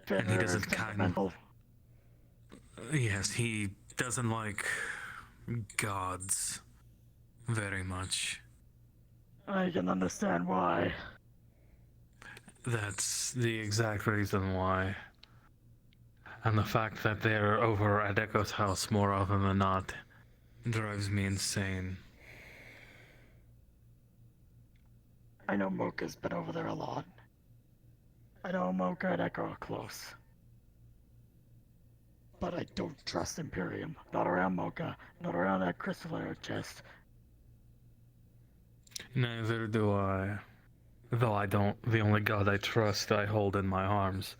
And he doesn't Yes, he doesn't like gods very much. I can understand why. That's the exact reason why. And the fact that they're over at Echo's house more often than not drives me insane. I know Mocha's been over there a lot. I know Mocha and Echo are close. But I don't trust Imperium. Not around Mocha, not around that crystal in her chest. Neither do I. Though I don't, the only god I trust I hold in my arms.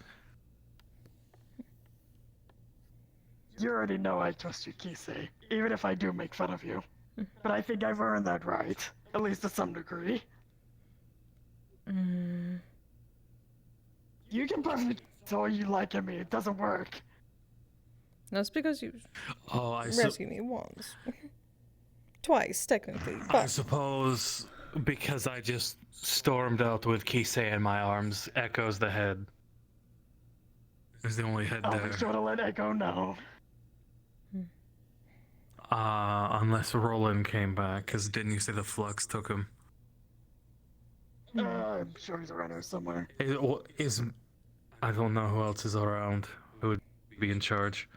You already know I trust you, Kise, even if I do make fun of you. But I think I've earned that right, at least to some degree. You can perfectly tell all you like in me, it doesn't work. That's because you I rescued me once. Twice, technically. I But suppose because I just stormed out with Kise in my arms, Echo's the head. Is the only head I'll there. be sure to let Echo know. Unless Roland came back, because didn't you say the Flux took him? I'm sure he's around here somewhere. I don't know who else is around who would be in charge.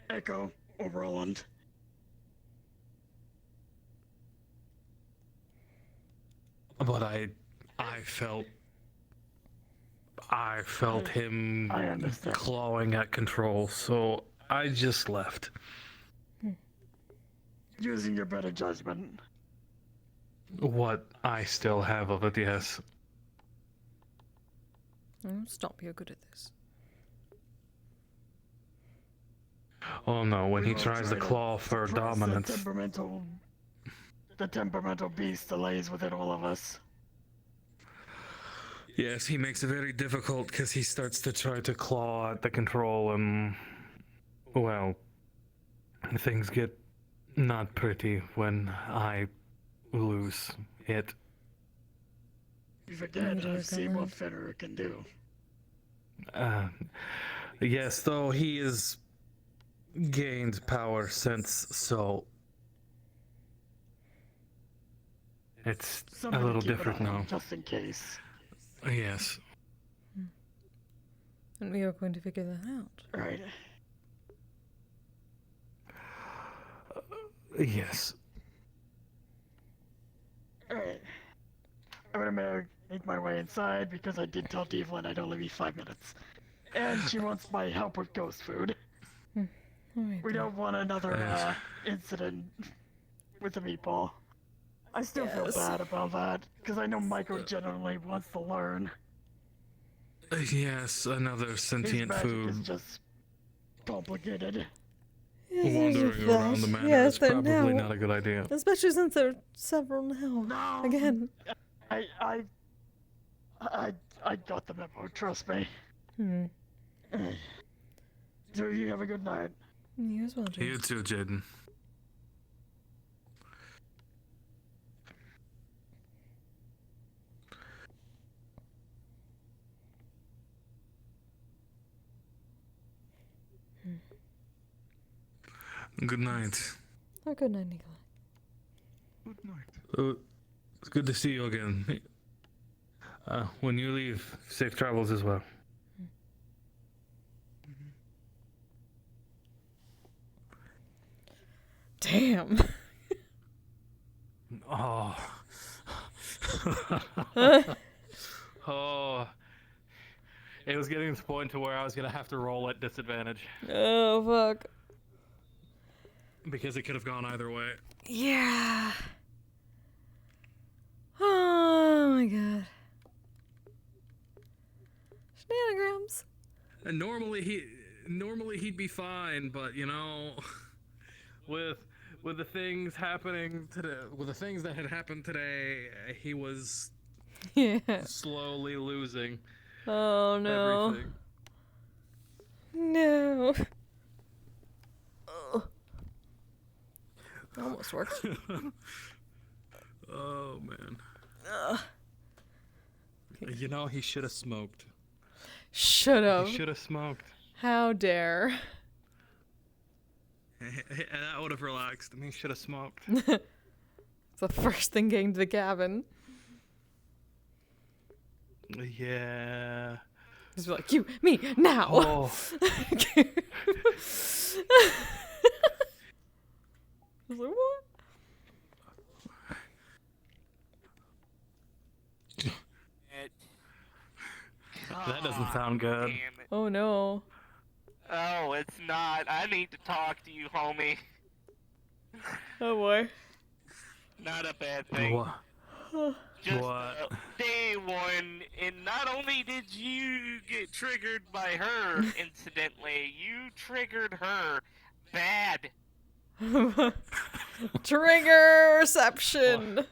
Echo or Roland. But I felt him clawing at control, so I just left. Using your better judgment. What I still have of it, yes. Stop, you're good at this. Oh no, when he tries to claw for dominance. The temperamental beast that lays within all of us. Yes, he makes it very difficult because he starts to try to claw at the control and, well, things get not pretty when I lose it. You forget, I've seen what Federer can do. Yes, though he has gained power since, so it's Something a little to keep different an eye on, now. just in case. Yes. And we are going to figure that out. Right. Yes. Alright. I'm gonna make my way inside because I did tell Devlin I'd only be 5 minutes. And she wants my help with ghost food. We don't want another incident with the meatball. I still feel bad about that, because I know Michael genuinely wants to learn. Yes, another sentient His food. magic is just complicated. Wandering around the manor is probably not a good idea. Especially since there are several now. Again. I got the memo, trust me. Do you have a good night? You as well, Jaden. You too, Jaden. Good night. Oh, good night, Nikolai. Good night. It's good to see you again. When you leave, safe travels as well. Damn. Oh, Oh, it was getting to the point to where I was gonna have to roll at disadvantage Oh fuck. because it could have gone either way. Yeah. Oh my god. Shenanigans. And normally he'd be fine, but you know, with the things happening today, with the things that had happened today, he was slowly losing. Oh no. Everything. No. Oh. Almost worked. Oh man. Ugh. You know, he should have smoked. Should have. He should have smoked. How dare. That would have relaxed him. He should have smoked. It's the first thing getting to the cabin. Yeah. He's like, you, me, now. Oh. I was like, what? That doesn't sound good. Oh no. Oh, it's not. I need to talk to you, homie. Oh boy. Not a bad thing. What? Just What? day one, and not only did you get triggered by her, incidentally, you triggered her bad. Trigger reception.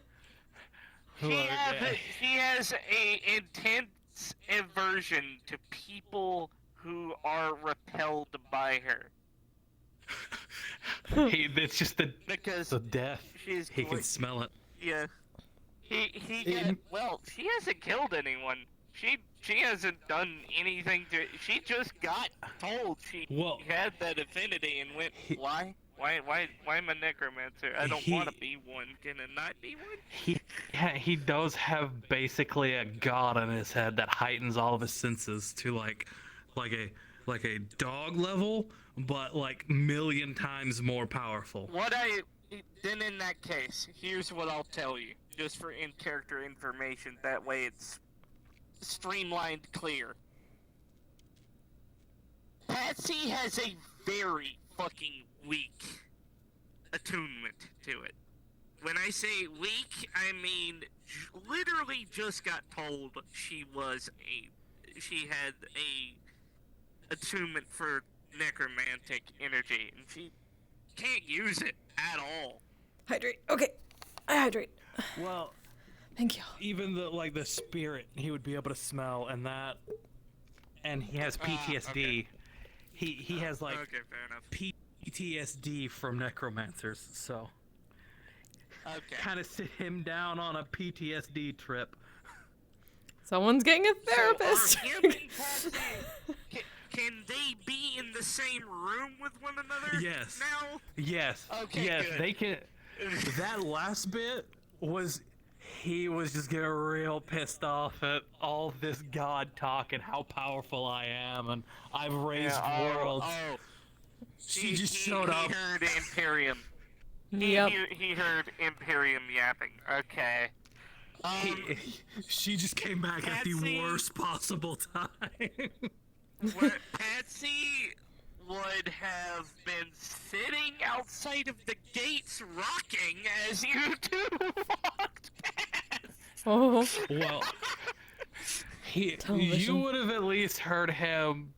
She has a intense aversion to people who are repelled by her. It's just the death. She's He can smell it. Yeah. Well, she hasn't killed anyone. She hasn't done anything to. She just got told she had that affinity and went, why? Why am I a necromancer? I don't want to be one. Can I not be one? He does have basically a god in his head that heightens all of his senses to like a dog level, but like million times more powerful. Then in that case, here's what I'll tell you, just for in-character information. That way it's streamlined, clear. Patsy has a very fucking weak attunement to it. When I say weak, I mean literally just got told she had a attunement for necromantic energy, and she can't use it at all. Hydrate. Okay. I hydrate. Well, thank you. Even the spirit he would be able to smell, and he has PTSD. Okay. He has like fair enough. PTSD from necromancers, so kind of sit him down on a PTSD trip. Someone's getting a therapist. So are him and Patsy, can they be in the same room with one another? Yes. Now? Yes. Okay, yes, good. They can. That last bit was. He was just getting real pissed off at all this god talk and how powerful I am and I've raised worlds. She just showed up. He heard Imperium. Yep. He heard Imperium yapping. Okay. She just came back at the worst possible time. What Patsy would have been sitting outside of the gates rocking as you two walked past. Oh. Well, Television. you would have at least heard him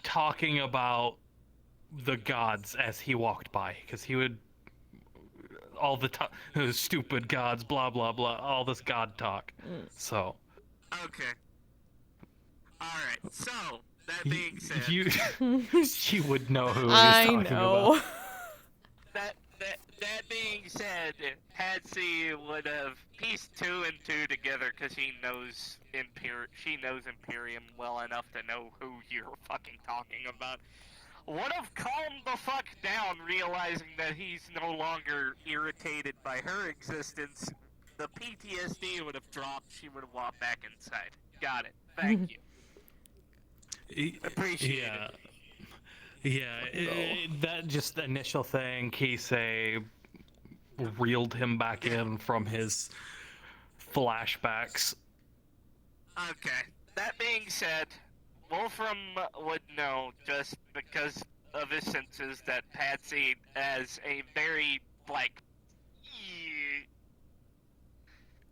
talking about the gods as he walked by, because he would all the time, stupid gods, blah blah blah, all this god talk. So. Okay. All right. So that being said, you would know who he's talking about. That being said, Patsy would have pieced 2 and 2 together because she knows Imperium well enough to know who you're fucking talking about. Would have calmed the fuck down, realizing that he's no longer irritated by her existence. The PTSD would have dropped. She would have walked back inside. Got it. Thank you. Appreciate it. Yeah, that just initial thing, Kise reeled him back in from his flashbacks. Okay. That being said, Wolfram would know just because of his senses that Patsy has a very, like,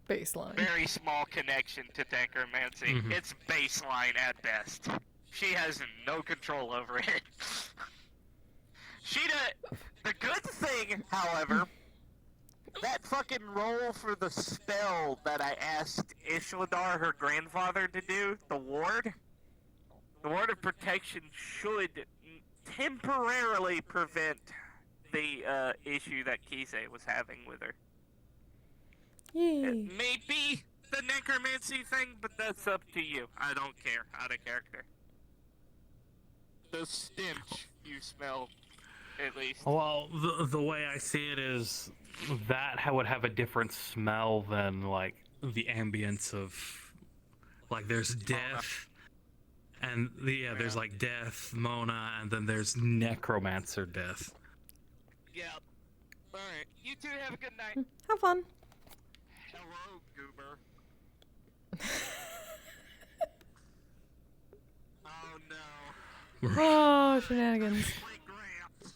Baseline. very small connection to necromancy. Mhm. It's baseline at best. She has no control over it. The good thing, however, that fucking roll for the spell that I asked Ishladar, her grandfather, to do, the ward of protection should temporarily prevent the issue that Kise was having with her. Yay. It may be the necromancy thing, but that's up to you. I don't care. Out of character. The stench you smell, at least. Well, the way I see it is that would have a different smell than like the ambience of like there's death and there's like death, Mona, and then there's necromancer death. Yep. Alright, you two have a good night. Have fun. Hello, goober. Oh no. Oh, shenanigans.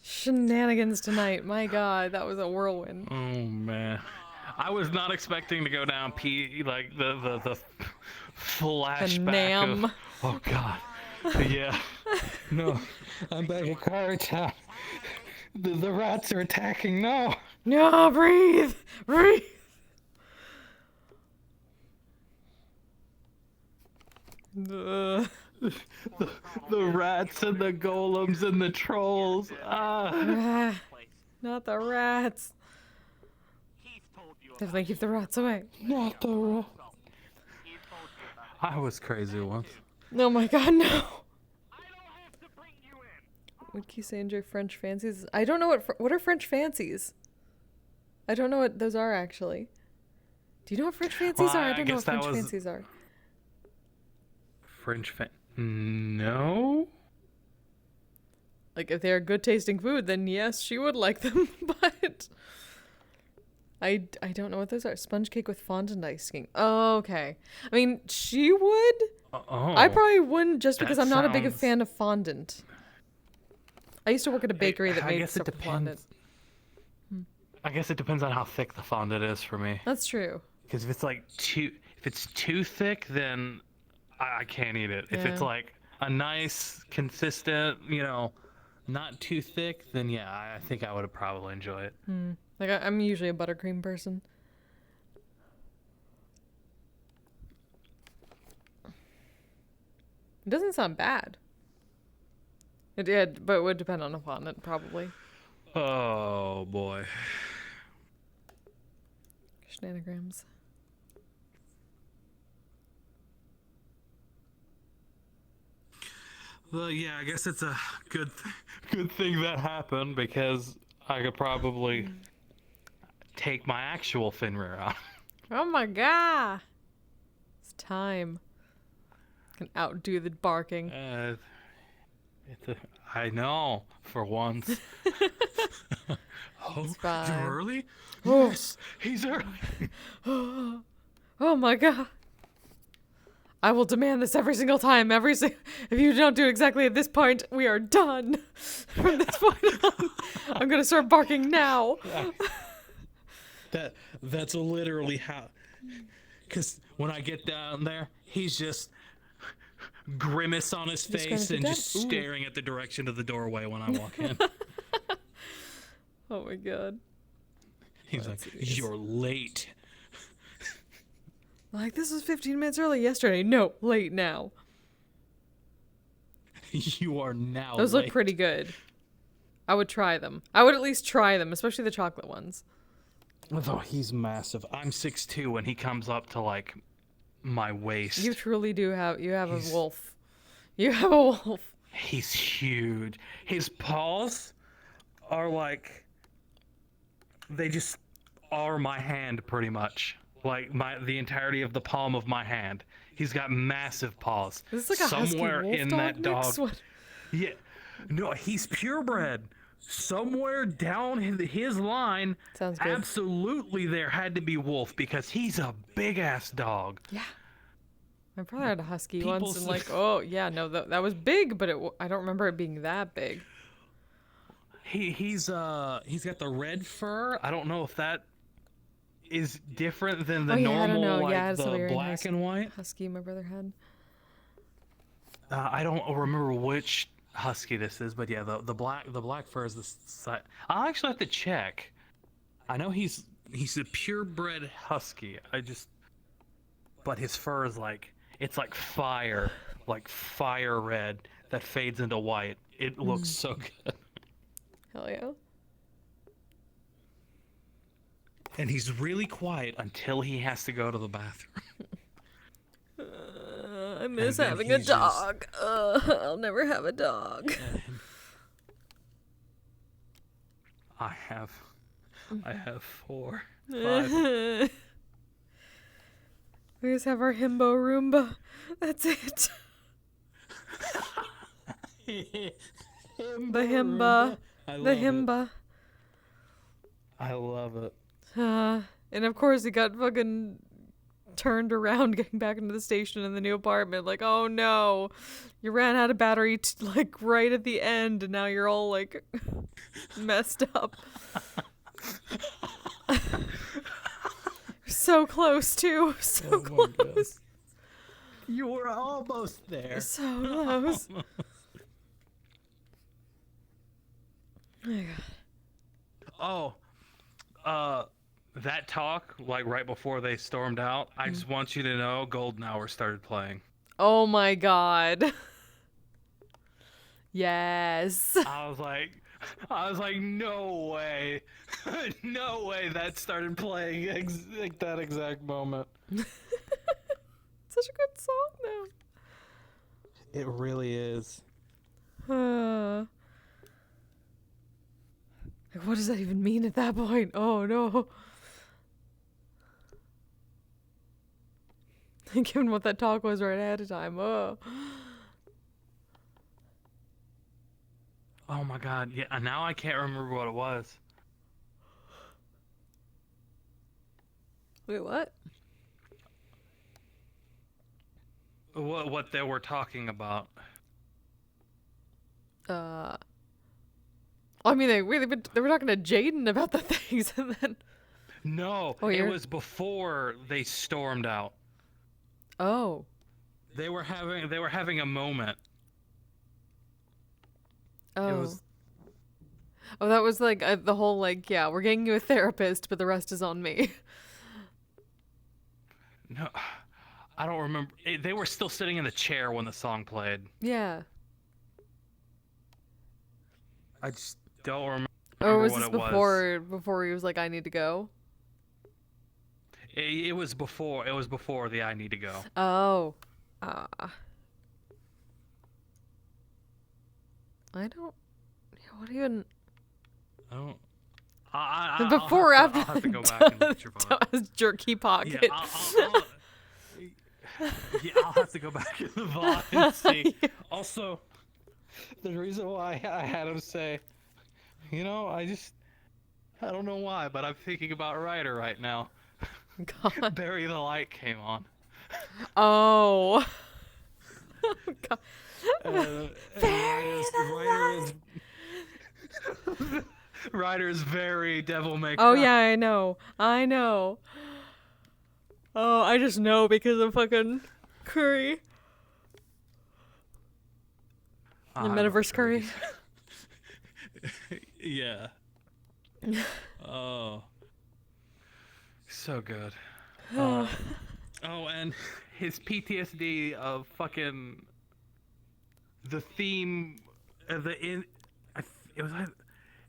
Shenanigans tonight. My god, that was a whirlwind. Oh man. I was not expecting to go down like the flashback Nam. of oh god. Yeah. No. I'm back at Quarrytown. The rats are attacking. No. No, breathe. Breathe. The rats and the golems and the trolls. Ah. Not the rats. Definitely keep the rats away. Not the rats. I was crazy once. Oh my god, no. Would Kise enjoy French fancies? I don't know what are French fancies? I don't know what those are actually. Do you know what French fancies are? I don't know what French fancies are. No? Like, if they're good tasting food, then yes, she would like them, but I don't know what those are. Sponge cake with fondant icing. Oh, okay. I mean, she would. I probably wouldn't just because I'm not a big fan of fondant. I used to work at a bakery that made stuff with fondant. I guess it depends on how thick the fondant is for me. That's true. Because if it's too thick, then I can't eat it. If it's Yeah. like a nice, consistent, not too thick, then yeah, I think I would probably enjoy it. Like, I'm usually a buttercream person. It doesn't sound bad. It did, but it would depend on the fondant, probably. Oh boy. Shenanigans. Well, yeah, I guess it's a good thing that happened because I could probably take my actual Fenrir out. Oh my god! It's time. Can outdo the barking. I know, for once. Oh, fine. you're early? Oh. Yes, he's early. Oh my god. I will demand this every single time. If you don't do exactly at this point, we are done. From this point on, I'm gonna start barking now. That's literally how. Because when I get down there, he's just grimace on his face and just staring at the direction of the doorway when I walk in. Oh my god. He's like, "You're late." Like, this was 15 minutes early yesterday. No, late now. You are now Those late. look pretty good. I would try them. I would at least try them, especially the chocolate ones. Oh, he's massive. I'm 6'2", and he comes up to like my waist. You truly do have. You have a wolf. You have a wolf. He's huge. His paws are like. They just are my hand, pretty much. Like the entirety of the palm of my hand. He's got massive paws. Is this like a somewhere husky wolf in dog that dog. mix? What? Yeah. No, he's purebred. somewhere down his line, Sounds good. absolutely there had to be wolf because he's a big ass dog. Yeah. My brother had a husky People once, and s- like, oh yeah, no, that was big, but I don't remember it being that big. He's got the red fur. I don't know if that is different than the Oh yeah, I don't normal know. like Yeah, it's a the Siberian black and white. husky my brother had. I don't remember which husky this is, but yeah, the black fur is the side. I'll actually have to check. I know he's a purebred husky. But his fur is like it's like fire red that fades into white. It looks so good. Hell yeah. And he's really quiet until he has to go to the bathroom. I miss then having a he's dog. I'll never have a dog. I have 4, 5. We just have our himbo Roomba. That's it. The himba. I The love it. himba. I love it. And of course he got fucking turned around getting back into the station in the new apartment. Like, oh no, you ran out of battery like right at the end, and now you're all like messed up. So close too. So close. You were almost there. So close. Oh my god. Oh, that talk, like right before they stormed out, I just want you to know Golden Hour started playing. Oh my god. Yes. I was like, no way. No way that started playing like that exact moment. Such a good song though. It really is. Like, what does that even mean at that point? Oh no. Given what that talk was right ahead of time. Oh. Oh my god, yeah, now I can't remember what it was. Wait, what? What they were talking about. I mean, they were talking to Jaden about the things, and then. No, Oh, it you're- was before they stormed out. Oh. They were having a moment. Oh. It was Oh, that was like the whole like, yeah, we're getting you a therapist, but the rest is on me. no, I don't remember. They were still sitting in the chair when the song played. Yeah. I just don't remember Or was what this it was. before he was like, I need to go? It was before. It was before the I need to go. Oh. I don't. What even? I don't. Before or after I'll have to go back and look at your file. Tommy's jerky pocket. Yeah, I'll have to go back in the VOD and see. Also, the reason why I had him say, I don't know why, but I'm thinking about Ryder right now. God. Bury the Light came on. Oh. God. Ryder is very Devil May Cry. Oh yeah, I know. Oh, I just know because of fucking Curry. The Metaverse Curry. Yeah. Oh. So good. Oh, and his PTSD of fucking the theme, it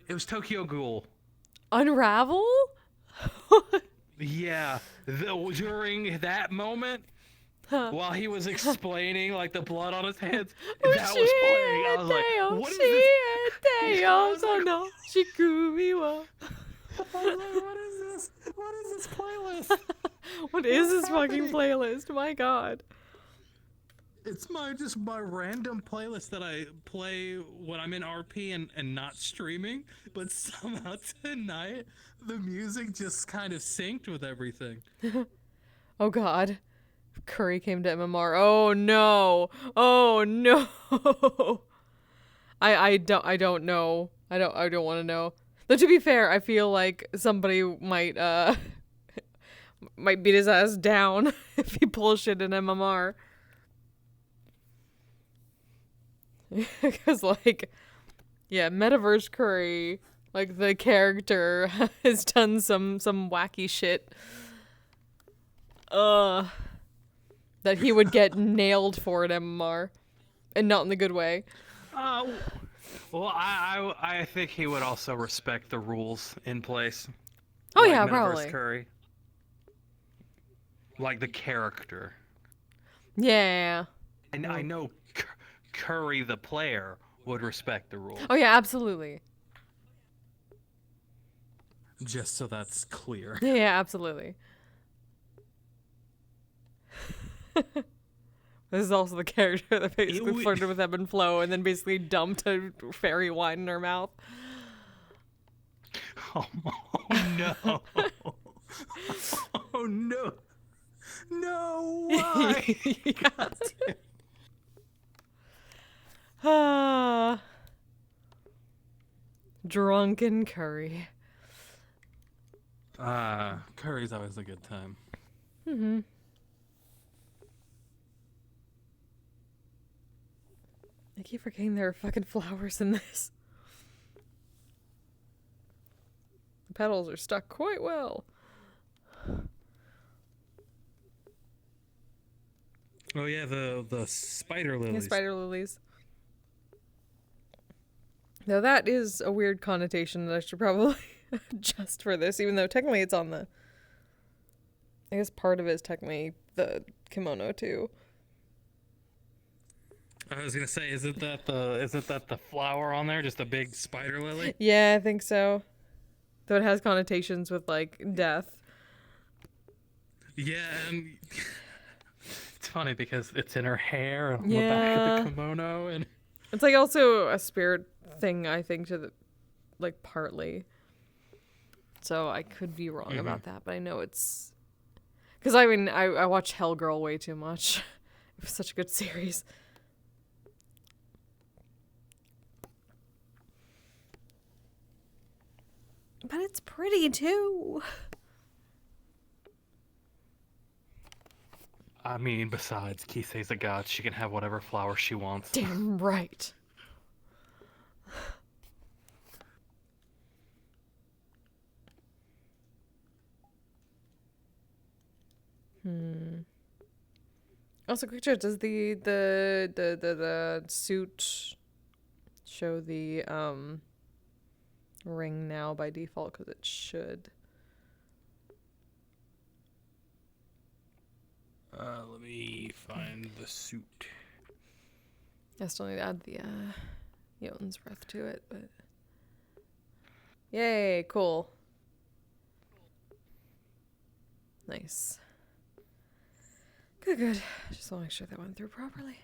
was Tokyo Ghoul. Unravel? Yeah, during that moment, while he was explaining like the blood on his hands, that was playing. I was like, what is this? What is this playlist? What is this fucking playlist? My god. It's just my random playlist that I play when I'm in RP and not streaming, but somehow tonight the music just kind of synced with everything. Oh God. Curry came to MMR. Oh no. Oh no. I don't know. I don't want to know. Though to be fair, I feel like somebody might might beat his ass down if he pulls shit in MMR. Because, like, yeah, Metaverse Curry, like, the character has done some wacky shit. That he would get nailed for at MMR. And not in the good way. Well, I think he would also respect the rules in place. Oh, like yeah, Metaverse probably. Curry. Like the character. Yeah. And I know Curry the player would respect the rules. Oh yeah, absolutely. Just so that's clear. Yeah, absolutely. This is also the character that basically flirted with Ebb and Flow and then basically dumped a fairy wine in her mouth. Oh no. Oh no. No, why? Drunken Curry. Curry's always a good time. Mm-hmm. I keep forgetting there are fucking flowers in this. The petals are stuck quite well. Oh yeah, the spider lilies. Yeah, spider lilies. Now that is a weird connotation that I should probably adjust for this, even though technically it's on the... I guess part of it is technically the kimono too. I was gonna say, isn't that the flower on there, just a big spider lily? Yeah, I think so. Though it has connotations with like death. Yeah, and it's funny because it's in her hair and on the back of the kimono, and it's like also a spirit thing, I think, to the like partly. So I could be wrong about that, but I know it's because I mean I watch Hellgirl way too much. It was such a good series. But it's pretty too. I mean, besides, Kise's a god. She can have whatever flower she wants. Damn right. Also, quick check, does the suit show the ring now by default? Because it should. Let me find the suit. I still need to add the Jotun's breath to it, but yay, cool. Nice. Good. Just want to make sure that went through properly.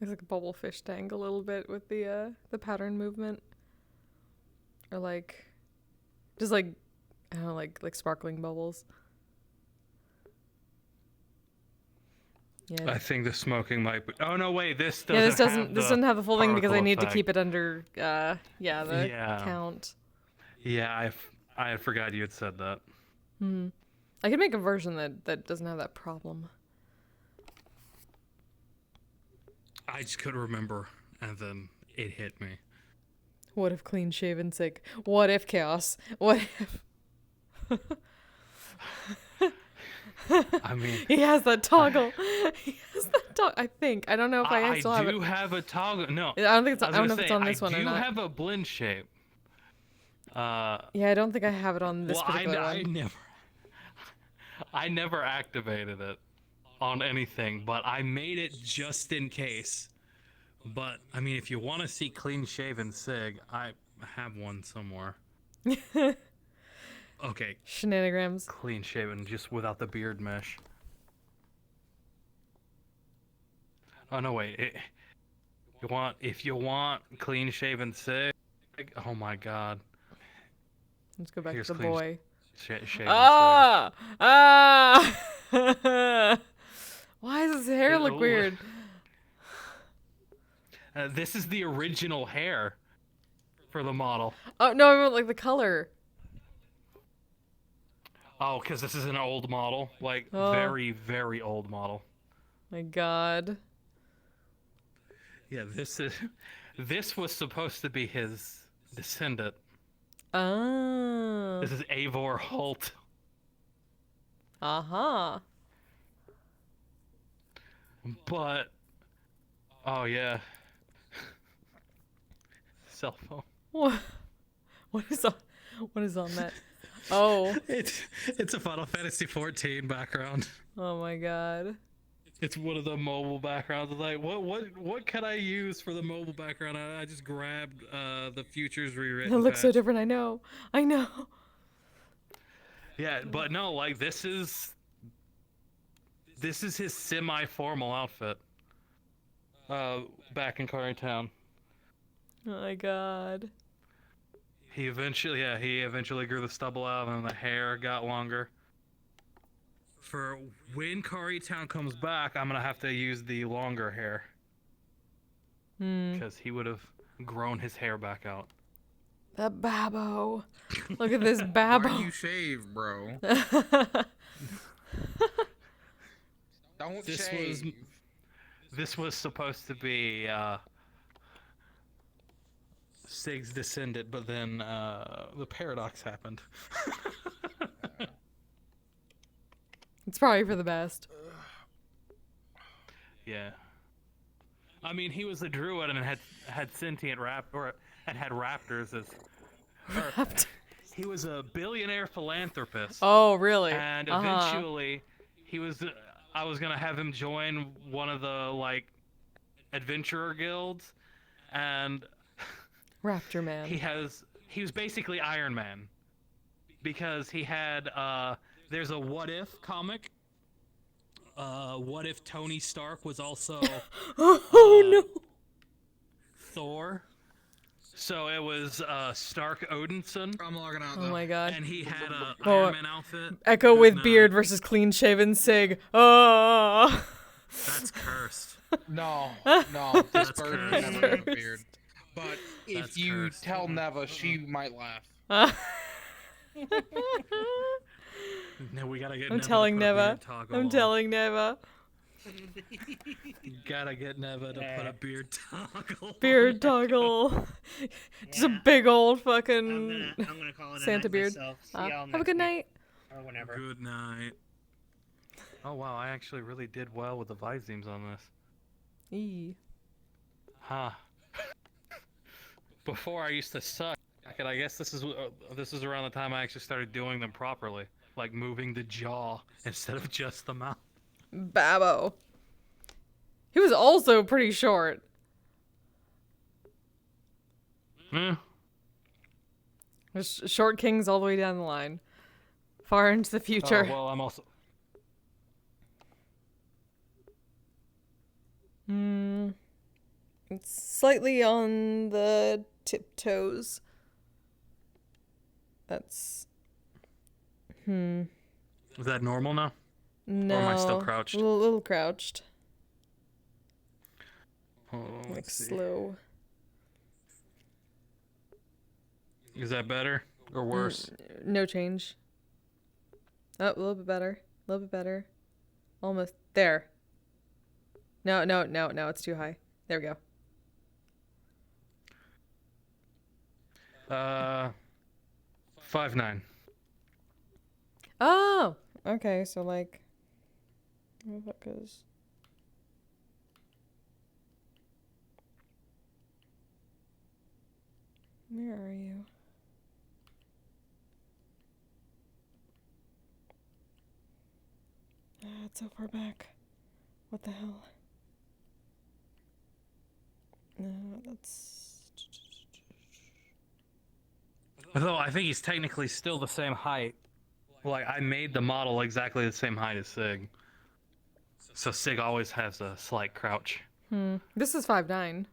Looks like a bubble fish tank a little bit with the pattern movement. Or like, just like, I don't know, like sparkling bubbles. Yeah. I think the smoking might be... Oh no, wait, this doesn't. Yeah, this have doesn't have the full thing because I need to effect. keep it under the count. Yeah, I forgot you had said that. I could make a version that doesn't have that problem. I just couldn't remember, and then it hit me. What if clean shaven sick? What if chaos? What if? I mean, he has that toggle. He has that toggle. I think. I don't know if I still have it. I do have a toggle. No, I don't think it's. I don't know if it's on this one or I not. do have a blend shape. Yeah, I don't think I have it on this particular one. I never activated it on anything, but I made it just in case But I mean, if you want to see clean shaven Sig, I have one somewhere. Okay. Shenanigans. Clean shaven, just without the beard mesh. Oh no, wait. If you want clean shaven Sig, oh my god. Let's go back Here's to the clean boy. shaven Ah! Ah! Why does his hair Sig. look weird? This is the original hair for the model. Oh, no, I meant like the color. Oh, because this is an old model. Like, Oh. very, very old model. My god. Yeah, this was supposed to be his descendant. Ah. This is Eivor Holt. Uh-huh. But, oh yeah. Cell phone. What is on that? Oh. It's a Final Fantasy 14 background. Oh my god. It's one of the mobile backgrounds. Like, what can I use for the mobile background? I just grabbed the Futures Rewritten. It looks so patch. different, I know. I know. Yeah, but no, like this is his semi-formal outfit. Back in Currytown. Oh my god. He eventually grew the stubble out and the hair got longer. For when Currytown comes back, I'm gonna have to use the longer hair. Because he would have grown his hair back out. That babo. Look at this babo. Why do you shave, bro? Don't shave. This was supposed to be Sig's descendant, but then the paradox happened. It's probably for the best. Yeah. I mean, he was a druid and had sentient and had raptors as. He was a billionaire philanthropist. Oh, really? And eventually, I was gonna have him join one of the like adventurer guilds, and Raptor Man. He was basically Iron Man, because he had there's a What If comic. What if Tony Stark was also no Thor? So it was Stark Odinson. I'm logging out. Oh my god. And he had a Oh, Iron Man outfit. Echo with beard versus clean shaven Sig. Oh. That's cursed. No, this That's bird cursed. never had a beard. But if That's you cursed. tell Neva, she might laugh. No, we gotta get. I'm Neva telling to put a Neva. beard toggle I'm on. telling Neva. You gotta get Neva to put a beard toggle. Beard toggle. Just a big old fucking I'm gonna call it a Santa night beard. myself. See Have y'all a next good week. night. Or whenever. Good night. Oh wow, I actually really did well with the Visemes on this. Eee. Huh. Before I used to suck, and I guess this is around the time I actually started doing them properly, like moving the jaw instead of just the mouth. Babbo. He was also pretty short. Hmm. There's short kings all the way down the line. Far into the future. Oh, well, I'm also. It's slightly on the tiptoes. That's... Is that normal now? No. Or am I still crouched? A little crouched. Hold on, Like let's see. slow. Is that better or worse? No change. Oh, a little bit better. A little bit better. Almost. There. No, it's too high. There we go. 5'9". Oh! Okay, so like... Where the fuck is... Where are you? Ah, it's so far back. What the hell? That's... Although I think he's technically still the same height. Like, I made the model exactly the same height as Sig. So Sig always has a slight crouch. This is 5'9".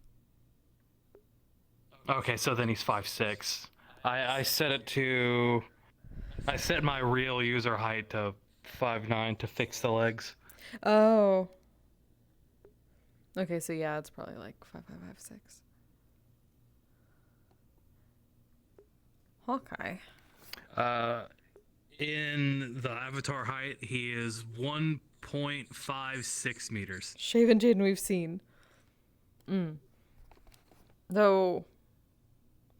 Okay, so then he's 5'6". I set it to... I set my real user height to 5'9" to fix the legs. Oh. Okay, so yeah, it's probably like 5'5", 5'6". Hawkeye. In the avatar height, he is 1.56 meters. Shaven Jaden we've seen. Though...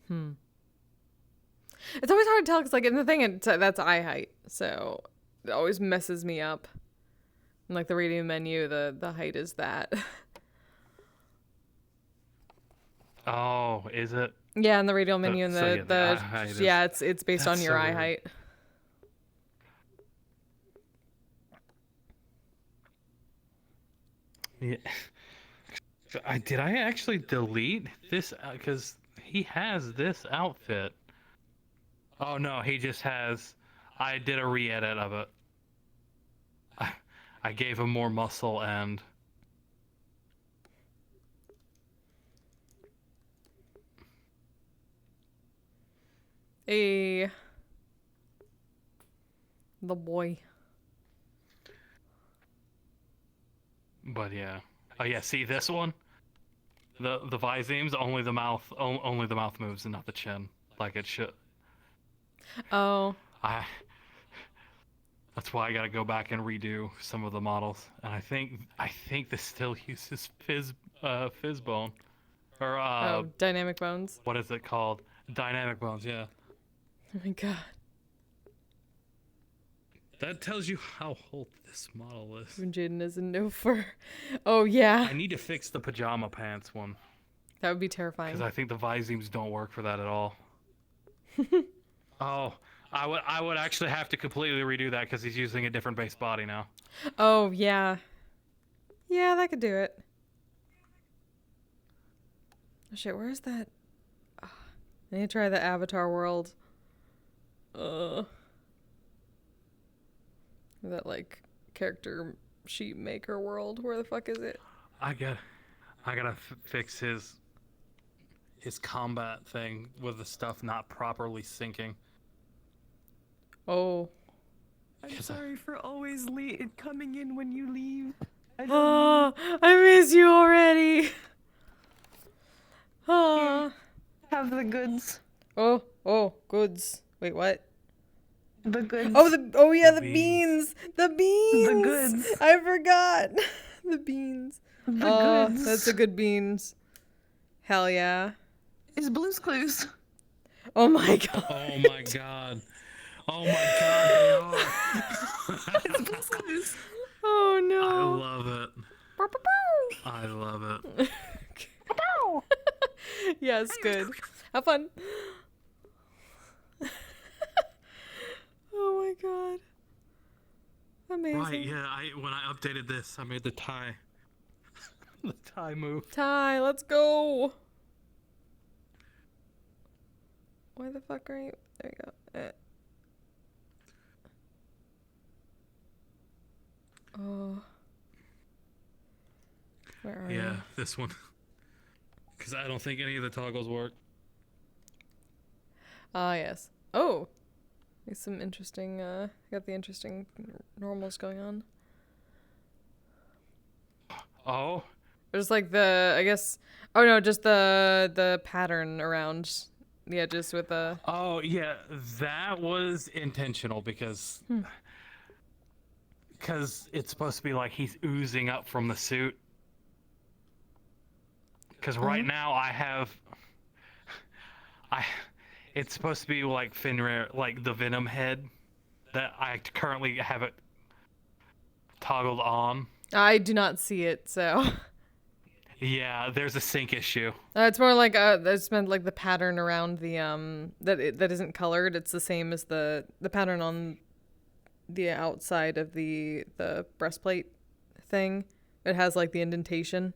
It's always hard to tell because, like, in the thing, that's eye height, so it always messes me up. And, like, the radio menu, the height is that. Oh, is it? Yeah, and the radial menu and so the eye height is- yeah, it's based on that's your so eye weird. height. Yeah. Did I actually delete this? Because he has this outfit. Oh no, he just has... I did a re-edit of it. I gave him more muscle and... The boy. But yeah. Oh yeah, see this one? The Visemes, only the mouth moves and not the chin. Like it should. Oh. That's why I gotta go back and redo some of the models. And I think this still uses fizz bone. Or dynamic bones. what is it called? Dynamic bones, yeah. Oh my god. That tells you how old this model is. When Jaden is in no fur. Oh yeah. I need to fix the pajama pants one. That would be terrifying. Because I think the Visemes don't work for that at all. Oh, I would actually have to completely redo that because he's using a different base body now. Oh yeah. Yeah, that could do it. Oh shit, where is that? I need to try the Avatar world. That like character sheet maker world. Where the fuck is it? I gotta fix his combat thing with the stuff not properly syncing. Oh. I'm sorry for always coming in when you leave. Oh, I miss you already. Oh. Have the goods. Oh, goods. Wait, what? The goods. Oh yeah, the beans. The beans. The goods. I forgot. The beans. The goods. That's the good beans. Hell yeah. It's Blue's Clues. Oh my god. Oh my god. Oh my god, they are. It's Blue's Clues. Oh no. I love it. I love it. Yes, good. Have fun. Oh my god. Amazing. Right, yeah, when I updated this, I made the tie. The tie move. Ty, let's go. Why the fuck are you? There you go. Oh. Where are you? Yeah, this one. Because I don't think any of the toggles work. Ah, yes. Oh. There's some interesting, got the interesting normals going on. Oh. There's like the, I guess, oh no, just the pattern around the edges with the... Oh, yeah, that was intentional because... Because it's supposed to be like he's oozing up from the suit. Because right now I have... It's supposed to be like Fenrir, like the Venom head that I currently have it toggled on. I do not see it, so... Yeah, there's a sync issue. It's more like it's meant like the pattern around the that isn't colored. It's the same as the pattern on the outside of the breastplate thing. It has like the indentation.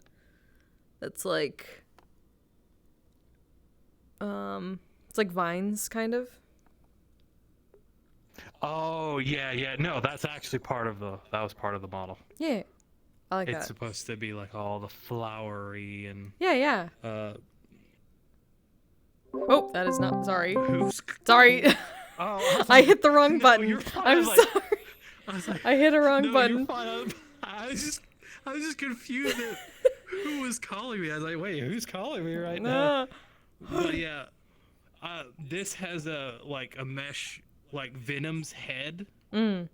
That's like It's like vines, kind of. Oh yeah. No, that's actually that was part of the model. Yeah, I like It's that. supposed to be like all the flowery and. Yeah. Oh, that is not. Sorry. Who's? Sorry. Oh, I hit the wrong no, button. you're fine. I'm I was sorry. like, I hit a wrong no, button. You're fine. I was just confused at who was calling me. I was like, wait, who's calling me right now? But yeah, this has a mesh like Venom's head, and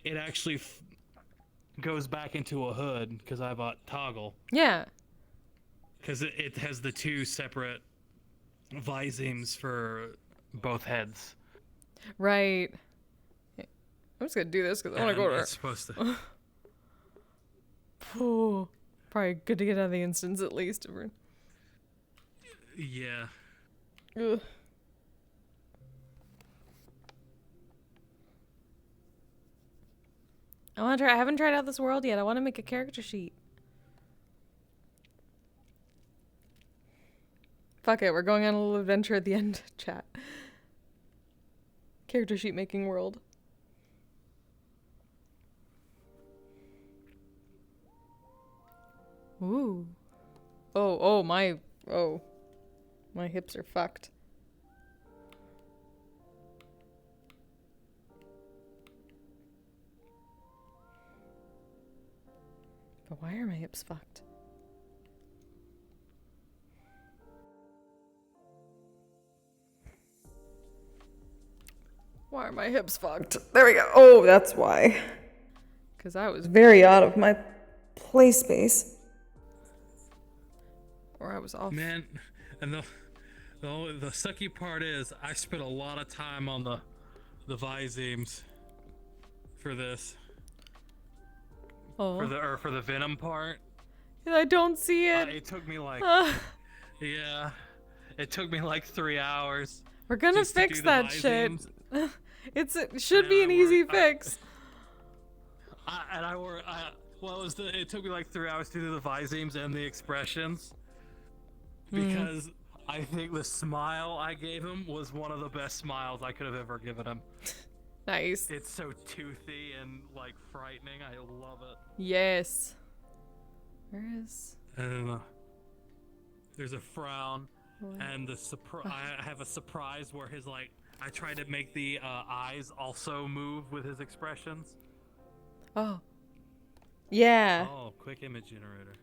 it actually goes back into a hood because I bought toggle. Yeah. Because it has the two separate visemes for both heads. Right. I'm just gonna do this because I want to go to her. It's supposed to. Oh, probably good to get out of the instance at least. Yeah. Ugh. I haven't tried out this world yet. I want to make a character sheet. Fuck it, we're going on a little adventure at the end. Chat. Character sheet making world. Ooh. Oh, my hips are fucked. But why are my hips fucked? Why are my hips fucked? There we go. Oh, that's why. Because I was very out of my play space. Or I was off. Man, and the sucky part is I spent a lot of time on the visemes for this. Oh. For the Venom part. I don't see it. It took me like yeah. It took me like 3 hours. We're gonna fix that shit. It should be an easy fix. It took me like 3 hours to do the visemes and the expressions. Because I think the smile I gave him was one of the best smiles I could have ever given him. Nice. It's so toothy and like frightening. I love it. Yes. Where is? And there's a frown, and I have a surprise where his I tried to make the eyes also move with his expressions. Oh. Yeah. Oh, quick image generator.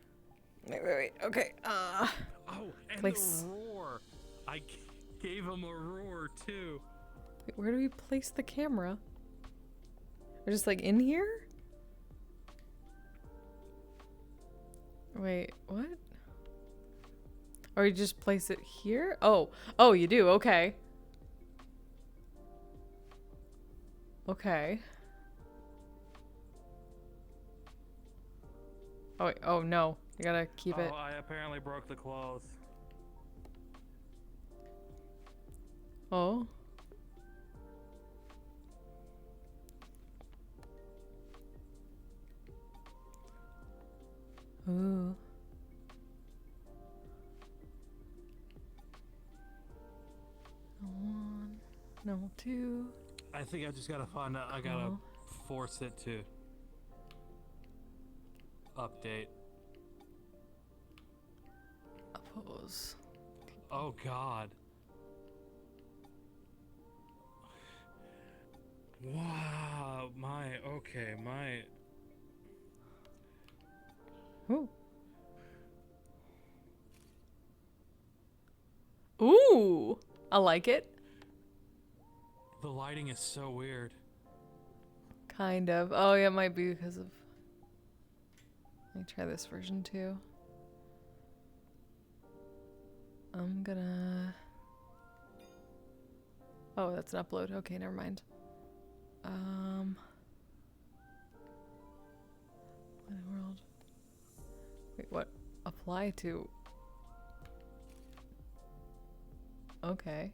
Wait. Okay. Oh, and place. the roar. I gave him a roar too. Wait, where do we place the camera? We're just like in here? Wait, what? Or you just place it here? Oh, you do. Okay. Okay. Oh, wait. Oh, no. I gotta keep it. Oh, I apparently broke the clothes. Oh. Ooh. No one. No two. I think I just gotta find out. I gotta force it to update. Oppose. Oh God. Wow. My. Ooh. Ooh. I like it. The lighting is so weird. Kind of. Oh, yeah, it might be because of... Let me try this version too. I'm gonna... Oh, that's an upload. Okay, never mind. World. Wait, what? Apply to... Okay.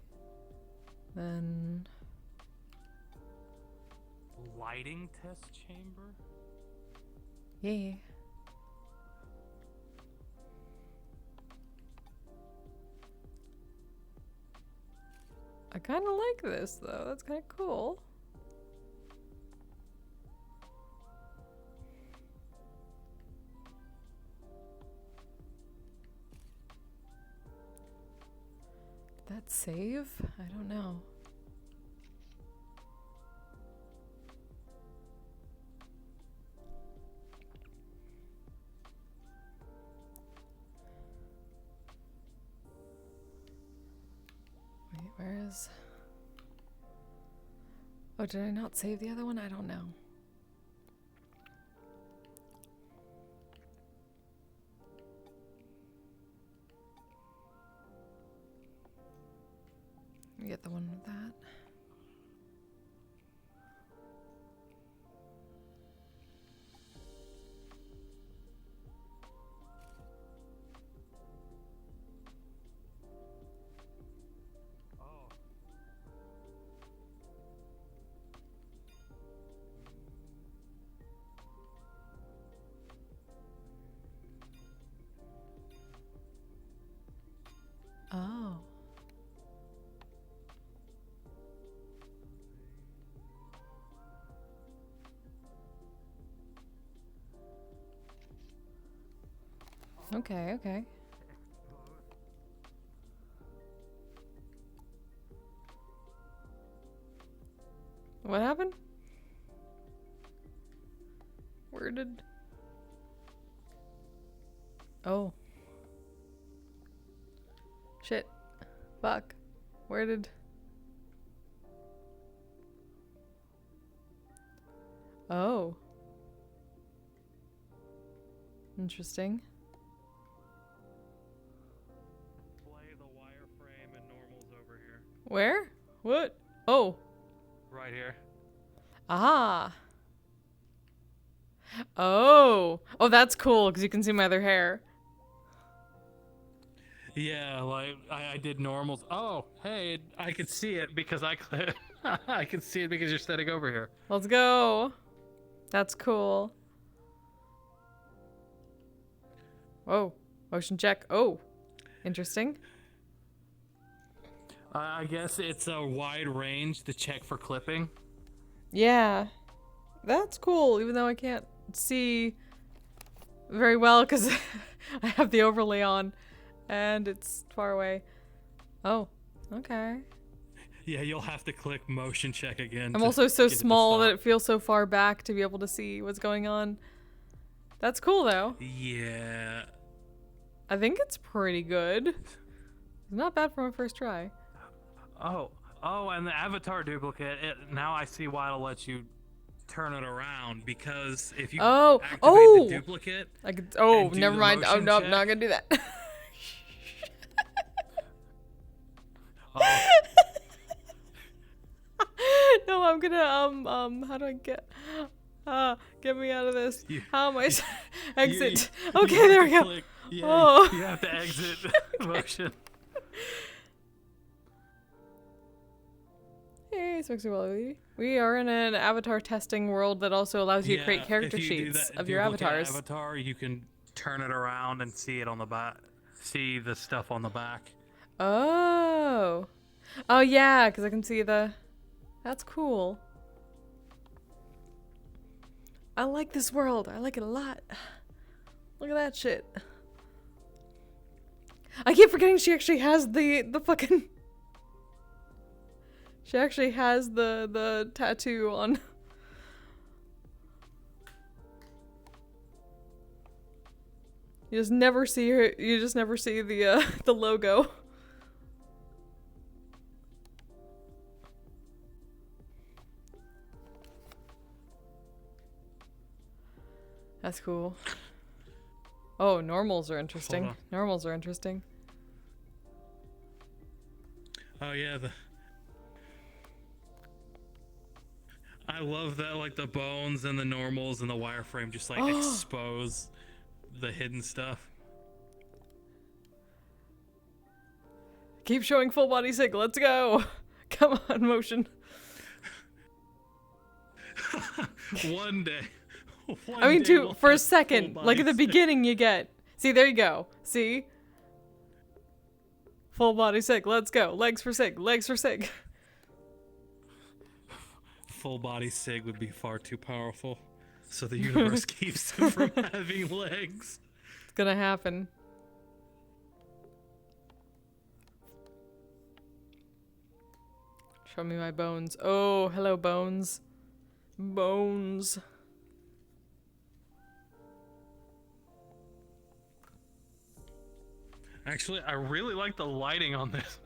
Then... Lighting test chamber? Yeah. I kind of like this though. That's kind of cool. Did that save? I don't know. Wait, where is... Oh, did I not save the other one? I don't know. Let me get the one with that. Oh. Okay, okay. What happened? Where did... Oh. Shit. Fuck. Where did... Oh. Interesting. Play the wireframe and normals over here. Where? What? Oh. Right here. Ah. Oh. Oh, that's cool, because you can see my other hair. Yeah, like I did normals. Oh, hey, I could see it because I I can see it because you're standing over here. Let's go. That's cool. Whoa. Motion check. Oh. Interesting. I guess it's a wide range to check for clipping. Yeah. That's cool, even though I can't see very well because I have the overlay on and it's far away. Oh, okay. Yeah, you'll have to click motion check again. I'm also so small that it feels so far back to be able to see what's going on. That's cool though. Yeah. I think it's pretty good. It's not bad for my first try. Oh, and the avatar duplicate, now I see why it'll let you turn it around, because if you activate the duplicate... I could, never mind. Oh, no, I'm not gonna do that. No, I'm gonna, how do I get me out of this? How am I exit? Okay, there we go. Click, yeah, you have to exit motion. Hey, Sexuality. We are in an avatar testing world that also allows you to create character sheets of your avatars. Avatar, you can turn it around and see it on the back. See the stuff on the back. Oh. Oh yeah, because I can see the... That's cool. I like this world. I like it a lot. Look at that shit. I keep forgetting she actually has the fucking... She actually has the tattoo on. You just never see her. You just never see the logo. That's cool. Oh, normals are interesting. Normals are interesting. Oh yeah, I love that, like the bones and the normals and the wireframe just like expose the hidden stuff. Keep showing full body sig. Let's go. Come on, motion. One day. I mean, for a second, like at the beginning, you get. See, there you go. See. Full body sig. Let's go. Legs for sig. Legs for sig. full body sig would be far too powerful. So the universe keeps him from having legs. It's gonna happen. Show me my bones. Oh, hello, bones. Bones. Actually, I really like the lighting on this.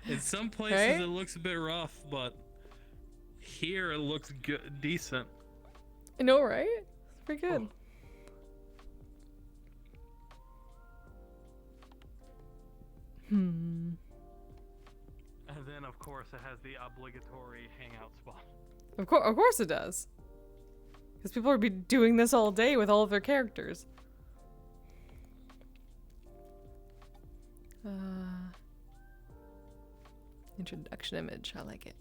In some places Okay. it looks a bit rough, but here it looks good, decent. I know, right? It's pretty good. Hmm. And then, of course, it has the obligatory hangout spot. Of course it does. Because people would be doing this all day with all of their characters. Introduction image. I like it.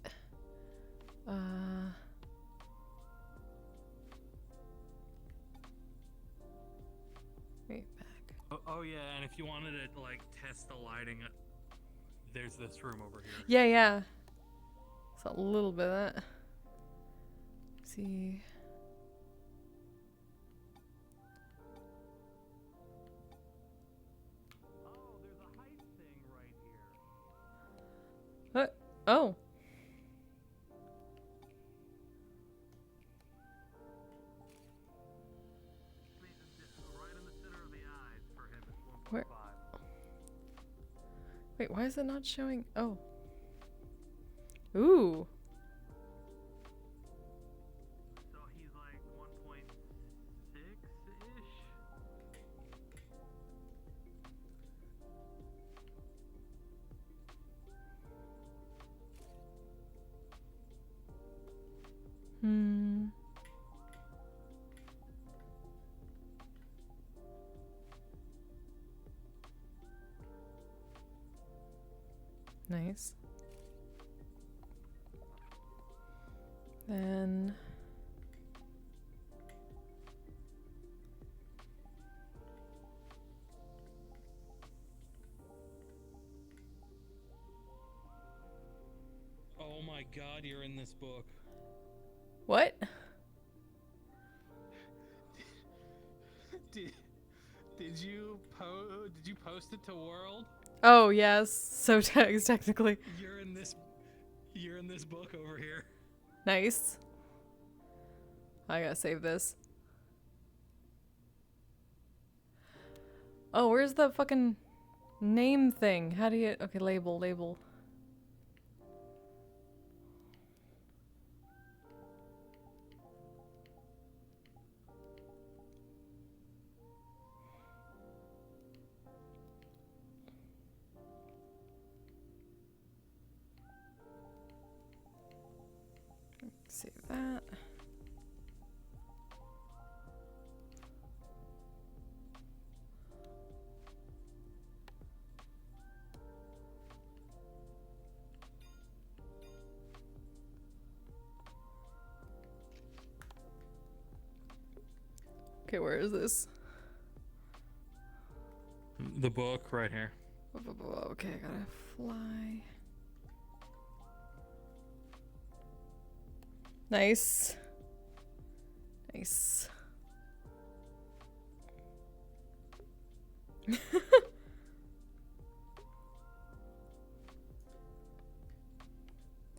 Wait, back. Oh yeah, and if you wanted to like test the lighting, there's this room over here. Yeah, yeah. It's a little bit of that. See. Oh, there's a height thing right here. What? Oh. Right in the center of the eyes for him is 1.5. Where? Wait, why is it not showing? Oh. Ooh. So he's like 1.6-ish? Hmm. Nice. Then Oh my god, you're in this book. what? Did you post it to World? Oh yes, so technically. You're in this book over here. Nice. I gotta save this. Oh, where's the fucking name thing? How do you... Okay, label. Save that. Okay, where is this? The book right here. Okay, I gotta fly. Nice. Nice.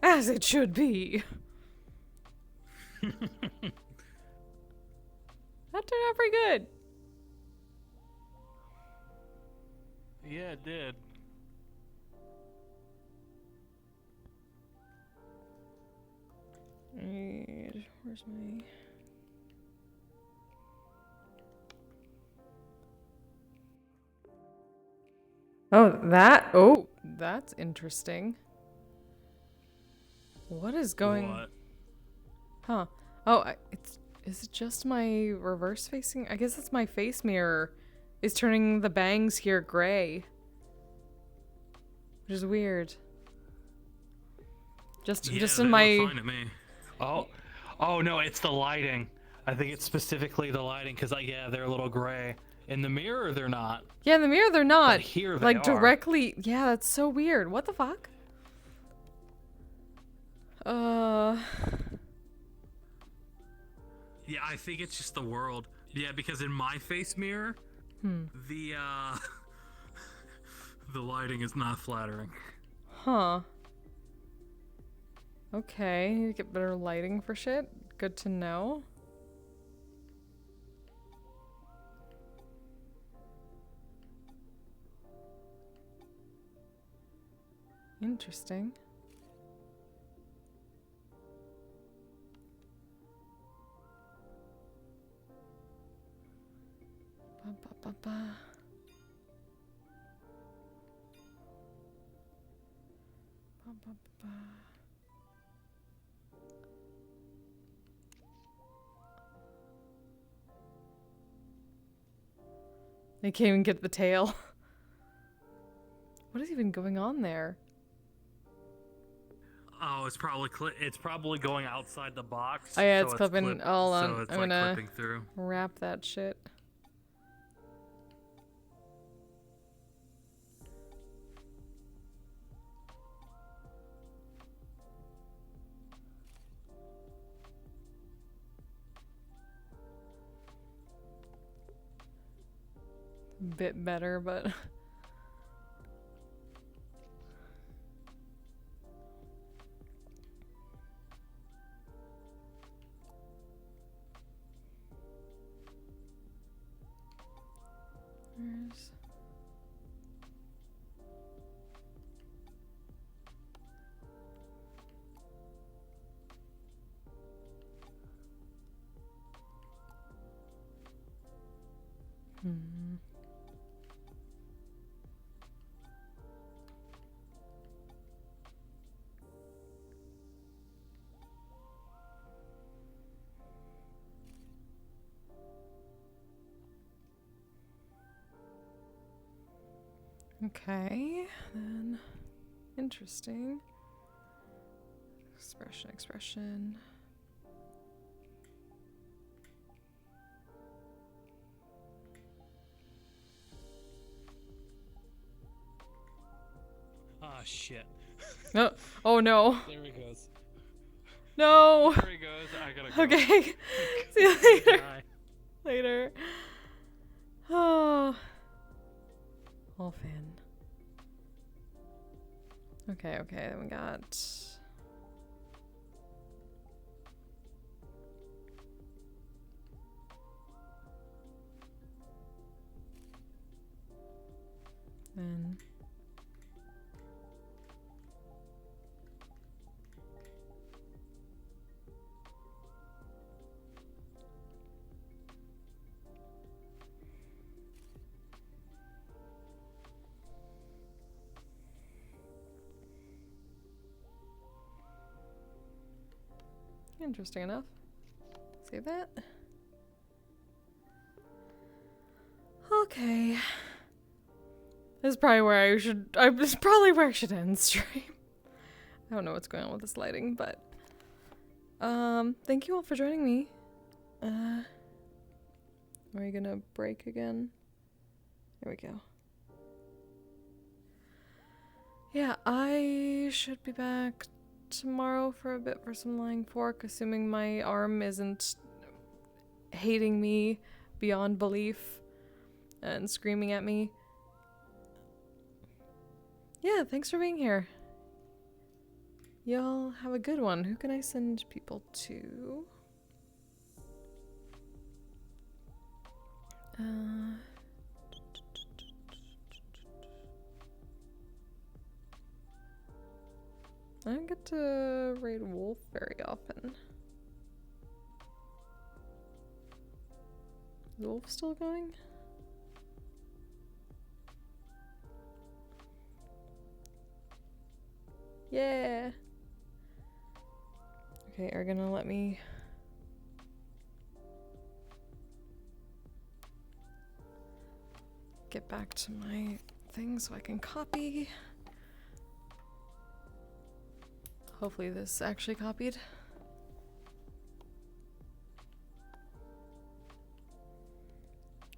As it should be. That turned out pretty good. Yeah, it did. Where's my... Oh, that? Oh, that's interesting. What is going... What? Huh. Oh, is it just my reverse facing? I guess it's my face mirror is turning the bangs here gray. Which is weird. Just Yeah, in they my... look fine to me. Oh no, it's the lighting. I think it's specifically the lighting because yeah, they're a little gray. In the mirror, they're not. Yeah, in the mirror they're not. But here they like are. directly. Yeah, that's so weird. What the fuck? I think it's just the world. Yeah, because in my face mirror, the the lighting is not flattering. Huh. Okay, need to get better lighting for shit. Good to know. Interesting. Ba, ba, ba, ba. Ba, ba, ba. They can't even get the tail. What is even going on there? Oh, it's probably going outside the box. Oh yeah, so it's clipping. Hold on, So it's I'm like gonna clipping through. wrap that shit. Bit better, but where's okay, then interesting. Expression. Ah, shit. Oh, oh no. There he goes. No. There he goes. I gotta go. Okay. See you later. Later. Oh. All fan. Okay, then we got. Then. Interesting enough. Save that. Okay. This is probably where I should. This is probably where I should end stream. I don't know what's going on with this lighting, but thank you all for joining me. Are you gonna break again? There we go. Yeah, I should be back tomorrow for a bit for some lying fork, assuming my arm isn't hating me beyond belief and screaming at me. Yeah, thanks for being here. Y'all have a good one. Who can I send people to? I don't get to raid Wolf very often. Is Wolf still going? Yeah. Okay, are gonna let me get back to my thing so I can copy. Hopefully this actually copied.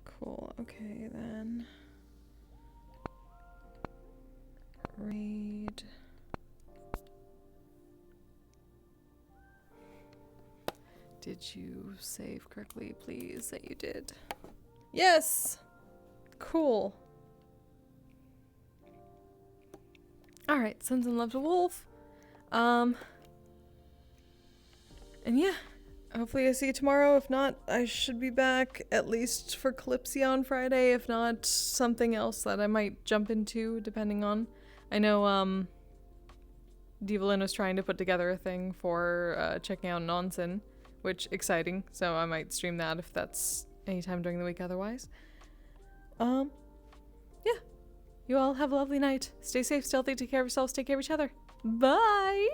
Cool, okay then. Read. Did you save correctly? Please say you did. Yes! Cool. Alright, sends and loves a wolf. And yeah. Hopefully I see you tomorrow. If not, I should be back at least for Calypsia on Friday. If not, something else that I might jump into, depending on. I know, Devalin was trying to put together a thing for checking out Nonsen, which exciting. So I might stream that if that's anytime during the week otherwise. Yeah. You all have a lovely night. Stay safe, stealthy, take care of yourselves, take care of each other. Bye!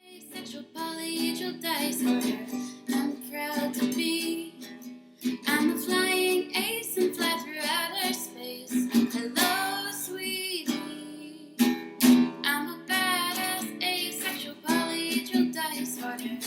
Asexual polyhedral disorder. I'm proud to be. I'm a flying ace and fly through outer space. Hello, sweetie. I'm a badass asexual polyhedral disorder.